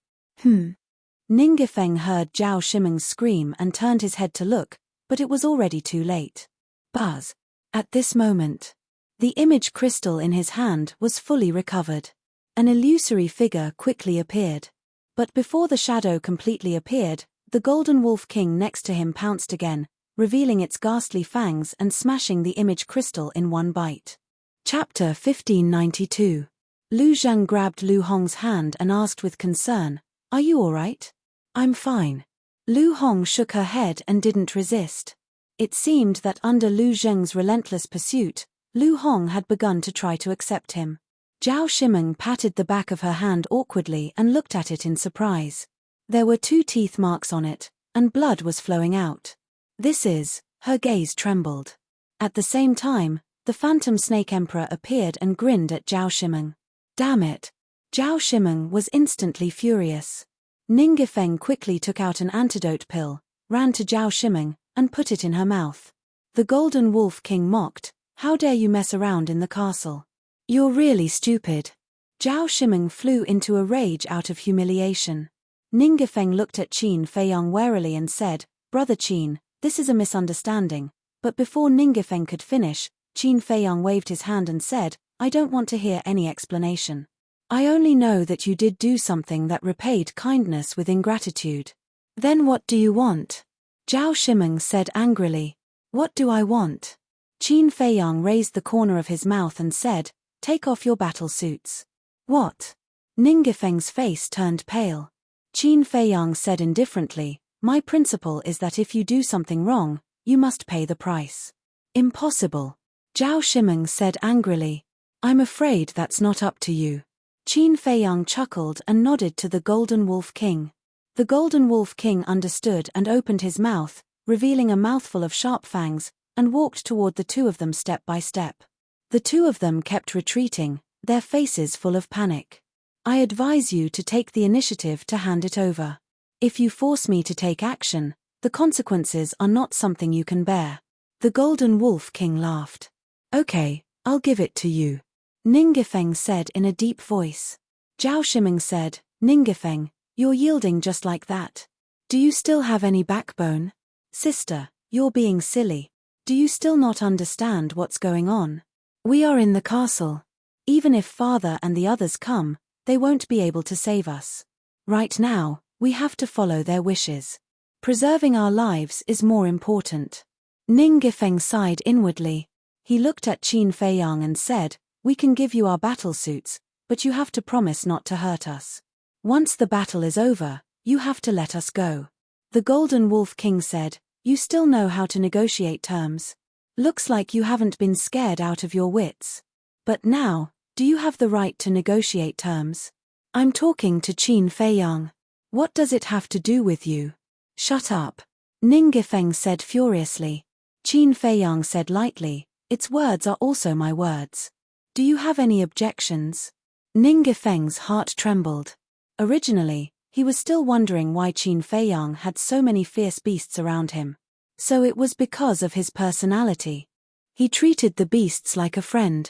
Ning Gefeng heard Zhao Shiming's scream and turned his head to look, but it was already too late. Buzz! At this moment, the image crystal in his hand was fully recovered. An illusory figure quickly appeared. But before the shadow completely appeared, the golden wolf king next to him pounced again, revealing its ghastly fangs and smashing the image crystal in one bite. Chapter 1592. Lu Zheng grabbed Lu Hong's hand and asked with concern, "Are you all right?" "I'm fine." Lu Hong shook her head and didn't resist. It seemed that under Lu Zheng's relentless pursuit, Lu Hong had begun to try to accept him. Zhao Shiming patted the back of her hand awkwardly and looked at it in surprise. There were 2 teeth marks on it, and blood was flowing out. Her gaze trembled. At the same time, the Phantom Snake Emperor appeared and grinned at Zhao Shiming. "Damn it!" Zhao Shiming was instantly furious. Ning Gefeng quickly took out an antidote pill, ran to Zhao Shiming, and put it in her mouth. The Golden Wolf King mocked, "How dare you mess around in the castle? You're really stupid." Zhao Shiming flew into a rage out of humiliation. Ning Gefeng looked at Qin Feiyang warily and said, "Brother Qin, this is a misunderstanding," but before Ning Gefeng could finish, Qin Feiyang waved his hand and said, "I don't want to hear any explanation. I only know that you did do something that repaid kindness with ingratitude." "Then what do you want?" Zhao Shiming said angrily. "What do I want?" Qin Feiyang raised the corner of his mouth and said, "Take off your battle suits." "What?" Ning Gefeng's face turned pale. Qin Feiyang said indifferently, "My principle is that if you do something wrong, you must pay the price." "Impossible." Zhao Shiming said angrily. "I'm afraid that's not up to you." Qin Feiyang chuckled and nodded to the Golden Wolf King. The Golden Wolf King understood and opened his mouth, revealing a mouthful of sharp fangs, and walked toward the 2 of them step by step. The 2 of them kept retreating, their faces full of panic. "I advise you to take the initiative to hand it over. If you force me to take action, the consequences are not something you can bear." The Golden Wolf King laughed. "Okay, I'll give it to you," Ning Gefeng said in a deep voice. Zhao Shiming said, "Ning Gefeng, you're yielding just like that. Do you still have any backbone? Sister, you're being silly. Do you still not understand what's going on? We are in the castle. Even if father and the others come, they won't be able to save us. Right now, we have to follow their wishes. Preserving our lives is more important." Ning Gefeng sighed inwardly. He looked at Qin Feiyang and said, "We can give you our battle suits, but you have to promise not to hurt us. Once the battle is over, you have to let us go." The Golden Wolf King said, "You still know how to negotiate terms?" Looks like you haven't been scared out of your wits. But now, do you have the right to negotiate terms? I'm talking to Qin Feiyang. What does it have to do with you? Shut up. Ning Gifeng said furiously. Qin Feiyang said lightly, its words are also my words. Do you have any objections? Ning Gifeng's heart trembled. Originally, he was still wondering why Qin Feiyang had so many fierce beasts around him. So it was because of his personality. He treated the beasts like a friend.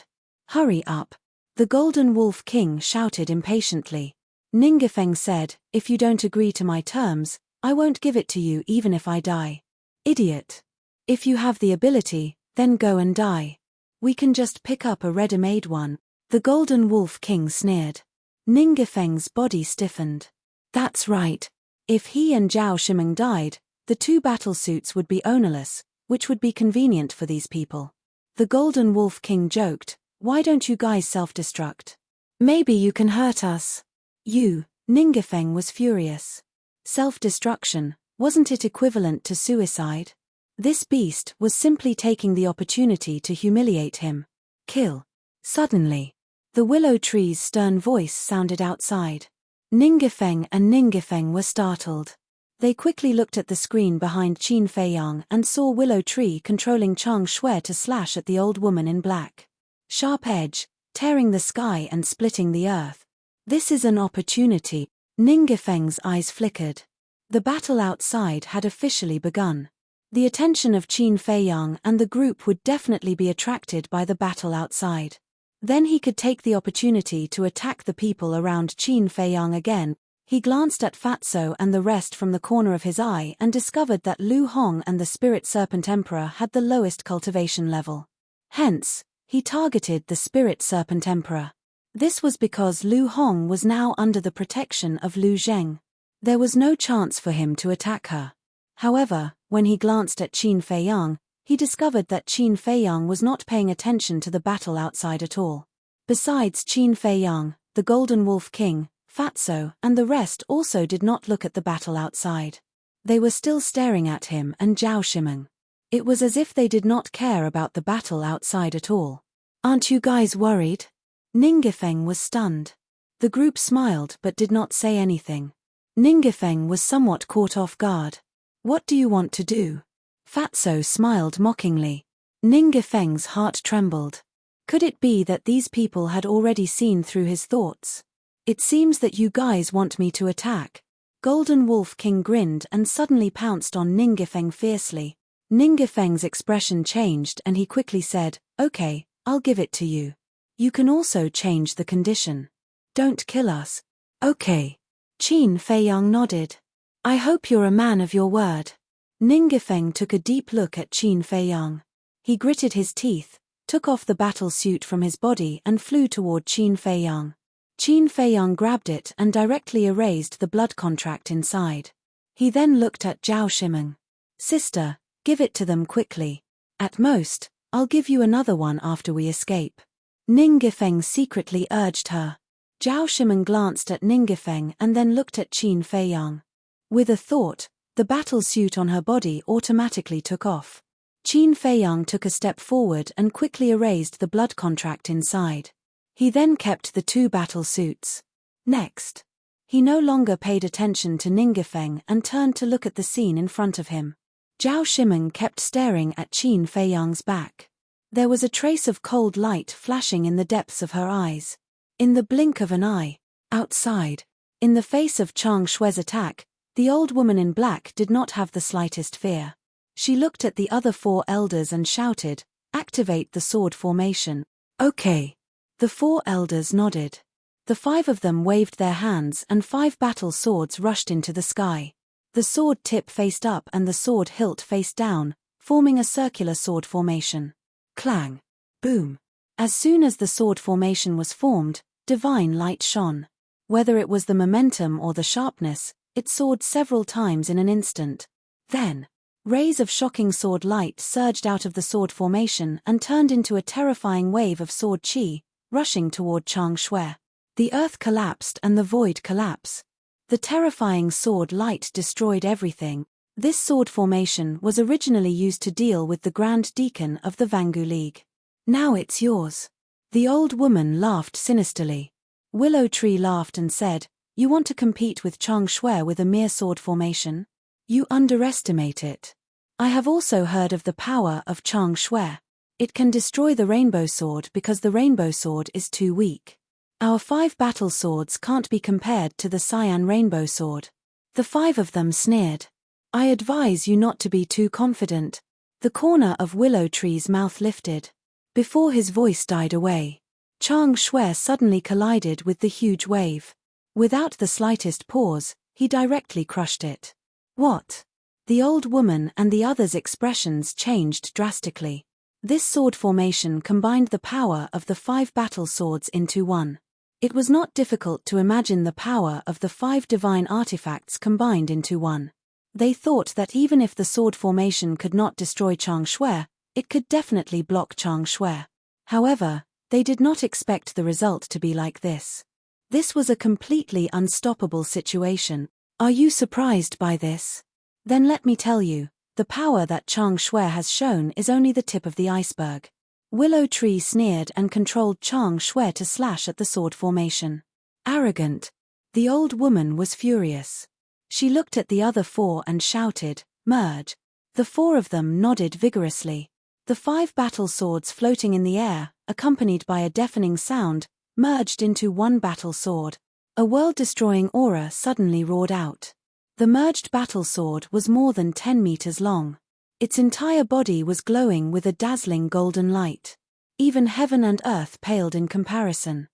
Hurry up. The Golden Wolf King shouted impatiently. Ning Gifeng said, if you don't agree to my terms, I won't give it to you even if I die. Idiot. If you have the ability, then go and die. We can just pick up a ready-made one. The Golden Wolf King sneered. Ning Gifeng's body stiffened. That's right. If he and Zhao Shimeng died, the 2 battlesuits would be ownerless, which would be convenient for these people. The Golden Wolf King joked, why don't you guys self-destruct? Maybe you can hurt us. Ning Gifeng was furious. Self-destruction, wasn't it equivalent to suicide? This beast was simply taking the opportunity to humiliate him. Kill. Suddenly, the willow tree's stern voice sounded outside. Ning Gifeng and Ning Gifeng were startled. They quickly looked at the screen behind Qin Feiyang and saw Willow Tree controlling Chang Shui to slash at the old woman in black. Sharp edge, tearing the sky and splitting the earth. This is an opportunity. Ning Gifeng's eyes flickered. The battle outside had officially begun. The attention of Qin Feiyang and the group would definitely be attracted by the battle outside. Then he could take the opportunity to attack the people around Qin Feiyang again. He glanced at Fatso and the rest from the corner of his eye and discovered that Lu Hong and the Spirit Serpent Emperor had the lowest cultivation level. Hence, he targeted the Spirit Serpent Emperor. This was because Lu Hong was now under the protection of Lu Zheng. There was no chance for him to attack her. However, when he glanced at Qin Feiyang, he discovered that Qin Feiyang was not paying attention to the battle outside at all. Besides Qin Feiyang, the Golden Wolf King, Fatso, and the rest also did not look at the battle outside. They were still staring at him and Zhao Shimeng. It was as if they did not care about the battle outside at all. Aren't you guys worried? Ning Gifeng was stunned. The group smiled but did not say anything. Ning Gifeng was somewhat caught off guard. What do you want to do? Fatso smiled mockingly. Ning Gifeng's heart trembled. Could it be that these people had already seen through his thoughts? It seems that you guys want me to attack. Golden Wolf King grinned and suddenly pounced on Ning Gifeng fiercely. Ning Gifeng's expression changed and he quickly said, okay, I'll give it to you. You can also change the condition. Don't kill us. Okay. Qin Feiyang nodded. I hope you're a man of your word. Ning Gifeng took a deep look at Qin Feiyang. He gritted his teeth, took off the battle suit from his body and flew toward Qin Feiyang. Qin Feiyang grabbed it and directly erased the blood contract inside. He then looked at Zhao Shimeng. Sister, give it to them quickly. At most, I'll give you another one after we escape. Ning Gifeng secretly urged her. Zhao Shimeng glanced at Ning Gifeng and then looked at Qin Feiyang. With a thought, the battle suit on her body automatically took off. Qin Feiyang took a step forward and quickly erased the blood contract inside. He then kept the 2 battle suits. Next, he no longer paid attention to Ning Gifeng and turned to look at the scene in front of him. Zhao Shimeng kept staring at Qin Feiyang's back. There was a trace of cold light flashing in the depths of her eyes. In the blink of an eye, outside, in the face of Chang Shui's attack, the old woman in black did not have the slightest fear. She looked at the other 4 elders and shouted, activate the sword formation. Okay. The 4 elders nodded. The 5 of them waved their hands and 5 battle swords rushed into the sky. The sword tip faced up and the sword hilt faced down, forming a circular sword formation. Clang. Boom. As soon as the sword formation was formed, divine light shone. Whether it was the momentum or the sharpness, it soared several times in an instant. Then, rays of shocking sword light surged out of the sword formation and turned into a terrifying wave of sword chi, rushing toward Chang Shui. The earth collapsed and the void collapsed. The terrifying sword light destroyed everything. This sword formation was originally used to deal with the Grand Deacon of the Vangu League. Now it's yours. The old woman laughed sinisterly. Willow Tree laughed and said, "You want to compete with Chang Shui with a mere sword formation? You underestimate it. I have also heard of the power of Chang Shui. It can destroy the rainbow sword because the rainbow sword is too weak. Our 5 battle swords can't be compared to the cyan rainbow sword." The 5 of them sneered. "I advise you not to be too confident." The corner of Willow Tree's mouth lifted. Before his voice died away, Chang Shui suddenly collided with the huge wave. Without the slightest pause, he directly crushed it. "What?" The old woman and the others' expressions changed drastically. This sword formation combined the power of the 5 battle swords into one. It was not difficult to imagine the power of the 5 divine artifacts combined into one. They thought that even if the sword formation could not destroy Chang Shui, it could definitely block Chang Shui. However, they did not expect the result to be like this. This was a completely unstoppable situation. Are you surprised by this? Then let me tell you, the power that Chang Shui has shown is only the tip of the iceberg. Willow Tree sneered and controlled Chang Shui to slash at the sword formation. Arrogant. The old woman was furious. She looked at the other 4 and shouted, "Merge." The 4 of them nodded vigorously. The 5 battle swords floating in the air, accompanied by a deafening sound, merged into one battle sword. A world-destroying aura suddenly roared out. The merged battle sword was more than 10 meters long. Its entire body was glowing with a dazzling golden light. Even heaven and earth paled in comparison.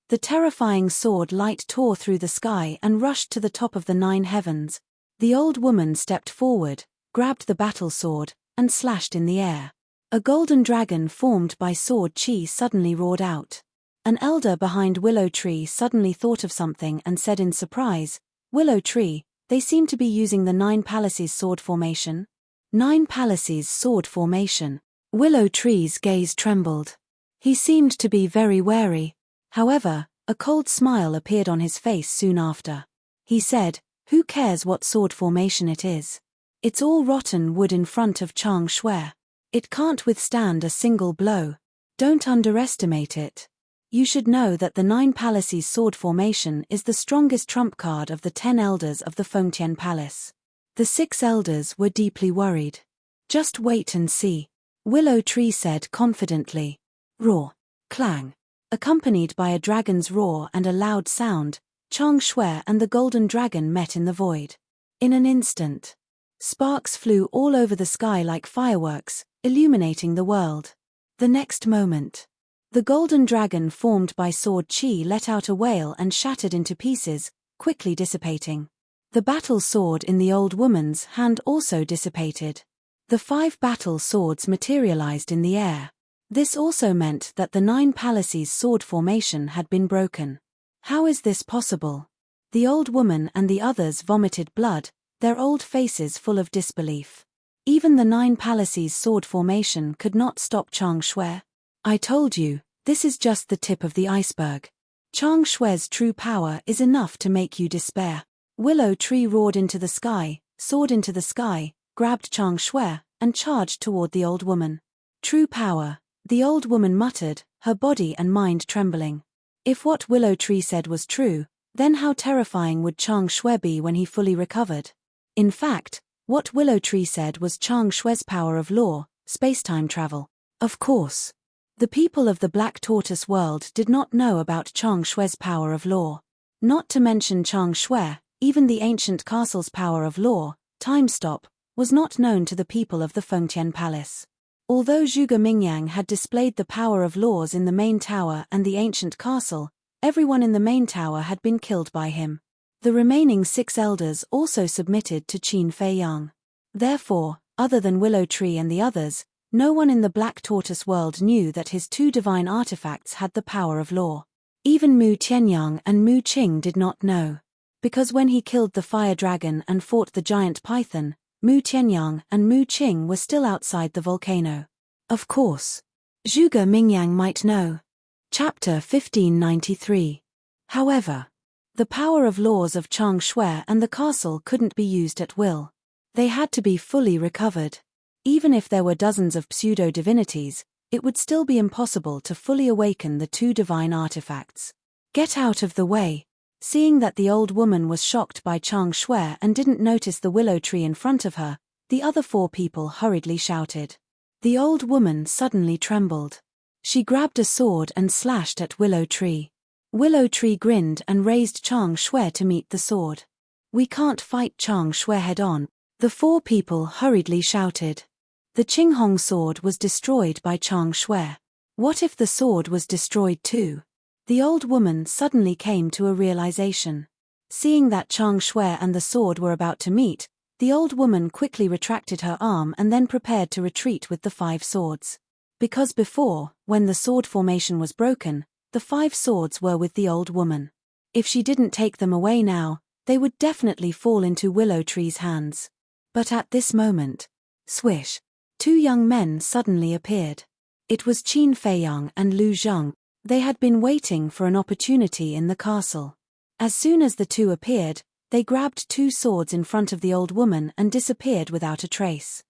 The terrifying sword light tore through the sky and rushed to the top of the 9 heavens. The old woman stepped forward, grabbed the battle sword, and slashed in the air. A golden dragon formed by sword chi suddenly roared out. An elder behind Willow Tree suddenly thought of something and said in surprise, "Willow Tree, they seem to be using the 9 palaces sword formation." 9 palaces sword formation. Willow Tree's gaze trembled. He seemed to be very wary. However, a cold smile appeared on his face soon after. He said, "Who cares what sword formation it is? It's all rotten wood in front of Chang Shui. It can't withstand a single blow. Don't underestimate it. You should know that the 9 palaces sword formation is the strongest trump card of the 10 elders of the Fengtian Palace." The 6 elders were deeply worried. "Just wait and see," Willow Tree said confidently. Roar. Clang. Accompanied by a dragon's roar and a loud sound, Chang Shui and the golden dragon met in the void. In an instant, sparks flew all over the sky like fireworks, illuminating the world. The next moment, the golden dragon formed by sword chi let out a wail and shattered into pieces, quickly dissipating. The battle sword in the old woman's hand also dissipated. The 5 battle swords materialized in the air. This also meant that the 9 palaces sword formation had been broken. How is this possible? The old woman and the others vomited blood, their old faces full of disbelief. Even the 9 palaces sword formation could not stop Chang Shui. "I told you, this is just the tip of the iceberg. Chang Shui's true power is enough to make you despair." Willow Tree roared into the sky, soared into the sky, grabbed Chang Shui, and charged toward the old woman. "True power," the old woman muttered, her body and mind trembling. If what Willow Tree said was true, then how terrifying would Chang Shui be when he fully recovered? In fact, what Willow Tree said was Chang Shui's power of law, space-time travel. Of course. The people of the Black Tortoise world did not know about Chang Shui's power of law. Not to mention Chang Shui, even the ancient castle's power of law, time stop, was not known to the people of the Fengtian Palace. Although Zhuge Mingyang had displayed the power of laws in the main tower and the ancient castle, everyone in the main tower had been killed by him. The remaining 6 elders also submitted to Qin Fei Yang. Therefore, other than Willow Tree and the others, no one in the Black Tortoise world knew that his 2 divine artifacts had the power of law. Even Mu Tianyang and Mu Qing did not know. Because when he killed the fire dragon and fought the giant python, Mu Tianyang and Mu Qing were still outside the volcano. Of course, Zhuge Mingyang might know. Chapter 1593. However, the power of laws of Chang Shui and the castle couldn't be used at will. They had to be fully recovered. Even if there were dozens of pseudo-divinities, it would still be impossible to fully awaken the two divine artifacts. Get out of the way. Seeing that the old woman was shocked by Chang Shui and didn't notice the willow tree in front of her, the other four people hurriedly shouted. The old woman suddenly trembled. She grabbed a sword and slashed at Willow Tree. Willow Tree grinned and raised Chang Shui to meet the sword. We can't fight Chang Shui head-on, the four people hurriedly shouted. The Qinghong sword was destroyed by Chang Shui. What if the sword was destroyed too? The old woman suddenly came to a realization. Seeing that Chang Shui and the sword were about to meet, the old woman quickly retracted her arm and then prepared to retreat with the 5 swords. Because before, when the sword formation was broken, the 5 swords were with the old woman. If she didn't take them away now, they would definitely fall into Willow Tree's hands. But at this moment, swish, 2 young men suddenly appeared. It was Qin Feiyang and Lu Zheng. They had been waiting for an opportunity in the castle. As soon as the 2 appeared, they grabbed 2 swords in front of the old woman and disappeared without a trace.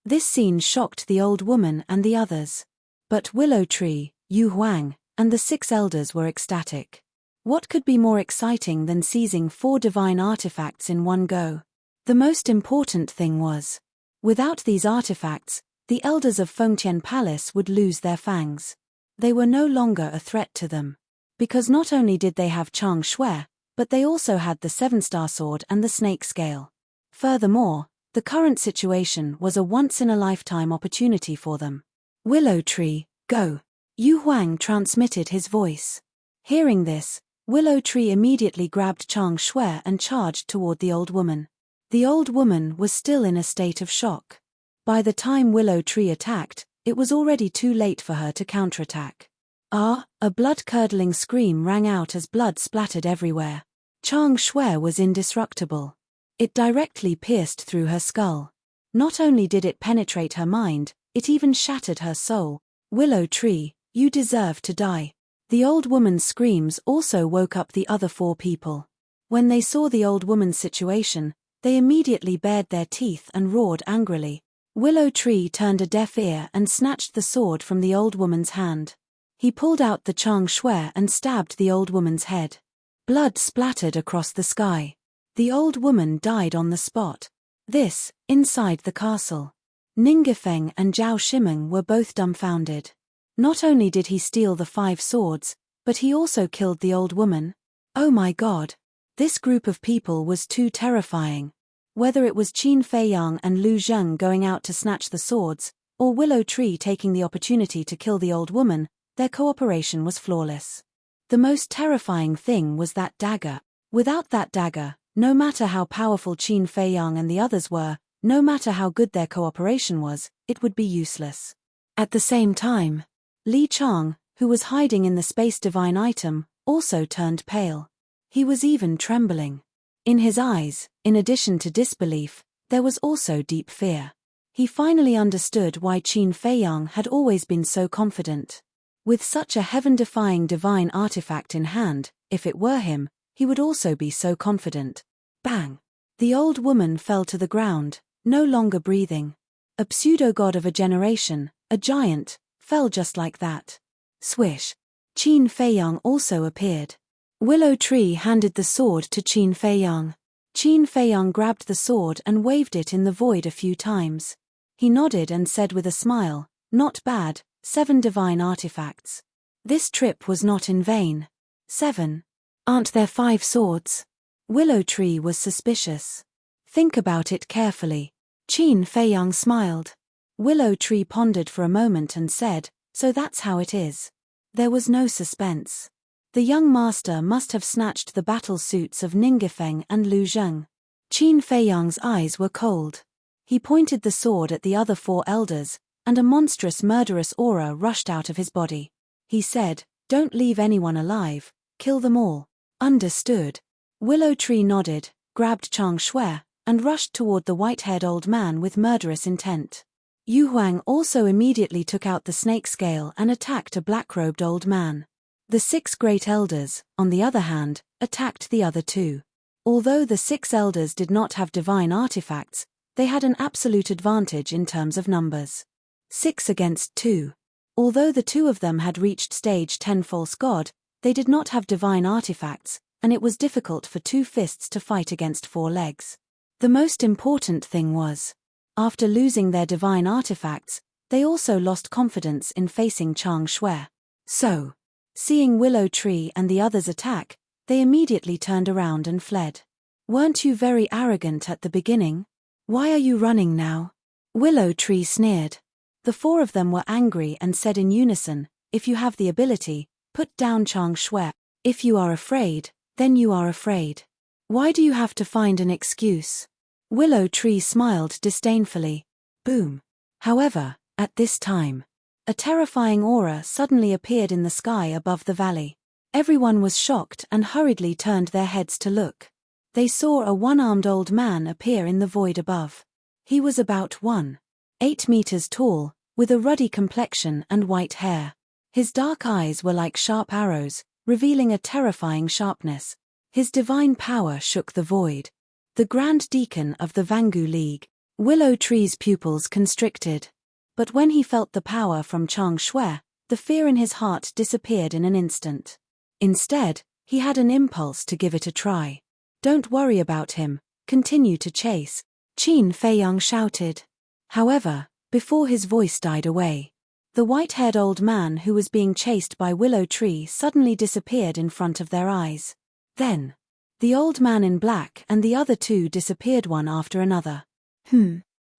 This scene shocked the old woman and the others. But Willow Tree, Yu Huang, and the 6 elders were ecstatic. What could be more exciting than seizing 4 divine artifacts in one go? The most important thing was, without these artifacts, the elders of Fengtian Palace would lose their fangs. They were no longer a threat to them. Because not only did they have Chang Shui, but they also had the 7-star sword and the snake scale. Furthermore, the current situation was a once-in-a-lifetime opportunity for them. Willow Tree, go! Yu Huang transmitted his voice. Hearing this, Willow Tree immediately grabbed Chang Shui and charged toward the old woman. The old woman was still in a state of shock. By the time Willow Tree attacked, it was already too late for her to counterattack. A blood-curdling scream rang out as blood splattered everywhere. Chang Shui was indestructible. It directly pierced through her skull. Not only did it penetrate her mind, it even shattered her soul. Willow Tree, you deserve to die. The old woman's screams also woke up the other 4 people. When they saw the old woman's situation, they immediately bared their teeth and roared angrily. Willow Tree turned a deaf ear and snatched the sword from the old woman's hand. He pulled out the Chang Shui and stabbed the old woman's head. Blood splattered across the sky. The old woman died on the spot. This, inside the castle. Ningifeng and Zhao Shimeng were both dumbfounded. Not only did he steal the 5 swords, but he also killed the old woman. Oh my god! This group of people was too terrifying. Whether it was Qin Feiyang and Lu Zheng going out to snatch the swords, or Willow Tree taking the opportunity to kill the old woman, their cooperation was flawless. The most terrifying thing was that dagger. Without that dagger, no matter how powerful Qin Feiyang and the others were, no matter how good their cooperation was, it would be useless. At the same time, Li Chang, who was hiding in the space divine item, also turned pale. He was even trembling. In his eyes, in addition to disbelief, there was also deep fear. He finally understood why Qin Feiyang had always been so confident. With such a heaven-defying divine artifact in hand, if it were him, he would also be so confident. Bang! The old woman fell to the ground, no longer breathing. A pseudo-god of a generation, a giant, fell just like that. Swish! Qin Feiyang also appeared. Willow Tree handed the sword to Qin Feiyang. Qin Feiyang grabbed the sword and waved it in the void a few times. He nodded and said with a smile, "Not bad, 7 divine artifacts. This trip was not in vain." 7. Aren't there 5 swords? Willow Tree was suspicious. Think about it carefully. Qin Feiyang smiled. Willow Tree pondered for a moment and said, "So that's how it is." There was no suspense. The young master must have snatched the battle suits of Ningifeng and Lu Zheng. Qin Feiyang's eyes were cold. He pointed the sword at the other 4 elders, and a monstrous murderous aura rushed out of his body. He said, "Don't leave anyone alive, kill them all." Understood. Willow Tree nodded, grabbed Chang Shui, and rushed toward the white-haired old man with murderous intent. Yu Huang also immediately took out the snake scale and attacked a black-robed old man. The 6 great elders, on the other hand, attacked the other 2. Although the 6 elders did not have divine artifacts, they had an absolute advantage in terms of numbers. 6 against 2. Although the 2 of them had reached stage 10 false god, they did not have divine artifacts, and it was difficult for 2 fists to fight against 4 legs. The most important thing was, after losing their divine artifacts, they also lost confidence in facing Chang Shui. So, seeing Willow Tree and the others attack, they immediately turned around and fled. Weren't you very arrogant at the beginning? Why are you running now? Willow Tree sneered. The 4 of them were angry and said in unison, if you have the ability, put down Chang Shui. If you are afraid, then you are afraid. Why do you have to find an excuse? Willow Tree smiled disdainfully. Boom. However, at this time, a terrifying aura suddenly appeared in the sky above the valley. Everyone was shocked and hurriedly turned their heads to look. They saw a one-armed old man appear in the void above. He was about 1.8 meters tall, with a ruddy complexion and white hair. His dark eyes were like sharp arrows, revealing a terrifying sharpness. His divine power shook the void. The Grand Deacon of the Vangu League. Willow Tree's pupils constricted. But when he felt the power from Chang Shui, the fear in his heart disappeared in an instant. Instead, he had an impulse to give it a try. Don't worry about him, continue to chase, Qin Feiyang shouted. However, before his voice died away, the white-haired old man who was being chased by Willow Tree suddenly disappeared in front of their eyes. Then, the old man in black and the other 2 disappeared one after another.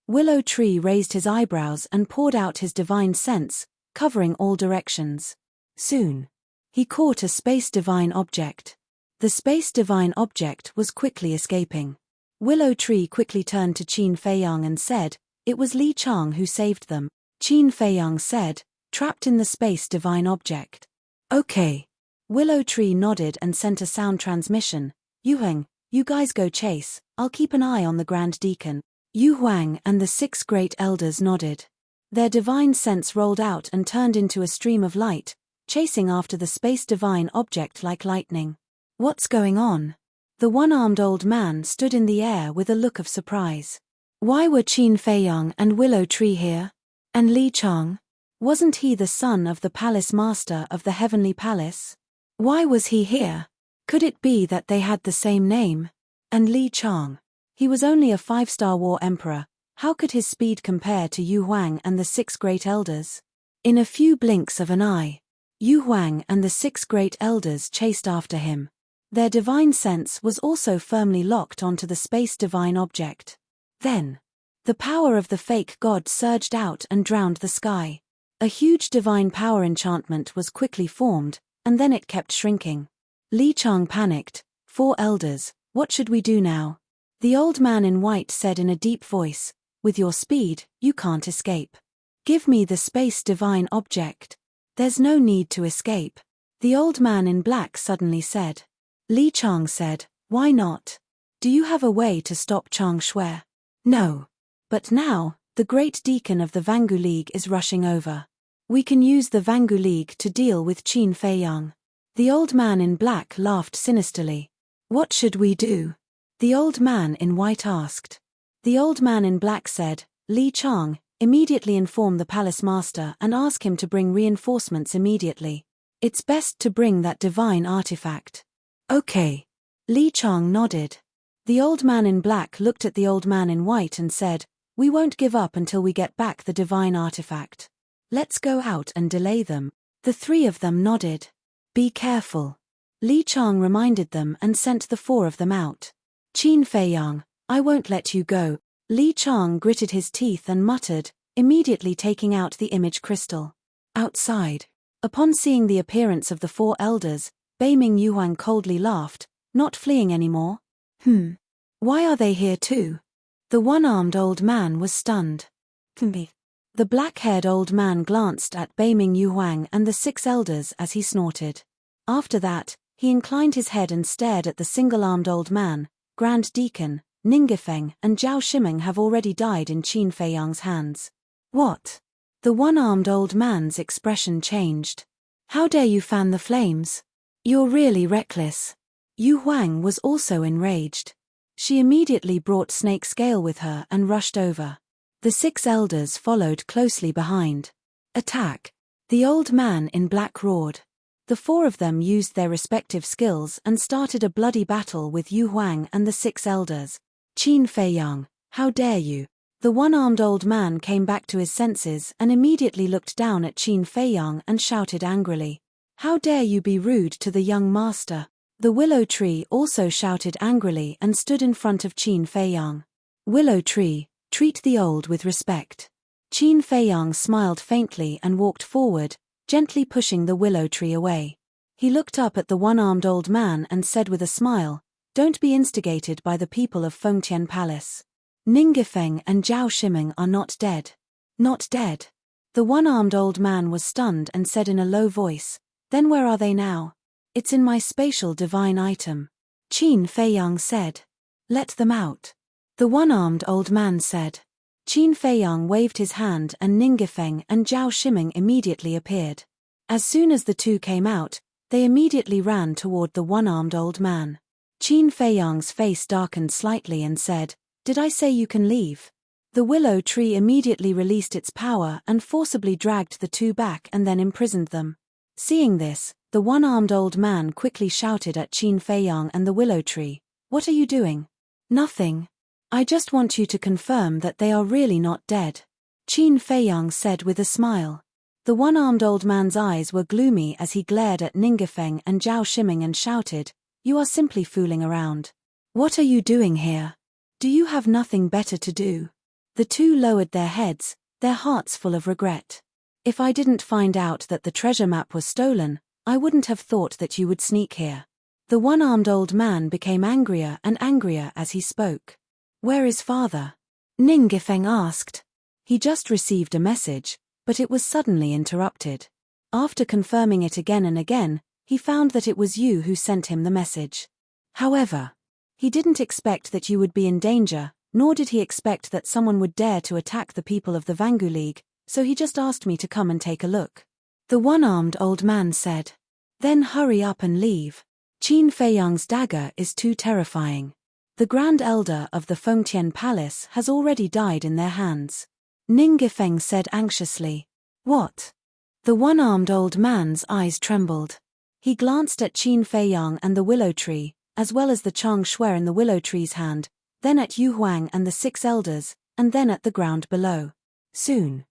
Willow Tree raised his eyebrows and poured out his divine sense, covering all directions. Soon, he caught a space divine object. The space divine object was quickly escaping. Willow Tree quickly turned to Qin Feiyang and said, it was Li Chang who saved them. Qin Feiyang said, trapped in the space divine object. Okay. Willow Tree nodded and sent a sound transmission. Yu Huang, you guys go chase, I'll keep an eye on the Grand Deacon. Yu Huang and the 6 great elders nodded. Their divine sense rolled out and turned into a stream of light, chasing after the space divine object like lightning. What's going on? The one-armed old man stood in the air with a look of surprise. Why were Qin Feiyang and Willow Tree here? And Li Chang? Wasn't he the son of the palace master of the Heavenly Palace? Why was he here? Could it be that they had the same name? And Li Chang? He was only a 5-star war emperor. How could his speed compare to Yu Huang and the 6 great elders? In a few blinks of an eye, Yu Huang and the 6 great elders chased after him. Their divine sense was also firmly locked onto the space divine object. Then, the power of the fake god surged out and drowned the sky. A huge divine power enchantment was quickly formed, and then it kept shrinking. Li Chang panicked. 4 elders, what should we do now? The old man in white said in a deep voice, with your speed, you can't escape. Give me the space divine object. There's no need to escape. The old man in black suddenly said. Li Chang said, why not? Do you have a way to stop Chang Shui? No. But now, the great deacon of the Vangu League is rushing over. We can use the Vangu League to deal with Qin Feiyang. The old man in black laughed sinisterly. What should we do? The old man in white asked. The old man in black said, Li Chang, immediately inform the palace master and ask him to bring reinforcements immediately. It's best to bring that divine artifact. Okay. Li Chang nodded. The old man in black looked at the old man in white and said, we won't give up until we get back the divine artifact. Let's go out and delay them. The 3 of them nodded. Be careful. Li Chang reminded them and sent the 4 of them out. Qin Feiyang, I won't let you go. Li Chang gritted his teeth and muttered, immediately taking out the image crystal. Outside, upon seeing the appearance of the 4 elders, Beiming Yuhuang coldly laughed, not fleeing anymore. Why are they here too? The one-armed old man was stunned. The black-haired old man glanced at Beiming Yuhuang and the 6 elders as he snorted. After that, he inclined his head and stared at the single-armed old man. Grand Deacon, Ningifeng and Zhao Shimeng have already died in Qin Feiyang's hands. What? The one-armed old man's expression changed. How dare you fan the flames? You're really reckless. Yu Huang was also enraged. She immediately brought Snake Scale with her and rushed over. The 6 elders followed closely behind. Attack! The old man in black roared. The 4 of them used their respective skills and started a bloody battle with Yu Huang and the 6 elders. Qin Feiyang, how dare you! The one-armed old man came back to his senses and immediately looked down at Qin Feiyang and shouted angrily. How dare you be rude to the young master! The willow tree also shouted angrily and stood in front of Qin Feiyang. Willow tree, treat the old with respect. Qin Feiyang smiled faintly and walked forward, gently pushing the willow tree away. He looked up at the one-armed old man and said with a smile, don't be instigated by the people of Fengtian Palace. Ningifeng and Zhao Shiming are not dead. Not dead. The one-armed old man was stunned and said in a low voice, then where are they now? It's in my spatial divine item. Qin Feiyang said. Let them out. The one-armed old man said. Qin Feiyang waved his hand and Ningifeng and Zhao Shiming immediately appeared. As soon as the 2 came out, they immediately ran toward the one-armed old man. Qin Feiyang's face darkened slightly and said, did I say you can leave? The willow tree immediately released its power and forcibly dragged the 2 back and then imprisoned them. Seeing this, the one-armed old man quickly shouted at Qin Feiyang and the willow tree, what are you doing? Nothing. I just want you to confirm that they are really not dead. Qin Feiyang said with a smile. The one-armed old man's eyes were gloomy as he glared at Ningifeng and Zhao Shiming and shouted, you are simply fooling around. What are you doing here? Do you have nothing better to do? The 2 lowered their heads, their hearts full of regret. If I didn't find out that the treasure map was stolen, I wouldn't have thought that you would sneak here. The one-armed old man became angrier and angrier as he spoke. Where is father? Ningifeng asked. He just received a message, but it was suddenly interrupted. After confirming it again and again, he found that it was you who sent him the message. However, he didn't expect that you would be in danger, nor did he expect that someone would dare to attack the people of the Vangu League, so he just asked me to come and take a look. The one-armed old man said. Then hurry up and leave. Qin Feiyang's dagger is too terrifying. The Grand Elder of the Fengtian Palace has already died in their hands. Ningifeng said anxiously. What? The one-armed old man's eyes trembled. He glanced at Qin Feiyang and the willow tree, as well as the Chang Shuer in the willow tree's hand, then at Yu Huang and the 6 elders, and then at the ground below. Soon.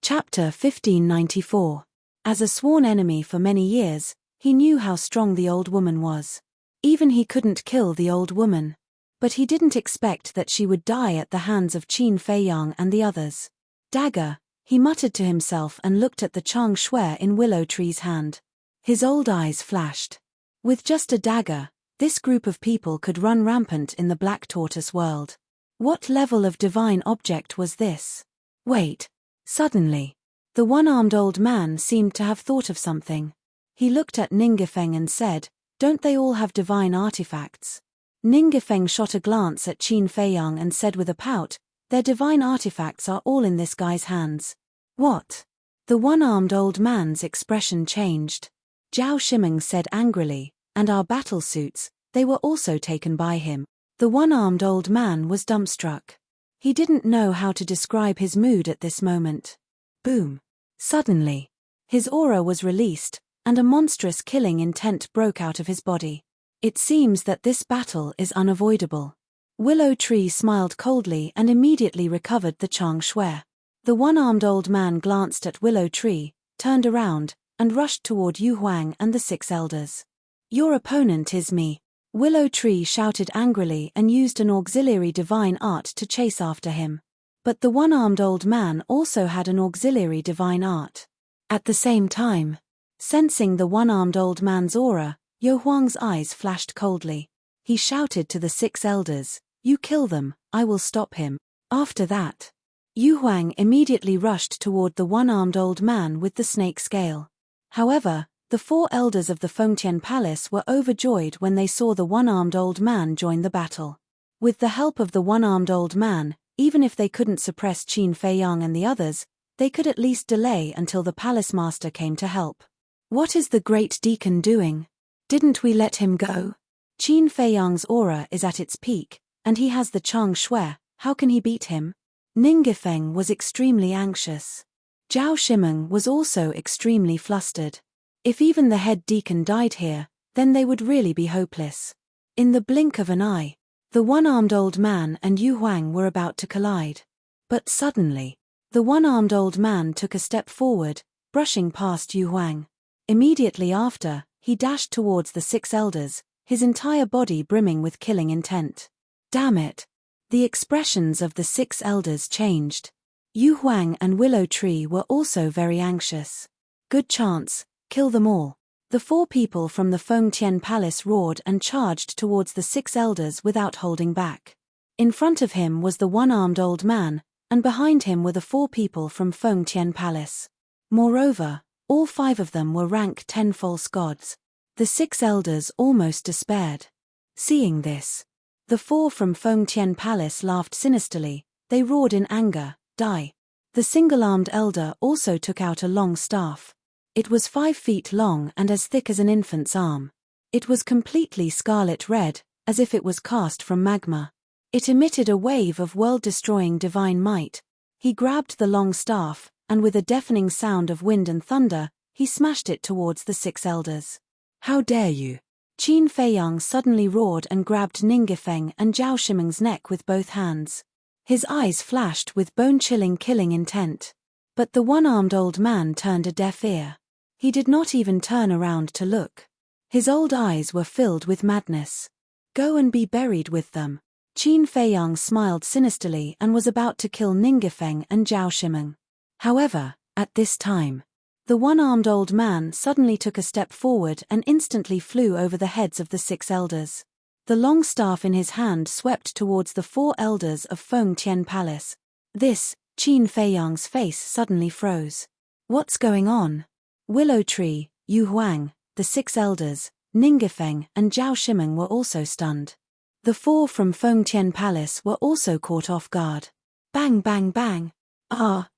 Chapter 1594. As a sworn enemy for many years, he knew how strong the old woman was. Even he couldn't kill the old woman. But he didn't expect that she would die at the hands of Qin Feiyang and the others. Dagger, he muttered to himself and looked at the Chang Shuer in Willow Tree's hand. His old eyes flashed. With just a dagger, this group of people could run rampant in the Black Tortoise world. What level of divine object was this? Wait. Suddenly, the one-armed old man seemed to have thought of something. He looked at Ningifeng and said, don't they all have divine artifacts? Ningifeng shot a glance at Qin Feiyang and said with a pout, their divine artifacts are all in this guy's hands. What? The one-armed old man's expression changed. Zhao Shiming said angrily, and our battle suits, they were also taken by him. The one-armed old man was dumbstruck. He didn't know how to describe his mood at this moment. Boom. Suddenly, his aura was released, and a monstrous killing intent broke out of his body. It seems that this battle is unavoidable. Willow Tree smiled coldly and immediately recovered the Chang Shuer. The one-armed old man glanced at Willow Tree, turned around, and rushed toward Yu Huang and the 6 elders. Your opponent is me. Willow Tree shouted angrily and used an auxiliary divine art to chase after him. But the one-armed old man also had an auxiliary divine art. At the same time, sensing the one-armed old man's aura, Yu Huang's eyes flashed coldly. He shouted to the 6 elders, you kill them, I will stop him. After that, Yu Huang immediately rushed toward the one-armed old man with the snake scale. However, the 4 elders of the Fengtian Palace were overjoyed when they saw the one-armed old man join the battle. With the help of the one-armed old man, even if they couldn't suppress Qin Feiyang and the others, they could at least delay until the palace master came to help. What is the great deacon doing? Didn't we let him go? Qin Feiyang's aura is at its peak, and he has the Chang Shui, how can he beat him? Ningifeng was extremely anxious. Zhao Shimeng was also extremely flustered. If even the head deacon died here, then they would really be hopeless. In the blink of an eye, the one-armed old man and Yu Huang were about to collide. But suddenly, the one-armed old man took a step forward, brushing past Yu Huang. Immediately after, he dashed towards the 6 elders, his entire body brimming with killing intent. Damn it! The expressions of the 6 elders changed. Yu Huang and Willow Tree were also very anxious. Good chance, kill them all. The 4 people from the Fengtian Palace roared and charged towards the 6 elders without holding back. In front of him was the one-armed old man, and behind him were the 4 people from Fengtian Palace. Moreover, all 5 of them were rank 10 false gods. The 6 elders almost despaired. Seeing this, the 4 from Fengtian Palace laughed sinisterly. They roared in anger, "Die!" The single-armed elder also took out a long staff. It was 5 feet long and as thick as an infant's arm. It was completely scarlet red, as if it was cast from magma. It emitted a wave of world-destroying divine might. He grabbed the long staff, and with a deafening sound of wind and thunder, he smashed it towards the 6 elders. "How dare you!" Qin Feiyang suddenly roared and grabbed Ningifeng and Zhao Shimeng's neck with both hands. His eyes flashed with bone-chilling killing intent. But the one-armed old man turned a deaf ear. He did not even turn around to look. His old eyes were filled with madness. "Go and be buried with them." Qin Feiyang smiled sinisterly and was about to kill Ningifeng and Zhao Shimeng. However, at this time, the one-armed old man suddenly took a step forward and instantly flew over the heads of the 6 elders. The long staff in his hand swept towards the 4 elders of Fengtian Palace. This, Qin Feiyang's face suddenly froze. What's going on? Willow Tree, Yu Huang, the 6 elders, Ningifeng and Zhao Shimeng were also stunned. The 4 from Fengtian Palace were also caught off guard. Bang bang bang!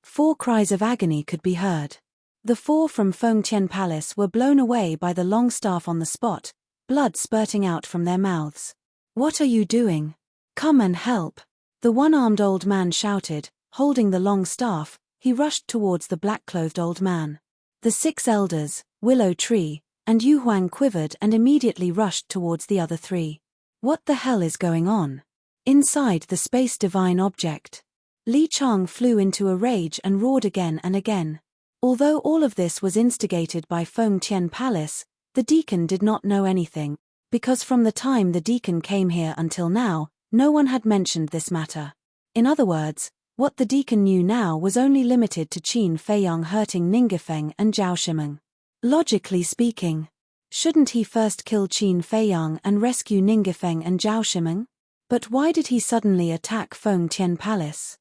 4 cries of agony could be heard. The 4 from Fengtian Palace were blown away by the long staff on the spot, blood spurting out from their mouths. "What are you doing? Come and help!" The one-armed old man shouted, holding the long staff. He rushed towards the black-clothed old man. The 6 elders, Willow Tree, and Yu Huang quivered and immediately rushed towards the other 3. What the hell is going on? Inside the space divine object, Li Chang flew into a rage and roared again and again. Although all of this was instigated by Fengtian Palace, the deacon did not know anything, because from the time the deacon came here until now, no one had mentioned this matter. In other words, what the deacon knew now was only limited to Qin Feiyang hurting Ningifeng and Zhao Shimeng. Logically speaking, shouldn't he first kill Qin Feiyang and rescue Ningifeng and Zhao Shimeng? But why did he suddenly attack Fengtian Palace?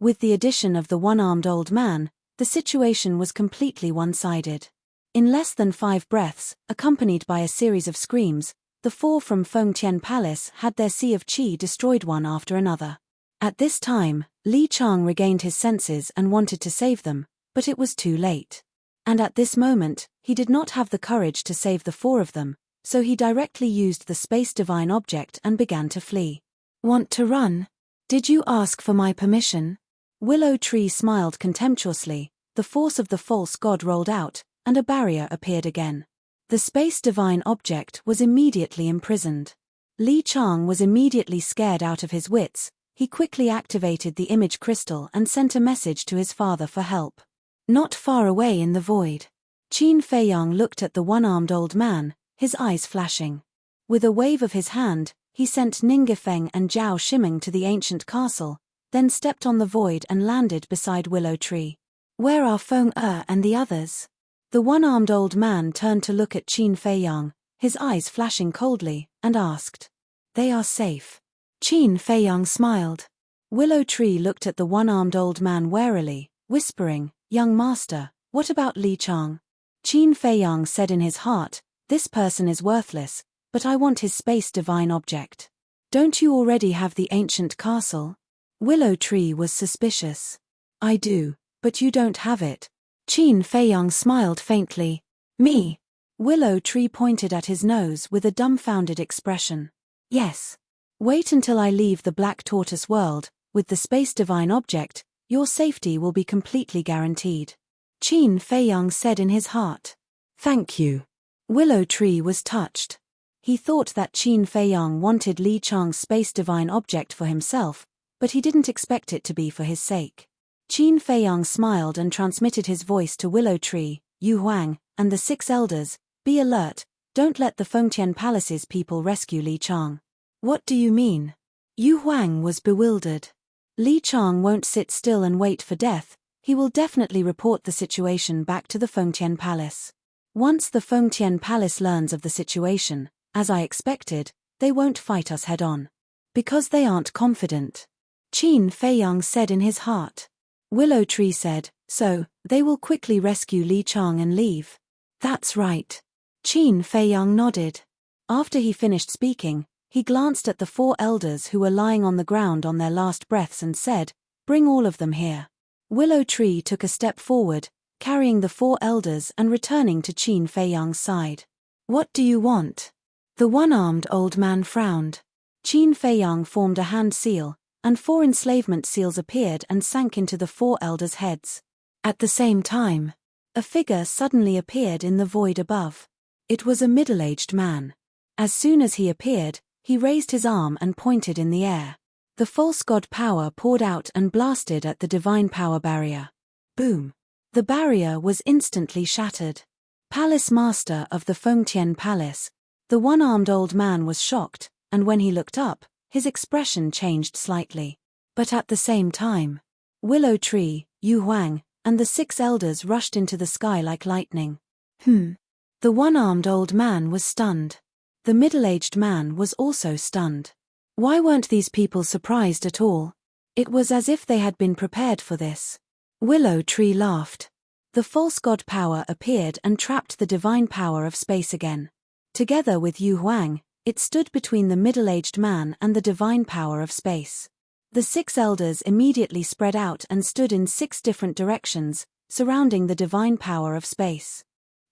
With the addition of the one-armed old man, the situation was completely one-sided. In less than 5 breaths, accompanied by a series of screams, the 4 from Fengtian Palace had their sea of qi destroyed one after another. At this time, Li Chang regained his senses and wanted to save them, but it was too late. And at this moment, he did not have the courage to save the 4 of them, so he directly used the space divine object and began to flee. "Want to run? Did you ask for my permission?" Willow Tree smiled contemptuously. The force of the false god rolled out, and a barrier appeared again. The space divine object was immediately imprisoned. Li Chang was immediately scared out of his wits. He quickly activated the image crystal and sent a message to his father for help. Not far away in the void, Qin Feiyang looked at the one-armed old man, his eyes flashing. With a wave of his hand, he sent Ningifeng and Zhao Shimeng to the ancient castle, then stepped on the void and landed beside Willow Tree. "Where are Feng and the others?" The one-armed old man turned to look at Qin Feiyang, his eyes flashing coldly, and asked. "They are safe." Qin Feiyang smiled. Willow Tree looked at the one-armed old man warily, whispering, "Young master, what about Li Chang?" Qin Feiyang said in his heart, "This person is worthless, but I want his space divine object." "Don't you already have the ancient castle?" Willow Tree was suspicious. "I do, but you don't have it." Qin Feiyang smiled faintly. "Me? Willow Tree pointed at his nose with a dumbfounded expression. Yes. Wait until I leave the Black Tortoise world, with the space divine object, your safety will be completely guaranteed. Qin Feiyang said in his heart. Thank you. Willow Tree was touched. He thought that Qin Feiyang wanted Li Chang's space divine object for himself, but he didn't expect it to be for his sake. Qin Feiyang smiled and transmitted his voice to Willow Tree, Yu Huang, and the 6 elders. Be alert, don't let the Fengtian Palace's people rescue Li Chang. What do you mean? Yu Huang was bewildered. Li Chang won't sit still and wait for death, he will definitely report the situation back to the Fengtian Palace. Once the Fengtian Palace learns of the situation, as I expected, they won't fight us head-on. Because they aren't confident. Qin Feiyang said in his heart. Willow Tree said, so, they will quickly rescue Li Chang and leave. That's right. Qin Feiyang nodded. After he finished speaking, he glanced at the 4 elders who were lying on the ground on their last breaths and said, bring all of them here. Willow Tree took a step forward, carrying the 4 elders and returning to Qin Feiyang's side. What do you want? The one-armed old man frowned. Qin Feiyang formed a hand seal, and 4 enslavement seals appeared and sank into the 4 elders' heads. At the same time, a figure suddenly appeared in the void above. It was a middle-aged man. As soon as he appeared, he raised his arm and pointed in the air. The false god power poured out and blasted at the divine power barrier. Boom! The barrier was instantly shattered. Palace Master of the Fengtian Palace, the one-armed old man was shocked, and when he looked up, his expression changed slightly. But at the same time, Willow Tree, Yu Huang, and the 6 elders rushed into the sky like lightning. The one-armed old man was stunned. The middle-aged man was also stunned. Why weren't these people surprised at all? It was as if they had been prepared for this. Willow Tree laughed. The false god power appeared and trapped the divine power of space again. Together with Yu Huang, it stood between the middle-aged man and the divine power of space. The 6 elders immediately spread out and stood in 6 different directions, surrounding the divine power of space.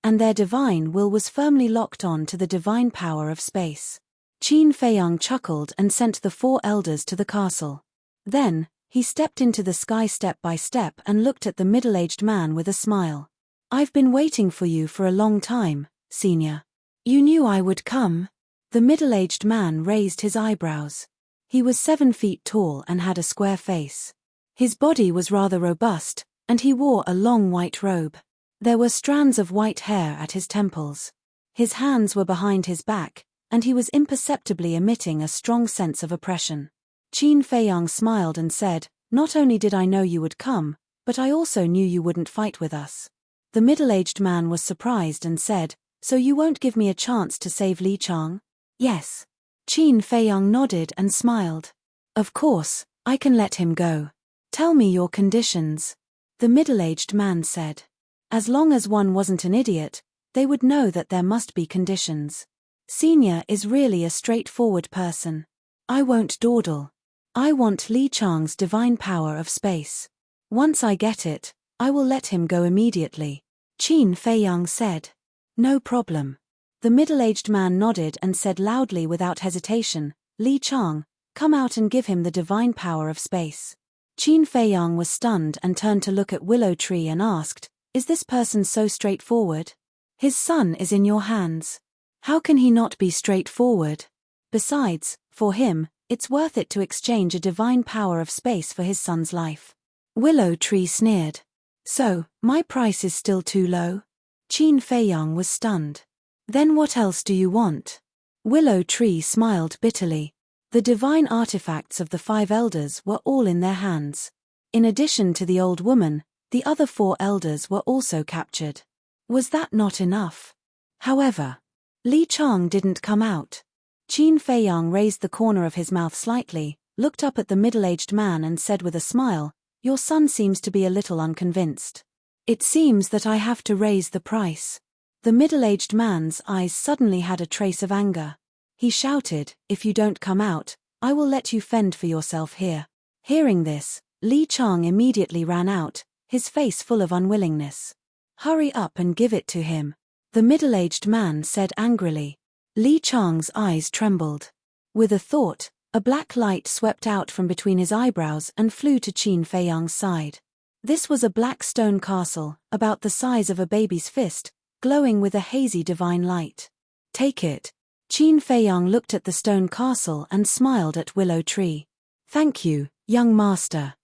And their divine will was firmly locked on to the divine power of space. Qin Feiyang chuckled and sent the 4 elders to the castle. Then, he stepped into the sky step by step and looked at the middle-aged man with a smile. I've been waiting for you for a long time, senior. You knew I would come? The middle-aged man raised his eyebrows. He was 7 feet tall and had a square face. His body was rather robust, and he wore a long white robe. There were strands of white hair at his temples. His hands were behind his back, and he was imperceptibly emitting a strong sense of oppression. Qin Feiyang smiled and said, not only did I know you would come, but I also knew you wouldn't fight with us. The middle-aged man was surprised and said, so you won't give me a chance to save Li Chang? Yes. Qin Feiyang nodded and smiled. Of course, I can let him go. Tell me your conditions. The middle-aged man said. As long as one wasn't an idiot, they would know that there must be conditions. Senior is really a straightforward person. I won't dawdle. I want Li Chang's divine power of space. Once I get it, I will let him go immediately. Qin Feiyang said. No problem. The middle-aged man nodded and said loudly without hesitation, Li Chang, come out and give him the divine power of space. Qin Feiyang was stunned and turned to look at Willow Tree and asked, is this person so straightforward? His son is in your hands. How can he not be straightforward? Besides, for him, it's worth it to exchange a divine power of space for his son's life. Willow Tree sneered. So, my price is still too low? Qin Feiyang was stunned. Then what else do you want? Willow Tree smiled bitterly. The divine artifacts of the 5 elders were all in their hands. In addition to the old woman, the other 4 elders were also captured. Was that not enough? However, Li Chang didn't come out. Qin Feiyang raised the corner of his mouth slightly, looked up at the middle-aged man and said with a smile, your son seems to be a little unconvinced. It seems that I have to raise the price. The middle-aged man's eyes suddenly had a trace of anger. He shouted, if you don't come out, I will let you fend for yourself here. Hearing this, Li Chang immediately ran out, his face full of unwillingness. Hurry up and give it to him. the middle-aged man said angrily. Li Chang's eyes trembled. With a thought, a black light swept out from between his eyebrows and flew to Qin Feiyang's side. This was a black stone castle, about the size of a baby's fist, glowing with a hazy divine light. Take it. Qin Feiyang looked at the stone castle and smiled at Willow Tree. Thank you, young master.